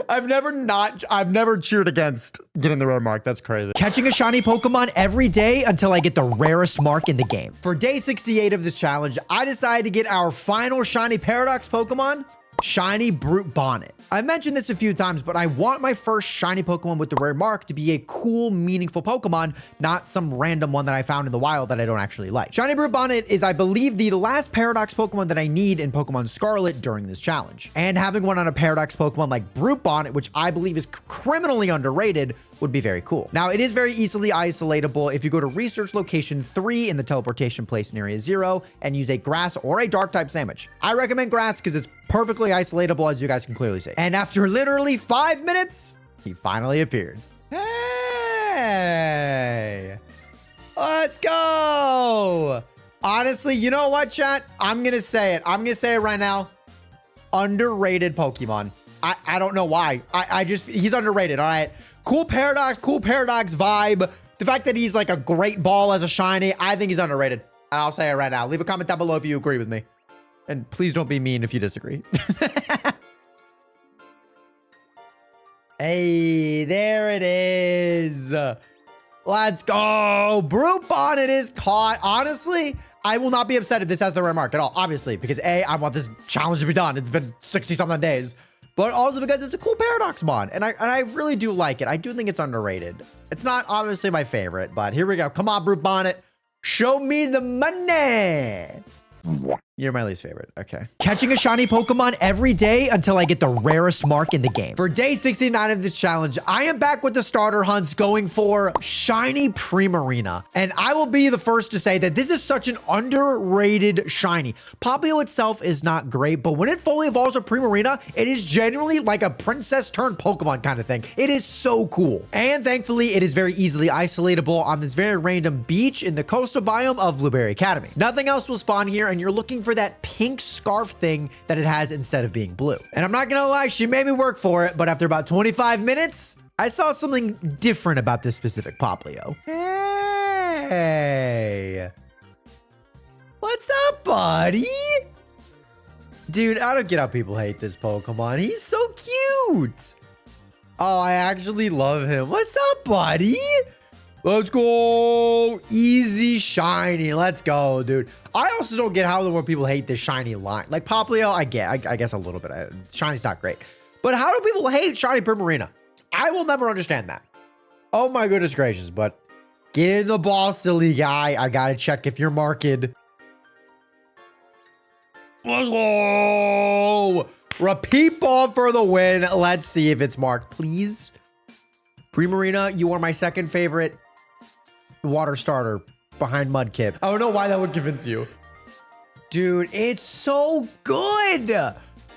I've never cheered against getting the rare mark. That's crazy. Catching a shiny Pokemon every day until I get the rarest mark in the game. For day 68 of this challenge, I decided to get our final shiny Paradox Pokemon, Shiny Brute Bonnet. I've mentioned this a few times, but I want my first shiny Pokemon with the rare mark to be a cool, meaningful Pokemon, not some random one that I found in the wild that I don't actually like. Shiny Brute Bonnet is, I believe, the last Paradox Pokemon that I need in Pokemon Scarlet during this challenge. And having one on a Paradox Pokemon like Brute Bonnet, which I believe is criminally underrated, would be very cool. Now, it is very easily isolatable if you go to research location 3 in the teleportation place in area 0 and use a grass or a dark type sandwich. I recommend grass because it's perfectly isolatable, as you guys can clearly see. And after literally 5 minutes, he finally appeared. Hey, let's go. Honestly, you know what, chat? I'm going to say it. I'm going to say it right now. Underrated Pokemon. I don't know why. He's underrated. All right. Cool Paradox vibe. The fact that he's like a great ball as a shiny, I think he's underrated. And I'll say it right now. Leave a comment down below if you agree with me. And please don't be mean if you disagree. Hey, there it is. Let's go. Brute Bonnet is caught. Honestly, I will not be upset if this has the rare mark at all. Obviously, because A, I want this challenge to be done. It's been 60-something days. But also because it's a cool Paradox mon. And I really do like it. I do think it's underrated. It's not obviously my favorite, but here we go. Come on, Brute Bonnet. Show me the money. You're my least favorite. Okay. Catching a shiny Pokemon every day until I get the rarest mark in the game. For day 69 of this challenge, I am back with the starter hunts going for shiny Primarina. And I will be the first to say that this is such an underrated shiny. Popplio itself is not great, but when it fully evolves with Primarina, it is genuinely like a princess turned Pokemon kind of thing. It is so cool. And thankfully, it is very easily isolatable on this very random beach in the coastal biome of Blueberry Academy. Nothing else will spawn here, and you're looking for that pink scarf thing that it has instead of being blue. And I'm not gonna lie, she made me work for it, but after about 25 minutes, I saw something different about this specific Popplio. Hey, what's up, buddy? Dude, I don't get how people hate this Pokemon. He's so cute. Oh, I actually love him. What's up, buddy? Let's go. Easy shiny. Let's go, dude. I also don't get how the more people hate this shiny line. Like Popplio, I guess a little bit. Shiny's not great. But how do people hate shiny Primarina? I will never understand that. Oh my goodness gracious. But get in the ball, silly guy. I gotta check if you're marked. Let's go. Repeat ball for the win. Let's see if it's marked, please. Primarina, you are my second favorite water starter behind Mudkip. I don't know why that would convince you. Dude, it's so good.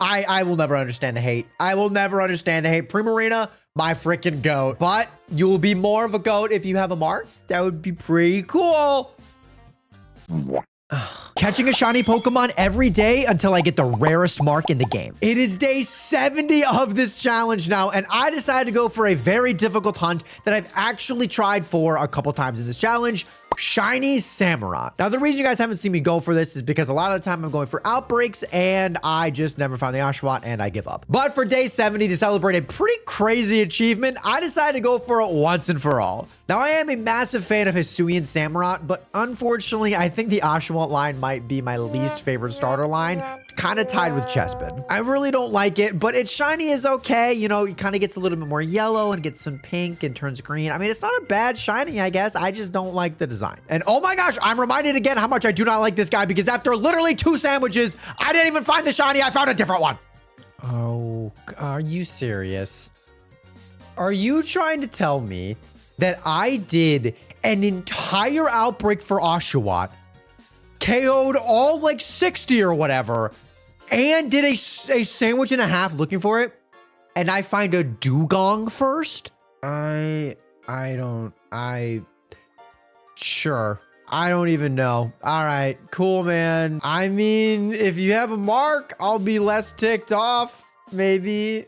I will never understand the hate. I will never understand the hate. Primarina, my freaking goat. But you will be more of a goat if you have a mark. That would be pretty cool. Catching a shiny Pokemon every day until I get the rarest mark in the game. It is day 70 of this challenge now, and I decided to go for a very difficult hunt that I've actually tried for a couple times in this challenge. Shiny Samurott. Now, the reason you guys haven't seen me go for this is because a lot of the time I'm going for outbreaks and I just never found the Oshawott and I give up. But for day 70, to celebrate a pretty crazy achievement, I decided to go for it once and for all. Now, I am a massive fan of Hisuian Samurott, but unfortunately, I think the Oshawott line might be my least favorite starter line, kind of tied with Chespin. I really don't like it, but its shiny is okay. You know, it kind of gets a little bit more yellow and gets some pink and turns green. I mean, it's not a bad shiny, I guess. I just don't like the design. And oh my gosh, I'm reminded again how much I do not like this guy because after literally 2 sandwiches, I didn't even find the shiny. I found a different one. Oh, are you serious? Are you trying to tell me that I did an entire outbreak for Oshawott, KO'd all like 60 or whatever, and did a sandwich and a half looking for it, and I find a dugong first? Sure. I don't even know. All right, cool, man. I mean, if you have a mark, I'll be less ticked off, maybe.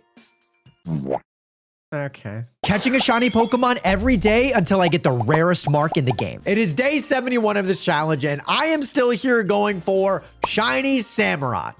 Okay. Catching a shiny Pokemon every day until I get the rarest mark in the game. It is day 71 of this challenge, and I am still here going for Shiny Samurott.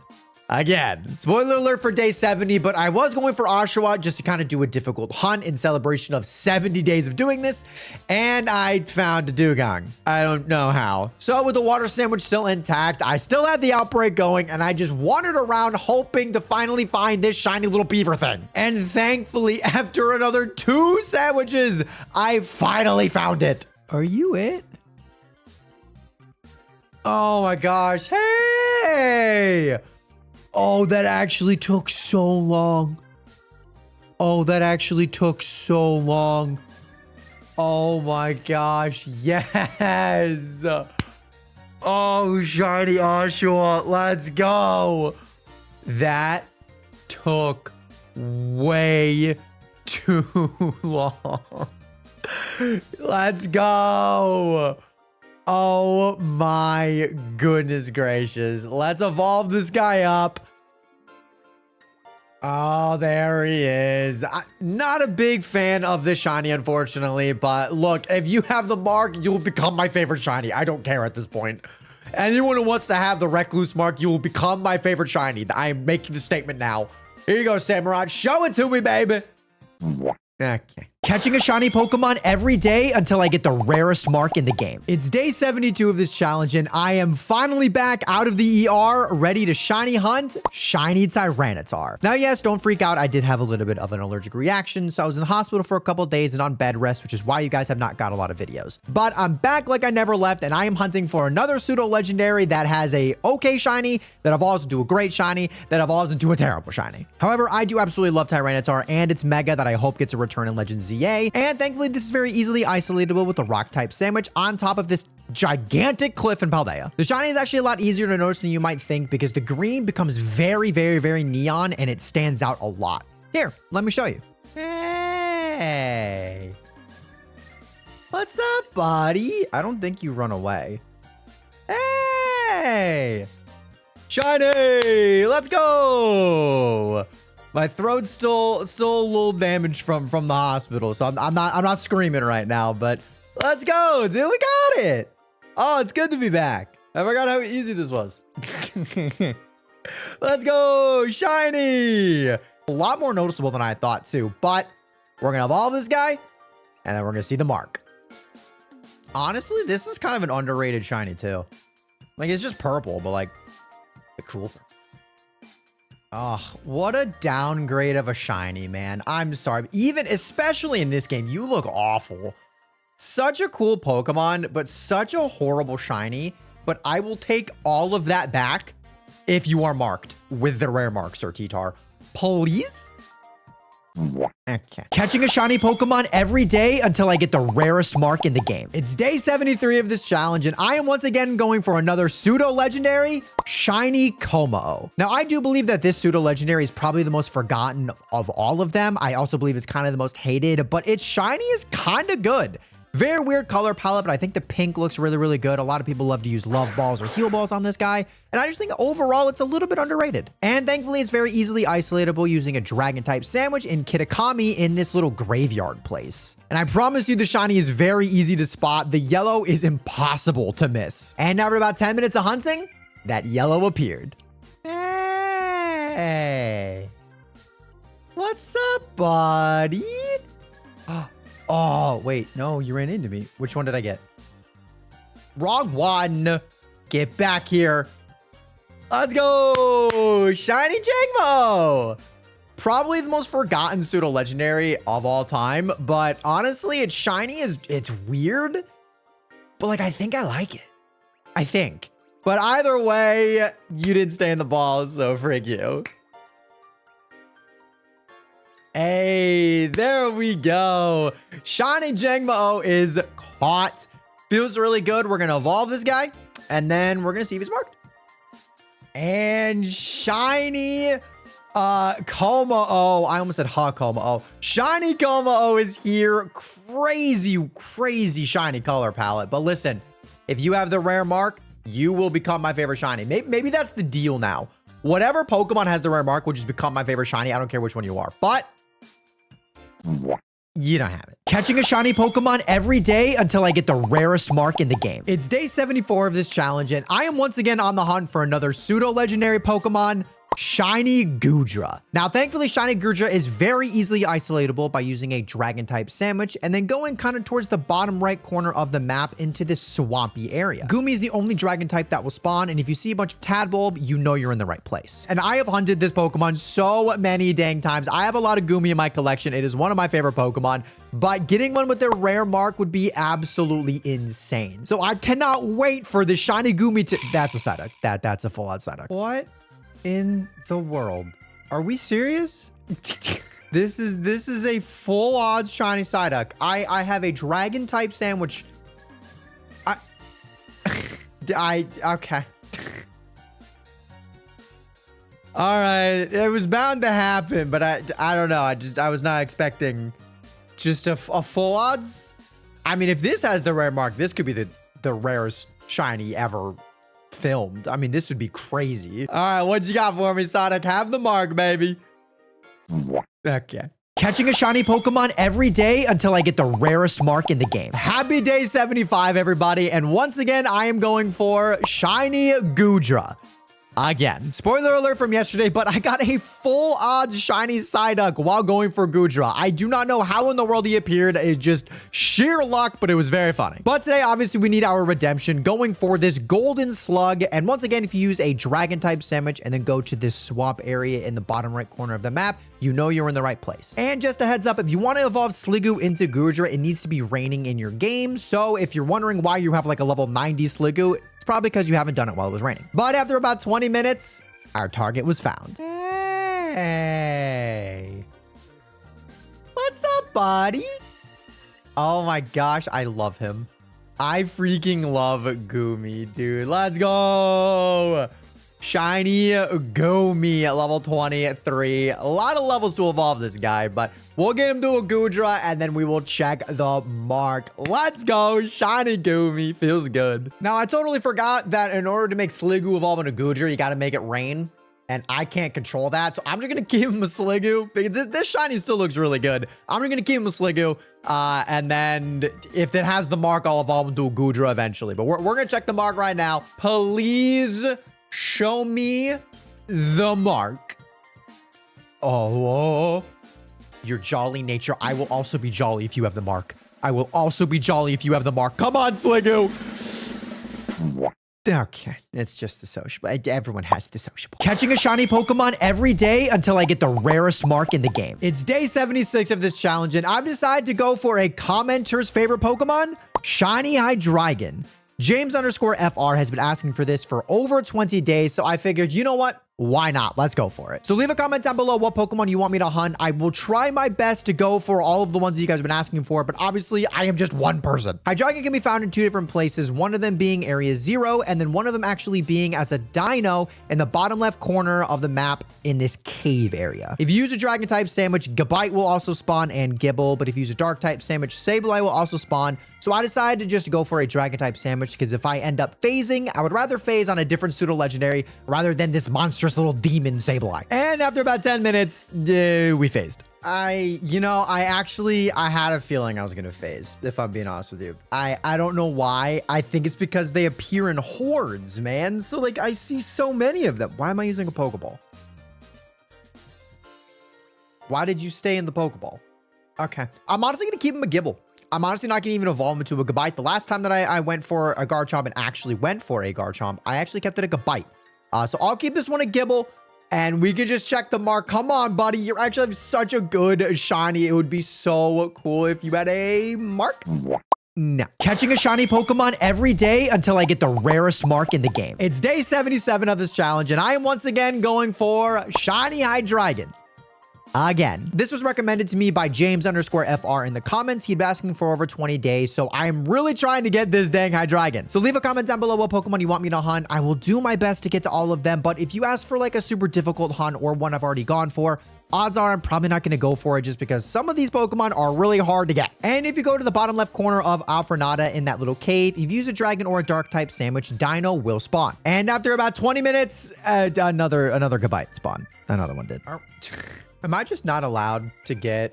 Again, spoiler alert for day 70, but I was going for Oshawott just to kind of do a difficult hunt in celebration of 70 days of doing this, and I found a dugong. I don't know how. So with the water sandwich still intact, I still had the outbreak going, and I just wandered around hoping to finally find this shiny little beaver thing. And thankfully, after another 2 sandwiches, I finally found it. Are you it? Oh my gosh. Hey! Oh, that actually took so long. Oh, that actually took so long. Oh my gosh, yes. Oh, shiny Oshawott, let's go. That took way too long. Let's go. Oh my goodness gracious. Let's evolve this guy up. Oh, there he is. Not a big fan of this shiny, unfortunately, but look, if you have the mark, you'll become my favorite shiny. I don't care at this point. Anyone who wants to have the Recluse mark, you will become my favorite shiny. I am making the statement now. Here you go, Samurott. Show it to me, baby. Okay. Catching a shiny Pokemon every day until I get the rarest mark in the game. It's day 72 of this challenge, and I am finally back out of the ER, ready to shiny hunt Shiny Tyranitar. Now, yes, don't freak out. I did have a little bit of an allergic reaction, so I was in the hospital for a couple of days and on bed rest, which is why you guys have not got a lot of videos. But I'm back like I never left, and I am hunting for another pseudo-legendary that has a okay shiny, that evolves into a great shiny, that evolves into a terrible shiny. However, I do absolutely love Tyranitar and its Mega that I hope gets a return in Legends ZA, and thankfully this is very easily isolatable with the rock type sandwich on top of this gigantic cliff in Paldea. The shiny is actually a lot easier to notice than you might think because the green becomes very, very, very neon and it stands out a lot. Here, let me show you. Hey. What's up, buddy? I don't think you run away. Hey. Shiny, let's go. My throat's still a little damaged from the hospital, so I'm not screaming right now, but let's go, dude. We got it. Oh, it's good to be back. I forgot how easy this was. Let's go, shiny. A lot more noticeable than I thought too, but we're gonna evolve this guy, and then we're gonna see the mark. Honestly, this is kind of an underrated shiny too. Like, it's just purple, but like the cool. Oh, what a downgrade of a shiny, man. I'm sorry. Especially in this game, you look awful. Such a cool Pokemon, but such a horrible shiny. But I will take all of that back if you are marked with the rare mark, Sir Titar. Please? Okay. Catching a shiny Pokemon every day until I get the rarest mark in the game. It's day 73 of this challenge, and I am once again going for another pseudo-legendary, Shiny Como. Now, I do believe that this pseudo-legendary is probably the most forgotten of all of them. I also believe it's kind of the most hated, but its shiny is kind of good. Very weird color palette, but I think the pink looks really, really good. A lot of people love to use love balls or heal balls on this guy. And I just think overall, it's a little bit underrated. And thankfully, it's very easily isolatable using a dragon type sandwich in Kitakami in this little graveyard place. And I promise you, the shiny is very easy to spot. The yellow is impossible to miss. And after about 10 minutes of hunting, that yellow appeared. Hey. What's up, buddy? Oh, wait. No, you ran into me. Which one did I get? Wrong one. Get back here. Let's go. Shiny Jangmo. Probably the most forgotten pseudo legendary of all time. But honestly, it's shiny. It's weird. But like, I think I like it. I think. But either way, you didn't stay in the ball, so frig you. Hey, there we go. Shiny Jangmo is caught. Feels really good. We're going to evolve this guy, and then we're going to see if he's marked. And shiny Como-O. I almost said Como-O. Shiny Como-O is here. Crazy, crazy shiny color palette. But listen, if you have the rare mark, you will become my favorite shiny. Maybe that's the deal now. Whatever Pokemon has the rare mark will just become my favorite shiny. I don't care which one you are. But you don't have it. Catching a shiny Pokemon every day until I get the rarest mark in the game. It's day 74 of this challenge, and I am once again on the hunt for another pseudo-legendary Pokemon, Shiny Goodra. Now, thankfully, Shiny Goodra is very easily isolatable by using a dragon-type sandwich and then going kind of towards the bottom right corner of the map into this swampy area. Goomy is the only dragon type that will spawn, and if you see a bunch of Tadbulb, you know you're in the right place. And I have hunted this Pokemon so many dang times. I have a lot of Goomy in my collection. It is one of my favorite Pokemon, but getting one with their rare mark would be absolutely insane. So I cannot wait for the Shiny Goomy to... That's a Psyduck. That's a full-out Psyduck. What in the world? Are we serious? This is a full odds shiny Psyduck. I have a dragon type sandwich. Okay. All right, it was bound to happen, but I don't know. I was not expecting just a full odds. I mean, if this has the rare mark, this could be the rarest shiny ever filmed. I mean, this would be crazy. All right, what you got for me, Sonic? Have the mark, baby. Okay. Catching a shiny Pokemon every day until I get the rarest mark in the game. Happy day 75, everybody. And once again, I am going for Shiny Goodra. Again, spoiler alert from yesterday, but I got a full odds shiny Psyduck while going for Goodra. I do not know how in the world he appeared. It's just sheer luck, but it was very funny. But today, obviously, we need our redemption going for this golden slug. And once again, if you use a dragon type sandwich and then go to this swamp area in the bottom right corner of the map, you know you're in the right place. And just a heads up, if you want to evolve Sliggoo into Goodra, it needs to be raining in your game. So if you're wondering why you have like a level 90 Sliggoo, it's probably because you haven't done it while it was raining. But after about 20 minutes, our target was found. Hey. What's up, buddy? Oh my gosh, I love him. I freaking love Goomy, dude. Let's go. Shiny Goomy at level 23. A lot of levels to evolve this guy, but we'll get him to a Goodra and then we will check the mark. Let's go. Shiny Goomy. Feels good. Now, I totally forgot that in order to make Sliggoo evolve into Goodra, you got to make it rain. And I can't control that. So I'm just going to keep him a Sliggoo. This shiny still looks really good. I'm going to keep him a Sliggoo. And then if it has the mark, I'll evolve him to a Goodra eventually. But we're going to check the mark right now. Please show me the mark. Oh, your jolly nature. I will also be jolly if you have the mark. I will also be jolly if you have the mark. Come on, Sliggoo. Okay, it's just the sociable. Everyone has the sociable. Catching a shiny Pokemon every day until I get the rarest mark in the game. It's day 76 of this challenge, and I've decided to go for a commenter's favorite Pokemon, Shiny Hydreigon. James_FR has been asking for this for over 20 days, so I figured, you know what? Why not? Let's go for it. So leave a comment down below what Pokemon you want me to hunt. I will try my best to go for all of the ones that you guys have been asking for, but obviously I am just one person. Hydreigon can be found in two different places, one of them being Area 0, and then one of them actually being as a dino in the bottom left corner of the map in this cave area. If you use a Dragon-type sandwich, Gabite will also spawn and Gibble, but if you use a Dark-type sandwich, Sableye will also spawn. So I decided to just go for a dragon type sandwich because if I end up phasing, I would rather phase on a different pseudo legendary rather than this monstrous little demon Sableye. And after about 10 minutes, we phased. I had a feeling I was going to phase, if I'm being honest with you. I don't know why. I think it's because they appear in hordes, man. So like I see so many of them. Why am I using a Pokeball? Why did you stay in the Pokeball? Okay. I'm honestly going to keep him a Gibble. I'm honestly not going to even evolve him into a Gabite. The last time that I went for a Garchomp and actually went for a Garchomp, I actually kept it a Gabite. So I'll keep this one a Gibble. And we can just check the mark. Come on, buddy. You actually have such a good shiny. It would be so cool if you had a mark. No. Catching a shiny Pokemon every day until I get the rarest mark in the game. It's day 77 of this challenge, and I am once again going for shiny Hydreigon. Again, this was recommended to me by James_FR in the comments. He'd been asking for over 20 days, so I'm really trying to get this dang Hydreigon. So leave a comment down below what Pokemon you want me to hunt. I will do my best to get to all of them, but if you ask for like a super difficult hunt or one I've already gone for, odds are I'm probably not going to go for it just because some of these Pokemon are really hard to get. And if you go to the bottom left corner of Alfrenada in that little cave, if you use a dragon or a dark type sandwich, Dino will spawn. And after about 20 minutes, another Gabite spawned. Another one did. Am I just not allowed to get...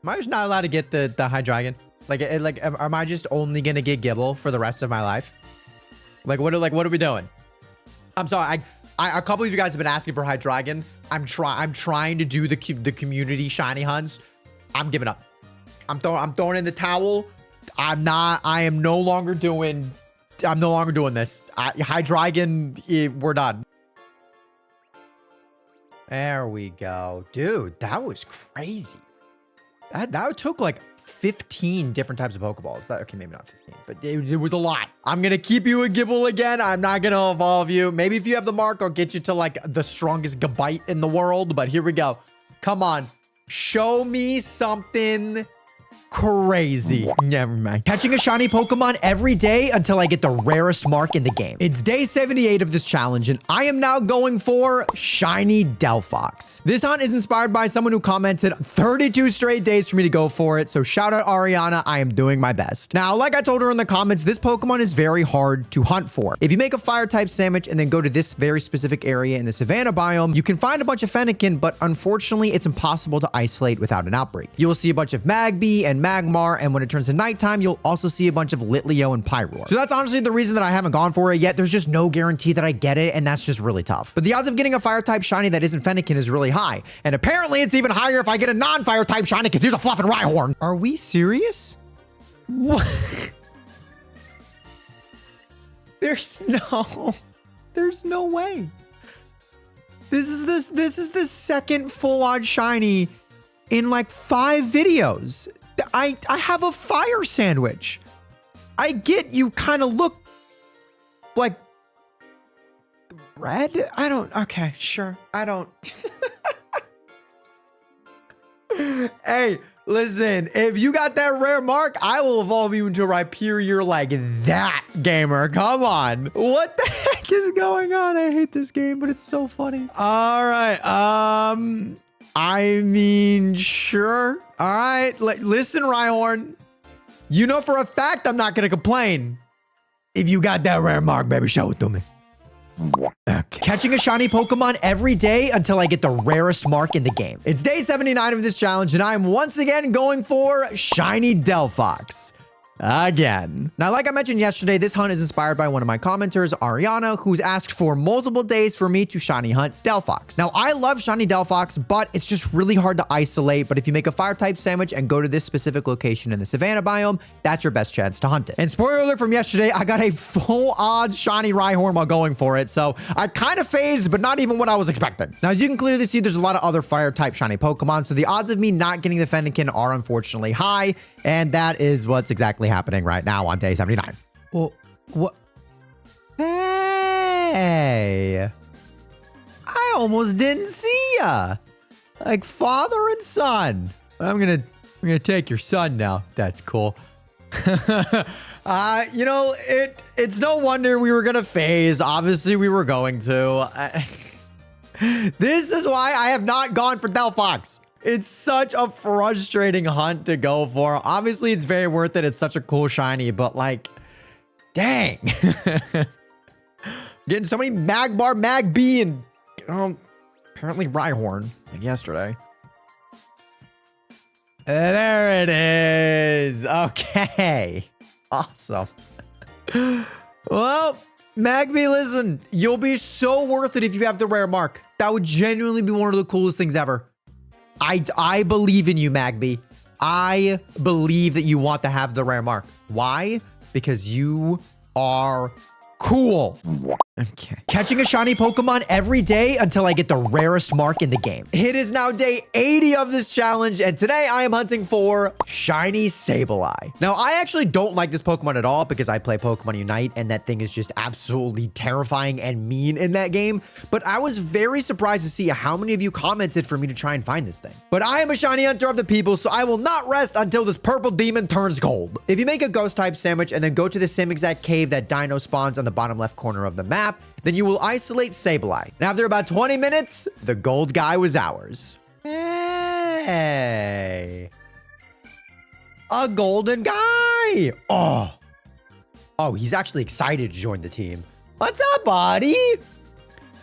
Am I just not allowed to get the Hydreigon? Am I just only going to get Gibble for the rest of my life? What are we doing? I'm sorry. A couple of you guys have been asking for Hydreigon. I'm trying to do the community shiny hunts. I'm giving up. I'm throwing in the towel. I am no longer doing this. Hydreigon, we're done. There we go. Dude, that was crazy. That took like 15 different types of Pokeballs. Okay, maybe not 15, but it was a lot. I'm going to keep you a Gibble again. I'm not going to evolve you. Maybe if you have the mark, I'll get you to like the strongest Gabite in the world. But here we go. Come on. Show me something crazy. Never mind. Catching a shiny Pokemon every day until I get the rarest mark in the game. It's day 78 of this challenge, and I am now going for shiny Delphox. This hunt is inspired by someone who commented 32 straight days for me to go for it, so shout out Ariana, I am doing my best. Now, like I told her in the comments, this Pokemon is very hard to hunt for. If you make a fire type sandwich and then go to this very specific area in the savanna biome, you can find a bunch of Fennekin, but unfortunately, it's impossible to isolate without an outbreak. You will see a bunch of Magby and Magmar, and when it turns to nighttime, you'll also see a bunch of Litleo and Pyroar. So that's honestly the reason that I haven't gone for it yet. There's just no guarantee that I get it, and that's just really tough. But the odds of getting a fire type shiny that isn't Fennekin is really high, and apparently it's even higher if I get a non-fire type shiny because here's a Fluff and Rhyhorn. Are we serious? What? There's no way. This is the second full-on shiny in like 5 videos. I have a fire sandwich. I get you kind of look like red. Okay, sure. I don't. Hey, listen, if you got that rare mark, I will evolve you into a Rhyperior like that, gamer. Come on. What the heck is going on? I hate this game, but it's so funny. All right. I mean, sure. All right. Listen, Rhyhorn. You know for a fact I'm not going to complain. If you got that rare mark, baby, show it to me. Okay. Catching a shiny Pokemon every day until I get the rarest mark in the game. It's day 79 of this challenge, and I'm once again going for shiny Delphox. Again. Now, like I mentioned yesterday, this hunt is inspired by one of my commenters, Ariana, who's asked for multiple days for me to shiny hunt Delphox. Now, I love shiny Delphox, but it's just really hard to isolate. But if you make a fire type sandwich and go to this specific location in the savanna biome, that's your best chance to hunt it. And spoiler alert from yesterday, I got a full odds shiny Rhyhorn while going for it. So I kind of phased, but not even what I was expecting. Now, as you can clearly see, there's a lot of other fire type shiny Pokemon. So the odds of me not getting the Fennekin are unfortunately high. And that is what's exactly happening right now on day 79. Well, what? Hey, I almost didn't see ya. Like father and son. I'm gonna take your son now. That's cool. You know, it's no wonder we were gonna phase. Obviously, we were going to. This is why I have not gone for Delphox. It's such a frustrating hunt to go for. Obviously, it's very worth it. It's such a cool shiny, but like, dang. Getting so many Magmar, Magby, and apparently Rhyhorn like yesterday. There it is. Okay. Awesome. Well, Magby, listen, you'll be so worth it if you have the rare mark. That would genuinely be one of the coolest things ever. I believe in you, Magby. I believe that you want to have the rare mark. Why? Because you are cool. Okay. Catching a shiny Pokemon every day until I get the rarest mark in the game. It is now day 80 of this challenge, and today I am hunting for shiny Sableye. Now, I actually don't like this Pokemon at all because I play Pokemon Unite, and that thing is just absolutely terrifying and mean in that game. But I was very surprised to see how many of you commented for me to try and find this thing. But I am a shiny hunter of the people, so I will not rest until this purple demon turns gold. If you make a ghost type sandwich and then go to the same exact cave that Dino spawns on the bottom left corner of the map, then you will isolate Sableye. And after about 20 minutes, the gold guy was ours. Hey. A golden guy. Oh, he's actually excited to join the team. What's up, buddy?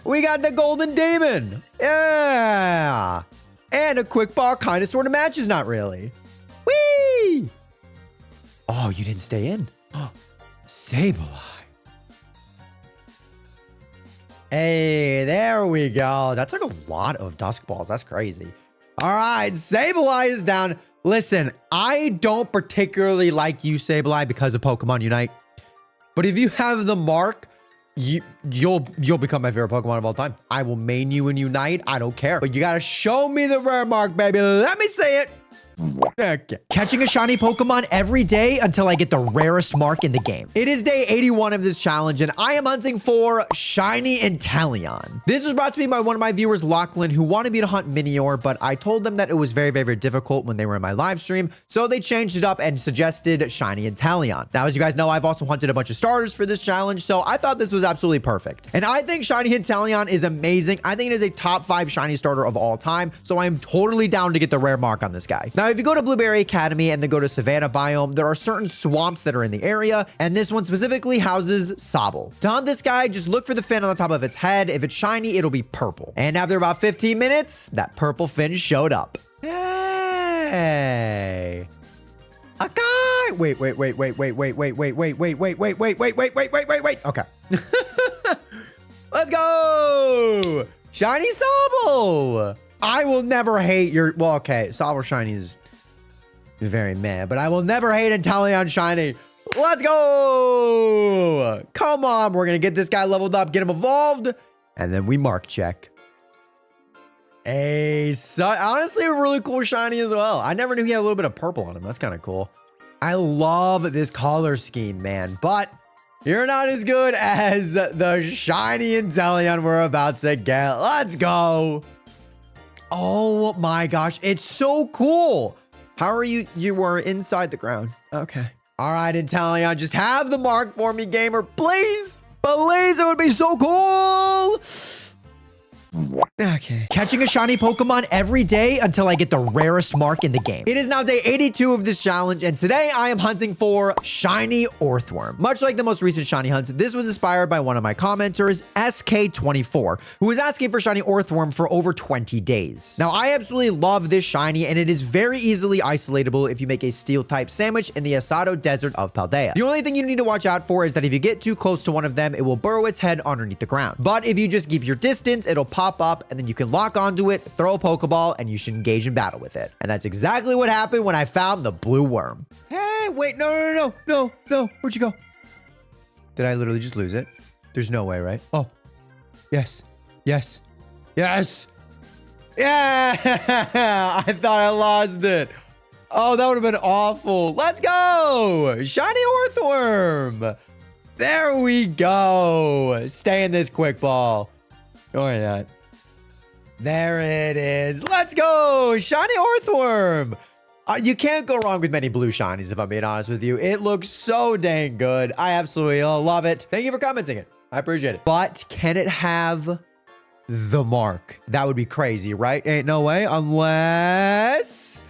We got the golden demon. Yeah. And a quick ball kind of sort of matches, not really. Whee. Oh, you didn't stay in. Oh, Sableye. Hey, there we go. That's like a lot of Dusk Balls. That's crazy. All right, Sableye is down. Listen, I don't particularly like you, Sableye, because of Pokemon Unite. But if you have the mark, you'll become my favorite Pokemon of all time. I will main you in Unite. I don't care. But you gotta show me the rare mark, baby. Let me see it. Okay. Catching a shiny Pokemon every day until I get the rarest mark in the game. It is day 81 of this challenge, and I am hunting for shiny Inteleon. This was brought to me by one of my viewers, Lachlan, who wanted me to hunt Minior, but I told them that it was very, very, very difficult when they were in my live stream, so they changed it up and suggested shiny Inteleon. Now, as you guys know, I've also hunted a bunch of starters for this challenge, so I thought this was absolutely perfect. And I think shiny Inteleon is amazing. I think it is a top 5 shiny starter of all time, so I am totally down to get the rare mark on this guy. Now, if you go to Blueberry Academy and then go to Savannah Biome, there are certain swamps that are in the area, and this one specifically houses Sobble. To hunt this guy, just look for the fin on the top of its head. If it's shiny, it'll be purple. And after about 15 minutes, that purple fin showed up. Hey. A guy. Wait. Okay. Let's go. Shiny Sobble. I will never hate your... Well, okay. Sobble shiny is very meh, but I will never hate Inteleon shiny. Let's go. Come on. We're going to get this guy leveled up, get him evolved, and then we mark check. Hey, so honestly, a really cool shiny as well. I never knew he had a little bit of purple on him. That's kind of cool. I love this color scheme, man, but you're not as good as the shiny Inteleon we're about to get. Let's go. Oh my gosh, it's so cool. How are you? You were inside the ground. Okay. All right, Inteleon, just have the mark for me, gamer. Please. Please, it would be so cool. Okay. Catching a shiny Pokemon every day until I get the rarest mark in the game. It is now day 82 of this challenge, and today I am hunting for shiny Orthworm. Much like the most recent shiny hunts, this was inspired by one of my commenters, SK24, who was asking for shiny Orthworm for over 20 days. Now, I absolutely love this shiny, and it is very easily isolatable if you make a steel type sandwich in the Asado Desert of Paldea. The only thing you need to watch out for is that if you get too close to one of them, it will burrow its head underneath the ground. But if you just keep your distance, it'll pop up, and then you can lock onto it, throw a Pokeball, and you should engage in battle with it. And that's exactly what happened when I found the blue worm. Hey, wait, no. Where'd you go? Did I literally just lose it? There's no way, right? Oh, yes. Yeah! I thought I lost it. Oh, that would have been awful. Let's go. Shiny Orthworm. There we go. Stay in this quick ball. Or not. There it is. Let's go. Shiny Orthworm. You can't go wrong with many blue shinies, if I'm being honest with you. It looks so dang good. I absolutely love it. Thank you for commenting it. I appreciate it. But can it have the mark. That would be crazy, right? Ain't no way unless...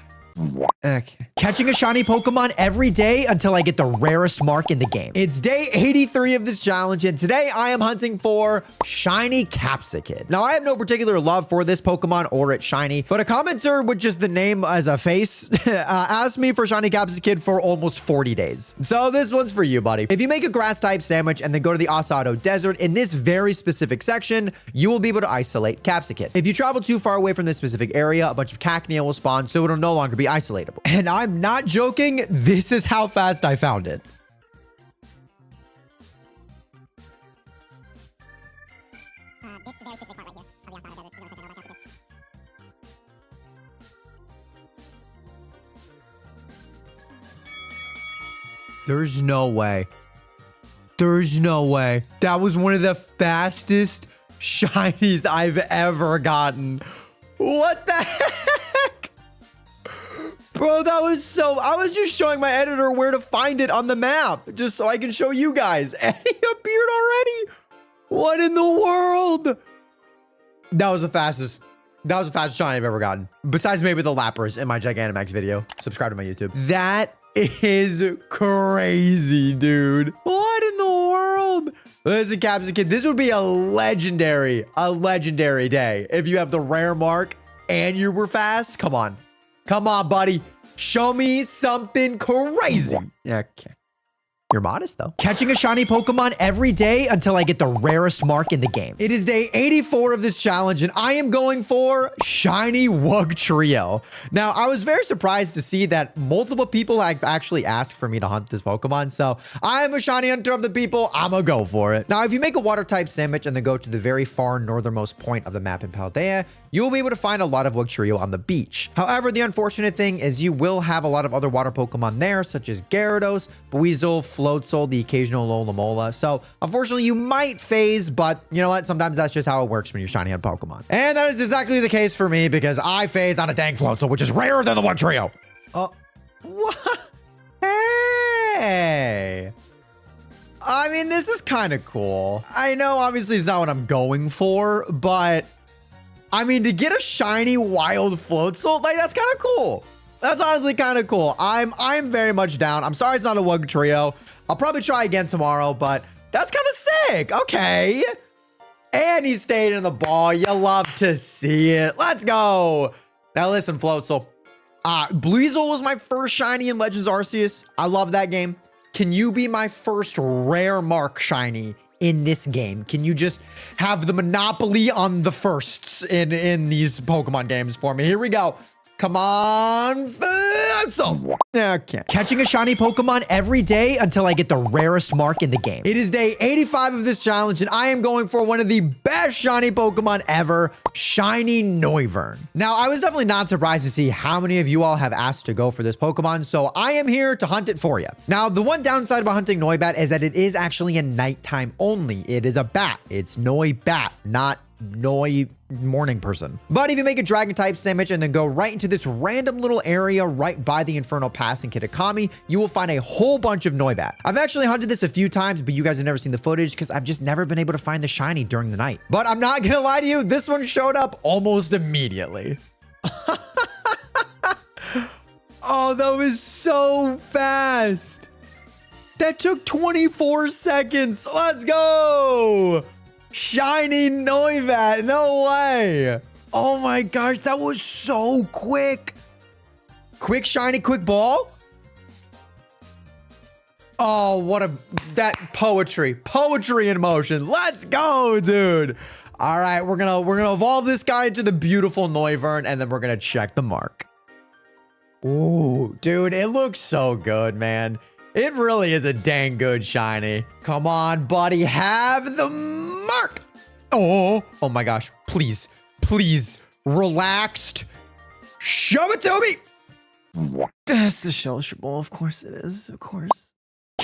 Okay. Catching a shiny Pokemon every day until I get the rarest mark in the game. It's day 83 of this challenge, and today I am hunting for shiny Capsicid. Now, I have no particular love for this Pokemon or its shiny, but a commenter with just the name as a face asked me for shiny Capsicid for almost 40 days. So this one's for you, buddy. If you make a grass type sandwich and then go to the Asado Desert in this very specific section, you will be able to isolate Capsicid. If you travel too far away from this specific area, a bunch of Cacnea will spawn, so it'll no longer be isolatable. And I'm not joking, this is how fast I found it. This very specific part right here of the Asada Desert is the only place I know about Capsicid. There's no way. There's no way. That was one of the fastest shinies I've ever gotten. What the heck? Bro, that was so... I was just showing my editor where to find it on the map, just so I can show you guys. And he appeared already. What in the world? That was the fastest shiny I've ever gotten. Besides maybe the Lappers in my Dynamax video. Subscribe to my YouTube. That is crazy, dude. What in the world? Listen, Capsicid, this would be a legendary day if you have the rare mark and you were fast. Come on. Come on, buddy. Show me something crazy. Okay. You're modest, though. Catching a shiny Pokemon every day until I get the rarest mark in the game. It is day 84 of this challenge, and I am going for shiny Wugtrio. Now, I was very surprised to see that multiple people have actually asked for me to hunt this Pokemon, so I am a shiny hunter of the people. I'm gonna go for it. Now, if you make a water-type sandwich and then go to the very far northernmost point of the map in Paldea, you will be able to find a lot of Wugtrio on the beach. However, the unfortunate thing is you will have a lot of other water Pokemon there, such as Gyarados, Buizel, Floatzel, the occasional Alomomola. So, unfortunately, you might phase, but you know what? Sometimes that's just how it works when you're shiny on Pokemon. And that is exactly the case for me because I phase on a dang Floatzel, which is rarer than the Wugtrio. Oh, what? Hey. I mean, this is kind of cool. I know, obviously, it's not what I'm going for, but... I mean, to get a shiny wild Floatzel, like, that's kind of cool. That's honestly kind of cool. I'm very much down. I'm sorry it's not a Wugtrio. I'll probably try again tomorrow, but that's kind of sick. Okay. And he stayed in the ball. You love to see it. Let's go. Now listen, Floatzel. Buizel was my first shiny in Legends Arceus. I love that game. Can you be my first rare mark shiny in this game? Can you just have the monopoly on the firsts in these Pokemon games for me? Here we go. Come on, Floatzel. Okay. Catching a shiny Pokemon every day until I get the rarest mark in the game. It is day 85 of this challenge, and I am going for one of the best shiny Pokemon ever, shiny Noivern. Now, I was definitely not surprised to see how many of you all have asked to go for this Pokemon, so I am here to hunt it for you. Now, the one downside about hunting Noibat is that it is actually a nighttime only. It is a bat. It's Noibat, not morning person. But if you make a dragon type sandwich and then go right into this random little area right by the Infernal Pass in Kitakami, you will find a whole bunch of Noibat. I've actually hunted this a few times, but you guys have never seen the footage because I've just never been able to find the shiny during the night. But I'm not gonna lie to you, this one showed up almost immediately. Oh, that was so fast. That took 24 seconds. Let's go. Shiny Noibat, no way. Oh my gosh, that was so quick. Quick shiny, quick ball. Oh, that poetry in motion. Let's go, dude. All right, we're gonna evolve this guy into the beautiful Noivern, and then we're gonna check the mark. Ooh, dude, it looks so good, man. It really is a dang good shiny. Come on, buddy, have the mark. Oh my gosh. Please, relaxed. Show it to me. That's the Shellshock Ball. Of course it is. Of course.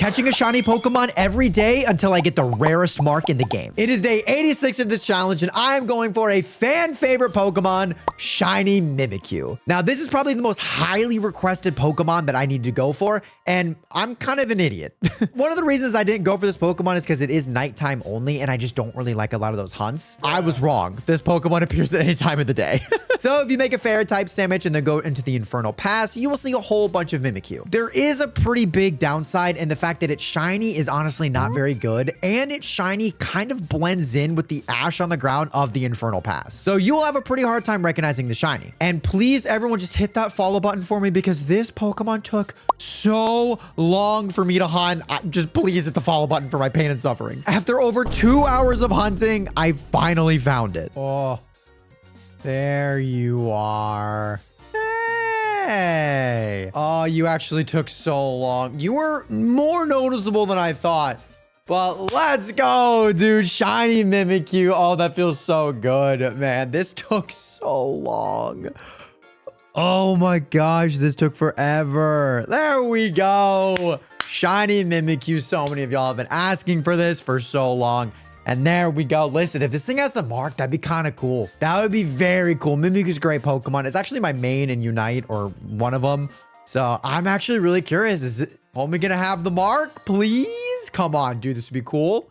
Catching a shiny Pokemon every day until I get the rarest mark in the game. It is day 86 of this challenge, and I am going for a fan favorite Pokemon, Shiny Mimikyu. Now, this is probably the most highly requested Pokemon that I need to go for, and I'm kind of an idiot. One of the reasons I didn't go for this Pokemon is because it is nighttime only, and I just don't really like a lot of those hunts. I was wrong. This Pokemon appears at any time of the day. So if you make a fairy type sandwich and then go into the Infernal Pass, you will see a whole bunch of Mimikyu. There is a pretty big downside in the fact that its shiny is honestly not very good, and its shiny kind of blends in with the ash on the ground of the Infernal Pass. So you will have a pretty hard time recognizing the shiny. And please, everyone, just hit that follow button for me because this Pokemon took so long for me to hunt. Just please hit the follow button for my pain and suffering. After over 2 hours of hunting, I finally found it. Oh, there you are. Hey. Oh, you actually took so long. You were more noticeable than I thought. But let's go, dude. Shiny Mimikyu. Oh, that feels so good, man. This took so long. Oh my gosh, this took forever. There we go. Shiny Mimikyu. So many of y'all have been asking for this for so long. And there we go. Listen, if this thing has the mark, that'd be kind of cool. That would be very cool. Mimikyu's a great Pokemon. It's actually my main in Unite, or one of them. So I'm actually really curious. Is it only gonna have the mark? Please? Come on, dude. This would be cool.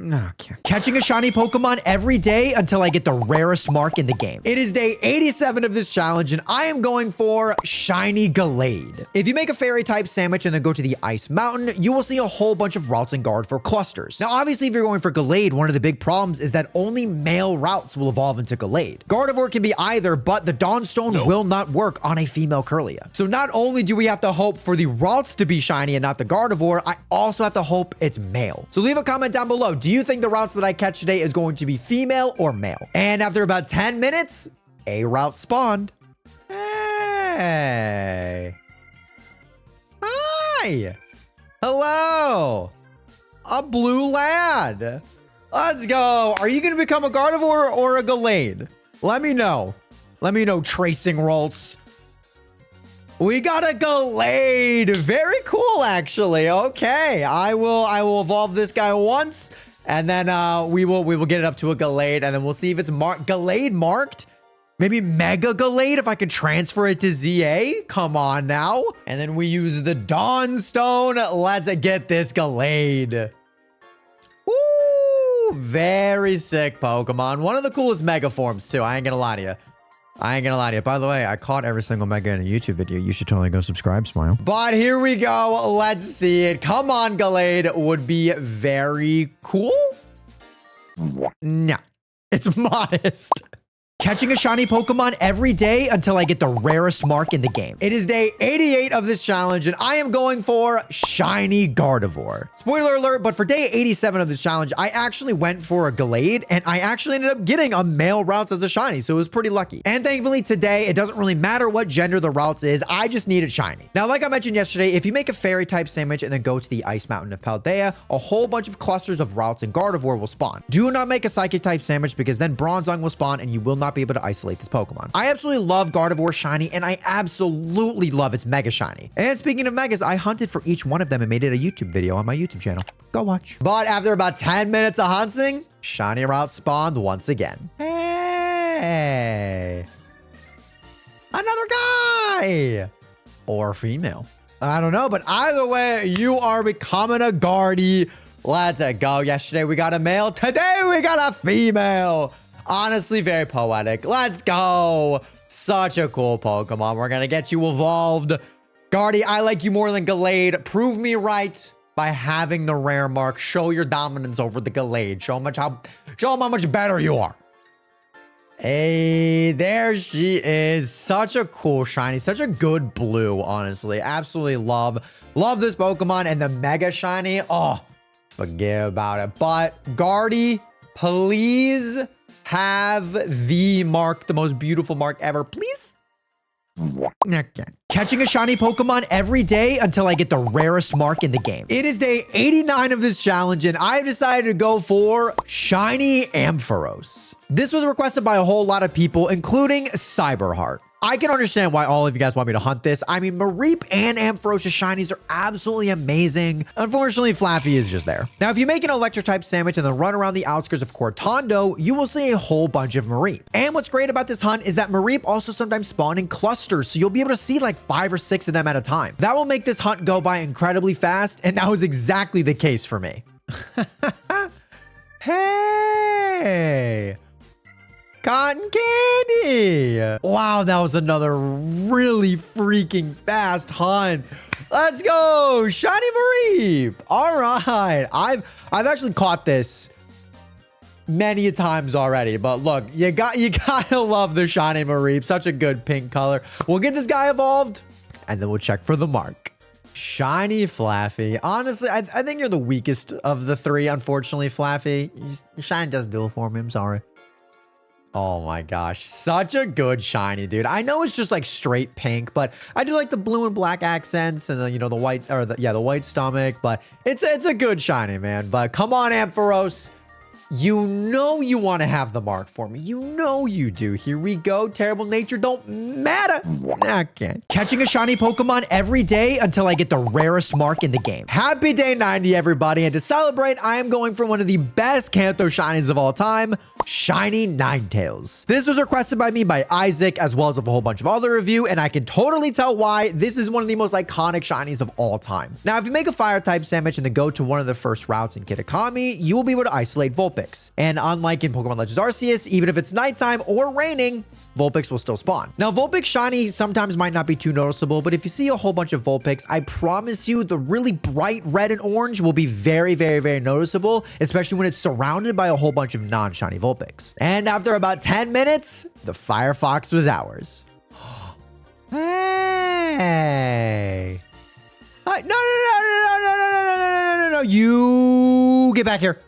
Okay. Catching a shiny Pokemon every day until I get the rarest mark in the game. It is day 87 of this challenge, and I am going for Shiny Gallade. If you make a fairy type sandwich and then go to the Ice Mountain, you will see a whole bunch of routes in Gardevoir clusters. Now, obviously, if you're going for Gallade, one of the big problems is that only male routes will evolve into Gallade. Gardevoir can be either, but the Dawnstone will not work on a female Kirlia. So not only do we have to hope for the routes to be shiny and not the Gardevoir, I also have to hope it's male. So leave a comment down below. Do you think the routes that I catch today is going to be female or male? And after about 10 minutes, a route spawned. Hey. Hi. Hello. A blue lad. Let's go. Are you going to become a Gardevoir or a Gallade? Let me know. Let me know, Tracing Rolts. We got a Gallade. Very cool, actually. Okay. I will evolve this guy once. And then we will get it up to a Gallade, and then we'll see if it's Gallade marked. Maybe Mega Gallade if I could transfer it to ZA. Come on now. And then we use the Dawnstone. Let's get this Gallade. Woo! Very sick Pokemon. One of the coolest Mega forms, too. I ain't gonna lie to you. By the way, I caught every single Mega in a YouTube video. You should totally go subscribe, Smile. But here we go. Let's see it. Come on, Gallade. Would be very cool. Nah, it's modest. Catching a shiny Pokemon every day until I get the rarest mark in the game. It is day 88 of this challenge, and I am going for Shiny Gardevoir. Spoiler alert, but for day 87 of this challenge, I actually went for a Gallade, and I actually ended up getting a male routes as a shiny, so it was pretty lucky. And thankfully today, it doesn't really matter what gender the routes is, I just need it shiny. Now, like I mentioned yesterday, if you make a fairy type sandwich and then go to the Ice Mountain of Paldea, a whole bunch of clusters of routes in Gardevoir will spawn. Do not make a psychic type sandwich because then Bronzong will spawn and you will not be able to isolate this Pokemon. I absolutely love Gardevoir shiny, and I absolutely love its Mega shiny. And speaking of Megas, I hunted for each one of them and made it a YouTube video on my YouTube channel. Go watch. But after about 10 minutes of hunting, shiny route spawned once again. Hey. Another guy. Or female. I don't know, but either way, you are becoming a Guardy. Let's go. Yesterday, we got a male. Today, we got a female. Honestly, very poetic. Let's go. Such a cool Pokemon. We're going to get you evolved. Guardy, I like you more than Gallade. Prove me right by having the rare mark. Show your dominance over the Gallade. Show them how much better you are. Hey, there she is. Such a cool shiny. Such a good blue, honestly. Absolutely love this Pokemon. And the Mega shiny, oh, forget about it. But Guardy, please have the mark, the most beautiful mark ever, please. Okay. Catching a shiny Pokemon every day until I get the rarest mark in the game. It is day 89 of this challenge, and I've decided to go for Shiny Ampharos. This was requested by a whole lot of people, including Cyberheart. I can understand why all of you guys want me to hunt this. I mean, Mareep and Ampharos shinies are absolutely amazing. Unfortunately, Flaffy is just there. Now, if you make an electric type sandwich and then run around the outskirts of Cortando, you will see a whole bunch of Mareep. And what's great about this hunt is that Mareep also sometimes spawn in clusters, so you'll be able to see like 5 or 6 of them at a time. That will make this hunt go by incredibly fast, and that was exactly the case for me. Hey! Cotton candy. Wow, that was another really freaking fast hunt. Let's go. Shiny Mareep. All right. I've actually caught this many a times already, but look, you gotta love the shiny Mareep. Such a good pink color. We'll get this guy evolved and then we'll check for the mark. Shiny Flaffy. Honestly, I think you're the weakest of the 3, unfortunately, Flaffy. Your shiny doesn't do it for me. I'm sorry. Oh my gosh, such a good shiny, dude. I know it's just like straight pink, but I do like the blue and black accents and then, you know, the white or the white stomach, but it's a good shiny, man. But come on, Ampharos. You know you want to have the mark for me. You know you do. Here we go. Terrible nature don't matter. Okay. Catching a shiny Pokemon every day until I get the rarest mark in the game. Happy day 90, everybody. And to celebrate, I am going for one of the best Kanto shinies of all time, Shiny Ninetales. This was requested by me by Isaac, as well as a whole bunch of other review, and I can totally tell why. This is one of the most iconic shinies of all time. Now, if you make a fire type sandwich and then go to one of the first routes in Kitakami, you will be able to isolate Vulpix. And unlike in Pokemon Legends Arceus, even if it's nighttime or raining, Vulpix will still spawn. Now, Vulpix shiny sometimes might not be too noticeable, but if you see a whole bunch of Vulpix, I promise you the really bright red and orange will be very, very, very noticeable, especially when it's surrounded by a whole bunch of non-shiny Vulpix. And after about 10 minutes, the Firefox was ours. Hey. No, you get back here.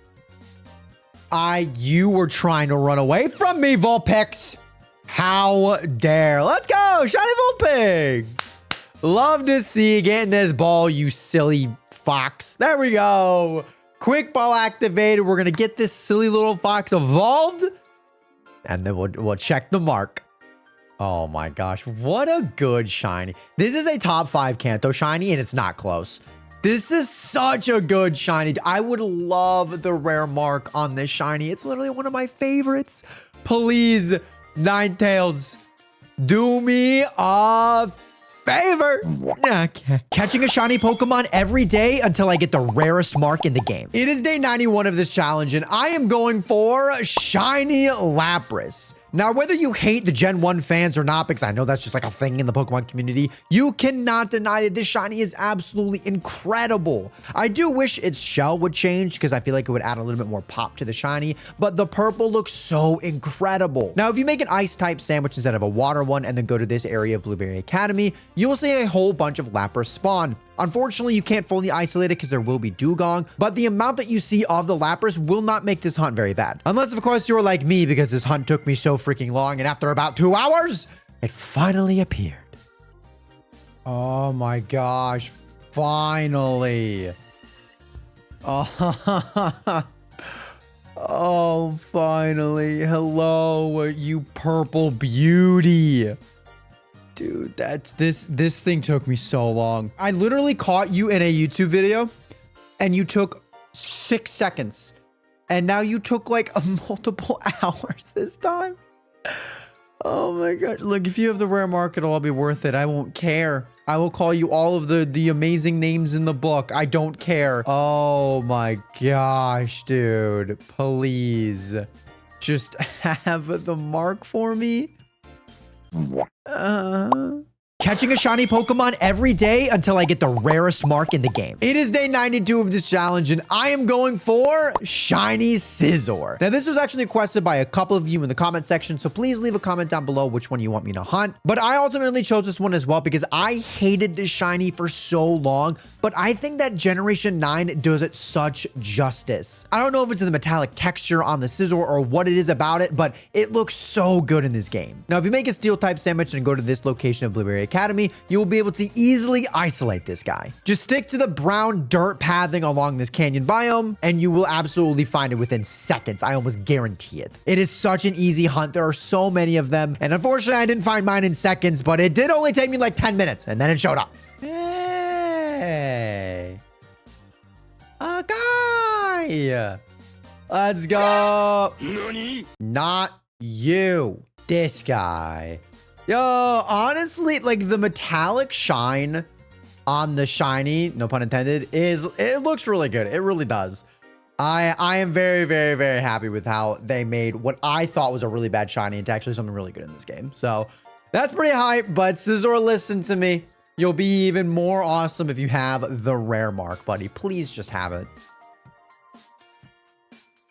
You were trying to run away from me, Vulpix. How dare. Let's go, shiny Vulpix. Love to see you getting this ball, you silly fox. There we go. Quick ball activated. We're going to get this silly little fox evolved. And then we'll check the mark. Oh my gosh. What a good shiny. This is a top 5 Kanto shiny and it's not close. This is such a good shiny. I would love the rare mark on this shiny. It's literally one of my favorites. Please, Ninetales, do me a favor. Okay. Catching a shiny Pokemon every day until I get the rarest mark in the game. It is day 91 of this challenge, and I am going for Shiny Lapras. Now, whether you hate the Gen 1 fans or not, because I know that's just like a thing in the Pokemon community, you cannot deny that this shiny is absolutely incredible. I do wish its shell would change because I feel like it would add a little bit more pop to the shiny, but the purple looks so incredible. Now, if you make an ice type sandwich instead of a water one and then go to this area of Blueberry Academy, you will see a whole bunch of Lapras spawn. Unfortunately, you can't fully isolate it because there will be Dugong, but the amount that you see of the Lapras will not make this hunt very bad. Unless, of course, you're like me because this hunt took me so freaking long, and after about 2 hours, it finally appeared. Oh my gosh, finally. Oh, oh, finally. Hello, you purple beauty. Dude, this thing took me so long. I literally caught you in a YouTube video and you took 6 seconds. And now you took like multiple hours this time. Oh my God. Look, if you have the rare mark, it'll all be worth it. I won't care. I will call you all of the amazing names in the book. I don't care. Oh my gosh, dude. Please just have the mark for me. Catching a shiny Pokemon every day until I get the rarest mark in the game. It is day 92 of this challenge, and I am going for Shiny Scizor. Now, this was actually requested by a couple of you in the comment section, so please leave a comment down below which one you want me to hunt. But I ultimately chose this one as well because I hated this shiny for so long, but I think that Generation 9 does it such justice. I don't know if it's the metallic texture on the Scizor or what it is about it, but it looks so good in this game. Now, if you make a steel type sandwich and go to this location of Blueberry Academy, you will be able to easily isolate this guy. Just stick to the brown dirt pathing along this canyon biome, and you will absolutely find it within seconds. I almost guarantee it. It is such an easy hunt. There are so many of them, and unfortunately, I didn't find mine in seconds, but it did only take me like 10 minutes, and then it showed up. Hey. A guy. Let's go. Not you. This guy. Yo, honestly, like the metallic shine on the shiny, no pun intended, it looks really good. It really does. I am very, very, very happy with how they made what I thought was a really bad shiny into actually something really good in this game. So that's pretty hype, but Scizor, listen to me. You'll be even more awesome if you have the rare mark, buddy. Please just have it.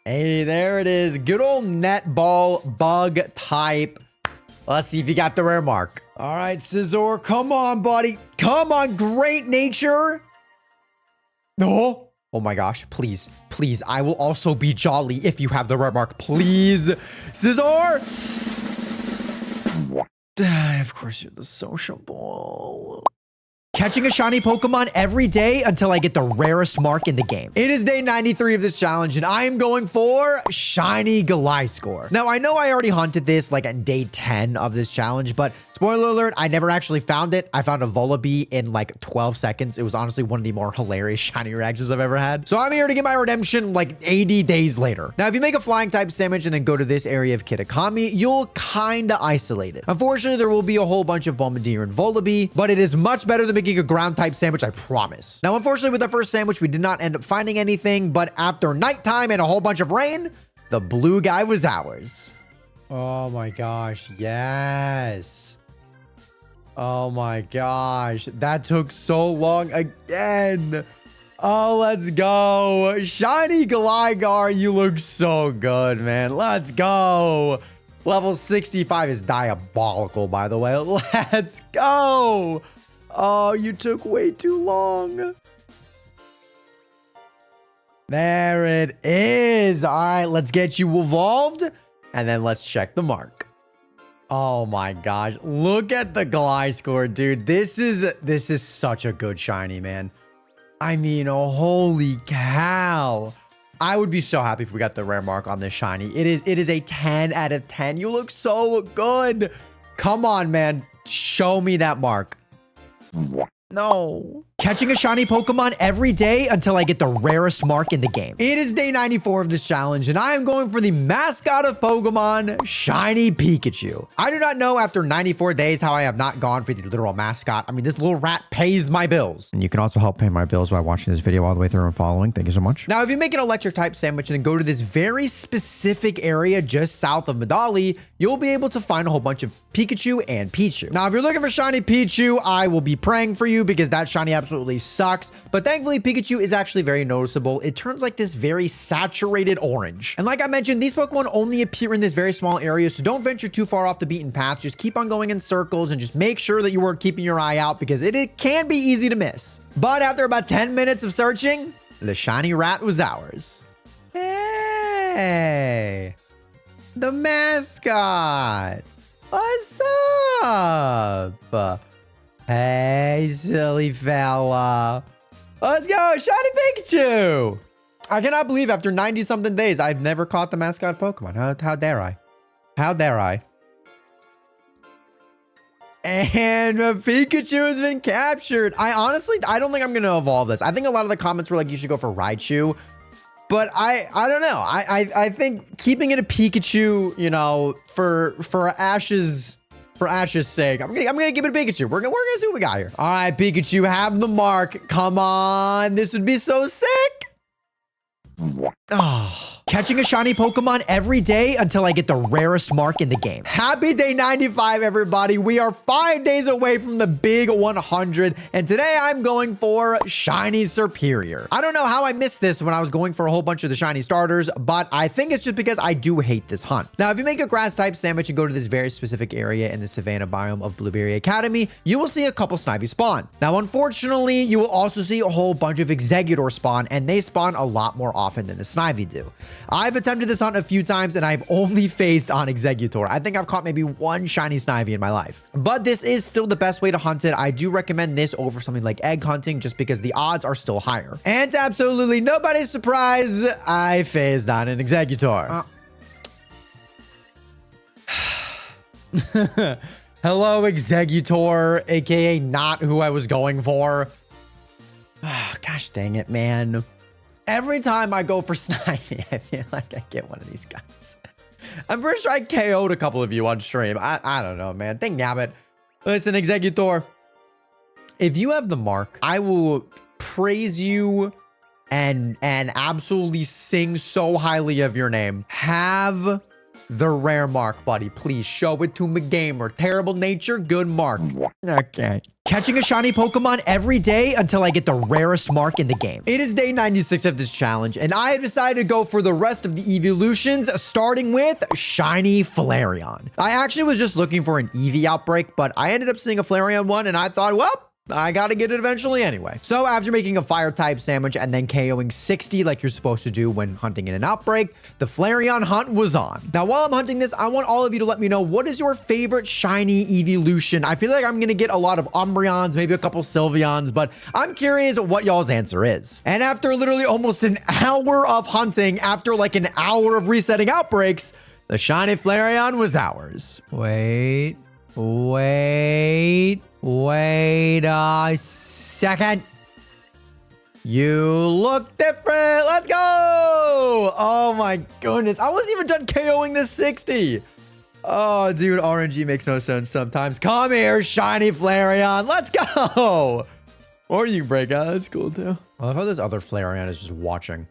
Hey, there it is. Good old netball bug type. Let's see if you got the rare mark. All right, Scizor, come on, buddy. Come on, great nature. No. Oh my gosh, please, please. I will also be jolly if you have the rare mark, please. Scizor. Of course, you're the sociable. Catching a shiny Pokemon every day until I get the rarest mark in the game. It is day 93 of this challenge, and I am going for shiny Gliscor. Now, I know I already hunted this like on day 10 of this challenge, but spoiler alert, I never actually found it. I found a Volibee in like 12 seconds. It was honestly one of the more hilarious shiny reactions I've ever had. So I'm here to get my redemption like 80 days later. Now, if you make a flying type sandwich and then go to this area of Kitakami, you'll kinda isolate it. Unfortunately, there will be a whole bunch of Bombardier and Volibee, but it is much better than making a ground type sandwich, I promise. Now, unfortunately, with our first sandwich, we did not end up finding anything, but after nighttime and a whole bunch of rain, the blue guy was ours. Oh my gosh, yes. Oh my gosh, that took so long again. Oh, let's go. Shiny Gligar, you look so good, man. Let's go. Level 65 is diabolical, by the way. Let's go. Oh, you took way too long. There it is. All right, let's get you evolved, and then let's check the mark. Oh my gosh, look at the Gliscor, dude. This is such a good shiny, man. I mean, oh, holy cow. I would be so happy if we got the rare mark on this shiny. It is a 10 out of 10. You look so good. Come on, man. Show me that mark. No. Catching a shiny Pokemon every day until I get the rarest mark in the game. It is day 94 of this challenge, and I am going for the mascot of Pokemon, Shiny Pikachu. I do not know after 94 days how I have not gone for the literal mascot. I mean, this little rat pays my bills. And you can also help pay my bills by watching this video all the way through and following. Thank you so much. Now, if you make an electric type sandwich and then go to this very specific area just south of Medali, you'll be able to find a whole bunch of Pikachu and Pichu. Now, if you're looking for shiny Pichu, I will be praying for you because that shiny absolutely sucks. But thankfully, Pikachu is actually very noticeable. It turns like this very saturated orange. And like I mentioned, these Pokemon only appear in this very small area, so don't venture too far off the beaten path. Just keep on going in circles and just make sure that you are keeping your eye out because it can be easy to miss. But after about 10 minutes of searching, the shiny rat was ours. Hey, the mascot. What's up? Hey, silly fella. Let's go, shiny Pikachu. I cannot believe after 90-something days, I've never caught the mascot Pokemon. How dare I? How dare I? And Pikachu has been captured. I don't think I'm going to evolve this. I think a lot of the comments were like, you should go for Raichu. But I don't know. I think keeping it a Pikachu, you know, for Ash's sake, I'm gonna give it a Pikachu. We're gonna see what we got here. All right, Pikachu, have the mark. Come on, this would be so sick. Oh. Catching a shiny Pokemon every day until I get the rarest mark in the game. Happy day 95, everybody. We are 5 days away from the big 100, and today I'm going for Shiny Superior. I don't know how I missed this when I was going for a whole bunch of the shiny starters, but I think it's just because I do hate this hunt. Now, if you make a grass type sandwich and go to this very specific area in the Savannah biome of Blueberry Academy, you will see a couple Snivy spawn. Now, unfortunately, you will also see a whole bunch of Exeggutor spawn, and they spawn a lot more often than the Snivy do. I've attempted this hunt a few times and I've only faced on Exeggutor. I think I've caught maybe one shiny Snivy in my life. But this is still the best way to hunt it. I do recommend this over something like egg hunting just because the odds are still higher. And to absolutely nobody's surprise, I phased on an Exeggutor. Hello, Exeggutor, aka not who I was going for. Gosh dang it, man. Every time I go for Snivy, I feel like I get one of these guys. I'm pretty sure I KO'd a couple of you on stream. I don't know, man. Dang nabbit. Listen, Exeggutor, if you have the mark, I will praise you and absolutely sing so highly of your name. Have the rare mark, buddy. Please show it to me, gamer. Terrible nature, good mark. Okay. Catching a shiny Pokemon every day until I get the rarest mark in the game. It is day 96 of this challenge, and I have decided to go for the rest of the evolutions, starting with shiny Flareon. I actually was just looking for an Eevee outbreak, but I ended up seeing a Flareon one, and I thought, well, I gotta get it eventually anyway. So after making a fire type sandwich and then KOing 60 like you're supposed to do when hunting in an outbreak, the Flareon hunt was on. Now, while I'm hunting this, I want all of you to let me know, what is your favorite shiny evolution? I feel like I'm gonna get a lot of Umbreons, maybe a couple Sylveons, but I'm curious what y'all's answer is. And after literally almost an hour of hunting, after like an hour of resetting outbreaks, the shiny Flareon was ours. Wait a second. You look different. Let's go. Oh my goodness. I wasn't even done KOing this 60. Oh, dude, RNG makes no sense sometimes. Come here, shiny Flareon. Let's go. Or you can break out. That's cool too. I love how this other Flareon is just watching.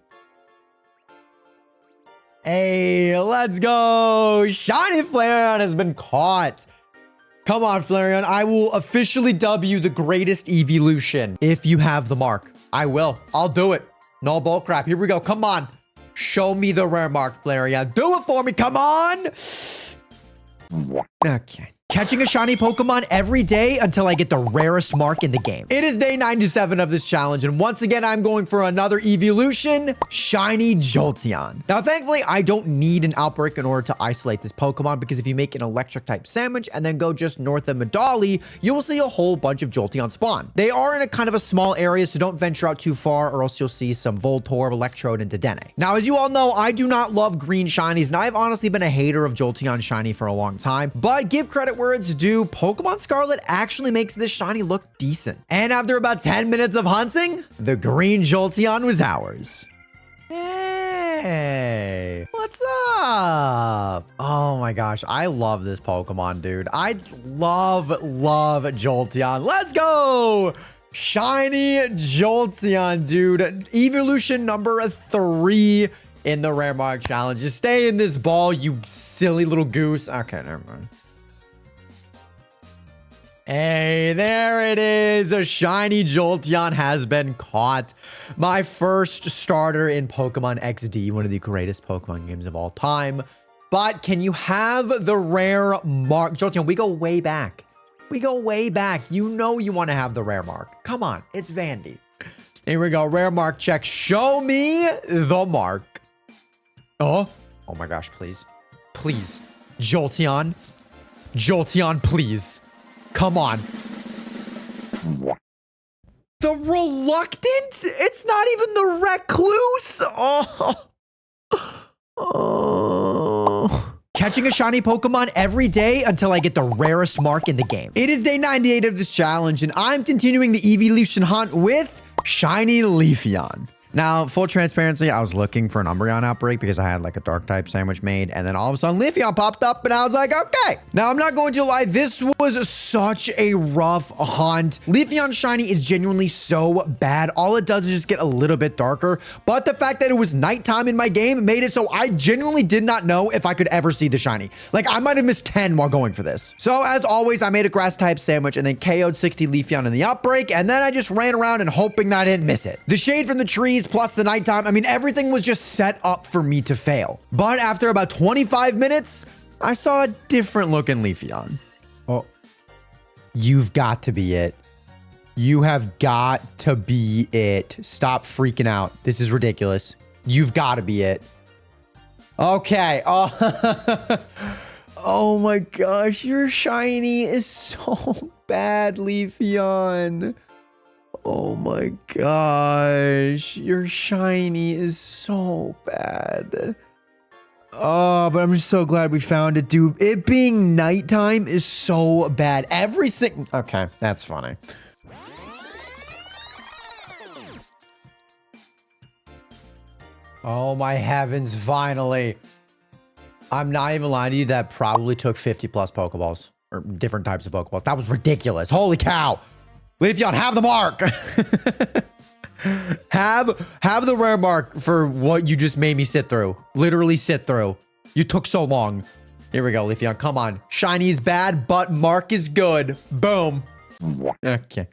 Hey, let's go. Shiny Flareon has been caught. Come on, Flareon. I will officially dub you the greatest evolution. If you have the mark, I will. I'll do it. No bull crap. Here we go. Come on. Show me the rare mark, Flareon. Do it for me. Come on. Okay. Catching a shiny Pokemon every day until I get the rarest mark in the game. It is day 97 of this challenge, and once again, I'm going for another evolution, shiny Jolteon. Now, thankfully, I don't need an outbreak in order to isolate this Pokemon, because if you make an electric type sandwich and then go just north of Medali, you will see a whole bunch of Jolteon spawn. They are in a kind of a small area, so don't venture out too far, or else you'll see some Voltorb, Electrode, and Dedenne. Now, as you all know, I do not love green shinies, and I've honestly been a hater of Jolteon shiny for a long time, but give credit where it's due, Pokemon Scarlet actually makes this shiny look decent. And after about 10 minutes of hunting, the green Jolteon was ours. Hey, what's up? Oh my gosh, I love this Pokemon, dude. I love Jolteon. Let's go! Shiny Jolteon, dude. Evolution number 3 in the Rare Mark Challenge. Just stay in this ball, you silly little goose. Okay, never mind. Hey, there it is. A shiny Jolteon has been caught. My first starter in Pokemon XD, one of the greatest Pokemon games of all time. But can you have the rare mark? Jolteon, we go way back. We go way back. You know you want to have the rare mark. Come on, it's Vandy. Here we go. Rare mark check. Show me the mark. Oh my gosh, please. Please. Jolteon. Jolteon, please. Come on. The Reluctant? It's not even the Recluse. Oh. Catching a shiny Pokemon every day until I get the rarest mark in the game. It is day 98 of this challenge, and I'm continuing the evolution hunt with shiny Leafeon. Now, full transparency, I was looking for an Umbreon outbreak because I had like a dark type sandwich made, and then all of a sudden Leafeon popped up and I was like, okay. Now, I'm not going to lie, this was such a rough hunt. Leafeon shiny is genuinely so bad. All it does is just get a little bit darker, but the fact that it was nighttime in my game made it so I genuinely did not know if I could ever see the shiny. Like, I might have missed 10 while going for this. So as always, I made a grass type sandwich and then KO'd 60 Leafeon in the outbreak, and then I just ran around and hoping that I didn't miss it. The shade from the trees plus the nighttime, I mean, everything was just set up for me to fail. But after about 25 minutes, I saw a different looking Leafeon. Oh, you've got to be it. You have got to be it. Stop freaking out. This is ridiculous. You've got to be it. Okay. Oh, oh my gosh. Your shiny is so bad, Leafeon. Oh my gosh. Your shiny is so bad. Oh, but I'm just so glad we found it, dude. It being nighttime is so bad. Every single... Okay, that's funny. Oh my heavens, finally. I'm not even lying to you, that probably took 50 plus Pokeballs. Or different types of Pokeballs. That was ridiculous. Holy cow. Leafeon, have the mark. Have the rare mark for what you just made me sit through. Literally sit through. You took so long. Here we go, Leafeon. Come on. Shiny is bad, but mark is good. Boom. Okay.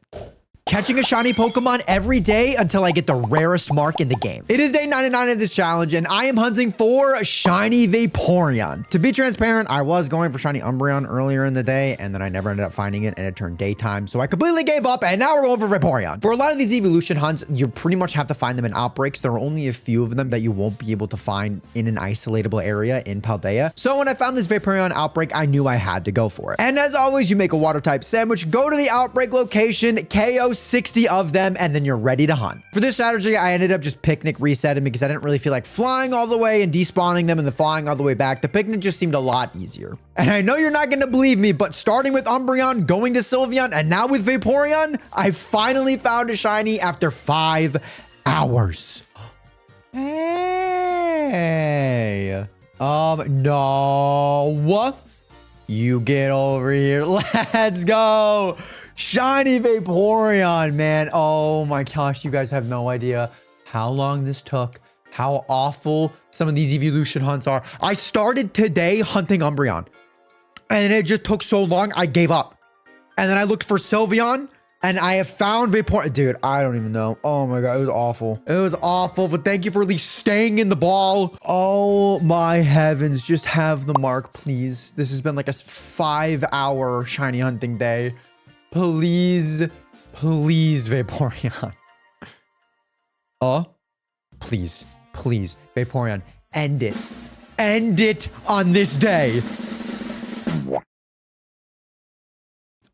Catching a shiny Pokemon every day until I get the rarest mark in the game. It is day 99 of this challenge, and I am hunting for a shiny Vaporeon. To be transparent, I was going for shiny Umbreon earlier in the day, and then I never ended up finding it, and it turned daytime, so I completely gave up, and now we're going for Vaporeon. For a lot of these evolution hunts, you pretty much have to find them in outbreaks. There are only a few of them that you won't be able to find in an isolatable area in Paldea. So when I found this Vaporeon outbreak, I knew I had to go for it. And as always, you make a water type sandwich, go to the outbreak location, KO 60 of them, and then you're ready to hunt. For this strategy, I ended up just picnic resetting because I didn't really feel like flying all the way and despawning them and then flying all the way back. The picnic just seemed a lot easier. And I know you're not going to believe me, but starting with Umbreon, going to Sylveon, and now with Vaporeon, I finally found a shiny after 5 hours. Hey. No. You get over here. Let's go. Shiny Vaporeon, man. Oh my gosh, you guys have no idea how long this took, how awful some of these evolution hunts are. I started today hunting Umbreon, and it just took so long, I gave up. And then I looked for Sylveon, and I have found Vaporeon. Dude, I don't even know. Oh my God, it was awful. It was awful, but thank you for at least staying in the ball. Oh my heavens, just have the mark, please. This has been like a 5-hour shiny hunting day. Please, please, Vaporeon. Please, please, Vaporeon, end it. End it on this day.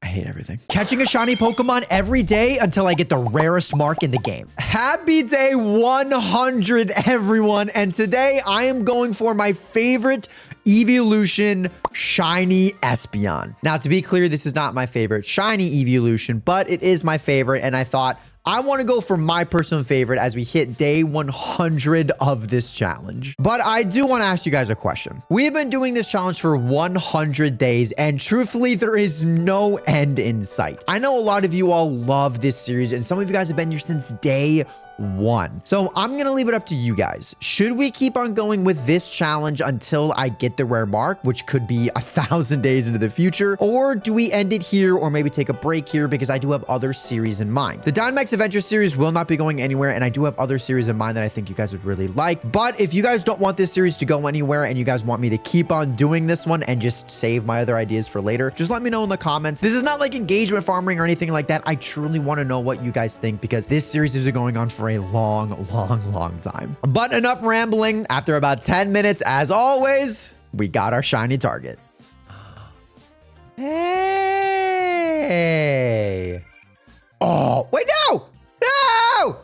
I hate everything. Catching a shiny Pokemon every day until I get the rarest mark in the game. Happy day 100, everyone. And today I am going for my favorite evolution, shiny Espeon. Now, to be clear, this is not my favorite shiny evolution, but it is my favorite. And I thought I want to go for my personal favorite as we hit day 100 of this challenge. But I do want to ask you guys a question. We have been doing this challenge for 100 days, and truthfully, there is no end in sight. I know a lot of you all love this series, and some of you guys have been here since day 1. So I'm gonna leave it up to you guys. Should we keep on going with this challenge until I get the rare mark, which could be 1,000 days into the future, or do we end it here or maybe take a break here because I do have other series in mind? The Dynamax Adventure series will not be going anywhere, and I do have other series in mind that I think you guys would really like. But if you guys don't want this series to go anywhere and you guys want me to keep on doing this one and just save my other ideas for later, just let me know in the comments. This is not like engagement farming or anything like that. I truly want to know what you guys think because this series is going on for a long time. But enough rambling. After about 10 minutes, as always, we got our shiny target. Hey. Oh, wait, no! No!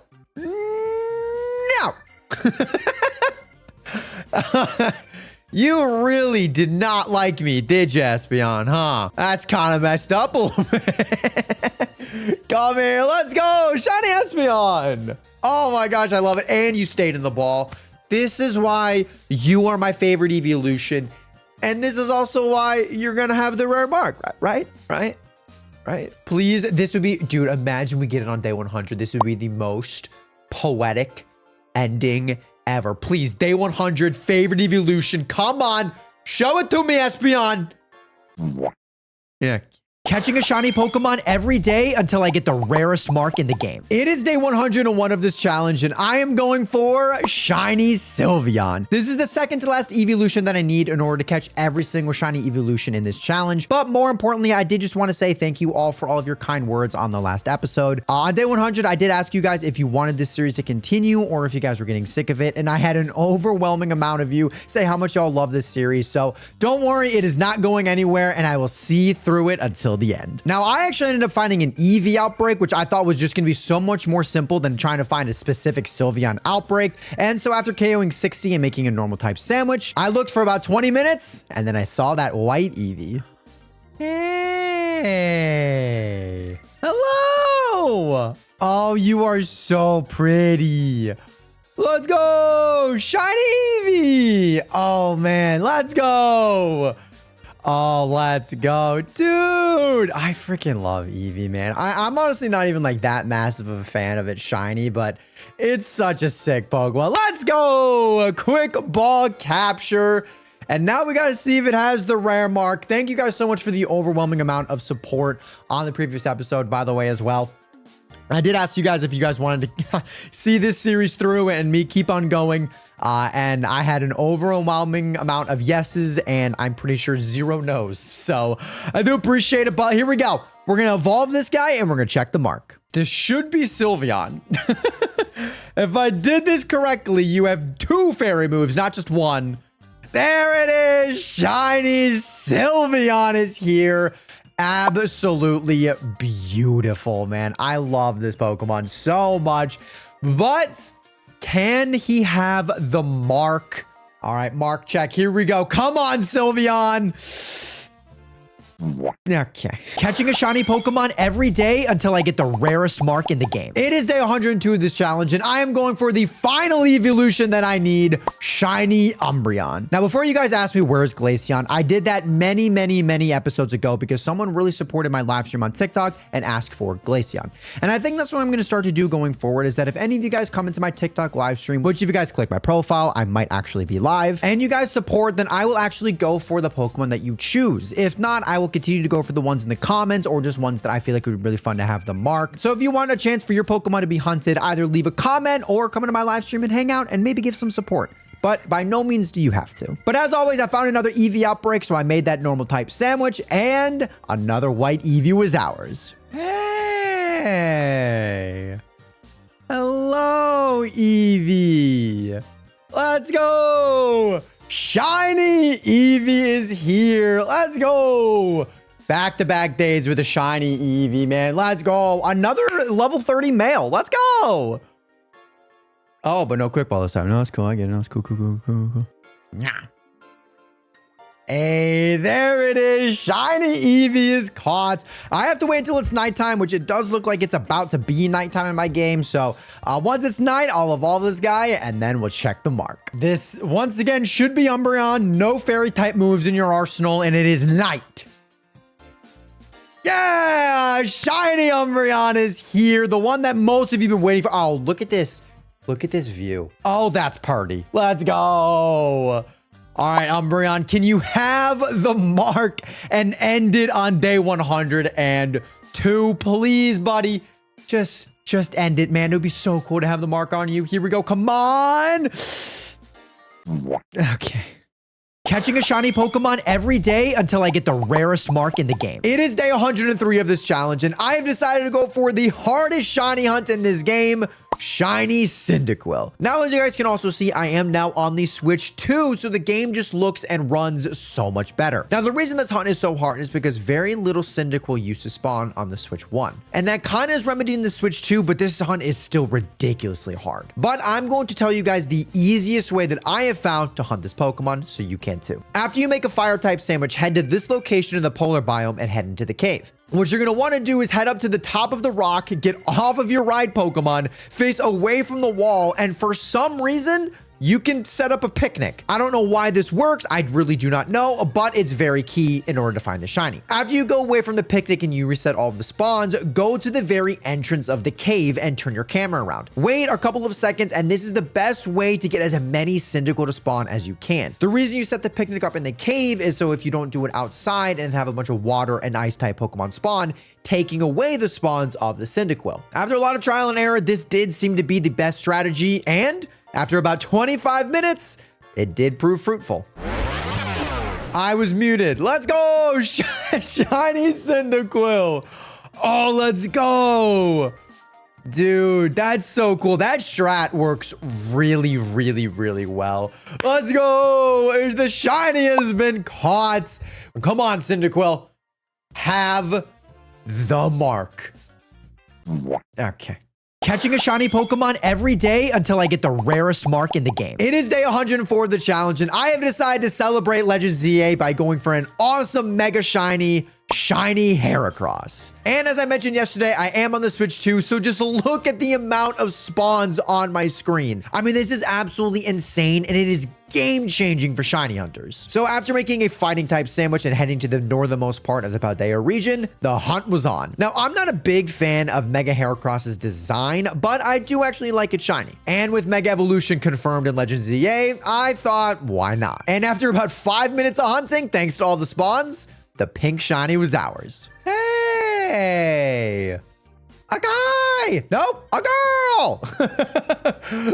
You really did not like me, did you, Espeon, huh? That's kind of messed up a little bit. Come here, let's go, shiny Espeon. Oh my gosh, I love it. And you stayed in the ball. This is why you are my favorite evolution. And this is also why you're gonna have the rare mark, right? Please, this would be, dude, imagine we get it on day 100. This would be the most poetic ending ever. Please, day 100, favorite evolution. Come on, show it to me, Espeon. Yeah, catching a shiny Pokemon every day until I get the rarest mark in the game. It is day 101 of this challenge, and I am going for shiny Sylveon. This is the second to last evolution that I need in order to catch every single shiny evolution in this challenge. But more importantly, I did just want to say thank you all for all of your kind words on the last episode. On day 100, I did ask you guys if you wanted this series to continue or if you guys were getting sick of it, and I had an overwhelming amount of you say how much y'all love this series. So don't worry, it is not going anywhere, and I will see through it until the end. Now, I actually ended up finding an Eevee outbreak, which I thought was just going to be so much more simple than trying to find a specific Sylveon outbreak. And so after KOing 60 and making a normal type sandwich, I looked for about 20 minutes, and then I saw that white Eevee. Hey. Hello. Oh, you are so pretty. Let's go. Shiny Eevee. Oh, man. Let's go. Oh, let's go. Dude, I freaking love Eevee, man. I'm honestly not even like that massive of a fan of it shiny, but it's such a sick Pokemon. Let's go. A quick ball capture. And now we got to see if it has the rare mark. Thank you guys so much for the overwhelming amount of support on the previous episode, by the way, as well. I did ask you guys if you guys wanted to see this series through and me keep on going. And I had an overwhelming amount of yeses and I'm pretty sure 0 no's. So I do appreciate it, but here we go. We're going to evolve this guy and we're going to check the mark. This should be Sylveon. If I did this correctly, you have 2 fairy moves, not just 1. There it is. Shiny Sylveon is here. Absolutely beautiful, man. I love this Pokemon so much, but can he have the mark? All right, mark check. Here we go. Come on, Sylveon. Okay. Catching a shiny Pokemon every day until I get the rarest mark in the game. It is day 102 of this challenge, and I am going for the final evolution that I need, shiny Umbreon. Now, before you guys ask me where's Glaceon, I did that many episodes ago because someone really supported my live stream on TikTok and asked for Glaceon. And I think that's what I'm going to start to do going forward is that if any of you guys come into my TikTok live stream, which if you guys click my profile, I might actually be live, and you guys support, then I will actually go for the Pokemon that you choose. If not, I will continue to go for the ones in the comments or just ones that I feel like would be really fun to have the mark. So if you want a chance for your Pokemon to be hunted, either leave a comment or come into my live stream and hang out and maybe give some support. But by no means do you have to. But as always, I found another Eevee outbreak, so I made that normal type sandwich, and another white Eevee was ours. Hey. Hello, Eevee. Let's go. Shiny Eevee is here. Let's go. Back-to-back days with a shiny Eevee, man. Let's go. Another level 30 male. Let's go. Oh, but no quick ball this time. No, it's cool. I get it. No, it's cool. Yeah. Hey, there it is. Shiny Eevee is caught. I have to wait until it's nighttime, which it does look like it's about to be nighttime in my game. So once it's night, I'll evolve this guy and then we'll check the mark. This, once again, should be Umbreon. No fairy type moves in your arsenal, and it is night. Yeah, shiny Umbreon is here. The one that most of you have been waiting for. Oh, look at this. Look at this view. Oh, that's party. Let's go. All right, Umbreon, can you have the mark and end it on day 102? Please, buddy. Just end it, man. It would be so cool to have the mark on you. Here we go. Come on. Okay. Catching a shiny Pokemon every day until I get the rarest mark in the game. It is day 103 of this challenge, and I have decided to go for the hardest shiny hunt in this game, shiny Cyndaquil. Now, as you guys can also see, I am now on the Switch 2, so the game just looks and runs so much better. Now, the reason this hunt is so hard is because very little Cyndaquil used to spawn on the Switch 1. And that kind of is remedied in the Switch 2, but this hunt is still ridiculously hard. But I'm going to tell you guys the easiest way that I have found to hunt this Pokemon, so you can too. After you make a fire type sandwich, head to this location in the polar biome and head into the cave. What you're going to want to do is head up to the top of the rock, get off of your ride Pokemon, face away from the wall, and for some reason, you can set up a picnic. I don't know why this works. I really do not know, but it's very key in order to find the shiny. After you go away from the picnic and you reset all of the spawns, go to the very entrance of the cave and turn your camera around. Wait a couple of seconds, and this is the best way to get as many Cyndaquil to spawn as you can. The reason you set the picnic up in the cave is so if you don't do it outside and have a bunch of water and ice type Pokemon spawn, taking away the spawns of the Cyndaquil. After a lot of trial and error, this did seem to be the best strategy, and after about 25 minutes, it did prove fruitful. I was muted. Let's go! Shiny Cyndaquil. Oh, let's go. Dude, that's so cool. That strat works really, really, really well. Let's go. The shiny has been caught. Come on, Cyndaquil. Have the mark. Okay. Catching a shiny Pokemon every day until I get the rarest mark in the game. It is day 104 of the challenge, and I have decided to celebrate Legends ZA by going for an awesome mega shiny Heracross. And as I mentioned yesterday, I am on the Switch too, so just look at the amount of spawns on my screen. I mean, this is absolutely insane, and it is game-changing for shiny hunters. So after making a fighting type sandwich and heading to the northernmost part of the Paldea region, the hunt was on. Now, I'm not a big fan of Mega Heracross's design, but I do actually like it shiny. And with Mega Evolution confirmed in Legends ZA, I thought, why not? And after about 5 minutes of hunting, thanks to all the spawns, the pink shiny was ours. Hey! A guy! Nope, a girl!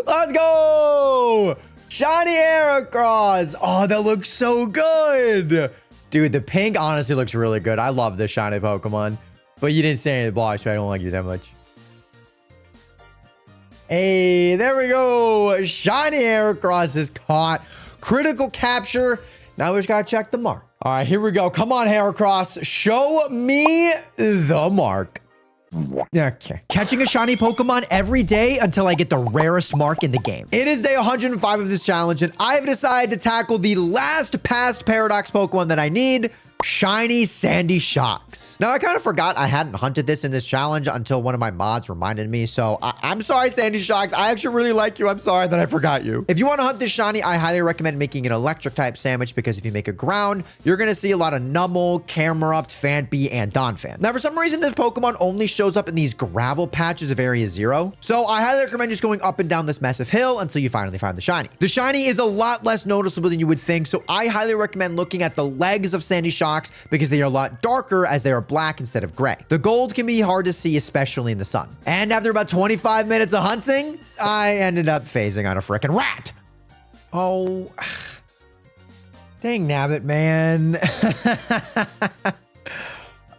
Let's go! Shiny Heracross! Oh, that looks so good! Dude, the pink honestly looks really good. I love this shiny Pokemon. But you didn't say any of the blocks, so I don't like you that much. Hey, there we go! Shiny Heracross is caught. Critical capture. Now we just gotta check the mark. All right, here we go. Come on, Heracross. Show me the mark. Okay. Catching a shiny Pokemon every day until I get the rarest mark in the game. It is day 105 of this challenge, and I have decided to tackle the last past Paradox Pokemon that I need, shiny Sandy Shocks. Now, I kind of forgot I hadn't hunted this in this challenge until one of my mods reminded me, so I'm sorry, Sandy Shocks. I actually really like you. I'm sorry that I forgot you. If you want to hunt this shiny, I highly recommend making an electric type sandwich because if you make a ground, you're going to see a lot of Numel, Camerupt, Phanpy, and Donphan. Now, for some reason, this Pokemon only shows up in these gravel patches of Area 0, so I highly recommend just going up and down this massive hill until you finally find the shiny. The shiny is a lot less noticeable than you would think, so I highly recommend looking at the legs of Sandy Shocks because they are a lot darker as they are black instead of gray. The gold can be hard to see, especially in the sun. And after about 25 minutes of hunting, I ended up phasing on a frickin' rat. Oh, dang nabbit, man.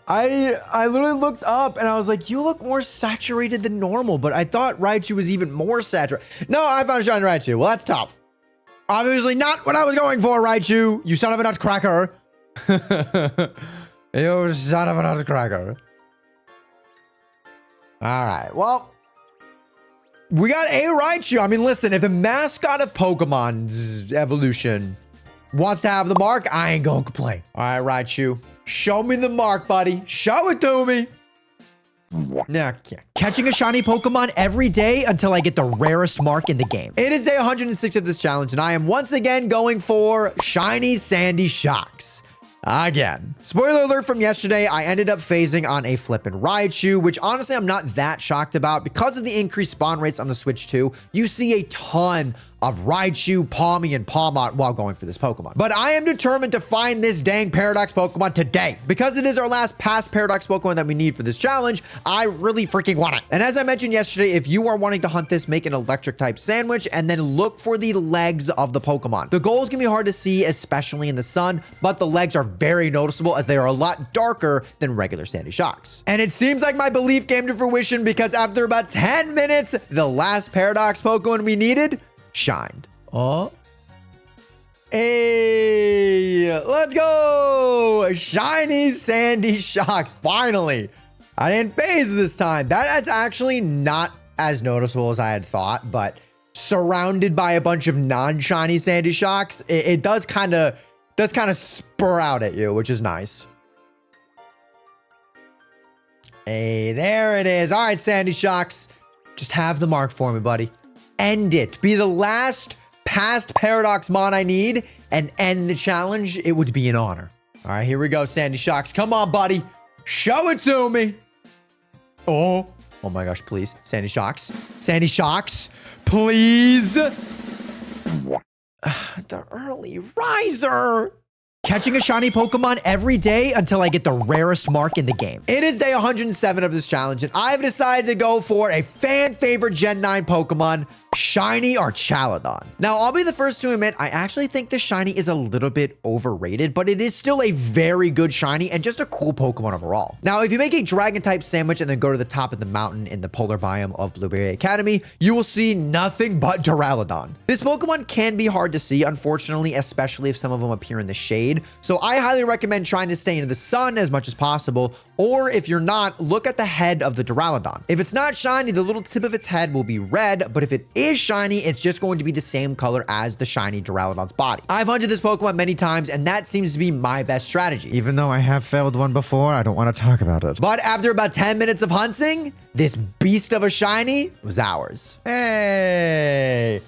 I literally looked up and I was like, you look more saturated than normal, but I thought Raichu was even more saturated. No, I found a shiny Raichu. Well, that's tough. Obviously not what I was going for, Raichu. You son of a nutcracker. You son of a nutcracker. All right, well, we got a Raichu. I mean, listen, if the mascot of Pokemon's evolution wants to have the mark, I ain't gonna complain. All right, Raichu, show me the mark, buddy. Show it to me. Okay. Catching a shiny Pokemon every day until I get the rarest mark in the game. It is day 106 of this challenge, and I am once again going for shiny Sandy Shocks. Again. Spoiler alert from yesterday, I ended up phasing on a flippin' Raichu, which honestly I'm not that shocked about. Because of the increased spawn rates on the Switch 2, you see a ton of Raichu, Pawmi, and Pawmot while going for this Pokemon. But I am determined to find this dang Paradox Pokemon today. Because it is our last past Paradox Pokemon that we need for this challenge, I really freaking want it. And as I mentioned yesterday, if you are wanting to hunt this, make an electric type sandwich and then look for the legs of the Pokemon. The gold can be hard to see, especially in the sun, but the legs are very noticeable as they are a lot darker than regular Sandy Shocks. And it seems like my belief came to fruition because after about 10 minutes, the last Paradox Pokemon we needed shined. Oh. Hey, let's go. Shiny Sandy Shocks. Finally. I didn't phase this time. That is actually not as noticeable as I had thought, but surrounded by a bunch of non-shiny Sandy Shocks, it does kind of spur out at you, which is nice. Hey, there it is. All right, Sandy Shocks. Just have the mark for me, buddy. End it. Be the last past Paradox Mon I need and end the challenge, it would be an honor. All right, here we go, Sandy Shocks. Come on, buddy. Show it to me. Oh my gosh, please. Sandy Shocks. Sandy Shocks, please. The early riser. Catching a shiny Pokemon every day until I get the rarest mark in the game. It is day 107 of this challenge, and I've decided to go for a fan favorite Gen 9 Pokemon, Shiny Archaladon. Now, I'll be the first to admit, I actually think the Shiny is a little bit overrated, but it is still a very good Shiny and just a cool Pokemon overall. Now, if you make a Dragon-type sandwich and then go to the top of the mountain in the polar biome of Blueberry Academy, you will see nothing but Duraludon. This Pokemon can be hard to see, unfortunately, especially if some of them appear in the shade. So I highly recommend trying to stay in the sun as much as possible, or if you're not, look at the head of the Duraludon. If it's not shiny, the little tip of its head will be red, but if it is shiny, it's just going to be the same color as the shiny Duraludon's body. I've hunted this Pokemon many times, and that seems to be my best strategy. Even though I have failed one before, I don't want to talk about it. But after about 10 minutes of hunting, this beast of a shiny was ours. Hey!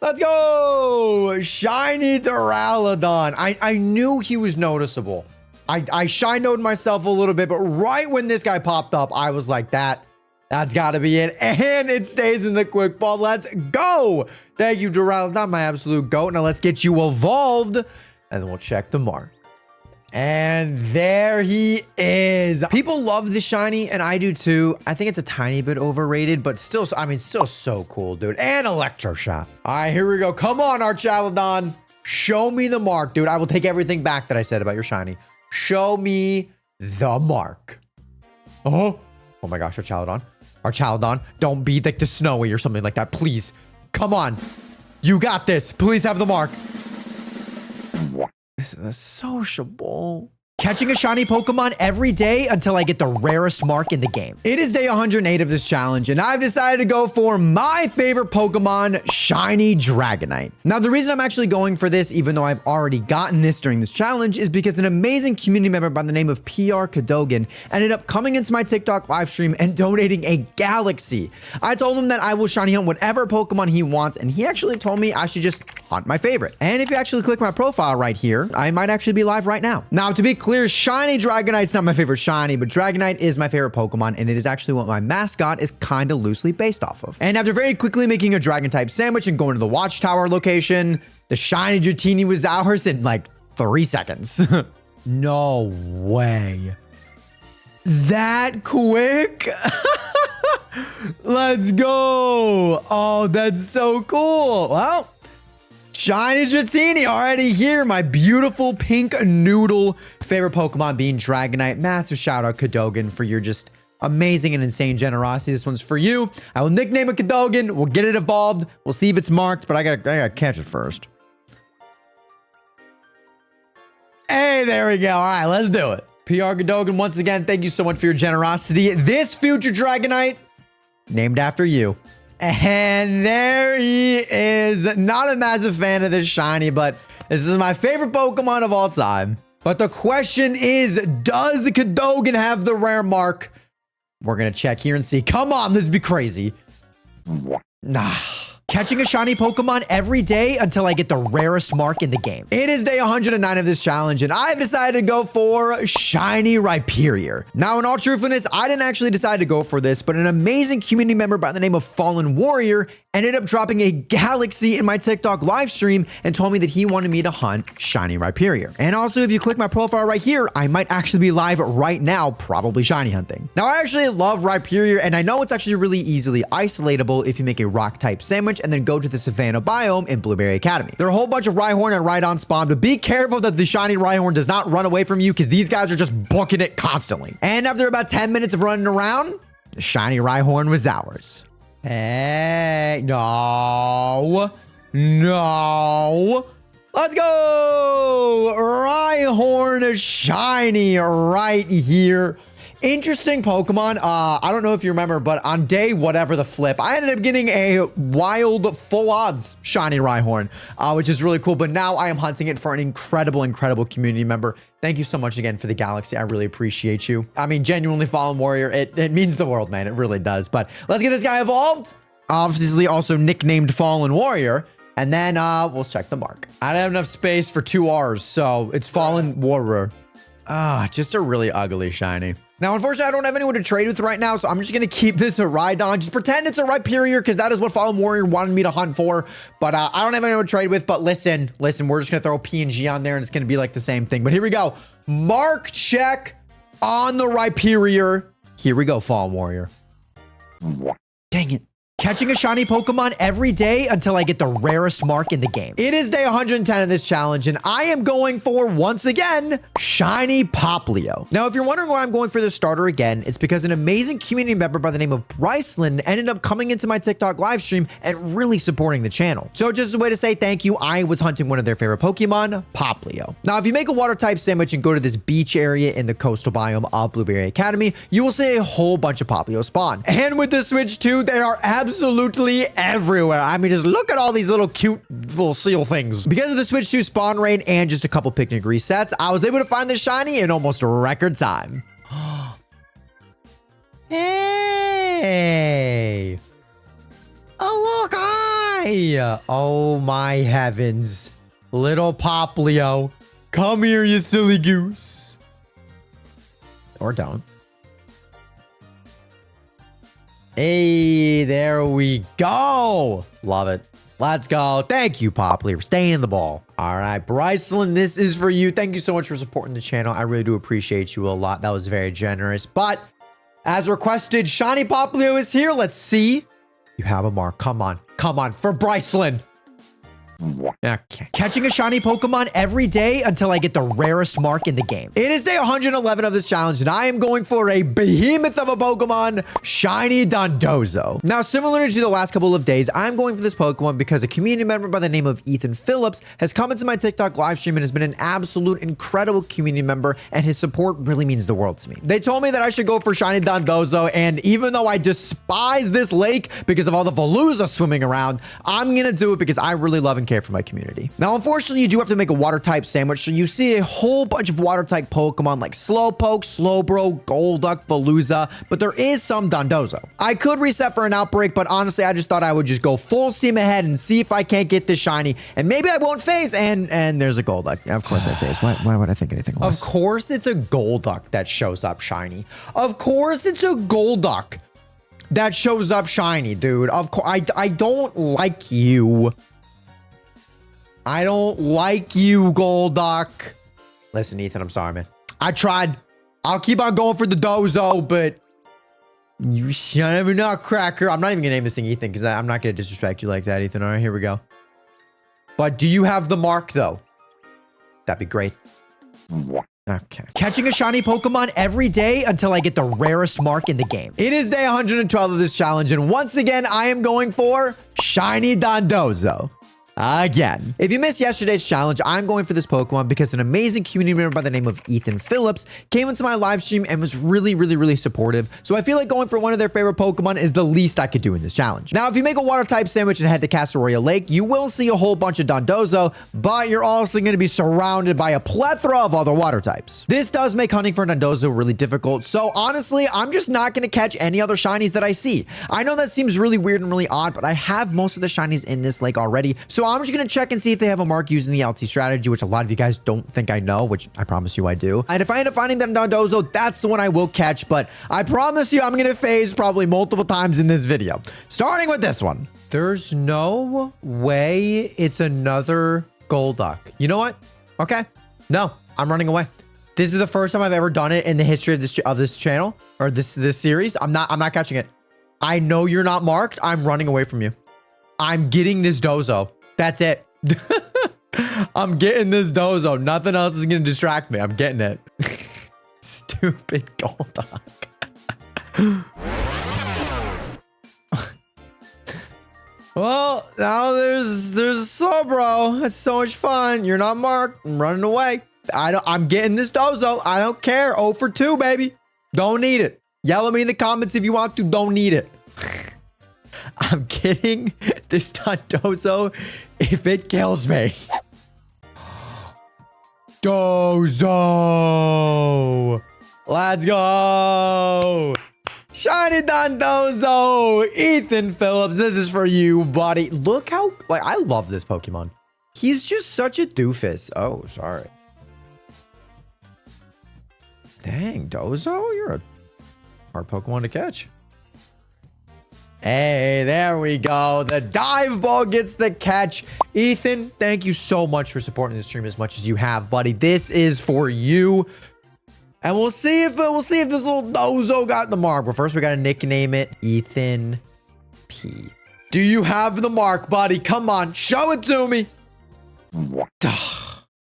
Let's go! Shiny Duraludon. I knew he was noticeable. I shine-noed myself a little bit, but right when this guy popped up, I was like, that's got to be it. And it stays in the quick ball. Let's go! Thank you, Duraludon, my absolute goat. Now let's get you evolved, and then we'll check the mark. And there he is. People love the shiny, and I do too. I think it's a tiny bit overrated, but still, I mean, still so cool, dude. And Electroshock. All right, here we go. Come on, Archaladon. Show me the mark, dude. I will take everything back that I said about your shiny. Show me the mark. Oh my gosh, Archaladon. Archaladon, don't be like the Snowy or something like that, please. Come on. You got this. Please have the mark. This is a sociable. Catching a shiny Pokemon every day until I get the rarest mark in the game. It is day 108 of this challenge, and I've decided to go for my favorite Pokemon, Shiny Dragonite. Now, the reason I'm actually going for this, even though I've already gotten this during this challenge, is because an amazing community member by the name of PR Cadogan ended up coming into my TikTok live stream and donating a galaxy. I told him that I will shiny hunt whatever Pokemon he wants, and he actually told me I should just hunt my favorite. And if you actually click my profile right here, I might actually be live right now. Now, to be clear, Shiny Dragonite's not my favorite shiny, but Dragonite is my favorite Pokemon, and it is actually what my mascot is kind of loosely based off of. And after very quickly making a Dragon-type sandwich and going to the Watchtower location, the Shiny Dratini was ours in like 3 seconds. No way. That quick? Let's go. Oh, that's so cool. Well, Shiny Dratini already here. My beautiful pink noodle favorite Pokemon being Dragonite. Massive shout out Cadogan for your just amazing and insane generosity. This one's for you. I will nickname it Cadogan. We'll get it evolved. We'll see if it's marked, but I gotta catch it first. Hey, there we go. All right, let's do it. PR Cadogan, once again, thank you so much for your generosity. This future Dragonite, named after you. And there he is. Not a massive fan of this shiny, but this is my favorite Pokemon of all time. But the question is, does Cadogan have the rare mark? We're going to check here and see. Come on, this would be crazy. Nah. Catching a shiny Pokemon every day until I get the rarest mark in the game. It is day 109 of this challenge, and I've decided to go for Shiny Rhyperior. Now, in all truthfulness, I didn't actually decide to go for this, but an amazing community member by the name of Fallen Warrior ended up dropping a galaxy in my TikTok live stream and told me that he wanted me to hunt Shiny Rhyperior. And also, if you click my profile right here, I might actually be live right now, probably shiny hunting. Now, I actually love Rhyperior, and I know it's actually really easily isolatable if you make a rock-type sandwich and then go to the Savannah biome in Blueberry Academy. There are a whole bunch of Rhyhorn and Rhydon spawn, but be careful that the shiny Rhyhorn does not run away from you because these guys are just booking it constantly. And after about 10 minutes of running around, the shiny Rhyhorn was ours. Hey, no. Let's go. Rhyhorn shiny right here. Interesting Pokemon. I don't know if you remember, but on day whatever the flip, I ended up getting a wild full odds shiny Rhyhorn, which is really cool. But now I am hunting it for an incredible community member. Thank you so much again for the galaxy. I really appreciate you. I mean, genuinely, Fallen Warrior, it means the world, man. It really does. But let's get this guy evolved. Obviously also nicknamed Fallen Warrior. And then we'll check the mark. I don't have enough space for 2 R's, so it's Fallen Warrior. Just a really ugly shiny. Now, unfortunately, I don't have anyone to trade with right now, so I'm just going to keep this a Rhydon. Just pretend it's a Rhyperior, because that is what Fallen Warrior wanted me to hunt for. But I don't have anyone to trade with. But listen, we're just going to throw PNG on there, and it's going to be like the same thing. But here we go. Mark check on the Rhyperior. Here we go, Fallen Warrior. Dang it. Catching a shiny Pokemon every day until I get the rarest mark in the game. It is day 110 of this challenge, and I am going for, once again, shiny Poplio. Now, if you're wondering why I'm going for this starter again, it's because an amazing community member by the name of Bryceland ended up coming into my TikTok live stream and really supporting the channel. So just a way to say thank you, I was hunting one of their favorite Pokemon, Poplio. Now, if you make a water type sandwich and go to this beach area in the coastal biome of Blueberry Academy, you will see a whole bunch of Poplio spawn. And with the Switch 2, they are absolutely everywhere. I mean, just look at all these little cute little seal things. Because of the Switch 2 spawn rate and just a couple picnic resets, I was able to find this shiny in almost a record time. Hey. Oh, look, hi. Oh, my heavens. Little Poplio. Come here, you silly goose. Or don't. Hey, there we go. Love it. Let's go. Thank you, Poplio, for staying in the ball. All right, Bryceland, this is for you. Thank you so much for supporting the channel. I really do appreciate you a lot. That was very generous. But as requested, shiny Poplio is here. Let's see. You have a mark. Come on. Come on. For Bryceland. Okay. Catching a shiny Pokemon every day until I get the rarest mark in the game. It is day 111 of this challenge, and I am going for a behemoth of a Pokemon, shiny Dondozo. Now, similar to the last couple of days, I'm going for this Pokemon because a community member by the name of Ethan Phillips has come into my TikTok live stream and has been an absolute incredible community member, and his support really means the world to me. They told me that I should go for shiny Dondozo, and even though I despise this lake because of all the Veluza swimming around, I'm gonna do it because I really love and care for my community. Now, unfortunately, you do have to make a water type sandwich, so you see a whole bunch of water type Pokemon like Slowpoke, Slowbro, Golduck, Veluza, but there is some Dondozo. I could reset for an outbreak, but honestly, I just thought I would just go full steam ahead and see if I can't get this shiny, and maybe I won't phase, and there's a Golduck. Of course I phase. Why would I think anything less? Of course it's a Golduck that shows up shiny. Of course it's a Golduck that shows up shiny, dude. Of course, I don't like you. I don't like you, Golduck. Listen, Ethan, I'm sorry, man. I tried. I'll keep on going for the Dozo, but you son of a nutcracker. I'm not even gonna name this thing Ethan because I'm not gonna disrespect you like that, Ethan. All right, here we go. But do you have the mark, though? That'd be great. Okay. Catching a shiny Pokemon every day until I get the rarest mark in the game. It is day 112 of this challenge, and once again, I am going for shiny Dondozo. Again. If you missed yesterday's challenge, I'm going for this Pokemon because an amazing community member by the name of Ethan Phillips came into my live stream and was really supportive. So I feel like going for one of their favorite Pokemon is the least I could do in this challenge. Now, if you make a water type sandwich and head to Castaroya Lake, you will see a whole bunch of Dondozo, but you're also going to be surrounded by a plethora of other water types. This does make hunting for Dondozo really difficult. So honestly, I'm just not going to catch any other shinies that I see. I know that seems really weird and really odd, but I have most of the shinies in this lake already. So I'm just going to check and see if they have a mark using the LT strategy, which a lot of you guys don't think I know, which I promise you I do. And if I end up finding that Dondozo, that's the one I will catch, but I promise you I'm going to phase probably multiple times in this video. Starting with this one. There's no way it's another Golduck. You know what? Okay. No, I'm running away. This is the first time I've ever done it in the history of this channel or this series. I'm not catching it. I know you're not marked. I'm running away from you. I'm getting this Dozo. That's it. I'm getting this Dozo. Nothing else is going to distract me. I'm getting it. Stupid Golduck. Well, now there's Slowbro. That's so much fun. You're not marked. I'm running away. I'm getting this Dozo. I don't care. 0 for 2, baby. Don't need it. Yell at me in the comments if you want to. Don't need it. I'm getting this Dondozo if it kills me. Dozo. Let's go. Shiny Dondozo. Ethan Phillips, this is for you, buddy. Look how, like, I love this Pokemon. He's just such a doofus. Oh, sorry. Dang, Dozo, you're a hard Pokemon to catch. Hey, there we go. The dive ball gets the catch. Ethan, thank you so much for supporting the stream as much as you have, buddy. This is for you. And we'll see if this little Dozo got the mark. But first, we gotta nickname it Ethan P. Do you have the mark, buddy? Come on, show it to me.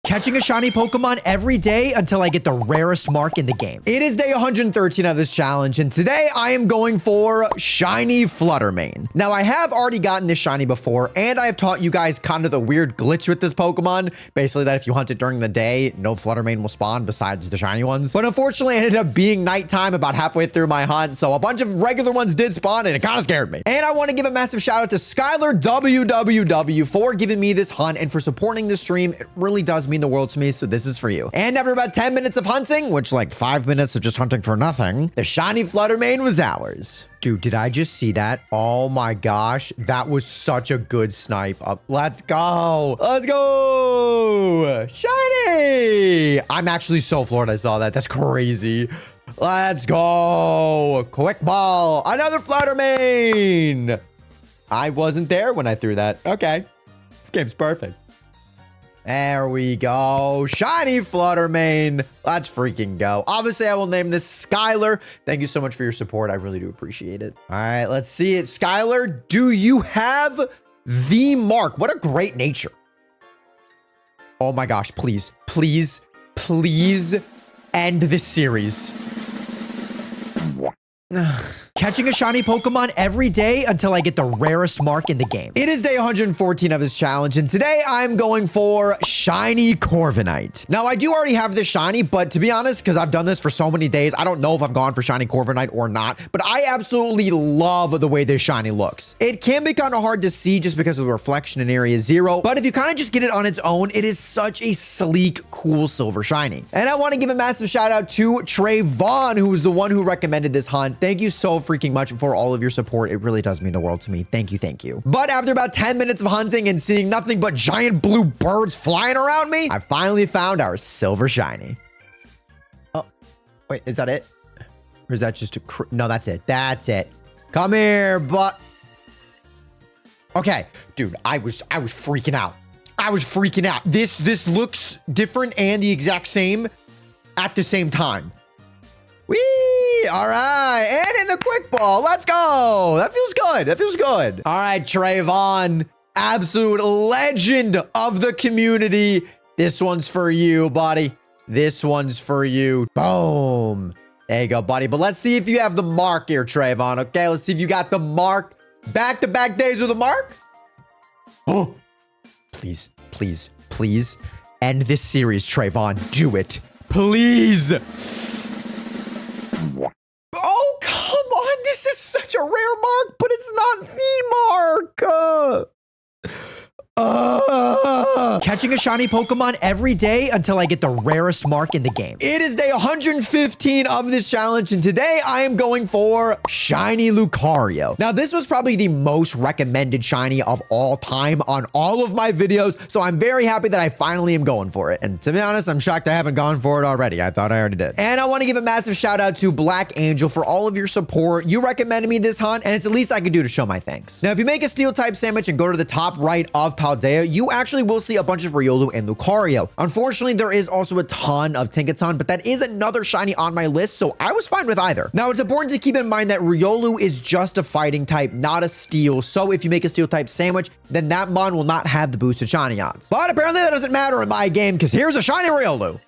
Catching a shiny Pokemon every day until I get the rarest mark in the game. It is day 113 of this challenge, and today I am going for Shiny Fluttermane. Now, I have already gotten this shiny before, and I have taught you guys kind of the weird glitch with this Pokemon. Basically, that if you hunt it during the day, no Fluttermane will spawn besides the shiny ones. But unfortunately, it ended up being nighttime about halfway through my hunt, so a bunch of regular ones did spawn, and it kind of scared me. And I want to give a massive shout out to Skylar WWW for giving me this hunt and for supporting the stream. It really does mean the world to me, so this is for you. And after about 10 minutes of hunting, which like 5 minutes of just hunting for nothing, the shiny Fluttermane was ours. Dude, did I just see that? Oh my gosh, that was such a good snipe up. Let's go. Let's go. Shiny. I'm actually so floored I saw that. That's crazy. Let's go. Quick ball. Another Fluttermane. I wasn't there when I threw that. Okay. This game's perfect. There we go. Shiny Fluttermane. Let's freaking go. Obviously, I will name this Skylar. Thank you so much for your support. I really do appreciate it. All right, let's see it. Skylar, do you have the mark? What a great nature. Oh my gosh, please, please, please end this series. Catching a shiny Pokemon every day until I get the rarest mark in the game. It is day 114 of this challenge, and today I'm going for Shiny Corviknight. Now, I do already have this shiny, but to be honest, because I've done this for so many days, I don't know if I've gone for Shiny Corviknight or not, but I absolutely love the way this shiny looks. It can be kind of hard to see just because of the reflection in Area 0, but if you kind of just get it on its own, it is such a sleek, cool silver shiny. And I want to give a massive shout out to Trayvon, who was the one who recommended this hunt. Thank you so freaking much for all of your support. It really does mean the world to me. Thank you, thank you. But after about 10 minutes of hunting and seeing nothing but giant blue birds flying around me, I finally found our silver shiny. Oh, wait, is that it? Or is that just a... No, that's it. That's it. Come here, but... Okay, dude, I was freaking out. I was freaking out. This looks different and the exact same at the same time. Whee! All right, and in the quick ball. Let's go. That feels good. That feels good. All right, Trayvon, absolute legend of the community. This one's for you, buddy. This one's for you. Boom. There you go, buddy. But let's see if you have the mark here, Trayvon. Okay, let's see if you got the mark. Back-to-back days with a mark. Oh, please, please, please end this series, Trayvon. Do it. Please. Oh, come on. This is such a rare mark, but it's not the mark. Catching a shiny Pokemon every day until I get the rarest mark in the game. It is day 115 of this challenge, and today I am going for Shiny Lucario. Now, this was probably the most recommended shiny of all time on all of my videos, so I'm very happy that I finally am going for it. And to be honest, I'm shocked I haven't gone for it already. I thought I already did. And I want to give a massive shout out to Black Angel for all of your support. You recommended me this hunt, and it's the least I could do to show my thanks. Now, if you make a steel type sandwich and go to the top right of Paldea, you actually will see a bunch of Riolu and Lucario. Unfortunately, there is also a ton of Tinkaton, but that is another shiny on my list, so I was fine with either. Now, it's important to keep in mind that Riolu is just a fighting type, not a steel, so if you make a steel type sandwich, then that mon will not have the boosted shiny odds. But apparently that doesn't matter in my game, because here's a shiny Riolu.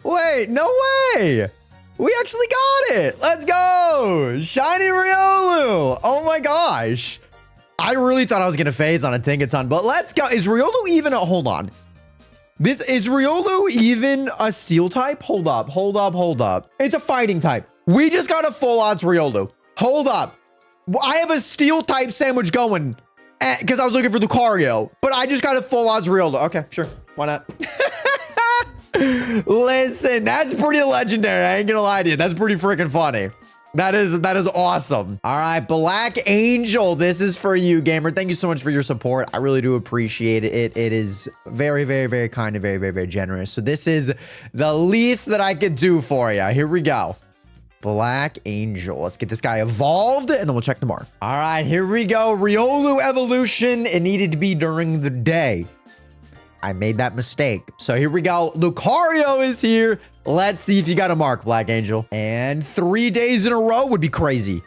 Wait, no way! We actually got it! Let's go! Shiny Riolu! Oh my gosh! I really thought I was going to phase on a Tinkaton, but let's go. Is Riolu even a... Hold on. Is Riolu even a steel type? Hold up, hold up, hold up. It's a fighting type. We just got a full odds Riolu. Hold up. I have a steel type sandwich going because I was looking for Lucario, but I just got a full odds Riolu. Okay, sure. Why not? Listen, that's pretty legendary. I ain't gonna lie to you. That's pretty freaking funny. That is awesome. All right, Black Angel, this is for you, gamer. Thank you so much for your support. I really do appreciate it. It is very, very, very kind and very, very, very generous. So this is the least that I could do for you. Here we go. Black Angel. Let's get this guy evolved, and then we'll check tomorrow. All right, here we go. Riolu evolution. It needed to be during the day. I made that mistake. So here we go. Lucario is here. Let's see if you got a mark, Black Angel. And 3 days in a row would be crazy.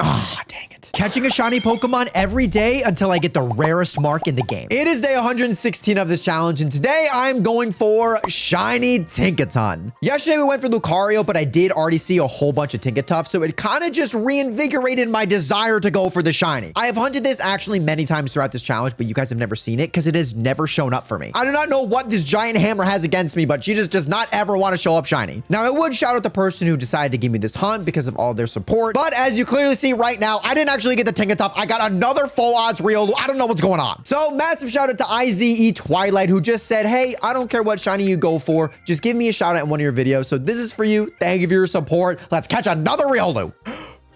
Ah, dang it. Catching a shiny Pokemon every day until I get the rarest mark in the game. It is day 116 of this challenge, and today I'm going for shiny Tinkaton. Yesterday we went for Lucario, but I did already see a whole bunch of Tinkatuff, so it kind of just reinvigorated my desire to go for the shiny. I have hunted this actually many times throughout this challenge, but you guys have never seen it because it has never shown up for me. I do not know what this giant hammer has against me, but she just does not ever want to show up shiny. Now, I would shout out the person who decided to give me this hunt because of all their support, but as you clearly see right now, I didn't actually get the Tinkatuff. I got another full odds Riolu. I don't know what's going on. So massive shout out to IZE Twilight, who just said, hey, I don't care what shiny you go for. Just give me a shout out in one of your videos. So this is for you. Thank you for your support. Let's catch another Riolu.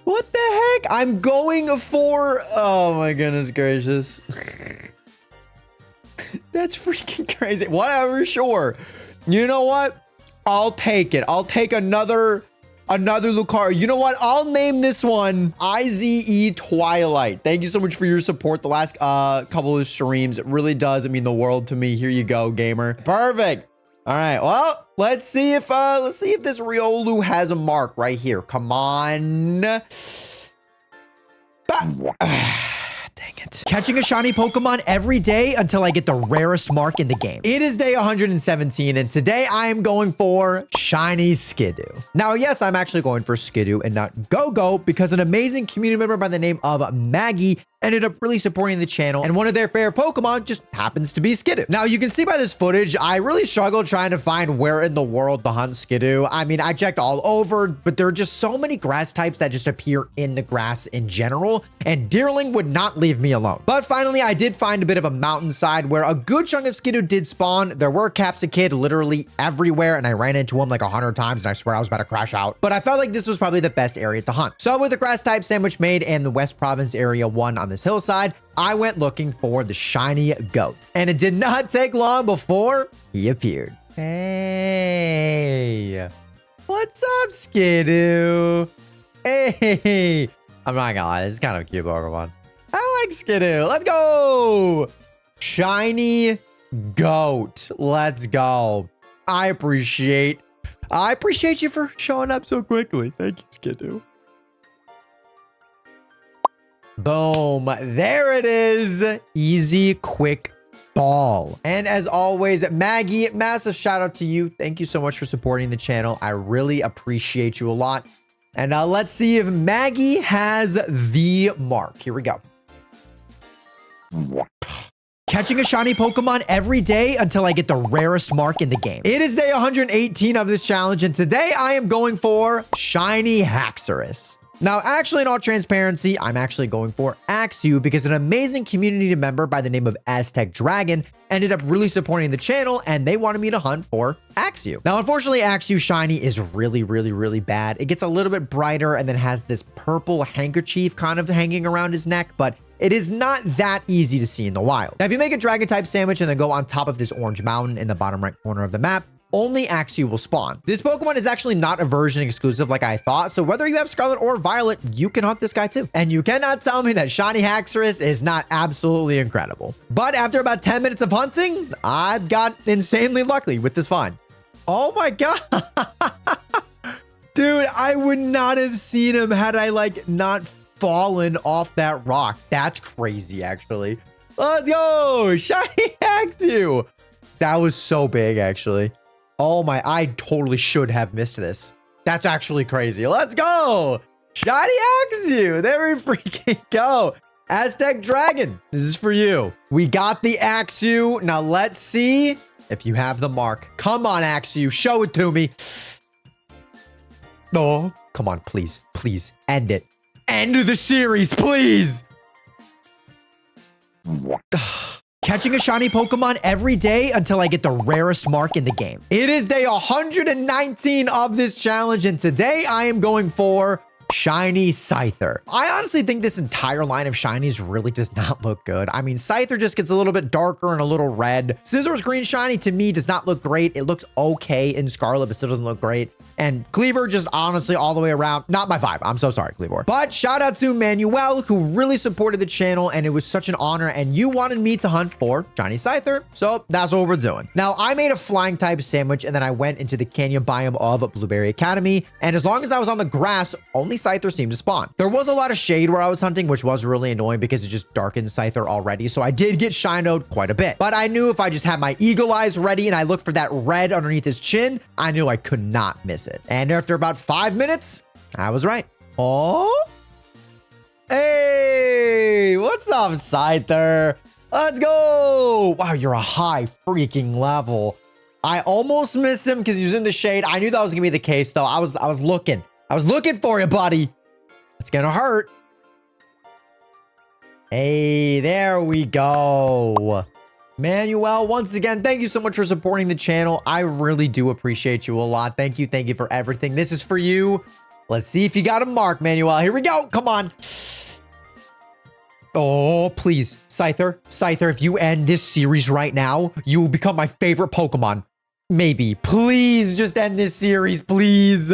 What the heck? I'm going for, oh my goodness gracious. That's freaking crazy. Whatever, sure. You know what? I'll take it. I'll take another Lucario. You know what? I'll name this one IZE Twilight. Thank you so much for your support the last couple of streams. It really does mean the world to me. Here you go, gamer. Perfect. All right. Well, let's see if this Riolu has a mark right here. Come on. Dang it. Catching a shiny Pokemon every day until I get the rarest mark in the game. It is day 117, and today I am going for shiny Skidoo. Now, yes, I'm actually going for Skidoo and not Go-Go because an amazing community member by the name of Maggie ended up really supporting the channel, and one of their favorite Pokemon just happens to be Skidoo. Now, you can see by this footage, I really struggled trying to find where in the world to hunt Skidoo. I mean, I checked all over, but there are just so many grass types that just appear in the grass in general, and Deerling would not leave me alone. But finally, I did find a bit of a mountainside where a good chunk of Skidoo did spawn. There were Capsicid literally everywhere, and I ran into them like 100 times, and I swear I was about to crash out. But I felt like this was probably the best area to hunt. So with the grass type sandwich made and the West Province area one on this hillside, I went looking for the shiny goat, and it did not take long before he appeared. Hey, what's up, Skidoo? Hey, I'm not gonna lie, this is kind of a cute Pokemon. I like Skidoo. Let's go. Shiny goat. Let's go. I appreciate you for showing up so quickly. Thank you, Skidoo. Boom. There it is. Easy, quick ball. And as always, Maggie, massive shout out to you. Thank you so much for supporting the channel. I really appreciate you a lot. And now let's see if Maggie has the mark. Here we go. Catching a shiny Pokemon every day until I get the rarest mark in the game. It is day 118 of this challenge, and today I am going for shiny Haxorus. Now, actually, in all transparency, I'm actually going for Axew because an amazing community member by the name of Aztec Dragon ended up really supporting the channel, and they wanted me to hunt for Axew. Now, unfortunately, Axew shiny is really, really, really bad. It gets a little bit brighter and then has this purple handkerchief kind of hanging around his neck, but it is not that easy to see in the wild. Now, if you make a dragon type sandwich and then go on top of this orange mountain in the bottom right corner of the map, only Axew will spawn. This Pokemon is actually not a version exclusive like I thought, so whether you have Scarlet or Violet, you can hunt this guy too. And you cannot tell me that shiny Haxorus is not absolutely incredible. But after about 10 minutes of hunting, I've got insanely lucky with this find. Oh my god. Dude, I would not have seen him had I like not fallen off that rock. That's crazy, actually. Let's go. Shiny Axew. That was so big, actually. Oh my, I totally should have missed this. That's actually crazy. Let's go. Shiny Axew. There we freaking go. Aztec Dragon, this is for you. We got the Axew. Now let's see if you have the mark. Come on, Axew. Show it to me. Oh, come on, please. Please, end it. End the series, please. Catching a shiny Pokemon every day until I get the rarest mark in the game. It is day 119 of this challenge, and today I am going for Shiny Scyther. I honestly think this entire line of shinies really does not look good. I mean, Scyther just gets a little bit darker and a little red. Scizor's green shiny to me does not look great. It looks okay in Scarlet, but still doesn't look great. And Cleaver just honestly all the way around, not my vibe. I'm so sorry, Cleaver. But shout out to Manuel, who really supported the channel, and it was such an honor, and you wanted me to hunt for Shiny Scyther, so that's what we're doing. Now, I made a flying type sandwich, and then I went into the canyon biome of Blueberry Academy, and as long as I was on the grass, only Scyther seemed to spawn. There was a lot of shade where I was hunting, which was really annoying because it just darkened Scyther already, so I did get shinoed quite a bit. But I knew if I just had my eagle eyes ready and I looked for that red underneath his chin, I knew I could not miss it. And after about 5 minutes, I was right. Oh, hey, what's up, Scyther? Let's go. Wow, you're a high freaking level. I almost missed him because he was in the shade. I knew that was gonna be the case, though. I was looking for you, buddy. It's gonna hurt. Hey, there we go. Manuel, once again, thank you so much for supporting the channel. I really do appreciate you a lot. Thank you for everything. This is for you. Let's see if you got a mark, Manuel. Here we go. Come on. Oh, please. Scyther, if you end this series right now, you will become my favorite Pokemon. Maybe. Please just end this series, please.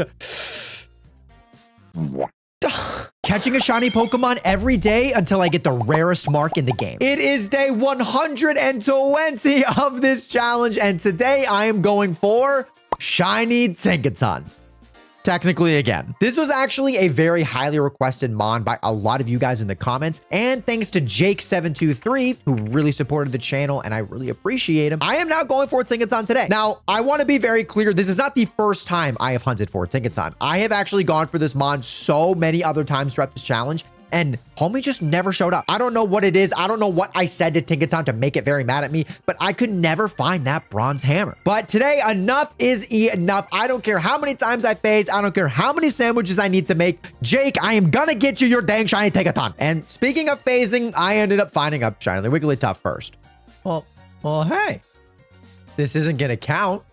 Catching a shiny Pokemon every day until I get the rarest mark in the game. It is day 120 of this challenge, and today I am going for Shiny Tinkaton. Technically again. This was actually a very highly requested mon by a lot of you guys in the comments, and thanks to Jake723, who really supported the channel, and I really appreciate him. I am now going for a Tinkaton today. Now, I want to be very clear, this is not the first time I have hunted for a Tinkaton. I have actually gone for this mon so many other times throughout this challenge, and homie just never showed up. I don't know what it is. I don't know what I said to Tinkaton to make it very mad at me, but I could never find that bronze hammer. But today, enough is enough. I don't care how many times I phase. I don't care how many sandwiches I need to make. Jake, I am gonna get you your dang shiny Tinkaton. And speaking of phasing, I ended up finding a shiny Wigglytuff first. Well, hey, this isn't gonna count.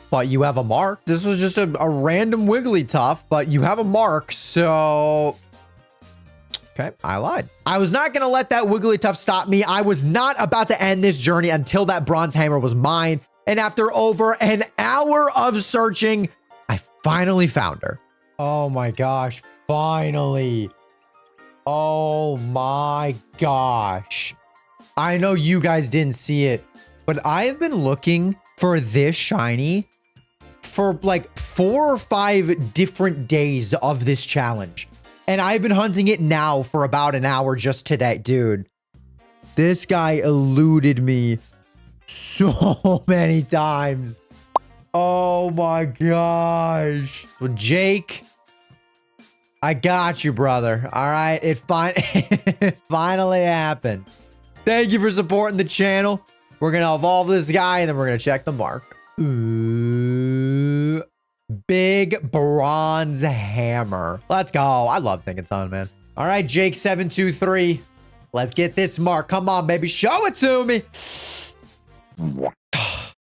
But you have a mark. This was just a random Wigglytuff, but you have a mark, so... Okay, I lied. I was not going to let that Wigglytuff stop me. I was not about to end this journey until that bronze hammer was mine. And after over an hour of searching, I finally found her. Oh my gosh, finally. Oh my gosh. I know you guys didn't see it, but I have been looking for this shiny for like 4 or 5 different days of this challenge. And I've been hunting it now for about an hour just today. Dude, this guy eluded me so many times. Oh my gosh. Well, Jake, I got you, brother. All right. It finally happened. Thank you for supporting the channel. We're going to evolve this guy, and then we're going to check the mark. Ooh. Big bronze hammer. Let's go. I love Tinkaton, man. All right, Jake723. Let's get this mark. Come on, baby. Show it to me.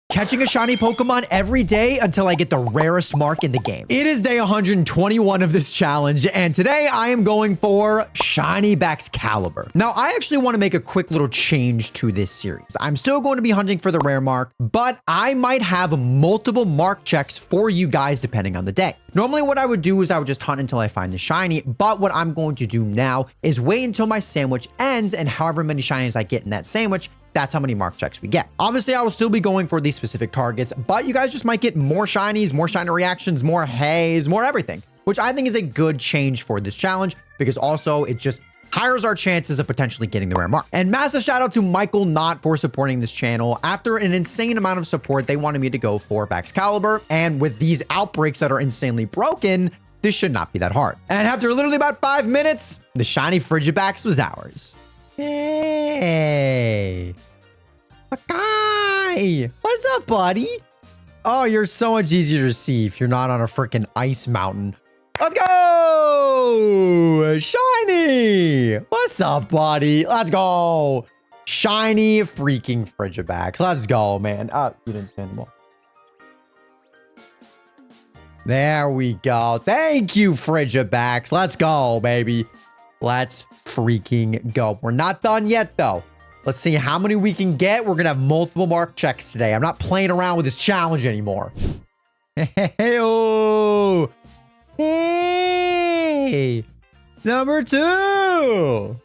Catching a shiny Pokemon every day until I get the rarest mark in the game. It is day 121 of this challenge, and today I am going for Shiny Baxcalibur. Now, I actually want to make a quick little change to this series. I'm still going to be hunting for the rare mark, but I might have multiple mark checks for you guys depending on the day. Normally, what I would do is I would just hunt until I find the shiny, but what I'm going to do now is wait until my sandwich ends, and however many shinies I get in that sandwich, that's how many mark checks we get. Obviously, I will still be going for these specific targets, but you guys just might get more shinies, more shiny reactions, more haze, more everything, which I think is a good change for this challenge because also it just higher our chances of potentially getting the rare mark. And massive shout out to Michael Knott for supporting this channel. After an insane amount of support, they wanted me to go for Baxcalibur, and with these outbreaks that are insanely broken, this should not be that hard. And after literally about 5 minutes, the shiny Frigibax was ours. Hey. Hi. What's up, buddy? Oh, you're so much easier to see if you're not on a freaking ice mountain. Let's go! Shiny! What's up, buddy? Let's go! Shiny freaking Frigibax. Let's go, man. You didn't stand the ball. There we go. Thank you, Frigibax. Let's go, baby. Let's freaking go. We're not done yet, though. Let's see how many we can get. We're going to have multiple mark checks today. I'm not playing around with this challenge anymore. Hey, hey, number 2.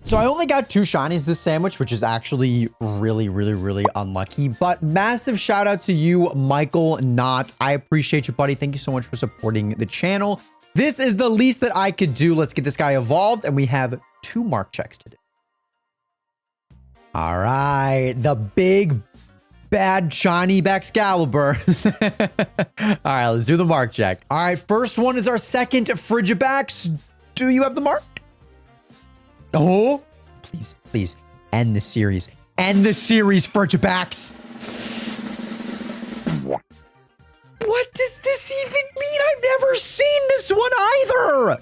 So I only got 2 shinies this sandwich, which is actually really unlucky. But massive shout out to you, Michael Knott. I appreciate you, buddy. Thank you so much for supporting the channel. This is the least that I could do. Let's get this guy evolved, and we have 2 mark checks to do. All right, the big bad shiny Baxcalibur. All right, let's do the mark check. All right, first one is our second Frigibax. Do you have the mark? Oh, please end the series. End the series, Frigibax. What does this even mean? I've never seen this one either.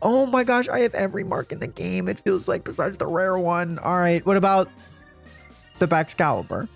Oh my gosh, I have every mark in the game, it feels like, besides the rare one. All right, what about the Baxcalibur?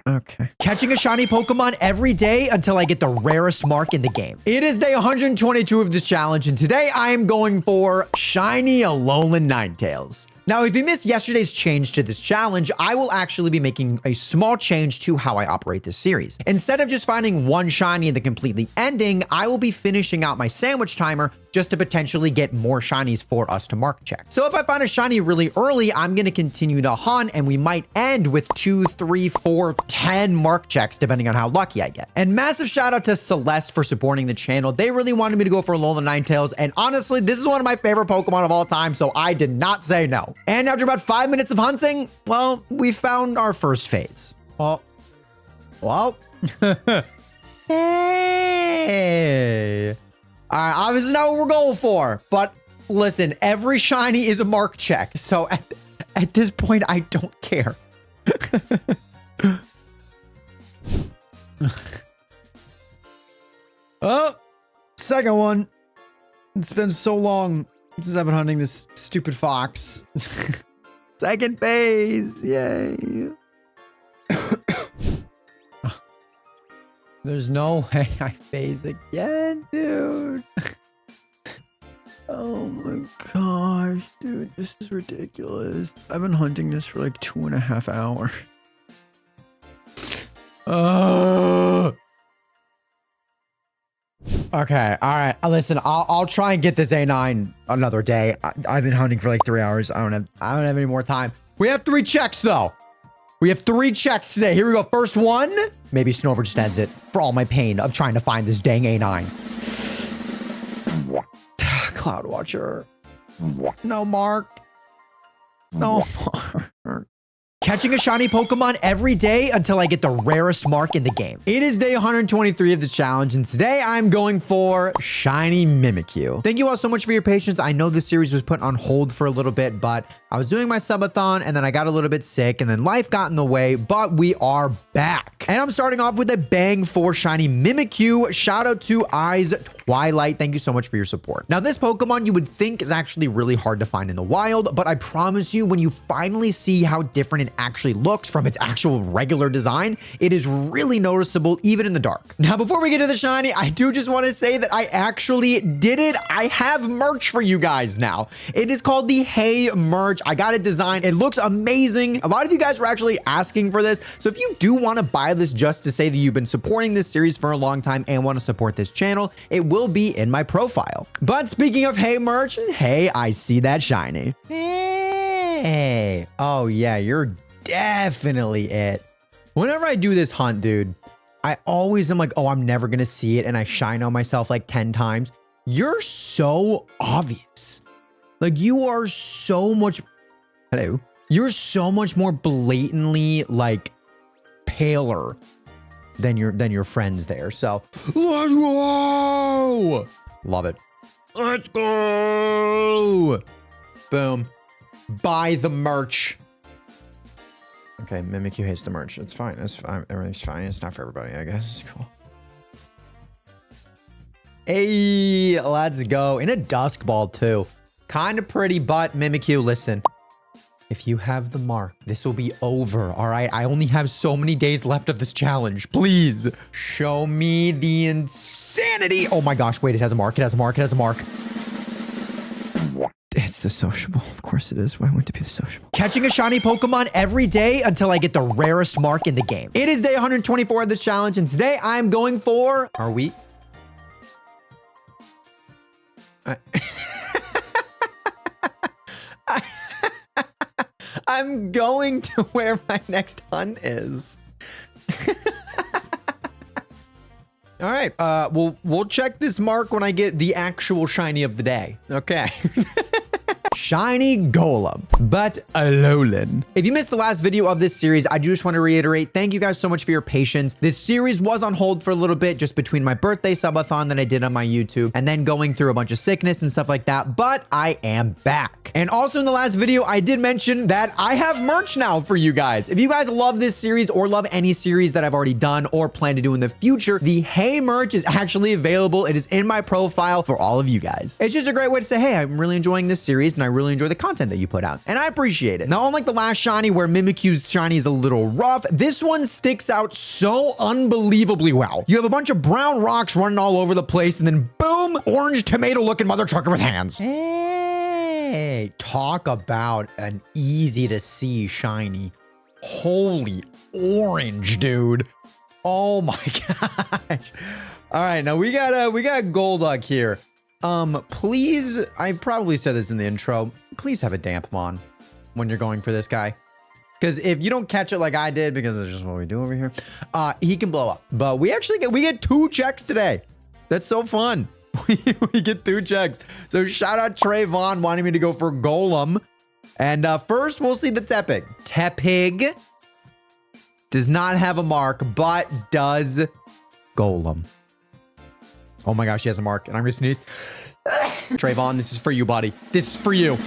Okay. Catching a shiny Pokemon every day until I get the rarest mark in the game. It is day 122 of this challenge, and today I am going for shiny Alolan Ninetales. Now, if you missed yesterday's change to this challenge, I will actually be making a small change to how I operate this series. Instead of just finding one shiny and then completely ending, I will be finishing out my sandwich timer just to potentially get more shinies for us to mark check. So if I find a shiny really early, I'm going to continue to hunt, and we might end with 2, 3, 4, 10 mark checks, depending on how lucky I get. And massive shout out to Celeste for supporting the channel. They really wanted me to go for Alolan Ninetales, and honestly, this is one of my favorite Pokemon of all time, so I did not say no. And after about 5 minutes of hunting, well, we found our first phase. Well. Hey. All right, obviously not what we're going for, but listen, every shiny is a mark check. So at this point, I don't care. Oh, second one. It's been so long since I've been hunting this stupid fox. Second phase, yay. There's no way I phase again, dude. Oh my gosh, dude, this is ridiculous. I've been hunting this for like 2.5 hours. Okay, all right. Listen, I'll try and get this A9 another day. I've been hunting for like 3 hours. I don't have any more time. We have 3 checks though. We have 3 checks today. Here we go. First one. Maybe Snover just ends it for all my pain of trying to find this dang A9. Cloud Watcher. No mark. No mark. Catching a shiny Pokemon every day until I get the rarest mark in the game. It is day 123 of this challenge, and today I'm going for shiny Mimikyu. Thank you all so much for your patience. I know this series was put on hold for a little bit, but I was doing my subathon, and then I got a little bit sick, and then life got in the way, but we are back. And I'm starting off with a bang for shiny Mimikyu. Shout out to Eyes Twilight. Thank you so much for your support. Now, this Pokemon you would think is actually really hard to find in the wild, but I promise you, when you finally see how different it actually looks from its actual regular design, it is really noticeable even in the dark. Now, before we get to the shiny, I do just want to say that I actually did it. I have merch for you guys now. It is called the Hey merch. I got it designed. It looks amazing. A lot of you guys were actually asking for this. So if you do want to buy this just to say that you've been supporting this series for a long time and want to support this channel, it will be in my profile. But speaking of Hey merch, hey, I see that shiny. Hey. Oh yeah, you're definitely it. Whenever I do this hunt, dude, I always am like, oh, I'm never gonna see it, and I shine on myself like 10 times. You're so obvious. Like, you are so much, hello, you're so much more blatantly like paler than your friends there. So let's go. Love it. Let's go. Boom. Buy the merch. Okay, Mimikyu hates the merch. It's fine. It's fine. Everything's fine. It's not for everybody, I guess. It's cool. Hey, let's go. In a Dusk Ball, too. Kind of pretty, but Mimikyu, listen. If you have the mark, this will be over, all right? I only have so many days left of this challenge. Please show me the insanity. Oh my gosh, wait, it has a mark. It has a mark. It has a mark. It's the sociable. Of course it is. Why wouldn't it be the sociable? Catching a shiny Pokemon every day until I get the rarest mark in the game. It is day 124 of this challenge, and today I'm going for... Are we... I'm going to where my next hunt is. All right, we'll check this mark when I get the actual shiny of the day. Okay. Shiny Golem, but Alolan. If you missed the last video of this series, I do just want to reiterate, thank you guys so much for your patience. This series was on hold for a little bit, just between my birthday subathon that I did on my YouTube, and then going through a bunch of sickness and stuff like that, but I am back. And also in the last video, I did mention that I have merch now for you guys. If you guys love this series or love any series that I've already done or plan to do in the future, the Hey merch is actually available. It is in my profile for all of you guys. It's just a great way to say, hey, I'm really enjoying this series and I really enjoy the content that you put out, and I appreciate it. Now, unlike the last shiny where Mimikyu's shiny is a little rough, this one sticks out so unbelievably well. You have a bunch of brown rocks running all over the place, and then boom, orange tomato looking mother trucker with hands. Hey, talk about an easy to see shiny. Holy orange, dude. Oh my gosh. All right, now we got Golduck here. Please, I probably said this in the intro, please have a Dampmon when you're going for this guy. Because if you don't catch it like I did, because that's just what we do over here, he can blow up. But we get 2 checks today. That's so fun. We get 2 checks. So shout out Trayvon wanting me to go for Golem. And first, we'll see the Tepig. Tepig does not have a mark, but does Golem. Oh my gosh, he has a mark, and I'm gonna sneeze. Trayvon, this is for you, buddy. This is for you.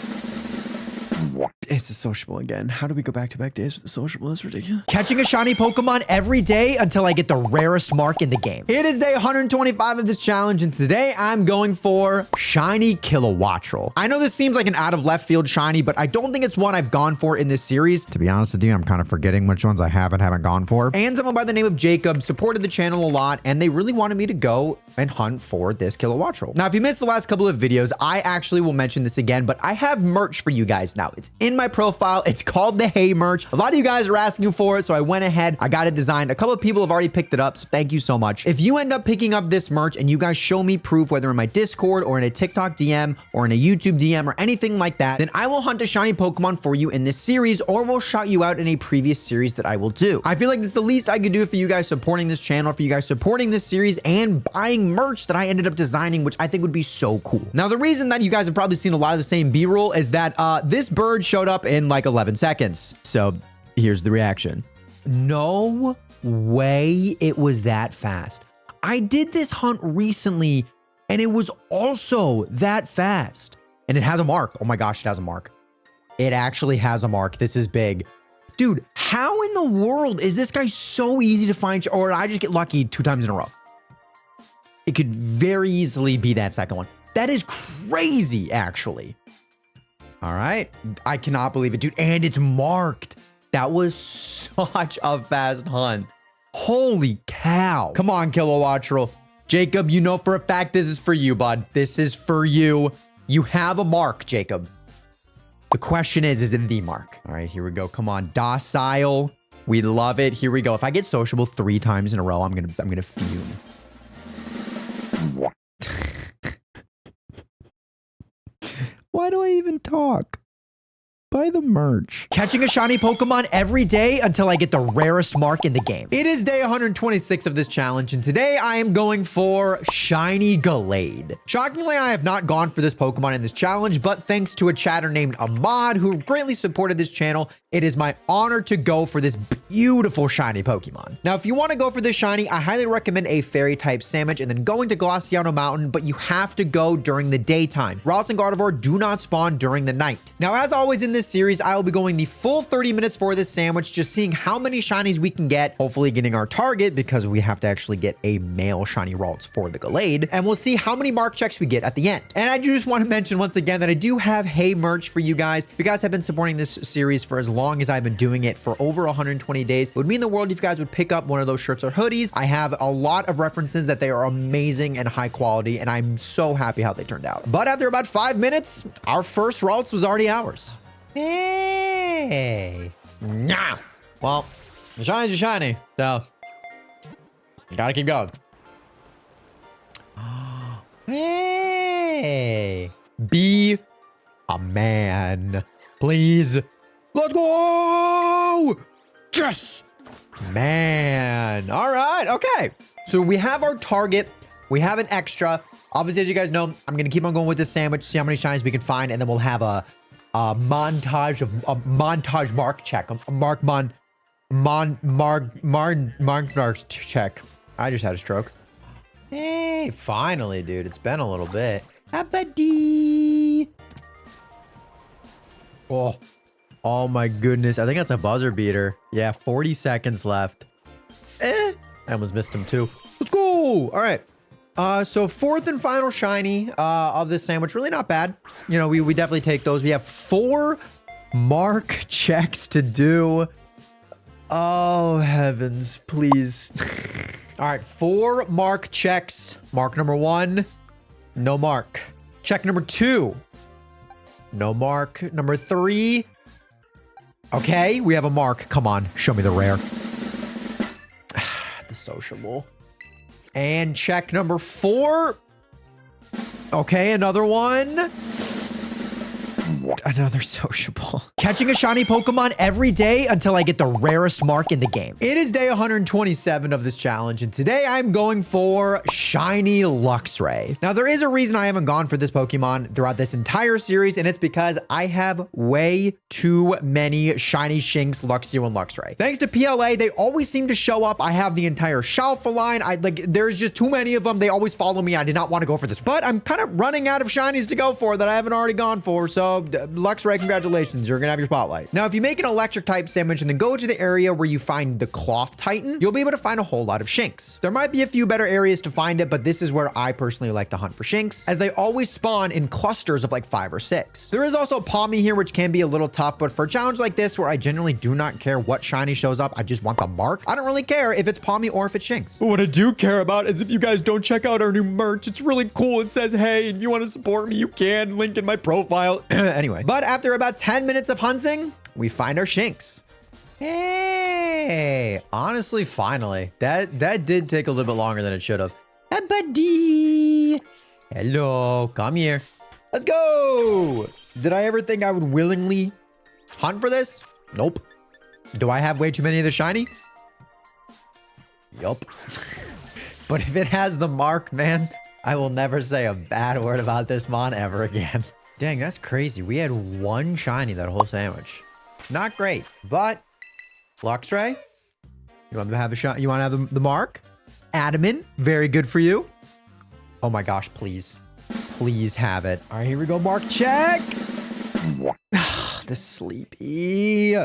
It's a sociable again. How do we go back-to-back days with the sociable? That's ridiculous. Catching a shiny Pokemon every day until I get the rarest mark in the game. It is day 125 of this challenge, and today I'm going for Shiny Kilowattrel. I know this seems like an out of left field shiny, but I don't think it's one I've gone for in this series. To be honest with you, I'm kind of forgetting which ones I haven't gone for. And someone by the name of Jacob supported the channel a lot, and they really wanted me to go and hunt for this Kilowattrel. Now, if you missed the last couple of videos, I actually will mention this again, but I have merch for you guys now. It's in my profile. It's called the Hey merch. A lot of you guys are asking for it, so I went ahead. I got it designed. A couple of people have already picked it up, so thank you so much. If you end up picking up this merch and you guys show me proof, whether in my Discord or in a TikTok DM or in a YouTube DM or anything like that, then I will hunt a shiny Pokemon for you in this series, or we'll shout you out in a previous series that I will do. I feel like it's the least I could do for you guys supporting this channel, for you guys supporting this series, and buying merch that I ended up designing, which I think would be so cool. Now, the reason that you guys have probably seen a lot of the same B-roll is that this bird showed up in like 11 seconds. So here's the reaction. No way it was that fast. I did this hunt recently and it was also that fast. And it has a mark. Oh my gosh, it has a mark. It actually has a mark. This is big. Dude, how in the world is this guy so easy to find? Or did I just get lucky 2 times in a row? It could very easily be that second one. That is crazy, actually. All right. I cannot believe it, dude. And it's marked. That was such a fast hunt. Holy cow. Come on, Kilowattrel. Jacob, you know for a fact this is for you, bud. This is for you. You have a mark, Jacob. The question is it the mark? All right, here we go. Come on, docile. We love it. Here we go. If I get sociable 3 times in a row, I'm gonna fume. Why do I even talk? Buy the merch. Catching a shiny Pokemon every day until I get the rarest mark in the game. It is day 126 of this challenge, and today I am going for Shiny Gallade. Shockingly, I have not gone for this Pokemon in this challenge, but thanks to a chatter named Ahmad who greatly supported this channel, it is my honor to go for this beautiful shiny Pokemon. Now, if you want to go for this shiny, I highly recommend a fairy type sandwich and then going to Glaciano Mountain, but you have to go during the daytime. Routes and Gardevoir do not spawn during the night. Now, as always in this this series, I will be going the full 30 minutes for this sandwich, just seeing how many shinies we can get, hopefully getting our target because we have to actually get a male shiny Ralts for the Gallade, and we'll see how many mark checks we get at the end. And I do just want to mention once again that I do have Hey merch for you guys. If you guys have been supporting this series for as long as I've been doing it for over 120 days, it would mean the world if you guys would pick up one of those shirts or hoodies. I have a lot of references that they are amazing and high quality, and I'm so happy how they turned out. But after about 5 minutes, our first Ralts was already ours. Hey. Nah. Well, the shinies are shiny, so gotta keep going. Hey. Be a man, please. Let's go. Yes. Man. All right. Okay. So we have our target. We have an extra. Obviously, as you guys know, I'm going to keep on going with this sandwich, see how many shinies we can find, and then we'll have a montage mark check. Mark check. I just had a stroke. Hey, finally, dude. It's been a little bit. Abadi. Oh my goodness. I think that's a buzzer beater. Yeah, 40 seconds left. I almost missed him too. Let's go. All right. So fourth and final shiny of this sandwich. Really not bad. You know, we definitely take those. We have 4 mark checks to do. Oh, heavens, please. All right, 4 mark checks. Mark number 1, no mark. Check number 2, no mark. Number 3, okay, we have a mark. Come on, show me the rare. The sociable. And check number 4. Okay, another one. Another sociable. Catching a shiny Pokemon every day until I get the rarest mark in the game. It is day 127 of this challenge, and today I'm going for shiny Luxray. Now, there is a reason I haven't gone for this Pokemon throughout this entire series, and it's because I have way too many shiny Shinx, Luxio, and Luxray. Thanks to PLA, they always seem to show up. I have the entire Shalfa line. There's just too many of them. They always follow me. I did not want to go for this, but I'm kind of running out of shinies to go for that I haven't already gone for, so Luxray, congratulations. You're gonna have your spotlight. Now, if you make an electric type sandwich and then go to the area where you find the Cloth Titan, you'll be able to find a whole lot of Shinx. There might be a few better areas to find it, but this is where I personally like to hunt for Shinx, as they always spawn in clusters of like 5 or 6. There is also Palmy here, which can be a little tough, but for a challenge like this, where I generally do not care what shiny shows up, I just want the mark. I don't really care if it's Palmy or if it's Shinx. But what I do care about is if you guys don't check out our new merch. It's really cool. It says, hey, if you want to support me, you can. Link in my profile. Anyway, but after about 10 minutes of hunting, we find our Shinx. Hey, honestly, finally. That did take a little bit longer than it should have. Hey, buddy. Hello, come here. Let's go. Did I ever think I would willingly hunt for this? Nope. Do I have way too many of the shiny? Yup. But if it has the mark, man, I will never say a bad word about this mon ever again. Dang, that's crazy. We had 1 shiny that whole sandwich. Not great, but Luxray, you want to have a shot? You want to have the mark? Adamant, very good for you. Oh my gosh, please. Please have it. All right, here we go. Mark check. The sleepy.